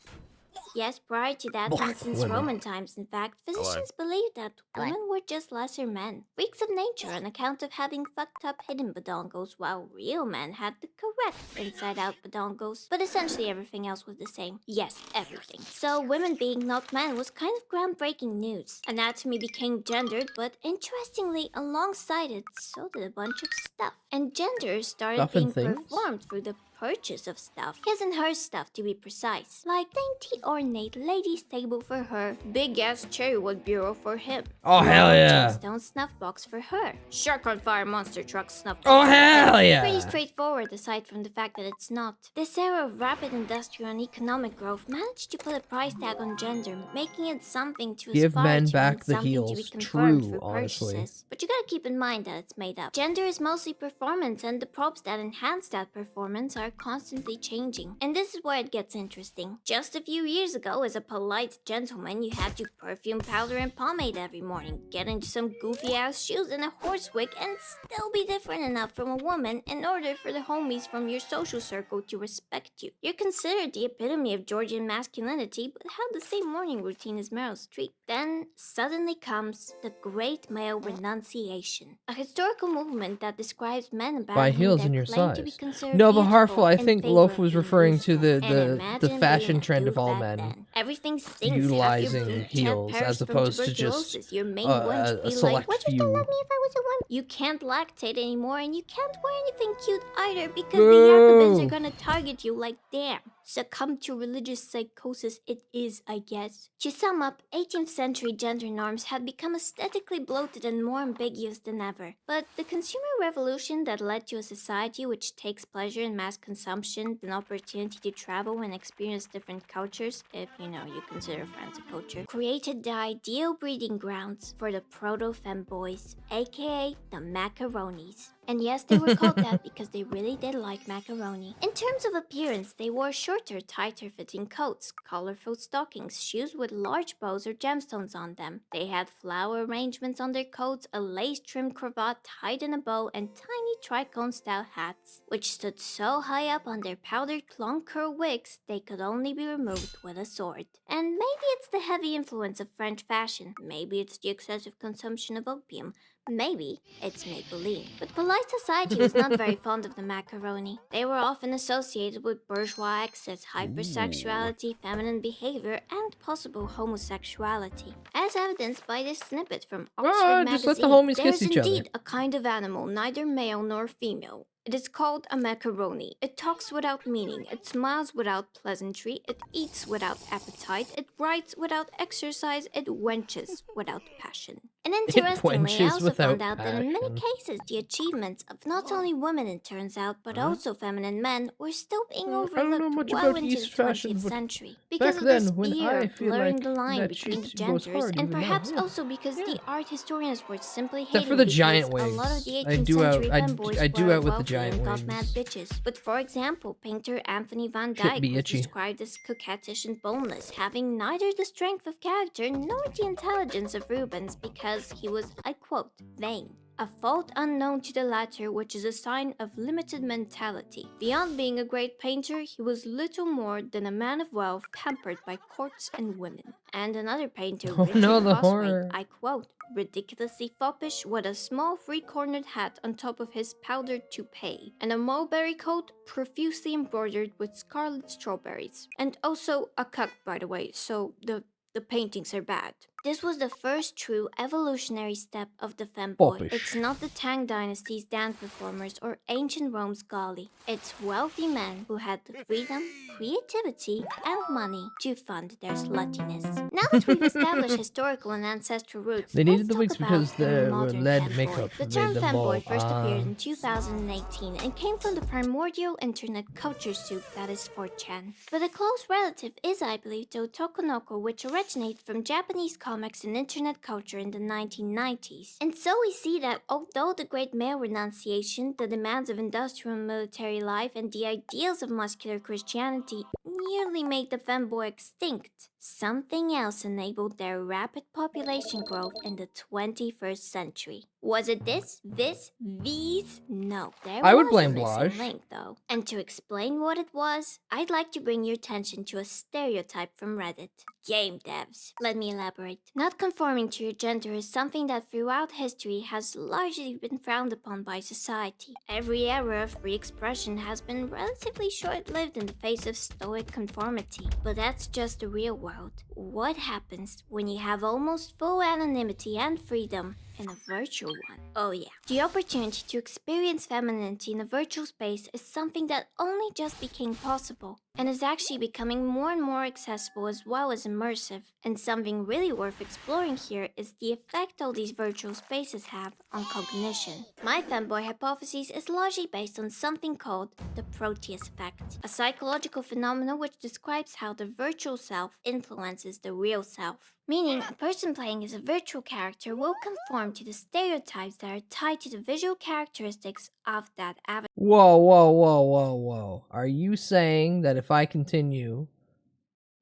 Yes, prior to that, and since women. Roman times, in fact, physicians believed that women were just lesser men, freaks of nature on account of having fucked up hidden badongos, while real men had the correct inside-out badongos. But essentially everything else was the same. Yes, everything. So women being not men was kind of groundbreaking news. Anatomy became gendered, but interestingly, alongside it, so did a bunch of stuff. And gender started Stuff and being things? performed through the purchase of stuff. His and her stuff, to be precise. Like dainty ornate lady's table for her, big-ass cherrywood bureau for him. Oh, hell yeah. Gemstone snuff box for her. Shark on fire monster truck snuff box. Oh, hell yeah. Pretty straightforward aside from the fact that it's not. This era of rapid industrial and economic growth managed to put a price tag on gender, making it something to Give aspire men to back and the something to be heels. confirmed True, for honestly. purchases. But you gotta keep in mind that it's made up. Gender is mostly performance, and the probes that enhance that performance are constantly changing. And this is where it gets interesting. Just a few years ago, as a polite gentleman, you had to perfume, powder, and pomade every morning, get into some goofy-ass shoes and a horse wig, and still be different enough from a woman in order for the homies from your social circle to respect you. You're considered the epitome of Georgian masculinity, but had the same morning routine as Meryl Streep. Then, suddenly comes the Great Male Renunciation, a historical movement that describes men Buy abandoning heels that in your claim to be size. considered No, but beautiful Harful, I in think favor Loaf of was the referring to useful. And the imagine being fashion a trend of dude all back men then. Everything stinks. Half your utilizing boot can't heels perish as from opposed to just tuberculosis. Your main wench a be like, select "Would you still few. love me if I was a woman?" You can't lactate anymore, and you can't wear anything cute either because the Jacobins are Boo. gonna target you like damn. Succumb to religious psychosis it is, I guess. To sum up, 18th century gender norms had become aesthetically bloated and more ambiguous than ever. But the consumer revolution that led to a society which takes pleasure in mass consumption, an opportunity to travel and experience different cultures, if you consider France a culture, created the ideal breeding grounds for the proto-femboys, aka the macaronis. And yes, they were called that because they really did like macaroni. In terms of appearance, they wore shorter, tighter fitting coats, colorful stockings, shoes with large bows or gemstones on them. They had flower arrangements on their coats, a lace-trimmed cravat tied in a bow, and tiny tricone-style hats, which stood so high up on their powdered long curl wigs they could only be removed with a sword. And maybe it's the heavy influence of French fashion, maybe it's the excessive consumption of opium, maybe it's Maybelline. But polite society was not very fond of the macaroni. They were often associated with bourgeois excess, hypersexuality, feminine behavior, and possible homosexuality. As evidenced by this snippet from Oxford Just let the magazine, homies there kiss is each other. indeed a kind of animal, neither male nor female. It is called a macaroni. It talks without meaning, it smiles without pleasantry, it eats without appetite, it writes without exercise, it wenches without passion. And interestingly, I wenches also without found out that in many passion. cases, the achievements of not only women, it turns out, but also feminine men were still being I don't know overlooked much well about into East the fashion, 20th but century. back Because of then, this when fear I of feel blurring like the line that between the shit goes genders, hard and even now, perhaps yeah. also because the art historians were simply Except hating for the because giant a lot of wings. the I 18th do out- century I- femboys I do were out with the wealthy giant and got mad wings. bitches. But for example, painter Anthony van Shit Dyck be was itchy. described as coquettish and boneless, having neither the strength of character nor the intelligence of Rubens because he was, I quote, vain. A fault unknown to the latter, which is a sign of limited mentality. Beyond being a great painter, he was little more than a man of wealth pampered by courts and women. And another painter, Oh, Richard no, the Cosway, horror. I quote, ridiculously foppish with a small three-cornered hat on top of his powdered toupee, and a mulberry coat profusely embroidered with scarlet strawberries. And also a cuck, by the way, so the paintings are bad. This was the first true evolutionary step of the femboy. Foppish. It's not the Tang Dynasty's dance performers or ancient Rome's Galli. It's wealthy men who had the freedom, creativity, and money to fund their sluttiness. Now that we've established historical and ancestral roots, They let's needed the talk wigs about because the they were modern lead femboy. makeup The made term them femboy bald. first appeared in 2018 and came from the primordial internet culture soup that is 4chan. But a close relative is, I believe, the Otokonoko, which originated from Japanese comics and internet culture in the 1990s. And so we see that although the great male renunciation, the demands of industrial and military life, and the ideals of muscular Christianity nearly made the femboy extinct, something else enabled their rapid population growth in the 21st century. Was it this? These? No. There I would was blame a missing Blage. link, though. And to explain what it was, I'd like to bring your attention to a stereotype from Reddit. Game devs. Let me elaborate. Not conforming to your gender is something that throughout history has largely been frowned upon by society. Every era of free expression has been relatively short-lived in the face of stoic conformity. But that's just the real world. What happens when you have almost full anonymity and freedom in a virtual one. Oh yeah. The opportunity to experience femininity in a virtual space is something that only just became possible, and is actually becoming more and more accessible as well as immersive. And something really worth exploring here is the effect all these virtual spaces have on cognition. My fanboy hypothesis is largely based on something called the Proteus effect, a psychological phenomenon which describes how the virtual self influences the real self. Meaning, a person playing as a virtual character will conform to the stereotypes that are tied to the visual characteristics of that avatar. Whoa, whoa, whoa, whoa, whoa. Are you saying that if I continue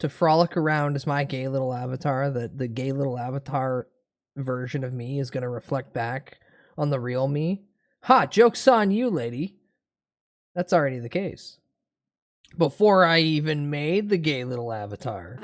to frolic around as my gay little avatar, that the gay little avatar version of me is going to reflect back on the real me? Ha! Joke's on you, lady. That's already the case. Before I even made the gay little avatar.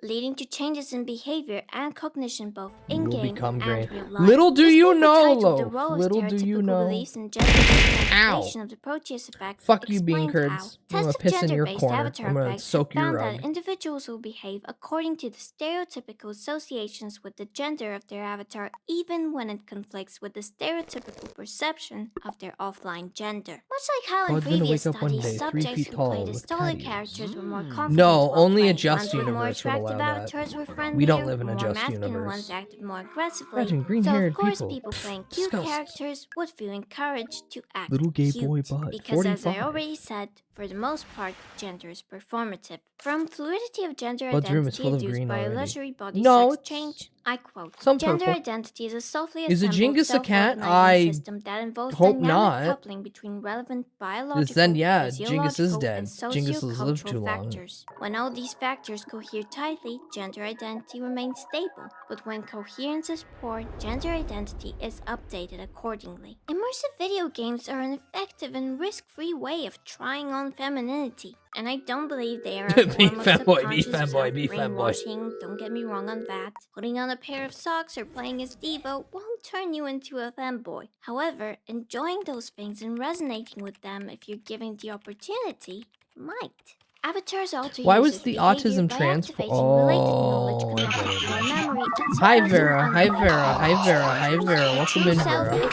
Leading to changes in behavior and cognition both You will in-game become and gay. real life. Little do This you paper know, titled The Loaf. Role of Little do you Stereotypical know. Beliefs and Gender Manipulation of the Proteus Effect Fuck you, bean explains how curds. I'm gonna tests of piss in your gender-based corner. avatar I'm gonna effects have soak your found rug. that individuals will behave according to the stereotypical associations with the gender of their avatar even when it conflicts with the stereotypical perception of their offline gender. Much like how in God's gonna previous wake up one studies, day 3 subjects feet who tall played as with taller cat ears. characters were more confident No, while only a playing. Just Ones with more universe would attractive allow that. avatars were friendlier, We don't live in a more Just masculine universe. ones acted more aggressively. Imagine So green-haired of course people. people playing Pfft, cute disgusting. characters would feel encouraged to act Little gay cute. boy butt. Because as I 45. already said, for the most part, gender is performative. From fluidity of gender Bud's room is identity full of induced green by already. illusory body No, sex change, I quote, some gender purple. identity is a softly Is a assembled Genghis a cat? self-organizing I system that involves hope dynamic not. coupling between relevant Because biological, then, yeah, Genghis is physiological, dead. and Genghis has lived too sociocultural long. factors. When all these factors cohere tightly, gender identity remains stable. But when coherence is poor, gender identity is updated accordingly. Immersive video games are an effective and risk-free way of trying on femininity. And I don't believe they are a Be form of fanboy, be subconscious fanboy, be fanboy. brainwashing. Don't get me wrong on that. Putting on a pair of socks or playing as Devo won't turn you into a fanboy. However, enjoying those things and resonating with them if you're given the opportunity might. Avatars alter Why users' was the behavior autism by transfer? activating related knowledge Oh, I connected get to it. our memory. Hi Vera, hi Vera, hi Vera, hi Vera. Welcome in, Vera.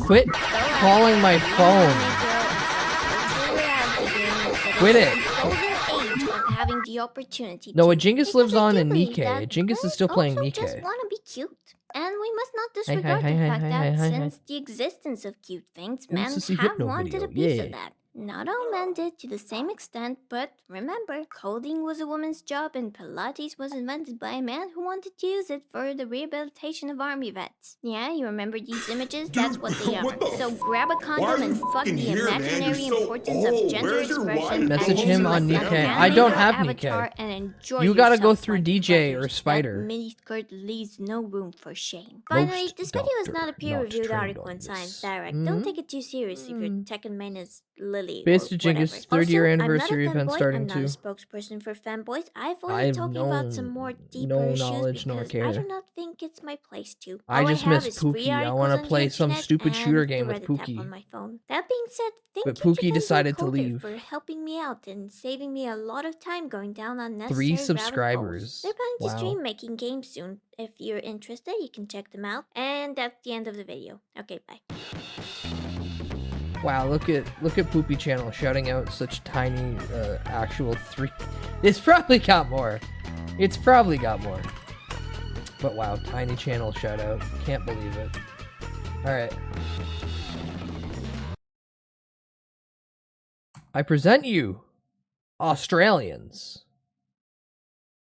Quit calling my phone. Quit it. Having the opportunity No, to, Ajingus lives on in believe Nikkei. that Ajingus is still playing also just Nikkei. want to be cute. And we must not Hi, disregard hi, the hi, fact hi, that hi, hi, since the existence of cute things, Ooh, men Sissy have Hypno wanted video, a piece yeah. of that. Not all men did to the same extent, but remember, coding was a woman's job and Pilates was invented by a man who wanted to use it for the rehabilitation of army vets. Yeah, you remember these images? That's what they are. So grab a condom and fuck the imaginary importance of gender expression. Message and him on select an Nikkei. I don't animated have avatar Nikkei. and enjoy You gotta go yourself through like DJ or brothers. Spider. That miniskirt leaves no room for shame. Finally, Roast this video is doctor, not a not peer-reviewed trained article on in Science this. Direct. Don't take it too seriously if your Tekken main is Lily or Based to whatever. Jingus, third year Also, anniversary I'm not a event fanboy, starting I'm not too. a spokesperson for fanboys. I've I only have talking about some more deeper no issues knowledge nor because care. I do not think it's my place to. I All just have miss is free Pookie. I articles want on to the play some internet stupid shooter and game the with Reddit tab Pookie. on my phone. That being said, thank But you to Pookie Kenzo decided to Coder leave. for helping me out and saving me a lot of time going down unnecessary 3 rabbit holes. subscribers. They're planning to Wow. stream making games soon. If you're interested, you can check them out. And that's the end of the video. Okay, bye. Wow, look at Poopy Channel shouting out such tiny actual 3. It's probably got more. It's probably got more. But wow, tiny channel shout out. Can't believe it. Alright. I present you, Australians.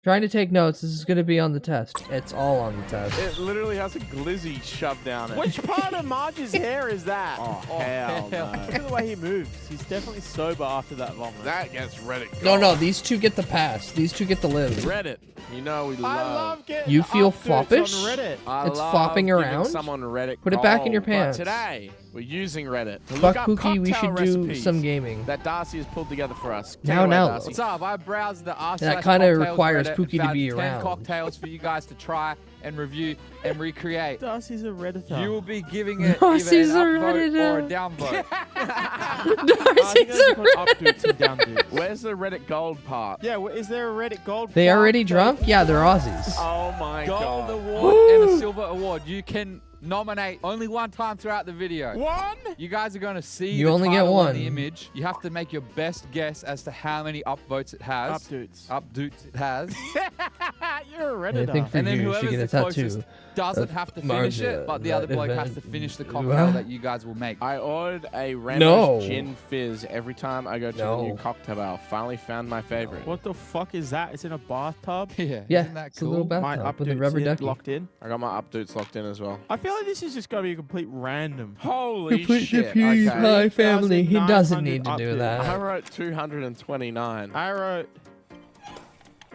Trying to take notes. This is going to be on the test. It's all on the test. It literally has a glizzy shoved down it. Which part of Marge's hair is that? Oh, hell no. Look at the way he moves. He's definitely sober after that vomit. That gets Reddit No, gone. no, these two get the pass. These two get the live. Reddit. You know we love. I love getting You feel upvotes foppish? on Reddit. I It's love flopping giving around? Someone Reddit Put it back in your gold. But pants. today We're using Reddit. To Fuck look up Pookie, we cocktail should do recipes some gaming. that Darcy has pulled together for us. Take Now, it away, now. Darcy. What's up? I browsed the R That kinda requires Pookie to be around. 10 cocktails for you guys to try and review and recreate. Darcy's a Redditor. You will be giving it Darcy's either a an upvote Redditor. or a downvote. Darcy's a Reddit. Where's the Reddit gold part? Yeah, is there a Reddit gold? They already drunk? Yeah, they're Aussies. Oh my Gold god. award and a silver award. You can nominate only one time throughout the video. One? You guys are going to see You the only get title one. on the image. You have to make your best guess as to how many upvotes it has. Upvotes it has. You're a I Redditor. think for And then you, you should whoever's get a the closest tattoo. doesn't of have to finish Marja, it, but the other that bloke has event. to finish the cocktail What? that you guys will make. I ordered a Ramos No. gin fizz every time I go to the new cocktail bar. Finally found my favorite. What the fuck is that? It's in a bathtub? Yeah, Yeah, isn't that it's a little cool? My bathtub with a update's rubber ducky. locked in. I got my updates locked in as well. I feel like this is just going to be a complete random. Holy Complete shit. diffuse Okay. high family. He doesn't 900 need to do updates. that. I wrote 229. I wrote...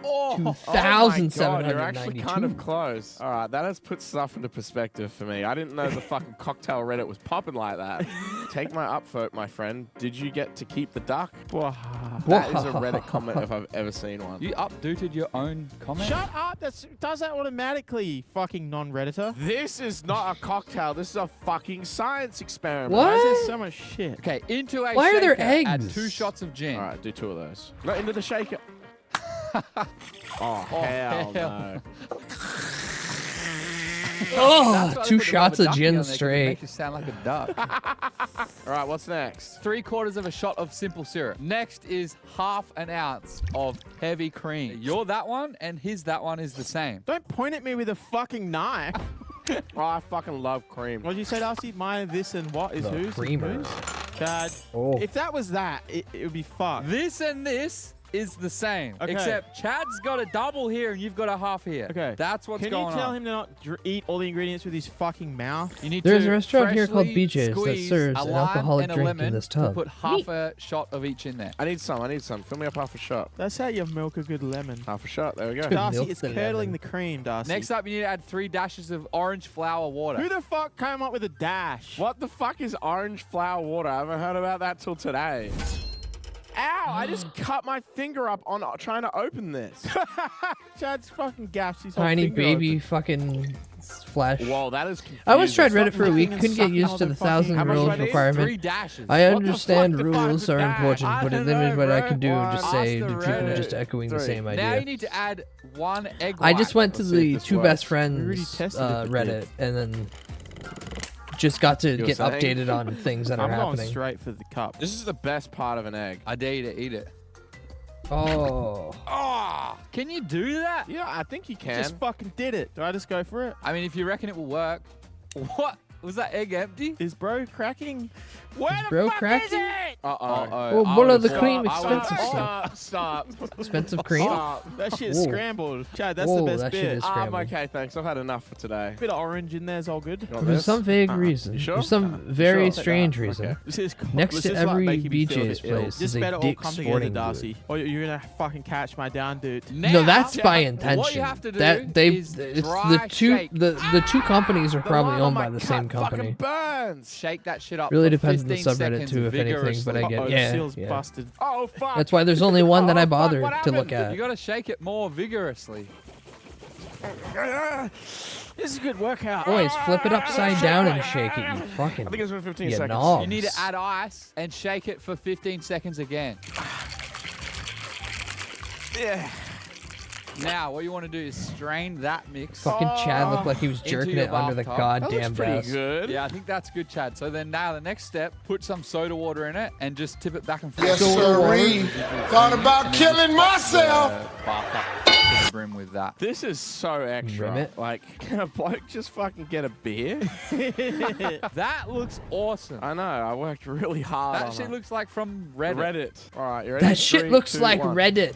Oh, my God, you're actually 2,792. kind of close. All right, that has put stuff into perspective for me. I didn't know the fucking cocktail Reddit was popping like that. Take my upvote, my friend. Did you get to keep the duck? That is a Reddit comment if I've ever seen one. You updated your own comment? Shut up! Does that automatically, fucking non-Redditor? This is not a cocktail. This is a fucking science experiment. Why is there What? so much shit? Okay, into a Why are there shaker, add eggs? 2 shots of gin. All right, do 2 of those. No, into the shaker. Oh, hell no. Oh, That's why they 2 put the shots rubber of ducky on gin there, 'cause it straight. makes you sound like a duck. All right, what's next? 3/4 of a shot of simple syrup. Next is 1/2 ounce of heavy cream. You're that one, and his that one is the same. Don't point at me with a fucking knife. Oh, I fucking love cream. What did you say, Darcy? Mine, this, and what is The whose? creamer. Whose? Chad. Oh. If that was that, it would be fucked. This and this is the same, Okay. except Chad's got a double here and you've got a half here. Okay. That's what's Can going on. you tell him to not eat all the ingredients with his fucking mouth? You need There's to a restaurant here called freshly BJ's that squeeze serves a an lime alcoholic and a drink lemon in this to tub. put half a shot of each in there. I need some. Fill me up half a shot. That's how you milk a good lemon. Half a shot. There we go. Darcy, milk it's the curdling lemon. the cream, Darcy. Next up, you need to add 3 dashes of orange flower water. Who the fuck came up with a dash? What the fuck is orange flower water? I haven't heard about that till today. Ow! I just cut my finger up on trying to open this. Chad's fucking gashed his whole Tiny finger baby open. fucking flesh. Whoa, that is confusing. I once tried Stop Reddit for a licking week. and Couldn't get sucking used all to the the fucking- 1,000 How much rules do I need? 3 requirement. dashes. I What the understand fuck? The rules fuck are is that? important, I but it don't limits know, what I bro. can do. What? Just Ask say the to people Reddit. just echoing the 3. same Now idea. you need to add 1 egg I white. just went to Let's see if the this 2 works. best We already friends tested if it Reddit did. and then just got to You were get saying? updated on things that are I'm going happening. straight for the cup. This is the best part of an egg. I dare you to eat it. Oh. Oh, can you do that? Yeah, I think you can. Just fucking did it. Do I just go for it? I mean, if you reckon it will work. What? Was that egg empty? Is bro cracking? Where Is the bro fuck cracking? is it? Uh-oh. Oh, I one of would've the thought- cream, I would've expensive thought- Stop. Expensive cream? Stop. That shit's Whoa. scrambled. Chad, that's Whoa, the best that shit bit. is I'm scrambled. okay, thanks. I've had enough for today. Bit of orange in there's all good. You want For this? some vague reason. You sure? For some very Sure. strange Okay. reason. This is Next this to is like every making me feel a BJ's bit ill. place This is a better all Dick's come together, Sporting Darcy. Or you're gonna fucking catch my down, dude. No, that's Now, by intention. What you have to do that they is it's dry the two shake. the 2 companies are probably one on owned my by the cut same fucking company. burns. Shake that shit up. Really for depends on the 15 subreddit seconds too, if anything, but I get Uh-oh, yeah. seal's yeah. busted. Oh, fuck. That's why there's only one that I Oh, fuck, bothered what to look happened? at. You gotta shake it more vigorously. This is a good workout. Boys, flip it upside down and shake it, you fucking. I think it's been 15 you seconds. knobs. You need to add ice and shake it for 15 seconds again. Yeah. Now, what you want to do is strain that mix. Fucking Chad looked like he was into jerking your it under the bathtub. That looks goddamn pretty desk. good. Yeah, I think that's good, Chad. So then now the next step, put some soda water in it and just tip it back and forth. Yes, sirree. Thought about killing myself. Bath up to the brim with that. This is so extra. Rim it. Like, can a bloke just fucking get a beer? That looks awesome. I know. I worked really hard That on shit it. looks like from Reddit. Reddit. All right, you ready? That shit 3, looks 2, like 1. Reddit.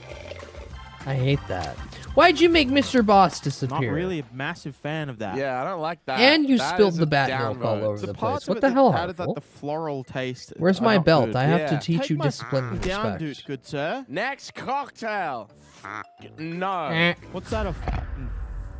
I hate that. Why'd you make Mr. Boss Not disappear? really a massive fan of that. Yeah, I don't like that. And you That spilled is the a bat milk all downvote. over The the parts place. of What it the that hell, added Harmful? the floral taste. Where's are my not belt? good. I have Yeah. to teach Take you my discipline and down, respect. dude, good sir. Next cocktail. No. Eh. What's that? A fucking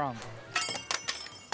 wrong.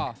off.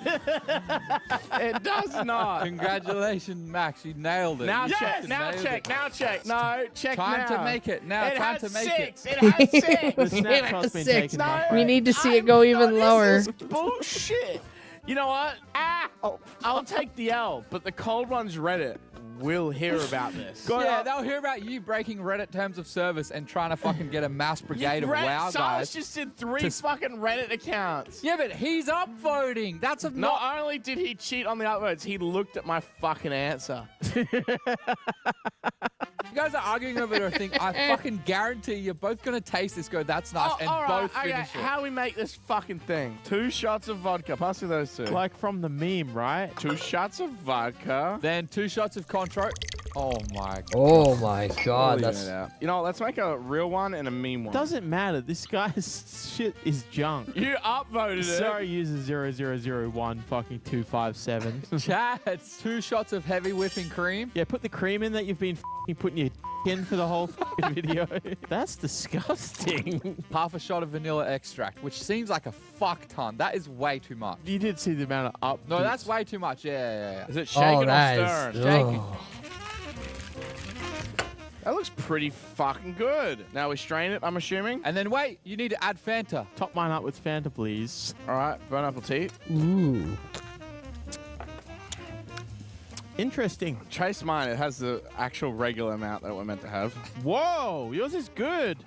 It does not. Congratulations, Max. You nailed it. Now You check. fucking Now nailed check. it. Now check. No, check Time now. to make it. Now, It time has to make six. it. It has six. The snapshot's been taken. No, We need to see it go even lower. This is bullshit. You know what? I'll take the L, but the Cold Ones Reddit will hear about this. Yeah, they'll hear about you breaking Reddit terms of service and trying to fucking get a mass brigade of WoW Silas guys. just did 3 fucking Reddit accounts. Yeah, but he's upvoting. That's a Not only did he cheat on the upvotes, he looked at my fucking answer. You guys are arguing over a thing. I fucking guarantee you're both going to taste this, go, that's nice, and all both right, finish it. How we make this fucking thing? 2 shots of vodka. Pass me those 2. Like from the meme, right? 2 shots of vodka. Then 2 shots of Contro. Oh my god. Oh my god, Leaving that's... it out. You know what, let's make a real one and a meme one. Doesn't matter. This guy's shit is junk. You upvoted it. Sorry, user 0001 fucking 257. Chad, 2 shots of heavy whipping cream. Yeah, put the cream in that you've been putting your in for the whole video. That's disgusting. Half a shot of vanilla extract, which seems like a fuck ton. That is way too much. You did see the amount of up. No, that's way too much. Yeah. Is it shaking or stirring? Shaking. That looks pretty fucking good. Now we strain it, I'm assuming. And then wait, you need to add Fanta. Top mine up with Fanta, please. All right, burn apple tea. Ooh. Interesting. Chase mine. It has the actual regular amount that we're meant to have. Whoa, yours is good.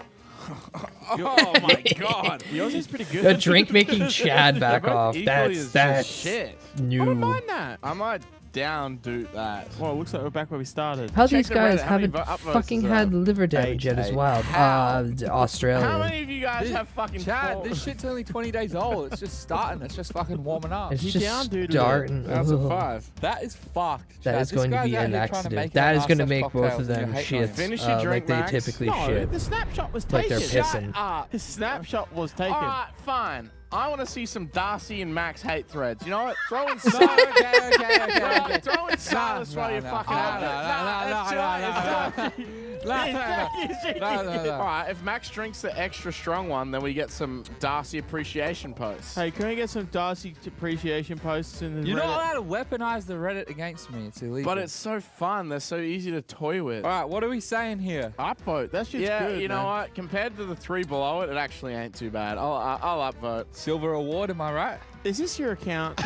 Oh my god. Yours is pretty good. The drink making Chad back off. That's shit. new. I don't mind that. I might down do that. Well, it looks like we're back where we started. How Check these the guys Reddit. How many haven't upvotes fucking is had that? liver damage yet as well? Australia. How many of you guys have fucking Chad, this shit's only 20 days old. It's just starting. It's just fucking warming up. It's You just down, dude, starting. That's a Ugh. 5. That is fucked. That Chad. is This going to guy's be out an here trying to accident. make That it is on going to us make both cocktails of and them you hate on shit it. Finish your drink, like they Max. typically No, shit. the snapshot was Like taken. they're pissing. The snapshot was taken. All right, fine. I want to see some Darcy and Max hate threads. You know what? Throw in Silas. Okay. Throw in Silas while you're fucking out. No. All right, if Max drinks the extra strong one, then we get some Darcy appreciation posts. Hey, can we get some Darcy appreciation posts in the You're not Reddit? allowed to weaponize the Reddit against me. It's illegal. But it's so fun. They're so easy to toy with. All right, what are we saying here? Upvote. That shit's Yeah, good, you know man. what? Compared to the 3 below it, it actually ain't too bad. I'll upvote. Silver award, am I right? Is this your account?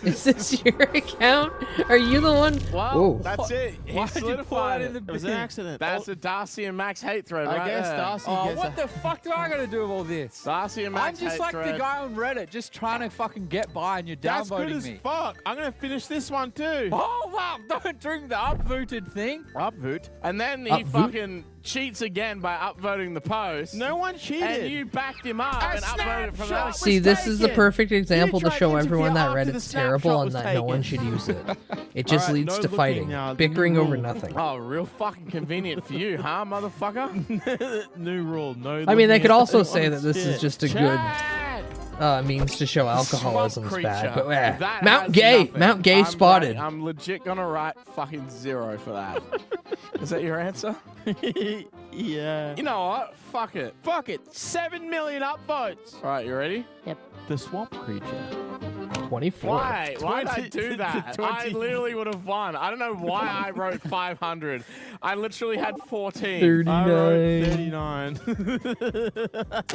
Is this your account? Are you the one? Well, Whoa. that's it. Why He did you pull solidified that it. in the It was an accident. That's the Darcy and Max hate thread I right guess there. Darcy Oh, gets what the fuck do I got to do with all this? Darcy and I'm Max just hate like thread. the guy on Reddit, just trying to fucking get by, and you're That's good downvoting as me. fuck. I'm going to finish this one too. Oh, wow, don't drink the upvoted thing. Upvote. And then he Upvote? fucking cheats again by upvoting the post. No one cheated. And you backed him up and upvoted from that. See, this is the perfect example to tried show to everyone that interfere after the Reddit's terrible snapshot and was that no one taken. should use it. It just Alright, leads no to looking fighting, now. The bickering new over rule. nothing. Oh, real fucking convenient for you, huh, motherfucker? New rule. No. I mean, they looking could at also anyone's say that this is shit. just a Chad! good means to show alcoholism's Swamp bad. creature. But eh, That Mount has Gay, nothing. Mount Gay spotted. I'm legit gonna write fucking 0 for that. Is that your answer? Yeah. You know what? Fuck it. Fuck it. 7 million upvotes. All right, you ready? The swamp creature. 24. Why? Why did I 20 do that? 20. I literally would have won. I don't know why I wrote 500. I literally had 14. 39. I wrote 39.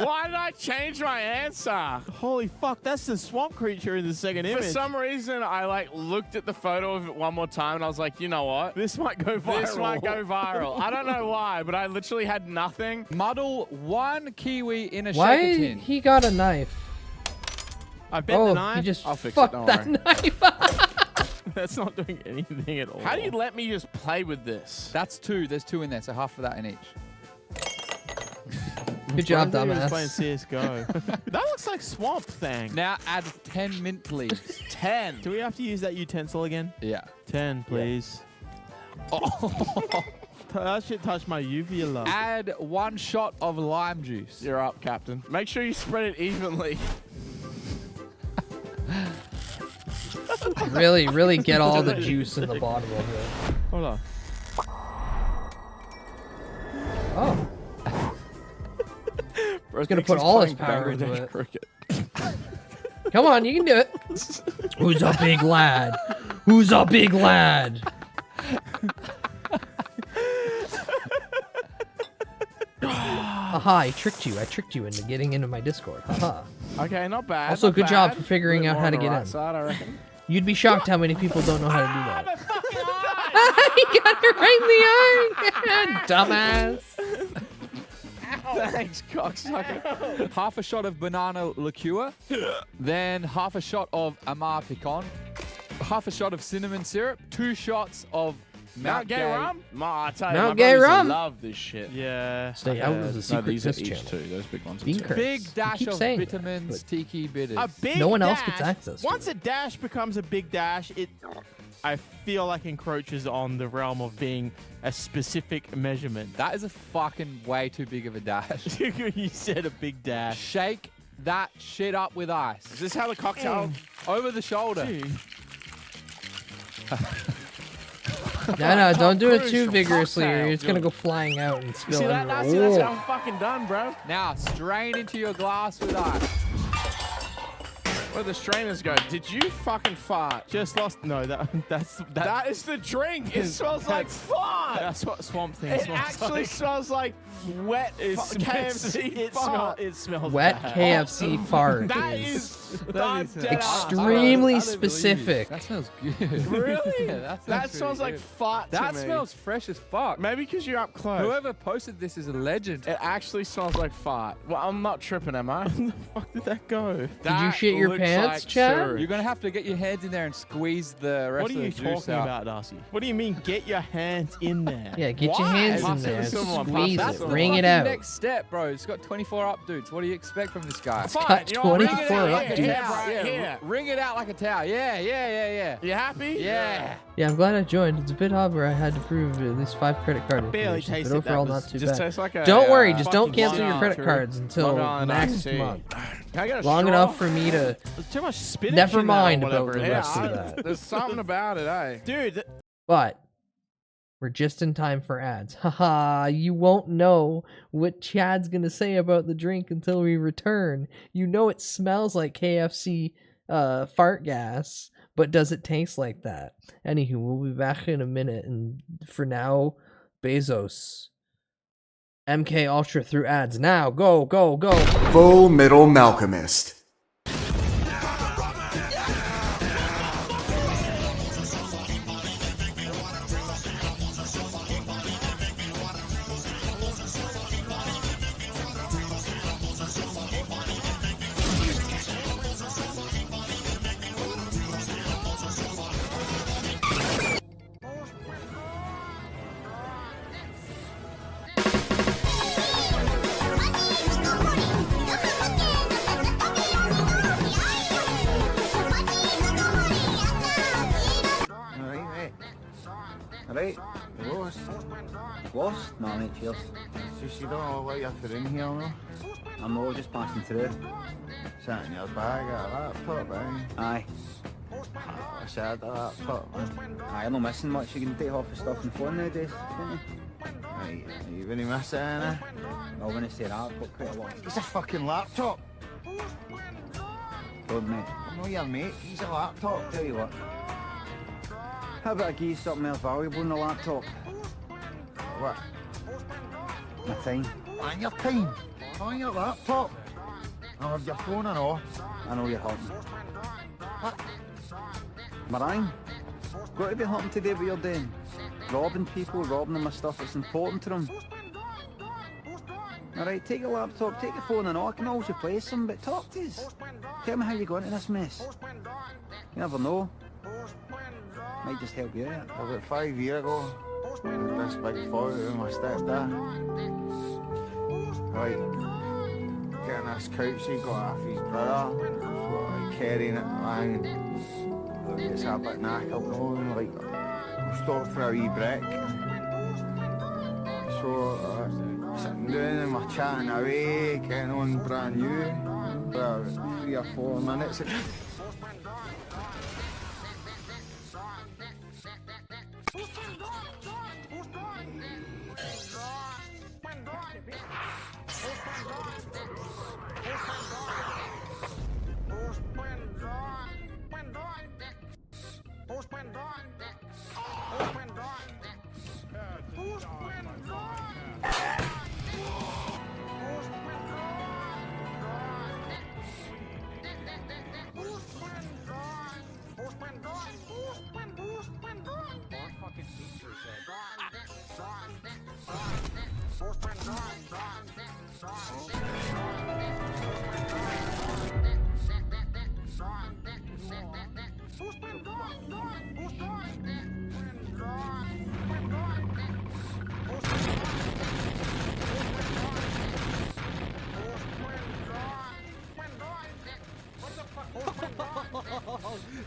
Why did I change my answer? Holy fuck, that's the swamp creature in the second For image. some reason, I looked at the photo of it one more time and I was like, you know what? This might go viral. This might go viral. I don't know why, but I literally had nothing. Muddle 1 kiwi in a shaker Why tin. he got a knife? I bet Oh, the knife. he just I'll fix it, fucked don't that worry. knife. That's not doing anything at all. How do you let me just play with this? That's 2. There's 2 in there, so half of that in each. Good job, He was playing dumbass. CSGO. That looks like Swamp Thing. Now add 10 mint leaves. 10. Do we have to use that utensil again? Yeah. 10, please. Oh. That shit touched my uvula. Add 1 shot of lime juice. You're up, Captain. Make sure you spread it evenly. Really get all the juice in the bottom of it. Hold on. Oh, Bro, he's gonna thinks put he's all his playing power into Bangladesh it. cricket. Come on, you can do it. Who's a big lad? Who's a big lad? Haha, I tricked you. I tricked you into getting into my Discord. Haha. Okay, not bad. Also, not good job bad. for figuring Bit out more how on to the get right in. Side, I reckon. You'd be shocked how many people don't know how to do that. He got it right in the eye. Dumbass. Thanks, cocksucker. Half a shot of banana liqueur. Then half a shot of Amar Picon. Half a shot of cinnamon syrup. 2 shots of Mount Gay Rum? I tell you, Mount my Gay brothers Rum. love this shit. Yeah. Stay out of the No, secret these are piss each channel. two. Those big ones are Bean two. curds. Big You dash keep of saying that, vitamins, but tiki bitters. A big no one else dash, gets access to Once it. a dash becomes a big dash, it, I feel like, encroaches on the realm of being a specific measurement. That is a fucking way too big of a dash. You said a big dash. Shake that shit up with ice. Is this how the cocktail? Over the shoulder. No, don't do it too Crucial vigorously or cocktail. it's gonna go flying out and spill See that? everywhere. That's Whoa. how I'm fucking done, bro. Now, strain into your glass with ice. Where the strainers go? Did you fucking fart? Just lost. No, That is the drink. It smells like fart. That's what Swamp Thing It smells actually like. smells like wet KFC fart. It smells Wet bad. KFC fart That is is dead extremely I specific. That smells good. Really? Yeah, That smells like fart to That me. smells fresh as fuck. Maybe because you're up close. Whoever posted this is a legend. It actually smells like fart. Well, I'm not tripping, am I? Where the fuck did that go? Did you shit your pants, Chad? You're gonna have to get your hands in there and squeeze the rest What of are the you juice talking out. about, Darcy? What do you mean, get your hands in there? Yeah, get your Why? hands in Pass it there, to someone, squeeze pass it, it. bring it Fucking out. Next step, bro. It's got 24 up, dudes. What do you expect from this guy? got 24 Ring it out up, like a dude. towel. Right Yeah, here. ring it out like a towel. Yeah. You happy? Yeah. Yeah, I'm glad I joined. It's a bit odd where I had to prove at least 5 credit card barely information, tasted but that overall was- not too Just bad. tastes like a. Don't worry, just don't fucking cancel your Long credit Island cards until Island next iced tea. month. Can I get a Long straw? enough for me to There's too much spinach never in that or mind about whatever the it Yeah, rest of that. there's something about it, eh? Dude, But we're just in time for ads. Haha, you won't know what Chad's gonna say about the drink until we return. You know it smells like KFC fart gas, but does it taste like that? Anywho, we'll be back in a minute, and for now, Bezos. MK Ultra through ads. Now, go. Full Metal Malcolmist. Alright, you lost? Lost? No, mate, cheers. It's just you don't know what you're for in here, no? I'm not just passing through. Sat in your bag, a laptop, eh? Aye. I said a laptop, man. Aye, I'm not missing much. You can take off the stuff on the phone nowadays, can't you? Right, you really miss it, innit? No, when I say that, I've got quite a lot. It's a fucking laptop! Good, mate. I'm not your mate, he's a laptop, tell you what. How about I give you something else valuable in the laptop? What? My time. And your time? On your laptop? I'll have your phone and all. I know you're hunting. What? Marine? Got to be hunting today what you're doing. Robbing people, robbing them of stuff that's important to them. Alright, take your laptop, take your phone and all. I can always replace them, but talk to us. Tell me how you got into this mess. You never know. Might just help you out. About 5 years ago, this big fight with my stepdad. Right, getting this couch he got off his brother, so like carrying it around. It's a bit knackered now, and like, we'll stop for a wee break. So, sitting down and we're chatting away, getting on brand new. About 3 or 4 minutes.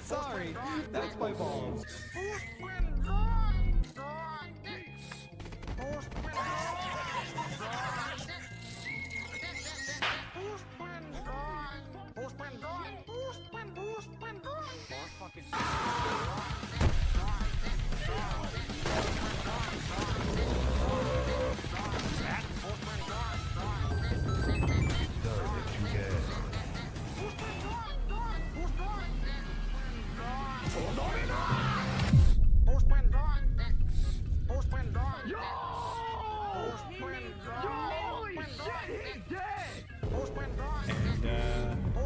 Sorry, that's my balls.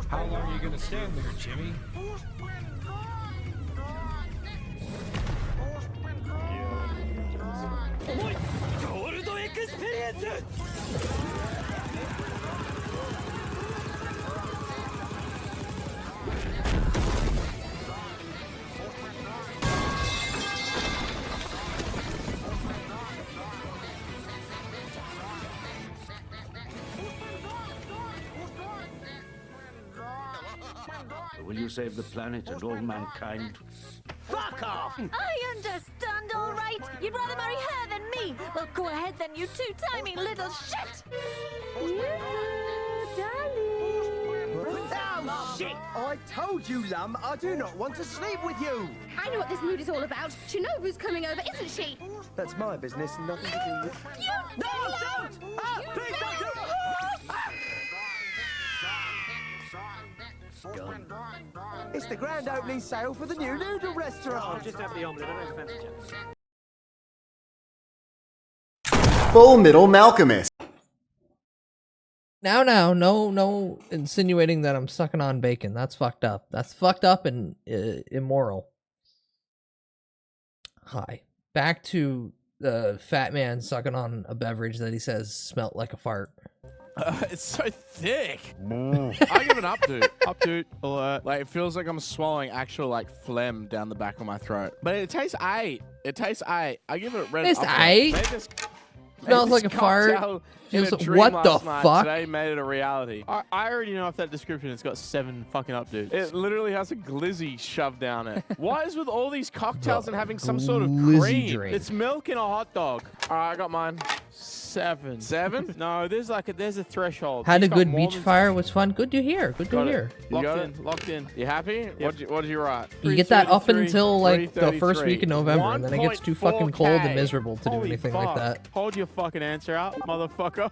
How long are you gonna stand there, Jimmy? Will you save the planet and all mankind? Fuck off! I understand, all right. You'd rather marry her than me. Well, go ahead then, you two-timing little shit. Oh, shit! I told you, Lum, I do not want to sleep with you. I know what this mood is all about. Shinobu's coming over, isn't she? That's my business, nothing to do with... You don't! Ah, please don't do it! It's the grand opening sale for the new noodle restaurant. I'll just have the omelette. I don't fancy Full Metal Malcolmist. Now, no insinuating that I'm sucking on bacon. That's fucked up. That's fucked up and immoral. Hi. Back to the fat man sucking on a beverage that he says smelt like a fart. It's so thick. I give it up, dude. Up, dude. Alert. Like, it feels like I'm swallowing actual, like, phlegm down the back of my throat. But it tastes aight. It tastes aight. I give it a red. It's aight? Smells like a fart. What the fuck? Today made it a reality. I already know off that description it's got 7 fucking up dudes. It literally has a glizzy shoved down it. What is with all these cocktails and having some sort of Glizzy cream? drink. It's milk in a hot dog. All right, I got mine. 7. 7? No, there's a threshold. Had a He's got good more beach than- fire. Was fun. Good to hear. Good to Got it. hear. You got Locked in. You happy? Yep. What'd you write? You get that up 333, until like the first week 333. in November, and then it gets too fucking 1.4K. cold and miserable to do Holy anything fuck. like that. Hold your fucking answer out, motherfucker.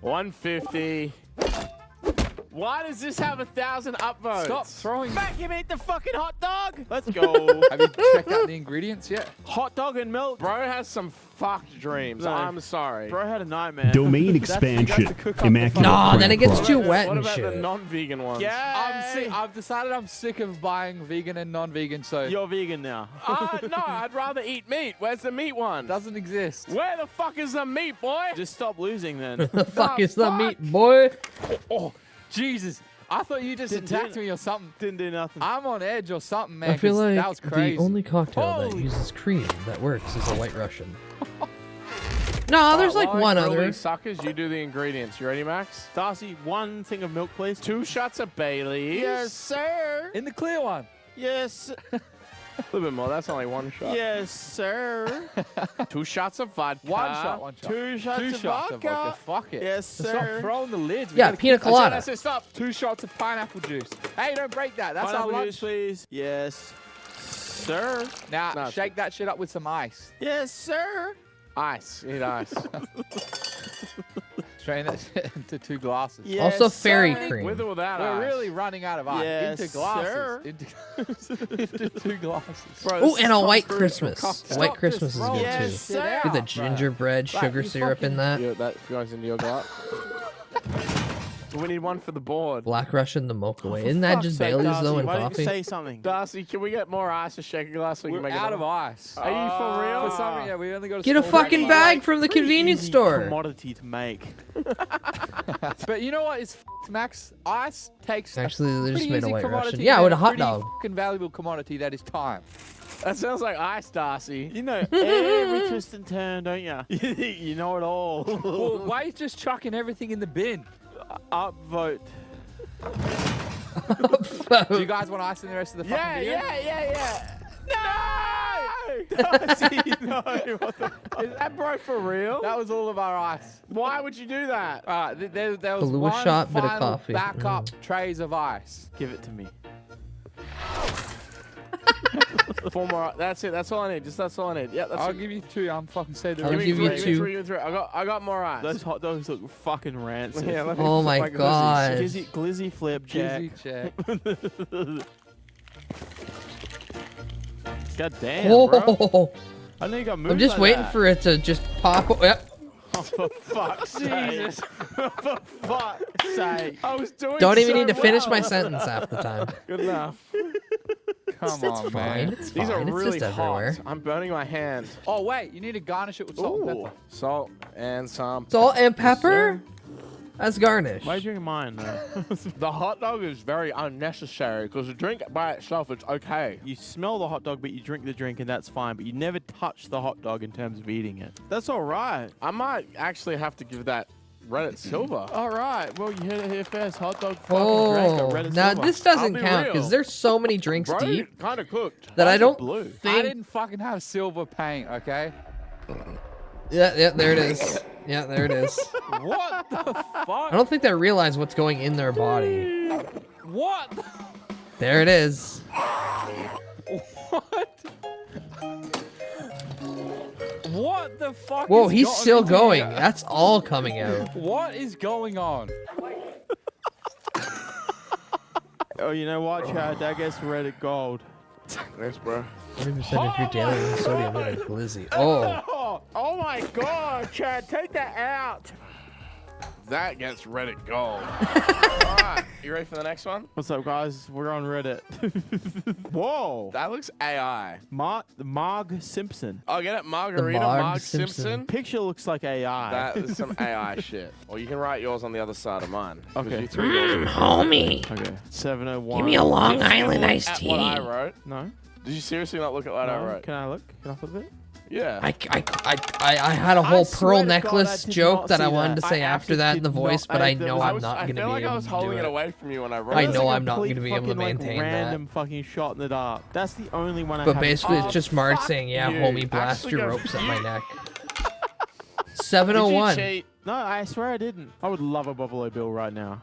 150. Why does this have 1,000 upvotes? Stop throwing. Vacuum eat the fucking hot dog. Let's go. Have you checked out the ingredients yet? Hot dog and milk. Bro has some fucked dreams. No. I'm sorry. Bro had a nightmare. Domain That's expansion. to cook up the Immaculate. No, then it gets crab too crust. wet What and about the shit. non-vegan ones? Yeah. I've decided I'm sick of buying vegan and non-vegan, so You're vegan now. No, I'd rather eat meat. Where's the meat one? doesn't exist. Where the fuck is the meat, boy? Just stop losing then. The fuck is the meat, boy? Oh, Jesus. I thought you just Didn't attacked do- me or something. Didn't do nothing. I'm on edge or something, man. I feel 'cause like that was crazy. the only cocktail that Holy- uses cream that works is a White Russian. No, there's like While I one grill other. these suckers, you do the ingredients. You ready, Max? Darcy, 1 thing of milk, please. 2 shots of Bailey's. Yes, sir. In the clear one. Yes. A little bit more. That's only 1 shot. Yes, sir. 2 shots of vodka. 1 shot, 1 shot. 2 shots Two of shots of vodka. vodka. Fuck it. Yes, Stop sir. throwing the lids. We Yeah, gotta pina keep- colada. That's it, stop. 2 shots of pineapple juice. Hey, don't break that. That's Pineapple our juice, lunch. please. Yes, sir. Now, No, shake that shit up with some ice. Yes, sir. Ice. Eat ice. Strain that shit into 2 glasses. Yes, Also fairy sir. cream. With or without We're ice? really running out of ice. Yes, into glasses. sir. Into 2 glasses. Bro, Oh, this and is a White cocktail. Christmas. Cocktail. White Christmas is good Yes, too. sir. Get the Bro. gingerbread, Right, sugar you syrup in that. Yeah, that goes into your gut. We need one for the board. Black Russian, the mocha way. Isn't For that fuck's just sake, Bailey's Darcy, though and why didn't coffee? you say something? Darcy, can we get more ice to shake a glass so we We're can make out it of ice. Are you for real? For some reason, yeah, we only got Get a fucking bag from the Pretty convenience easy store. commodity to make. But you know what is Max? Ice takes Actually, they just pretty made a easy White commodity Russian. Yeah, and with a hot pretty dog. fucking valuable commodity that is time. That sounds like ice, Darcy. You know every twist and turn, don't you? You know it all. Well, why are you just chucking everything in the bin? Upvote. Do you guys want ice in the rest of the fucking video? Yeah. No! What the fuck? Is that bro for real? That was all of our ice. Why would you do that? There was Blue one shot, bit of final coffee. backup trays of ice. Give it to me. 4 more. That's it. That's all I need. That's all I need. Yeah, that's I'll it. give you 2. I'm fucking saying I'll give you 2. Give me 3. I got more ice. Those hot dogs look fucking rancid. Yeah, let me Oh flip my god. Glizzy flip, Jack. Glizzy check. God damn, bro. Oh, I know you got moves I'm just like waiting that. for it to just pop. Yep. Oh, for fuck's sake. For fuck's sake. I was doing Don't even so need to finish well. my sentence half the time. Good enough. Come It's on, fine. man. It's These are fine. It's really just hot. everywhere. I'm burning my hand. Oh, wait. You need to garnish it with salt and Ooh, pepper. salt and some. Salt and pepper? That's garnish. Why are you drinking mine, though? The hot dog is very unnecessary because the drink by itself is okay. You smell the hot dog, but you drink the drink, and that's fine. But you never touch the hot dog in terms of eating it. That's all right. I might actually have to give that Reddit silver. All right. Well, you heard it here first. Hot dog fucking drank a Oh, Reddit now silver. this doesn't be count real. because there's so many drinks Bro, deep kind of cooked. that Why I is it don't blue? I think. didn't fucking have silver paint, okay? Yeah, there it is. Yeah, there it is. What the fuck? I don't think they realize what's going in their body. What? There it is. What? What the fuck? Whoa, is he's gotten still into going. here? That's all coming out. What is going on? Oh, you know what, Chad? Daggers Reddit gold. Thanks, bro. 40% of your daily sodium in a glizzy. Oh. Oh my god, Chad, take that out. That gets Reddit gold. Alright, you ready for the next one? What's up, guys? We're on Reddit. Whoa. That looks AI. Marg Simpson. Oh, get it? Margarita Marg Marg Simpson. Simpson? Picture looks like AI. That is some AI shit. Or you can write yours on the other side of mine. 'cause Okay. You threw yours in. Homie. Okay. 701. Give me a Long Did you Island look iced at tea. what I wrote? No. Did you seriously not look at what I No. wrote? Can I look? Can I flip it? Yeah. I had a whole swear pearl to God, I necklace did joke not that I see wanted that. to say I after actually that in the did voice, not- but I there know was- I'm not I going to feel be like I able was to holding do it it. away from you when I wrote I it. know That's a I'm not complete gonna be able to fucking, like, maintain that. random fucking shot in the dark. That's the only one I But have. basically, it's just Marge saying, yeah, you. homie, blast Actually your go- ropes at my neck. Did you 701. cheat? No, I swear I didn't. I would love a Buffalo Bill right now.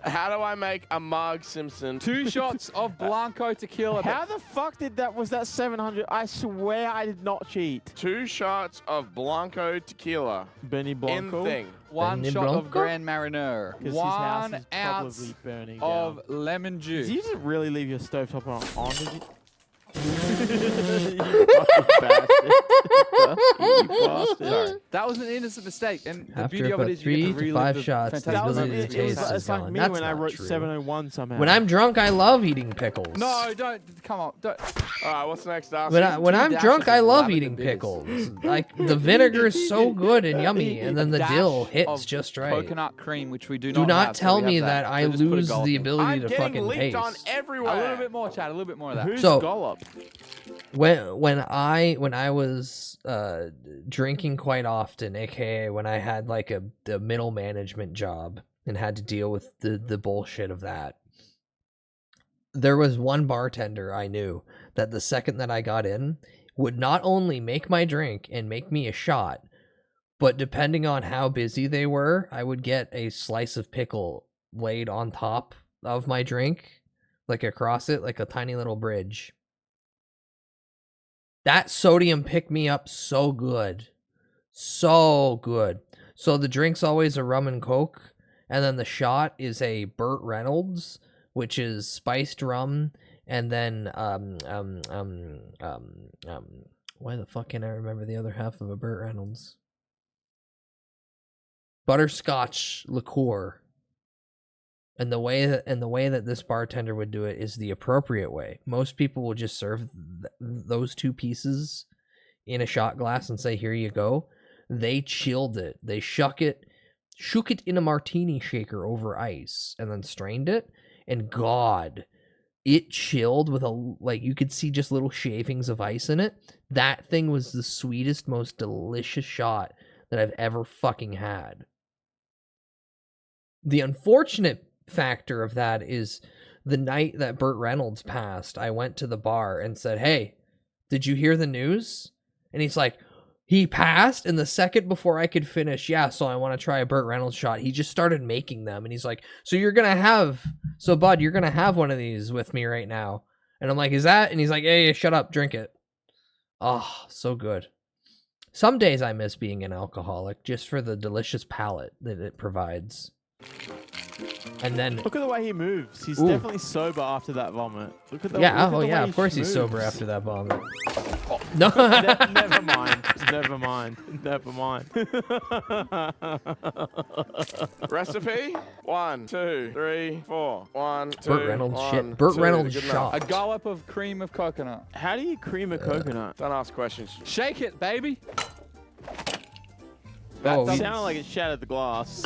How do I make a Marg Simpson? 2 shots of Blanco tequila. How the fuck did that? Was that 700? I swear I did not cheat. 2 shots of Blanco tequila. Benny Blanco. In thing. 1 Benny shot of Blanco? Grand Marinier. 'Cause his house 1 is ounce probably burning of down. lemon juice. Did you just really leave your stovetop on? Did you? You fucking bastard. You bastard. Sorry. That was an innocent mistake, and the After beauty of it about is you get 3 to to relive 5 the shots, the fantastic That was ability memories. to it was, taste is it's like gone. me That's when I not wrote true. 701 somehow. When I'm drunk, I love eating pickles. No, don't. Come on. Don't. Alright, what's next, Darcy? When I'm dashes drunk, of I love lavender eating bitters. pickles. Like, the vinegar is so good and yummy, and then the Dash dill hits of just right. Coconut cream, which we do Do not not have, so tell we have me that So I just put a lose dollop the in. ability I'm to getting fucking leaked taste. on everywhere. A little bit more, Chad. A little bit more of that. Who's So- Gollop? When I was drinking quite often, aka when I had like a middle management job and had to deal with the bullshit of that, there was one bartender I knew that the second that I got in would not only make my drink and make me a shot, but depending on how busy they were, I would get a slice of pickle laid on top of my drink, like across it, like a tiny little bridge. That sodium picked me up so good. So good. So the drink's always a rum and coke, and then the shot is a Burt Reynolds, which is spiced rum, and then why the fuck can't I remember the other half of a Burt Reynolds? Butterscotch liqueur. And the way that this bartender would do it is the appropriate way. Most people will just serve those 2 pieces in a shot glass and say, "Here you go." They chilled it. They shook it in a martini shaker over ice, and then strained it. And God, it chilled with you could see just little shavings of ice in it. That thing was the sweetest, most delicious shot that I've ever fucking had. The unfortunate factor of that is the night that Burt Reynolds passed, I went to the bar and said, "Hey, did you hear the news?" And he's like, "He passed?" And the second before I could finish, "Yeah, so I want to try a Burt Reynolds shot," he just started making them. And he's like, "So bud, you're going to have one of these with me right now." And I'm like, "Is that?" And he's like, "Hey, shut up, drink it." Oh, so good. Some days I miss being an alcoholic just for the delicious palate that it provides. And then look at the way he moves. He's Ooh. definitely sober after that vomit. Look at the yeah, look at oh the yeah, way of course he he's sober moves. after that vomit. No, Never mind. Never mind. Never mind. Recipe? 1, 2, 3, 4. 1, 2, Burt Reynolds 1, shit. Burt 2. Reynolds Good shot. A dollop of cream of coconut. How do you cream a coconut? Don't ask questions. Shake it, baby. Oh, That sounded like it shattered the glass.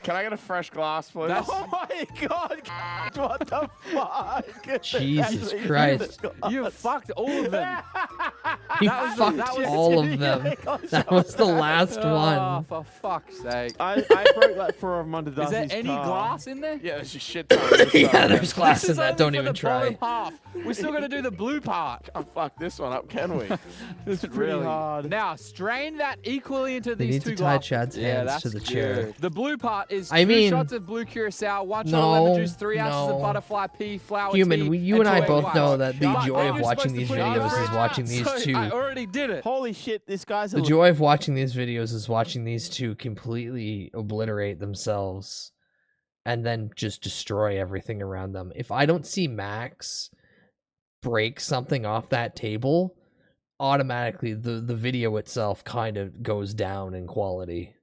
Can I get a fresh glass, please? Oh my god! What the fuck? Jesus Christ. You fucked all of them. He That was fucked all of them. That was the last Oh, one. for fuck's sake. I broke that for him under Is there Darcy's any car. glass in there? Yeah, there's a shit ton. Yeah, there's glass This in is that. only Don't for even the try. bottom half. We're still gonna do the blue part. Can't fuck this one up, can we? It's pretty hard. Now strain that equally into They these need two to tie glasses. Chad's hands to the chair. The blue part is I 2 mean- shots of blue curacao, 1 shot No, of lemon juice, 3 ounces no. of butterfly pea, flour, Human, tea, you and I 2 egg both whites. know that the But joy of you're watching supposed to these put it in the videos is fridge. watching these Sorry, two. I already did it. Holy shit, this guy's a The joy of watching these videos is watching these two completely obliterate themselves and then just destroy everything around them. If I don't see Max break something off that table, automatically the video itself kind of goes down in quality.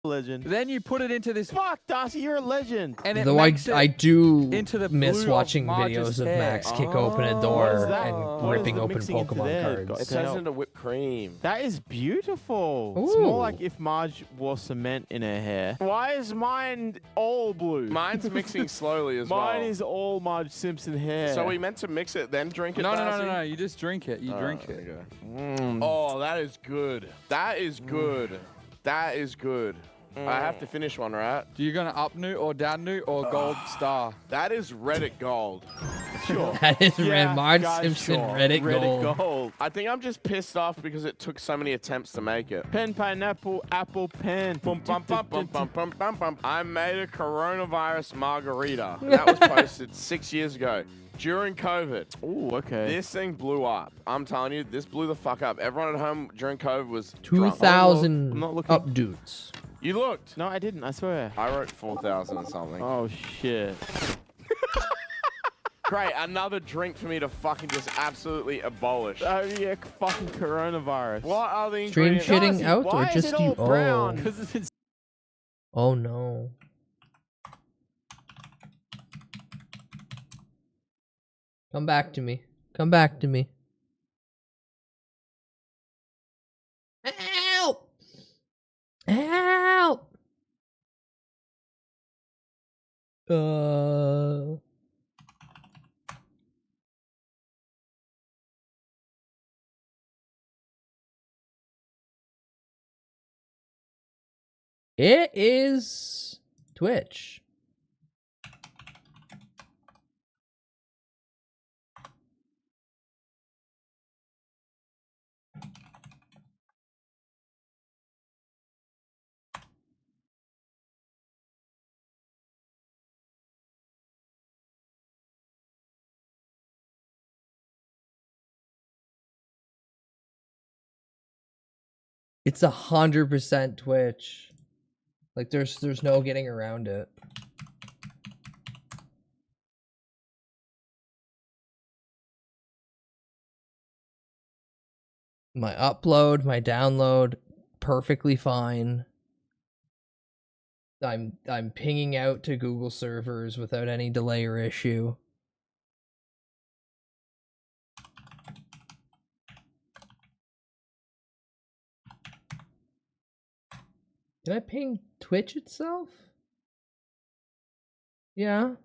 legend. Then you put it into this, Fuck, Darcy, you're a legend. and it Though makes I it do into the miss blue of watching Marge's videos of hair. Max kick open a What is door that? and What is ripping the open mixing into Pokemon there? cards. It turns into whipped cream. That is beautiful. It's more Ooh. like if Marge wore cement in her hair. Why is mine all blue? Mine's mixing slowly as well. Mine is all Marge Simpson hair. So we meant to mix it, then drink it, No, Darcy? you just drink it. You drink it. Okay. Oh, that is good. That is good. That is good. I have to finish one, right? Do you gonna up new or down new or gold star? That is Reddit gold. Sure. That is Yeah, Marge guys, Simpson sure. Reddit gold. gold. I think I'm just pissed off because it took so many attempts to make it. Pen, pineapple, apple, pen. Bum, bum, bum, bum, bum, bum, bum, bum. I made a coronavirus margarita. That was posted 6 years ago. During COVID. Ooh, okay. This thing blew up. I'm telling you, this blew the fuck up. Everyone at home during COVID was 2,000 I'm not looking. up dudes. You looked. No, I didn't. I swear. I wrote 4,000 or something. Oh, shit. Great, another drink for me to fucking just absolutely abolish. Oh, yeah, fucking coronavirus. What are the Stream ingredients? shitting out or why is just it all you? brown? Oh. 'Cause it's Oh no. Come back to me. Come back to me. Help! Help! It is Twitch. It's 100% Twitch. Like there's no getting around it. My upload, my download, perfectly fine. I'm pinging out to Google servers without any delay or issue. Did I ping Twitch itself? Yeah.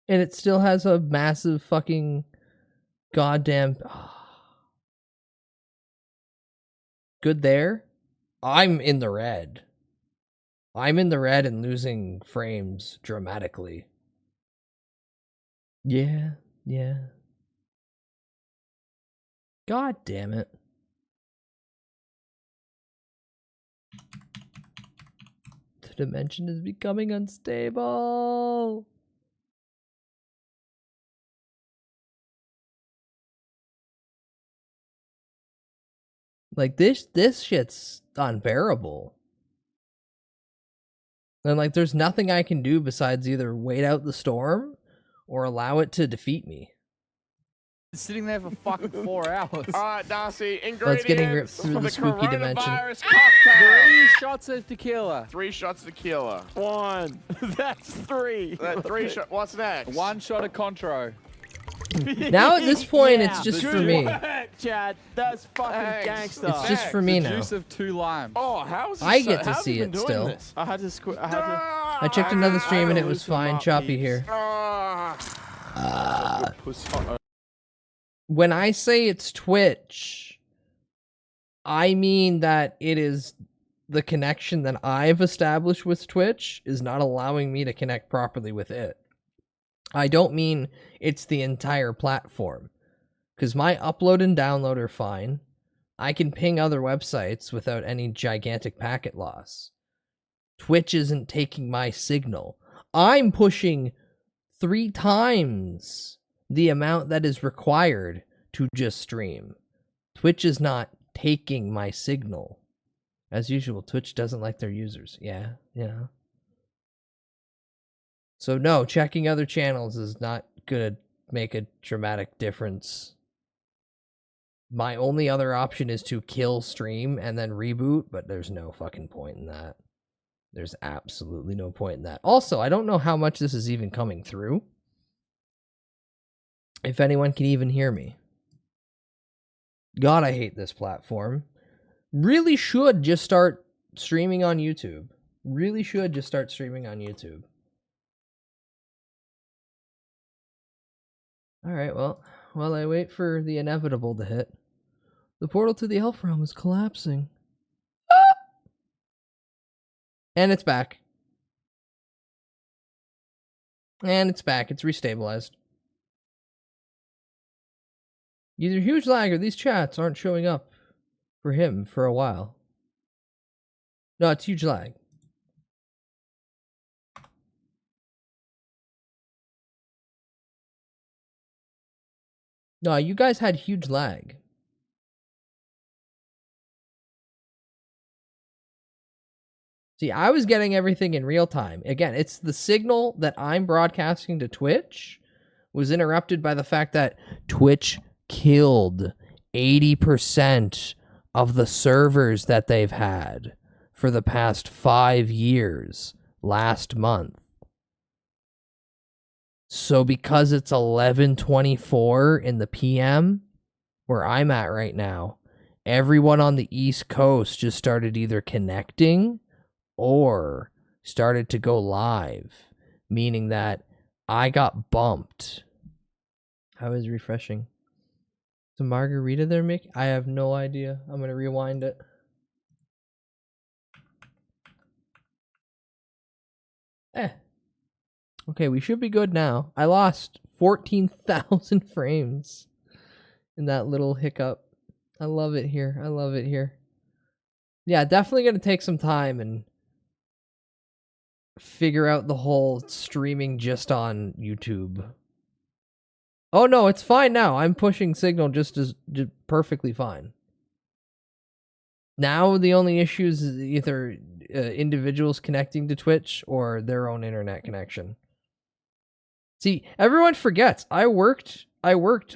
And it still has a massive fucking goddamn... Good there? I'm in the red. I'm in the red and losing frames dramatically. Yeah, yeah. God damn it. The dimension is becoming unstable. Like this shit's unbearable. And like there's nothing I can do besides either wait out the storm or allow it to defeat me. Sitting there for fucking 4 hours. All right, Darcy, ingredients Let's getting ripped through for the spooky dimension. coronavirus cocktail. 3 shots of tequila. 3 shots of tequila. 1. That's 3. 3 shots. What's next? 1 shot of Contro. Now at this point, Yeah. it's just Good for me. work, Chad. That's fucking gangster. It's just for me the now. Juice of 2 limes. Oh, how's this I get to how's see he been it doing still. This? I had to I checked another stream and it was loosen fine. up, Choppy peeps. here. Puss- When I say it's Twitch, I mean that it is the connection that I've established with Twitch is not allowing me to connect properly with it. I don't mean it's the entire platform, because my upload and download are fine. I can ping other websites without any gigantic packet loss. Twitch isn't taking my signal. I'm pushing 3 times the amount that is required to just stream. Twitch is not taking my signal. As usual, Twitch doesn't like their users. Yeah. So no, checking other channels is not gonna make a dramatic difference. My only other option is to kill stream and then reboot, but there's no fucking point in that. There's absolutely no point in that. Also, I don't know how much this is even coming through. If anyone can even hear me. God, I hate this platform. Really should just start streaming on YouTube. Really should just start streaming on YouTube. Alright, well, while I wait for the inevitable to hit, the portal to the elf realm is collapsing. Ah! And it's back. And it's back. It's restabilized. Either huge lag or these chats aren't showing up for him for a while. No, it's huge lag. No, you guys had huge lag. See, I was getting everything in real time. Again, it's the signal that I'm broadcasting to Twitch was interrupted by the fact that Twitch killed 80% of the servers that they've had for the past 5 years last month. So because it's 11:24 in the PM, where I'm at right now, everyone on the East Coast just started either connecting or started to go live, meaning that I got bumped. I was refreshing. The margarita there, Mick? I have no idea. I'm going to rewind it. Okay, we should be good now. I lost 14,000 frames in that little hiccup. I love it here. I love it here. Yeah, definitely going to take some time and figure out the whole streaming just on YouTube. Oh no, it's fine now. I'm pushing signal just perfectly fine. Now the only issues is either individuals connecting to Twitch or their own internet connection. See, everyone forgets I worked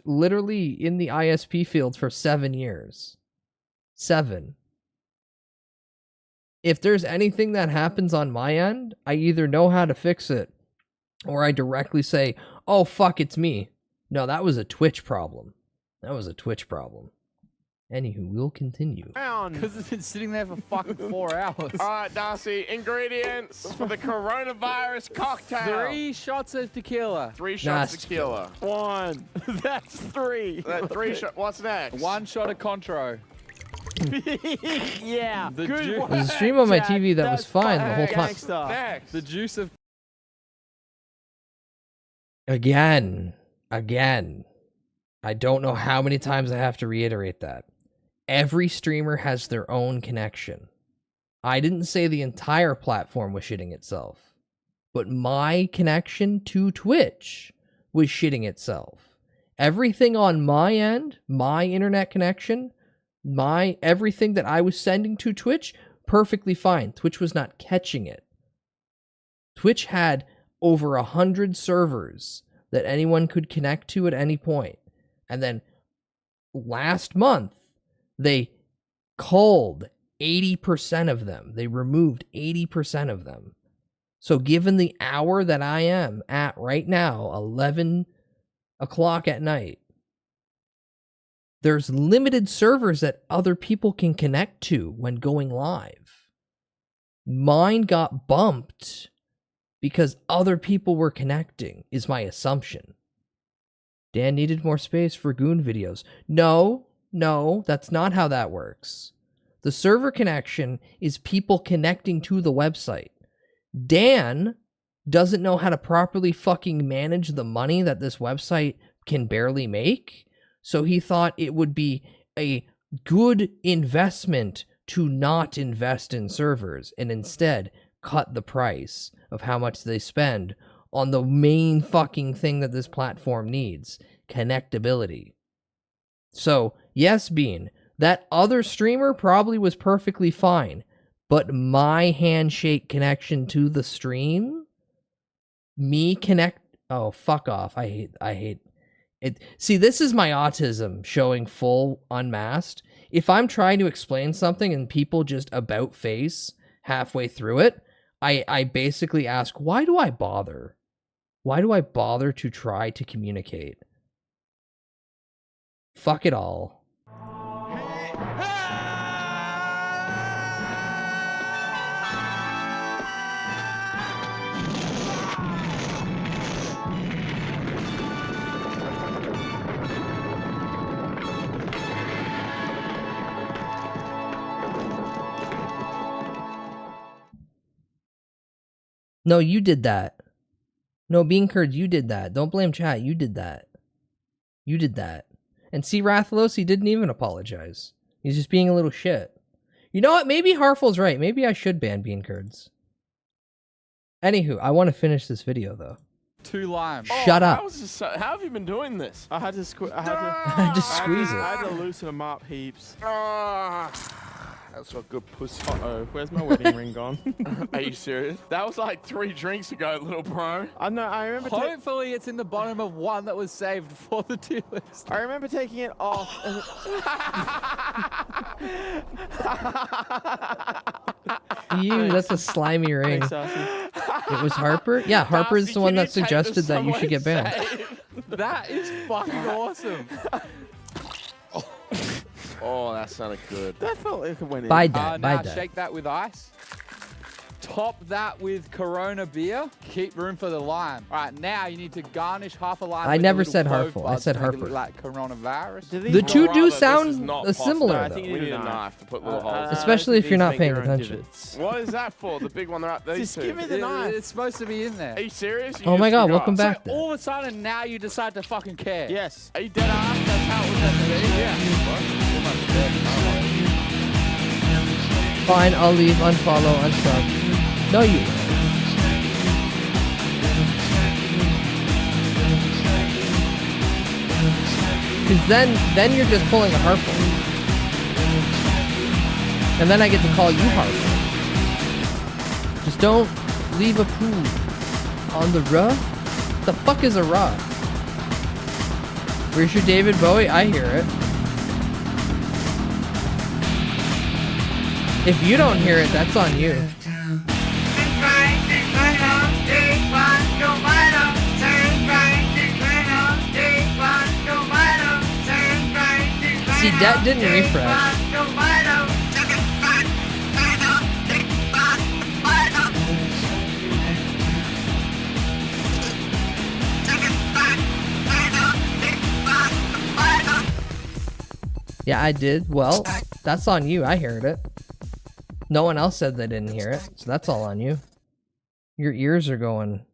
literally in the ISP field for 7 years. 7. If there's anything that happens on my end, I either know how to fix it or I directly say, "Oh fuck, it's me." No, that was a Twitch problem. That was a Twitch problem. Anywho, we'll continue. Because it's been sitting there for fucking 4 hours. All right, Darcy, ingredients for the coronavirus cocktail. 3 shots of tequila. 3 shots of tequila. 1. That's 3. 3 shots. What's next? 1 shot of Contro. Yeah. The Good ju- work, There's a stream on my Chad. TV that was That's fine the whole fucking time. gangster. Next. The juice of Again. I don't know how many times I have to reiterate that. Every streamer has their own connection. I didn't say the entire platform was shitting itself, but my connection to Twitch was shitting itself. Everything on my end, my internet connection, everything that I was sending to Twitch, perfectly fine. Twitch was not catching it. Twitch had over 100 servers that anyone could connect to at any point. And then last month, they culled 80% of them. They removed 80% of them. So given the hour that I am at right now, 11 o'clock at night, there's limited servers that other people can connect to when going live. Mine got bumped because other people were connecting, is my assumption. Dan needed more space for Goon videos. No, that's not how that works. The server connection is people connecting to the website. Dan doesn't know how to properly fucking manage the money that this website can barely make, so he thought it would be a good investment to not invest in servers and instead cut the price of how much they spend on the main fucking thing that this platform needs, connectability. So, yes, Bean, that other streamer probably was perfectly fine, but my handshake connection to the stream, oh, fuck off. I hate it. See, this is my autism showing full unmasked. If I'm trying to explain something and people just about face halfway through it, I basically ask, why do I bother? Why do I bother to try to communicate? Fuck it all. No, you did that. No, Bean Curd, you did that. Don't blame chat. You did that. You did that. And see, Rathalos, he didn't even apologize. He's just being a little shit. You know what? Maybe Harful's right. Maybe I should ban Bean Curds. Anywho, I want to finish this video, though. 2 limes. Shut up. How have you been doing this? I had to squeeze it. I had to loosen them up heaps. That's not good pussy. Uh-oh, where's my wedding ring gone? Are you serious? That was like 3 drinks ago, little bro. I know, I remember. Hopefully it's in the bottom of one that was saved for the tier list. I remember taking it off. Ew, that's a slimy ring. It was Harper? Yeah, Harper is the one that suggested that you should get banned. That is fucking awesome. Oh, that sounded good. That felt like it went in. Buy that, buy now that. shake that with ice. Top that with Corona beer. Keep room for the lime. All right, now you need to garnish half a lime. I with never a little said clove Harful. I buds said to make it Harper. look like coronavirus. The two do sound similar, No, I though. think you need a knife to put little holes. Especially if you're not paying attention. What is that for? The big one they're up there. Just give me the knife. It's supposed to be in there. Are you serious? Oh my god, welcome So back then. all of a sudden now you decide to fucking care. Yes. Are you dead ass? That's how it was meant to be? Yeah. Fine, I'll leave, unfollow, unsub. No, you won't. Because then you're just pulling a Harful. And then I get to call you Harful. Just don't leave a poo on the ruh. The fuck is a ruh? Where's your David Bowie? I hear it. If you don't hear it, that's on you. See, that didn't refresh. Yeah, I did. Well, That's on you. I heard it. No one else said they didn't hear it, so that's all on you. Your ears are going.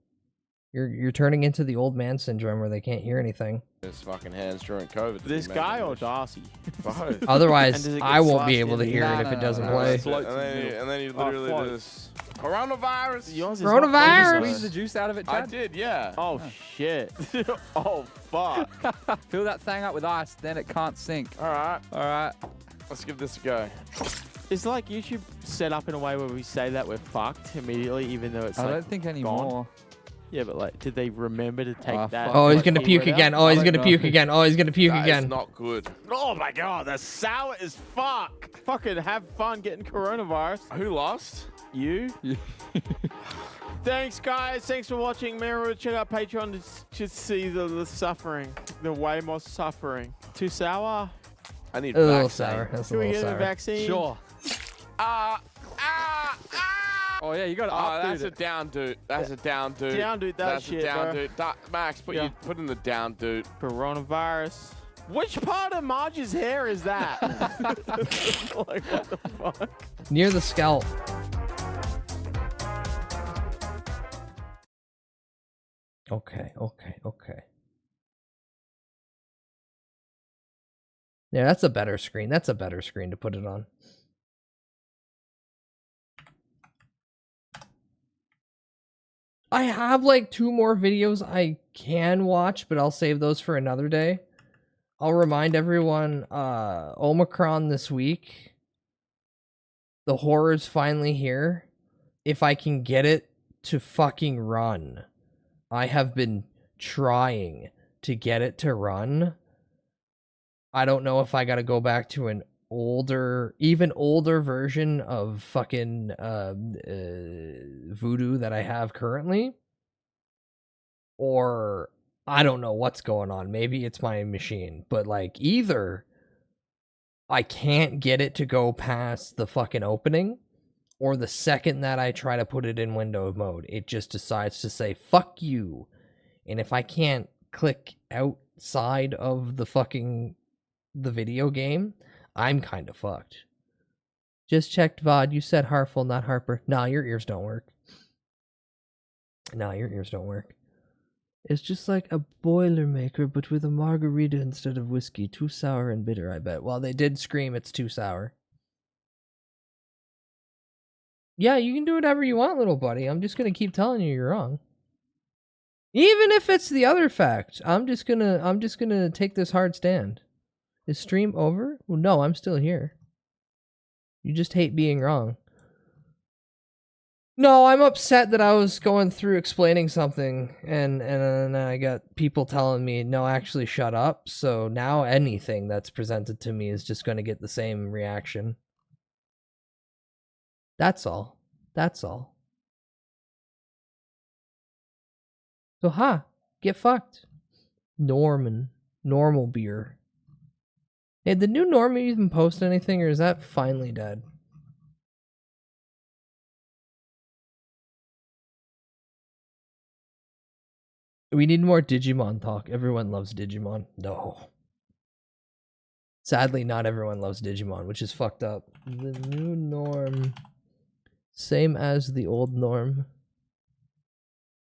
You're turning into the old man syndrome where they can't hear anything. His fucking hands during COVID. This guy or Darcy? Both. Otherwise, I won't be able to hear it if it doesn't play. And then you literally just coronavirus. Coronavirus. Squeeze the juice out of it, Chad? I did, yeah. Oh shit. Oh fuck. Fill that thing up with ice, then it can't sink. All right. All right. Let's give this a go. It's like YouTube set up in a way where we say that we're fucked immediately, even though it's I like don't think anymore. gone. Yeah, but like, did they remember to take that? Oh, he's like, gonna puke keyword again. out? Oh, he's gonna puke again. Oh, he's gonna puke That again. is not good. Oh my god, that's sour as fuck. Fucking have fun getting coronavirus. Who lost? You? Thanks, guys. Thanks for watching. Remember to check out Patreon to see the suffering. The way more suffering. Too sour? I need A little vaccine. sour. That's a Can we little get sour. the vaccine? Sure. Oh yeah, you got to that's a down dude. That's a down dude. Down dude, that That's shit, a down bro. dude. Max, put in the down dude. Coronavirus. Which part of Marge's hair is that? Like, what the fuck? Near the scalp. Okay. Yeah, that's a better screen. That's a better screen to put it on. I have like 2 more videos I can watch, but I'll save those for another day. I'll remind everyone, Omicron this week. The horror's finally here. If I can get it to fucking run. I have been trying to get it to run. I don't know if I gotta go back to an even older version of fucking Voodoo that I have currently, or I don't know what's going on. Maybe it's my machine, but like either I can't get it to go past the fucking opening, or the second that I try to put it in window mode, it just decides to say fuck you. And if I can't click outside of the video game, I'm kind of fucked. Just checked VOD. You said Harful, not Harper. Nah, your ears don't work. It's just like a Boilermaker, but with a margarita instead of whiskey. Too sour and bitter, I bet. Well, they did scream it's too sour. Yeah, you can do whatever you want, little buddy. I'm just gonna keep telling you you're wrong. Even if it's the other fact, I'm just gonna take this hard stand. Is stream over? Well, no, I'm still here. You just hate being wrong. No, I'm upset that I was going through explaining something and then I got people telling me, no, actually shut up. So now anything that's presented to me is just going to get the same reaction. That's all. So, get fucked. Normal beer. Hey, did the new Norm even post anything, or is that finally dead? We need more Digimon talk. Everyone loves Digimon. No. Sadly, not everyone loves Digimon, which is fucked up. The new Norm. Same as the old Norm.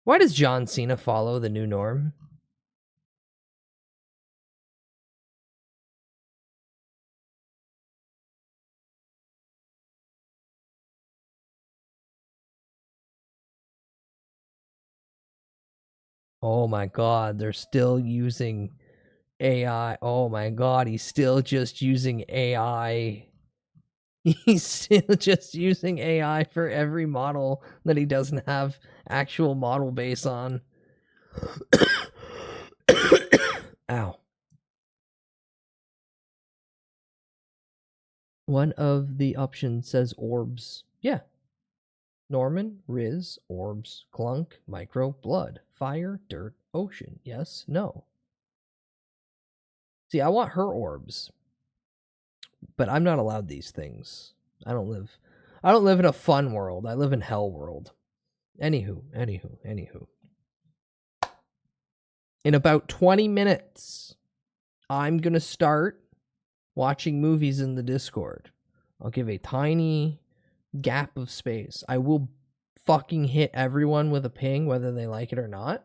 Why does John Cena follow the new Norm? Oh my god, they're still using AI. Oh my god, he's still just using AI. He's still just using AI for every model that he doesn't have actual model base on. Ow. One of the options says orbs. Yeah. Norman, Riz, orbs, clunk, micro, blood, fire, dirt, ocean. Yes, no. See, I want her orbs. But I'm not allowed these things. I don't live in a fun world. I live in hell world. Anywho. In about 20 minutes, I'm going to start watching movies in the Discord. I'll give a tiny gap of space. I will fucking hit everyone with a ping, whether they like it or not.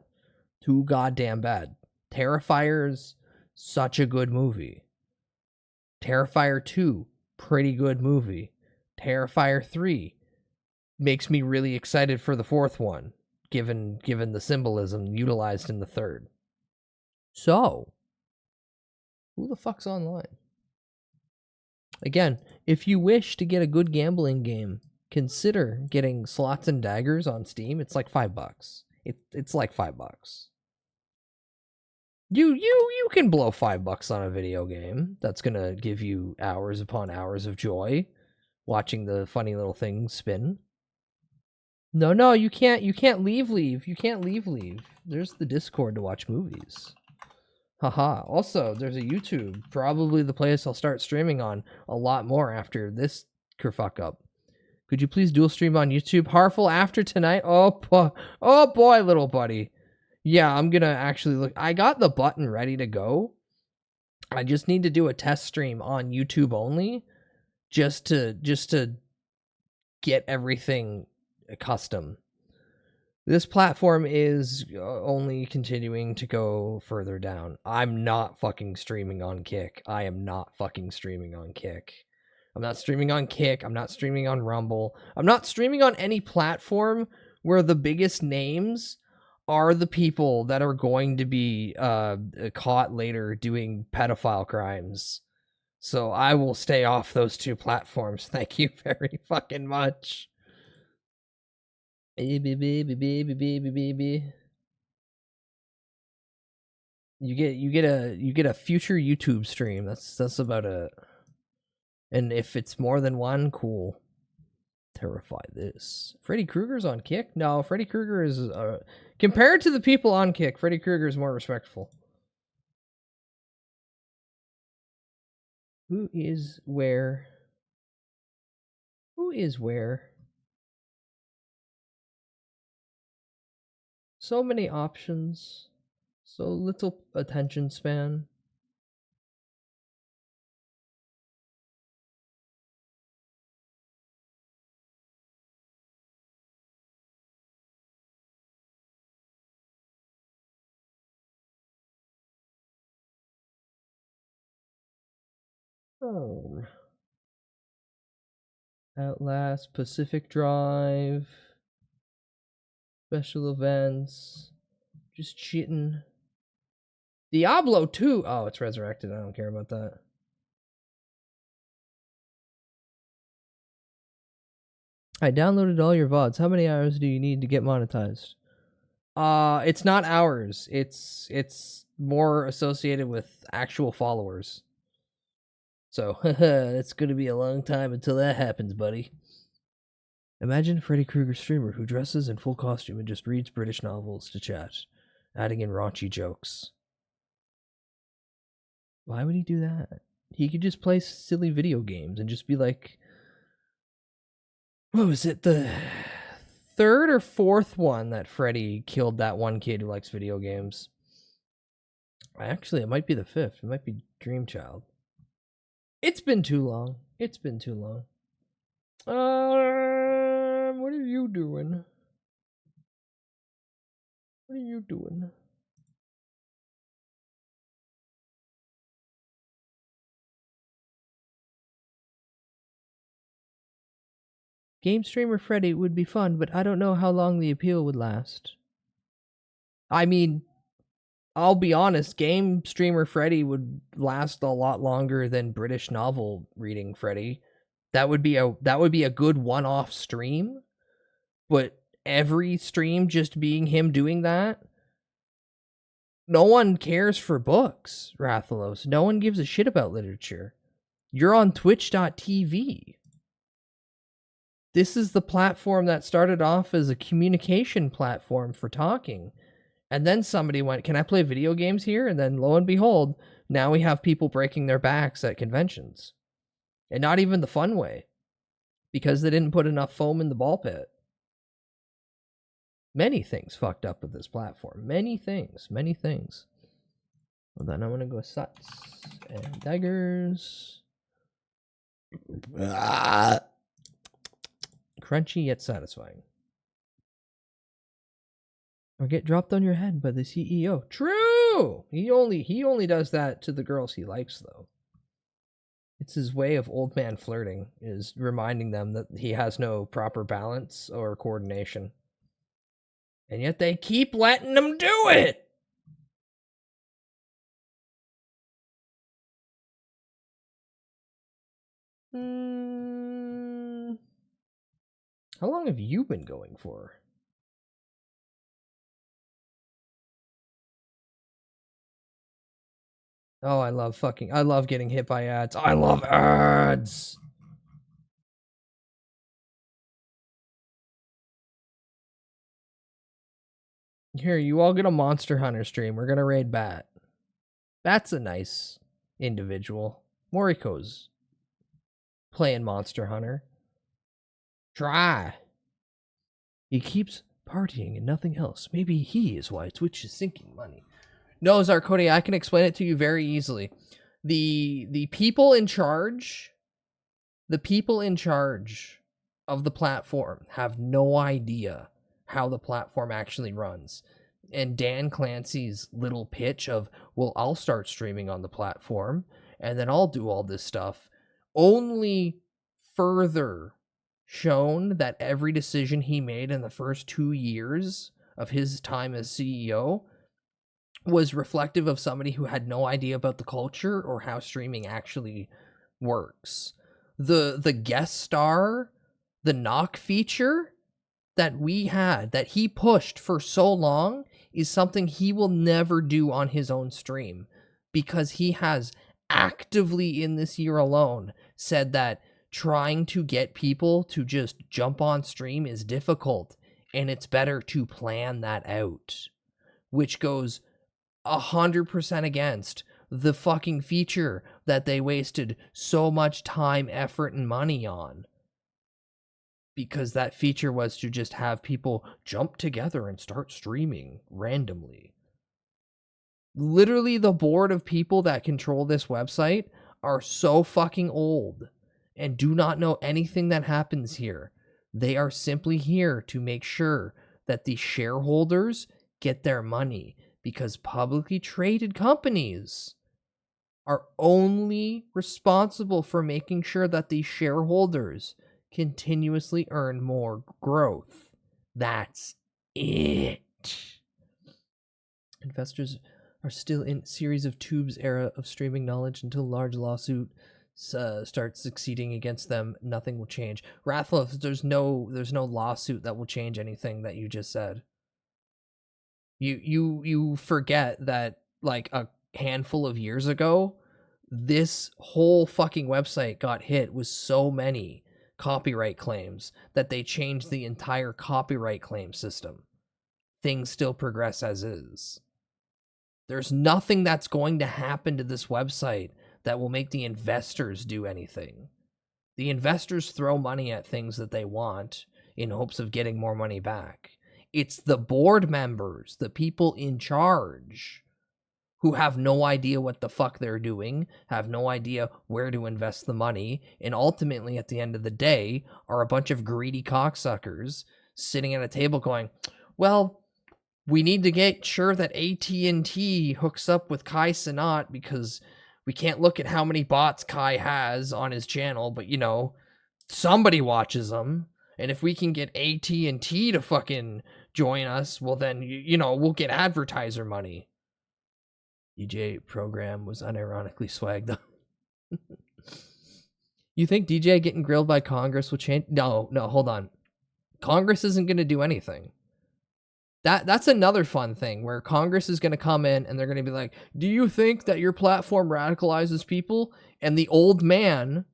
Too goddamn bad. Terrifier's such a good movie. Terrifier 2, pretty good movie. Terrifier 3 makes me really excited for the fourth one, given the symbolism utilized in the third. So, who the fuck's online? Again, if you wish to get a good gambling game, consider getting Slots and Daggers on Steam. It's like $5. It's like $5. You can blow $5 on a video game. That's gonna give you hours upon hours of joy watching the funny little things spin. No, you can't leave. You can't leave. There's the Discord to watch movies. Haha. Also, there's a YouTube, probably the place I'll start streaming on a lot more after this kerfuck up. Could you please dual stream on YouTube? Harful after tonight? Oh boy, little buddy. Yeah, I'm gonna actually look. I got the button ready to go. I just need to do a test stream on YouTube only, just to get everything custom. This platform is only continuing to go further down. I'm not fucking streaming on Kick. I am not fucking streaming on Kick. I'm not streaming on Kick. I'm not streaming on Rumble. I'm not streaming on any platform where the biggest names are the people that are going to be caught later doing pedophile crimes. So I will stay off those two platforms. Thank you very fucking much. Baby. You get a future YouTube stream. That's about it. And if it's more than one, cool. Terrify this. Freddy Krueger's on Kick? No, Freddy Krueger is compared to the people on Kick, Freddy Krueger is more respectful. Who is where? Who is where? So many options, so little attention span. Oh. Outlast, Pacific Drive, special events, just cheating. Diablo 2. Oh, it's resurrected. I don't care about that. I downloaded all your VODs. How many hours do you need to get monetized? It's not hours. It's more associated with actual followers. So, it's gonna be a long time until that happens, buddy. Imagine a Freddy Krueger streamer who dresses in full costume and just reads British novels to chat, adding in raunchy jokes. Why would he do that? He could just play silly video games and just be like, what was it, the third or fourth one that Freddy killed that one kid who likes video games? Actually, it might be the fifth. It might be Dreamchild. It's been too long. It's been too long. What are you doing? What are you doing? Game streamer Freddy would be fun, but I don't know how long the appeal would last. I mean, I'll be honest, game streamer Freddy would last a lot longer than British novel reading Freddy. That would be a good one-off stream, but every stream just being him doing that, no one cares for books, Rathalos. No one gives a shit about literature. You're on twitch.tv. This is the platform that started off as a communication platform for talking. And then somebody went, can I play video games here? And then lo and behold, now we have people breaking their backs at conventions. And not even the fun way. Because they didn't put enough foam in the ball pit. Many things fucked up with this platform. Many things. Many things. Well, then I'm going to go Suts and Daggers. Crunchy yet satisfying. Or get dropped on your head by the CEO. True! He only does that to the girls he likes, though. It's his way of old man flirting, is reminding them that he has no proper balance or coordination. And yet they keep letting him do it! How long have you been going for? Oh, I love getting hit by ads. I love ads! Here, you all get a Monster Hunter stream. We're gonna raid Bat. Bat's a nice individual. Moriko's playing Monster Hunter. Try. He keeps partying and nothing else. Maybe he is why Twitch is sinking money. No, Zarkody, I can explain it to you very easily. The people in charge, of the platform have no idea how the platform actually runs. And Dan Clancy's little pitch of, well, I'll start streaming on the platform and then I'll do all this stuff, only further shown that every decision he made in the first 2 years of his time as CEO was reflective of somebody who had no idea about the culture or how streaming actually works. The guest star, the knock feature that we had, that he pushed for so long, is something he will never do on his own stream, because he has actively in this year alone said that trying to get people to just jump on stream is difficult, and it's better to plan that out, which goes 100% against the fucking feature that they wasted so much time, effort, and money on. Because that feature was to just have people jump together and start streaming randomly. Literally, the board of people that control this website are so fucking old and do not know anything that happens here. They are simply here to make sure that the shareholders get their money, because publicly traded companies are only responsible for making sure that the shareholders continuously earn more growth. That's it. Investors are still in series of tubes era of streaming knowledge until large lawsuit starts succeeding against them. Nothing will change. Rathlef, there's no lawsuit that will change anything that you just said. You forget that, like, a handful of years ago, this whole fucking website got hit with so many copyright claims that they changed the entire copyright claim system. Things still progress as is. There's nothing that's going to happen to this website that will make the investors do anything. The investors throw money at things that they want in hopes of getting more money back. It's the board members, the people in charge, who have no idea what the fuck they're doing, have no idea where to invest the money, and ultimately, at the end of the day, are a bunch of greedy cocksuckers sitting at a table going, well, we need to get sure that AT&T hooks up with Kai Cenat, because we can't look at how many bots Kai has on his channel, but, you know, somebody watches them. And if we can get AT&T to fucking join us, well then, you know, we'll get advertiser money. DJ program was unironically swagged up. You think DJ getting grilled by Congress will change? No, hold on. Congress isn't going to do anything. That's another fun thing, where Congress is going to come in and they're going to be like, do you think that your platform radicalizes people? And the old man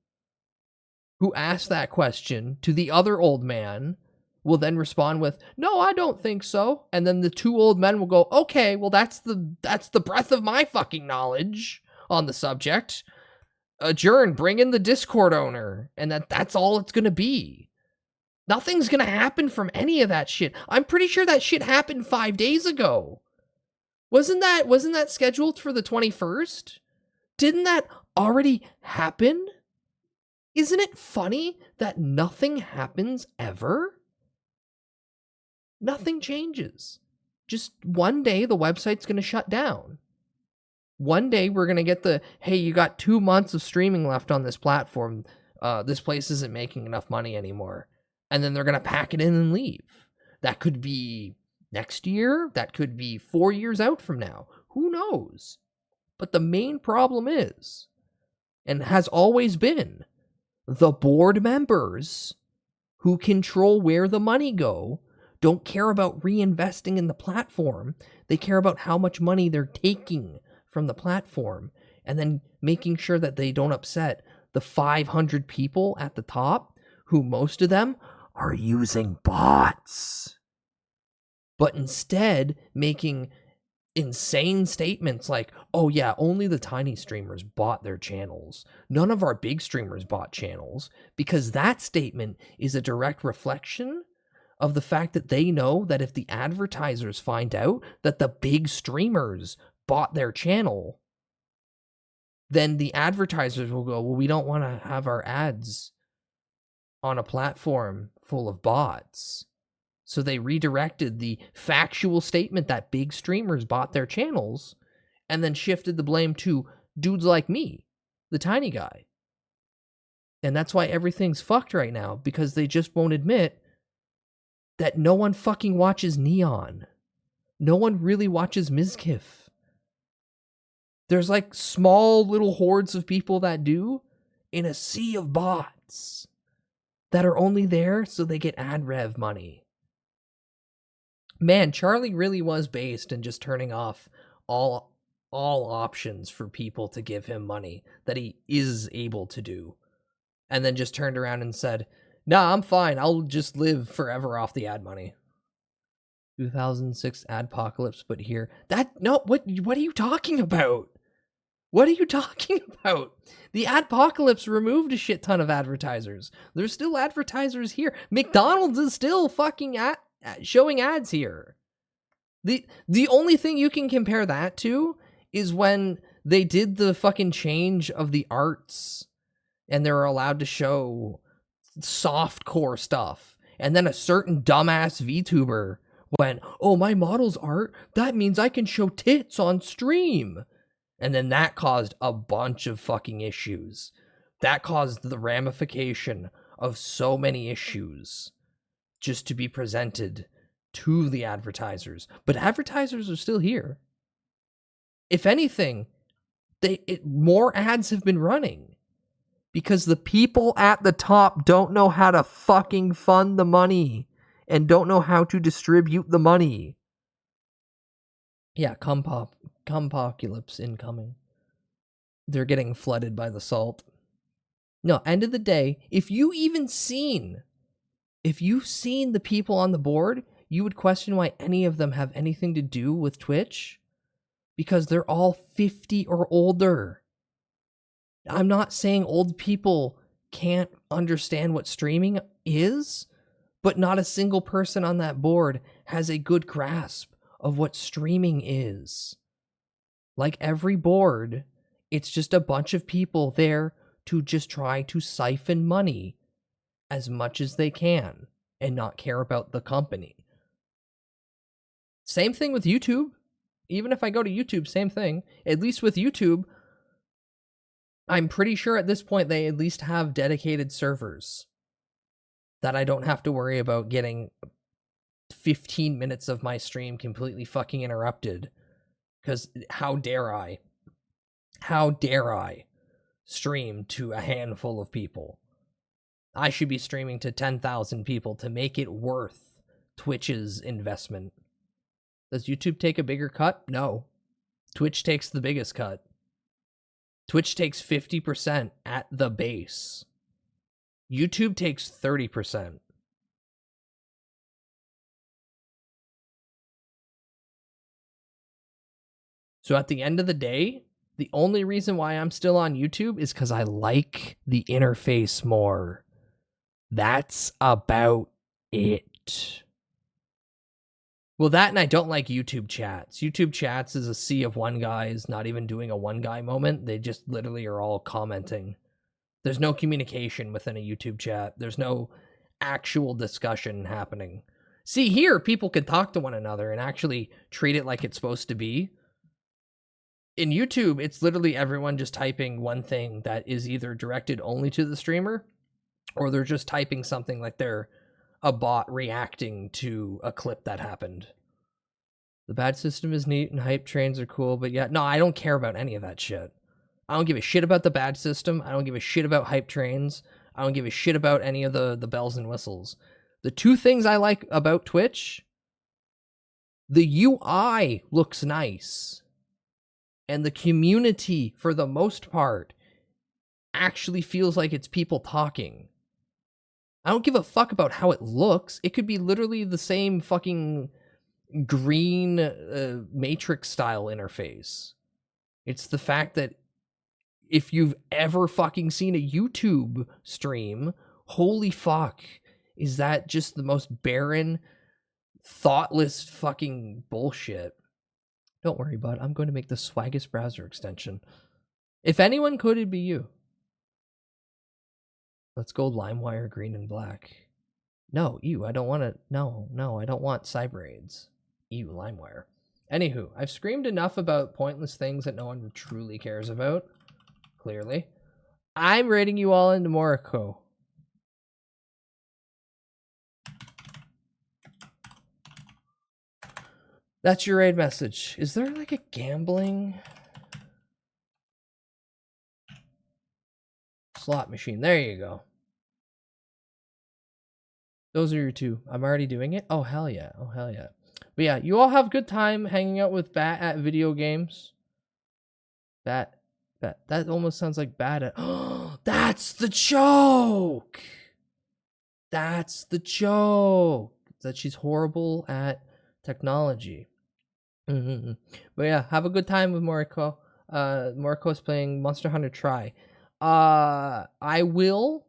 who asked that question to the other old man will then respond with, no, I don't think so. And then the two old men will go, okay, well, that's the breadth of my fucking knowledge on the subject. Adjourn, bring in the Discord owner. And that's all it's going to be. Nothing's going to happen from any of that shit. I'm pretty sure that shit happened 5 days ago. Wasn't that scheduled for the 21st? Didn't that already happen? Isn't it funny that nothing happens ever? Nothing changes. Just one day the website's going to shut down. One day we're going to get the, hey, you got 2 months of streaming left on this platform. This place isn't making enough money anymore. And then they're going to pack it in and leave. That could be next year. That could be 4 years out from now. Who knows? But the main problem is, and has always been, the board members who control where the money go don't care about reinvesting in the platform. They care about how much money they're taking from the platform and then making sure that they don't upset the 500 people at the top who most of them are using bots. But instead making insane statements like, oh yeah, only the tiny streamers bought their channels. None of our big streamers bought channels, because that statement is a direct reflection of the fact that they know that if the advertisers find out that the big streamers bought their channel, then the advertisers will go, well, we don't want to have our ads on a platform full of bots. So they redirected the factual statement that big streamers bought their channels and then shifted the blame to dudes like me, the tiny guy. And that's why everything's fucked right now, because they just won't admit that no one fucking watches Neon. No one really watches Mizkif. There's like small little hordes of people that do in a sea of bots that are only there so they get ad rev money. Man, Charlie really was based in just turning off all options for people to give him money that he is able to do. And then just turned around and said, nah, I'm fine. I'll just live forever off the ad money. 2006 adpocalypse, but here. What are you talking about? What are you talking about? The adpocalypse removed a shit ton of advertisers. There's still advertisers here. McDonald's is still fucking showing ads here. The only thing you can compare that to is when they did the fucking change of the arts and they were allowed to show softcore stuff. And then a certain dumbass VTuber went, oh, my model's art? That means I can show tits on stream. And then that caused a bunch of fucking issues. That caused the ramification of so many issues just to be presented to the advertisers. But advertisers are still here. If anything, more ads have been running because the people at the top don't know how to fucking fund the money and don't know how to distribute the money. Yeah, Compocalypse incoming. They're getting flooded by the salt. No, end of the day, if you've seen the people on the board, you would question why any of them have anything to do with Twitch, because they're all 50 or older. I'm not saying old people can't understand what streaming is, but not a single person on that board has a good grasp of what streaming is. Like every board, it's just a bunch of people there to just try to siphon money as much as they can and not care about the company. Same thing with YouTube. Even if I go to YouTube, same thing. At least with YouTube, I'm pretty sure at this point they at least have dedicated servers that I don't have to worry about getting 15 minutes of my stream completely fucking interrupted. Because how dare I stream to a handful of people? I should be streaming to 10,000 people to make it worth Twitch's investment. Does YouTube take a bigger cut? No. Twitch takes the biggest cut. Twitch takes 50% at the base. YouTube takes 30%. So at the end of the day, the only reason why I'm still on YouTube is because I like the interface more. That's about it. Well, that and I don't like YouTube chats. YouTube chats is a sea of one guys not even doing a one guy moment. They just literally are all commenting. There's no communication within a YouTube chat. There's no actual discussion happening. See, here, people could talk to one another and actually treat it like it's supposed to be. In YouTube, it's literally everyone just typing one thing that is either directed only to the streamer, or they're just typing something like they're a bot reacting to a clip that happened. The badge system is neat and hype trains are cool, but yeah, no, I don't care about any of that shit. I don't give a shit about the badge system. I don't give a shit about hype trains. I don't give a shit about any of the bells and whistles. The two things I like about Twitch, the UI looks nice, and the community, for the most part, actually feels like it's people talking. I don't give a fuck about how it looks. It could be literally the same fucking green Matrix style interface. It's the fact that if you've ever fucking seen a YouTube stream, holy fuck, is that just the most barren, thoughtless fucking bullshit. Don't worry, bud. I'm going to make the swaggest browser extension. If anyone could, it'd be you. Let's go LimeWire green and black. No, ew, I don't want to. No, I don't want cyber aids. Ew, LimeWire. Anywho, I've screamed enough about pointless things that no one truly cares about. Clearly. I'm rating you all into Morocco. That's your raid message. Is there like a gambling slot machine? There you go. Those are your two. I'm already doing it. Oh, hell yeah. Oh, hell yeah. But yeah, you all have good time hanging out with Bat at video games. Bat. That almost sounds like Bat at... Oh, that's the joke! That's the joke! That she's horrible at technology. But yeah, have a good time with Moriko. Moriko's playing Monster Hunter Tri. I will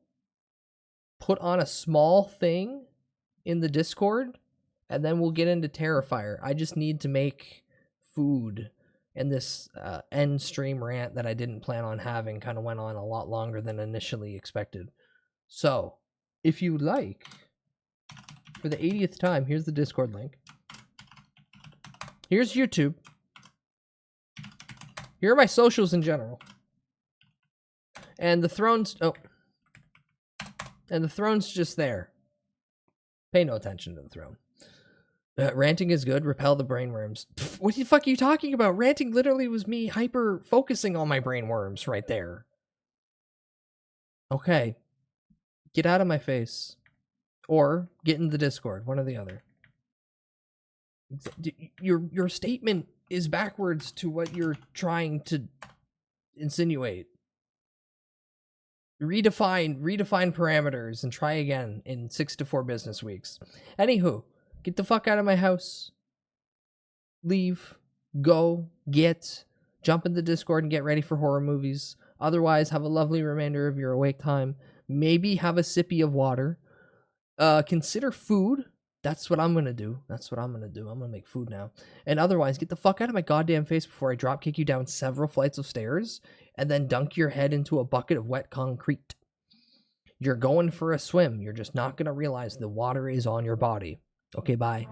put on a small thing in the Discord, and then we'll get into Terrifier. I just need to make food, and this end stream rant that I didn't plan on having kind of went on a lot longer than initially expected. So, if you like, for the 80th time, here's the Discord link. Here's YouTube. Here are my socials in general. And the throne's... Oh. And the throne's just there. Pay no attention to the throne. Ranting is good. Repel the brainworms. What the fuck are you talking about? Ranting literally was me hyper-focusing on my brainworms right there. Okay. Get out of my face. Or get in the Discord. One or the other. Your statement is backwards to what you're trying to insinuate. Redefine parameters and try again in 6 to 4 business weeks. Anywho, get the fuck out of my house. Leave. Go. Jump in the Discord and get ready for horror movies. Otherwise, have a lovely remainder of your awake time. Maybe have a sippy of water. Consider food. That's what I'm going to do. I'm going to make food now. And otherwise, get the fuck out of my goddamn face before I drop kick you down several flights of stairs and then dunk your head into a bucket of wet concrete. You're going for a swim. You're just not going to realize the water is on your body. Okay, bye.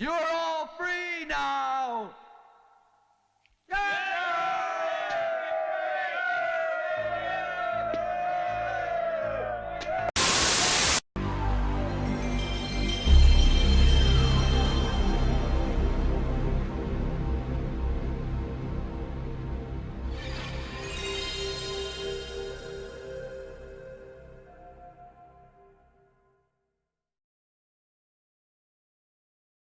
You're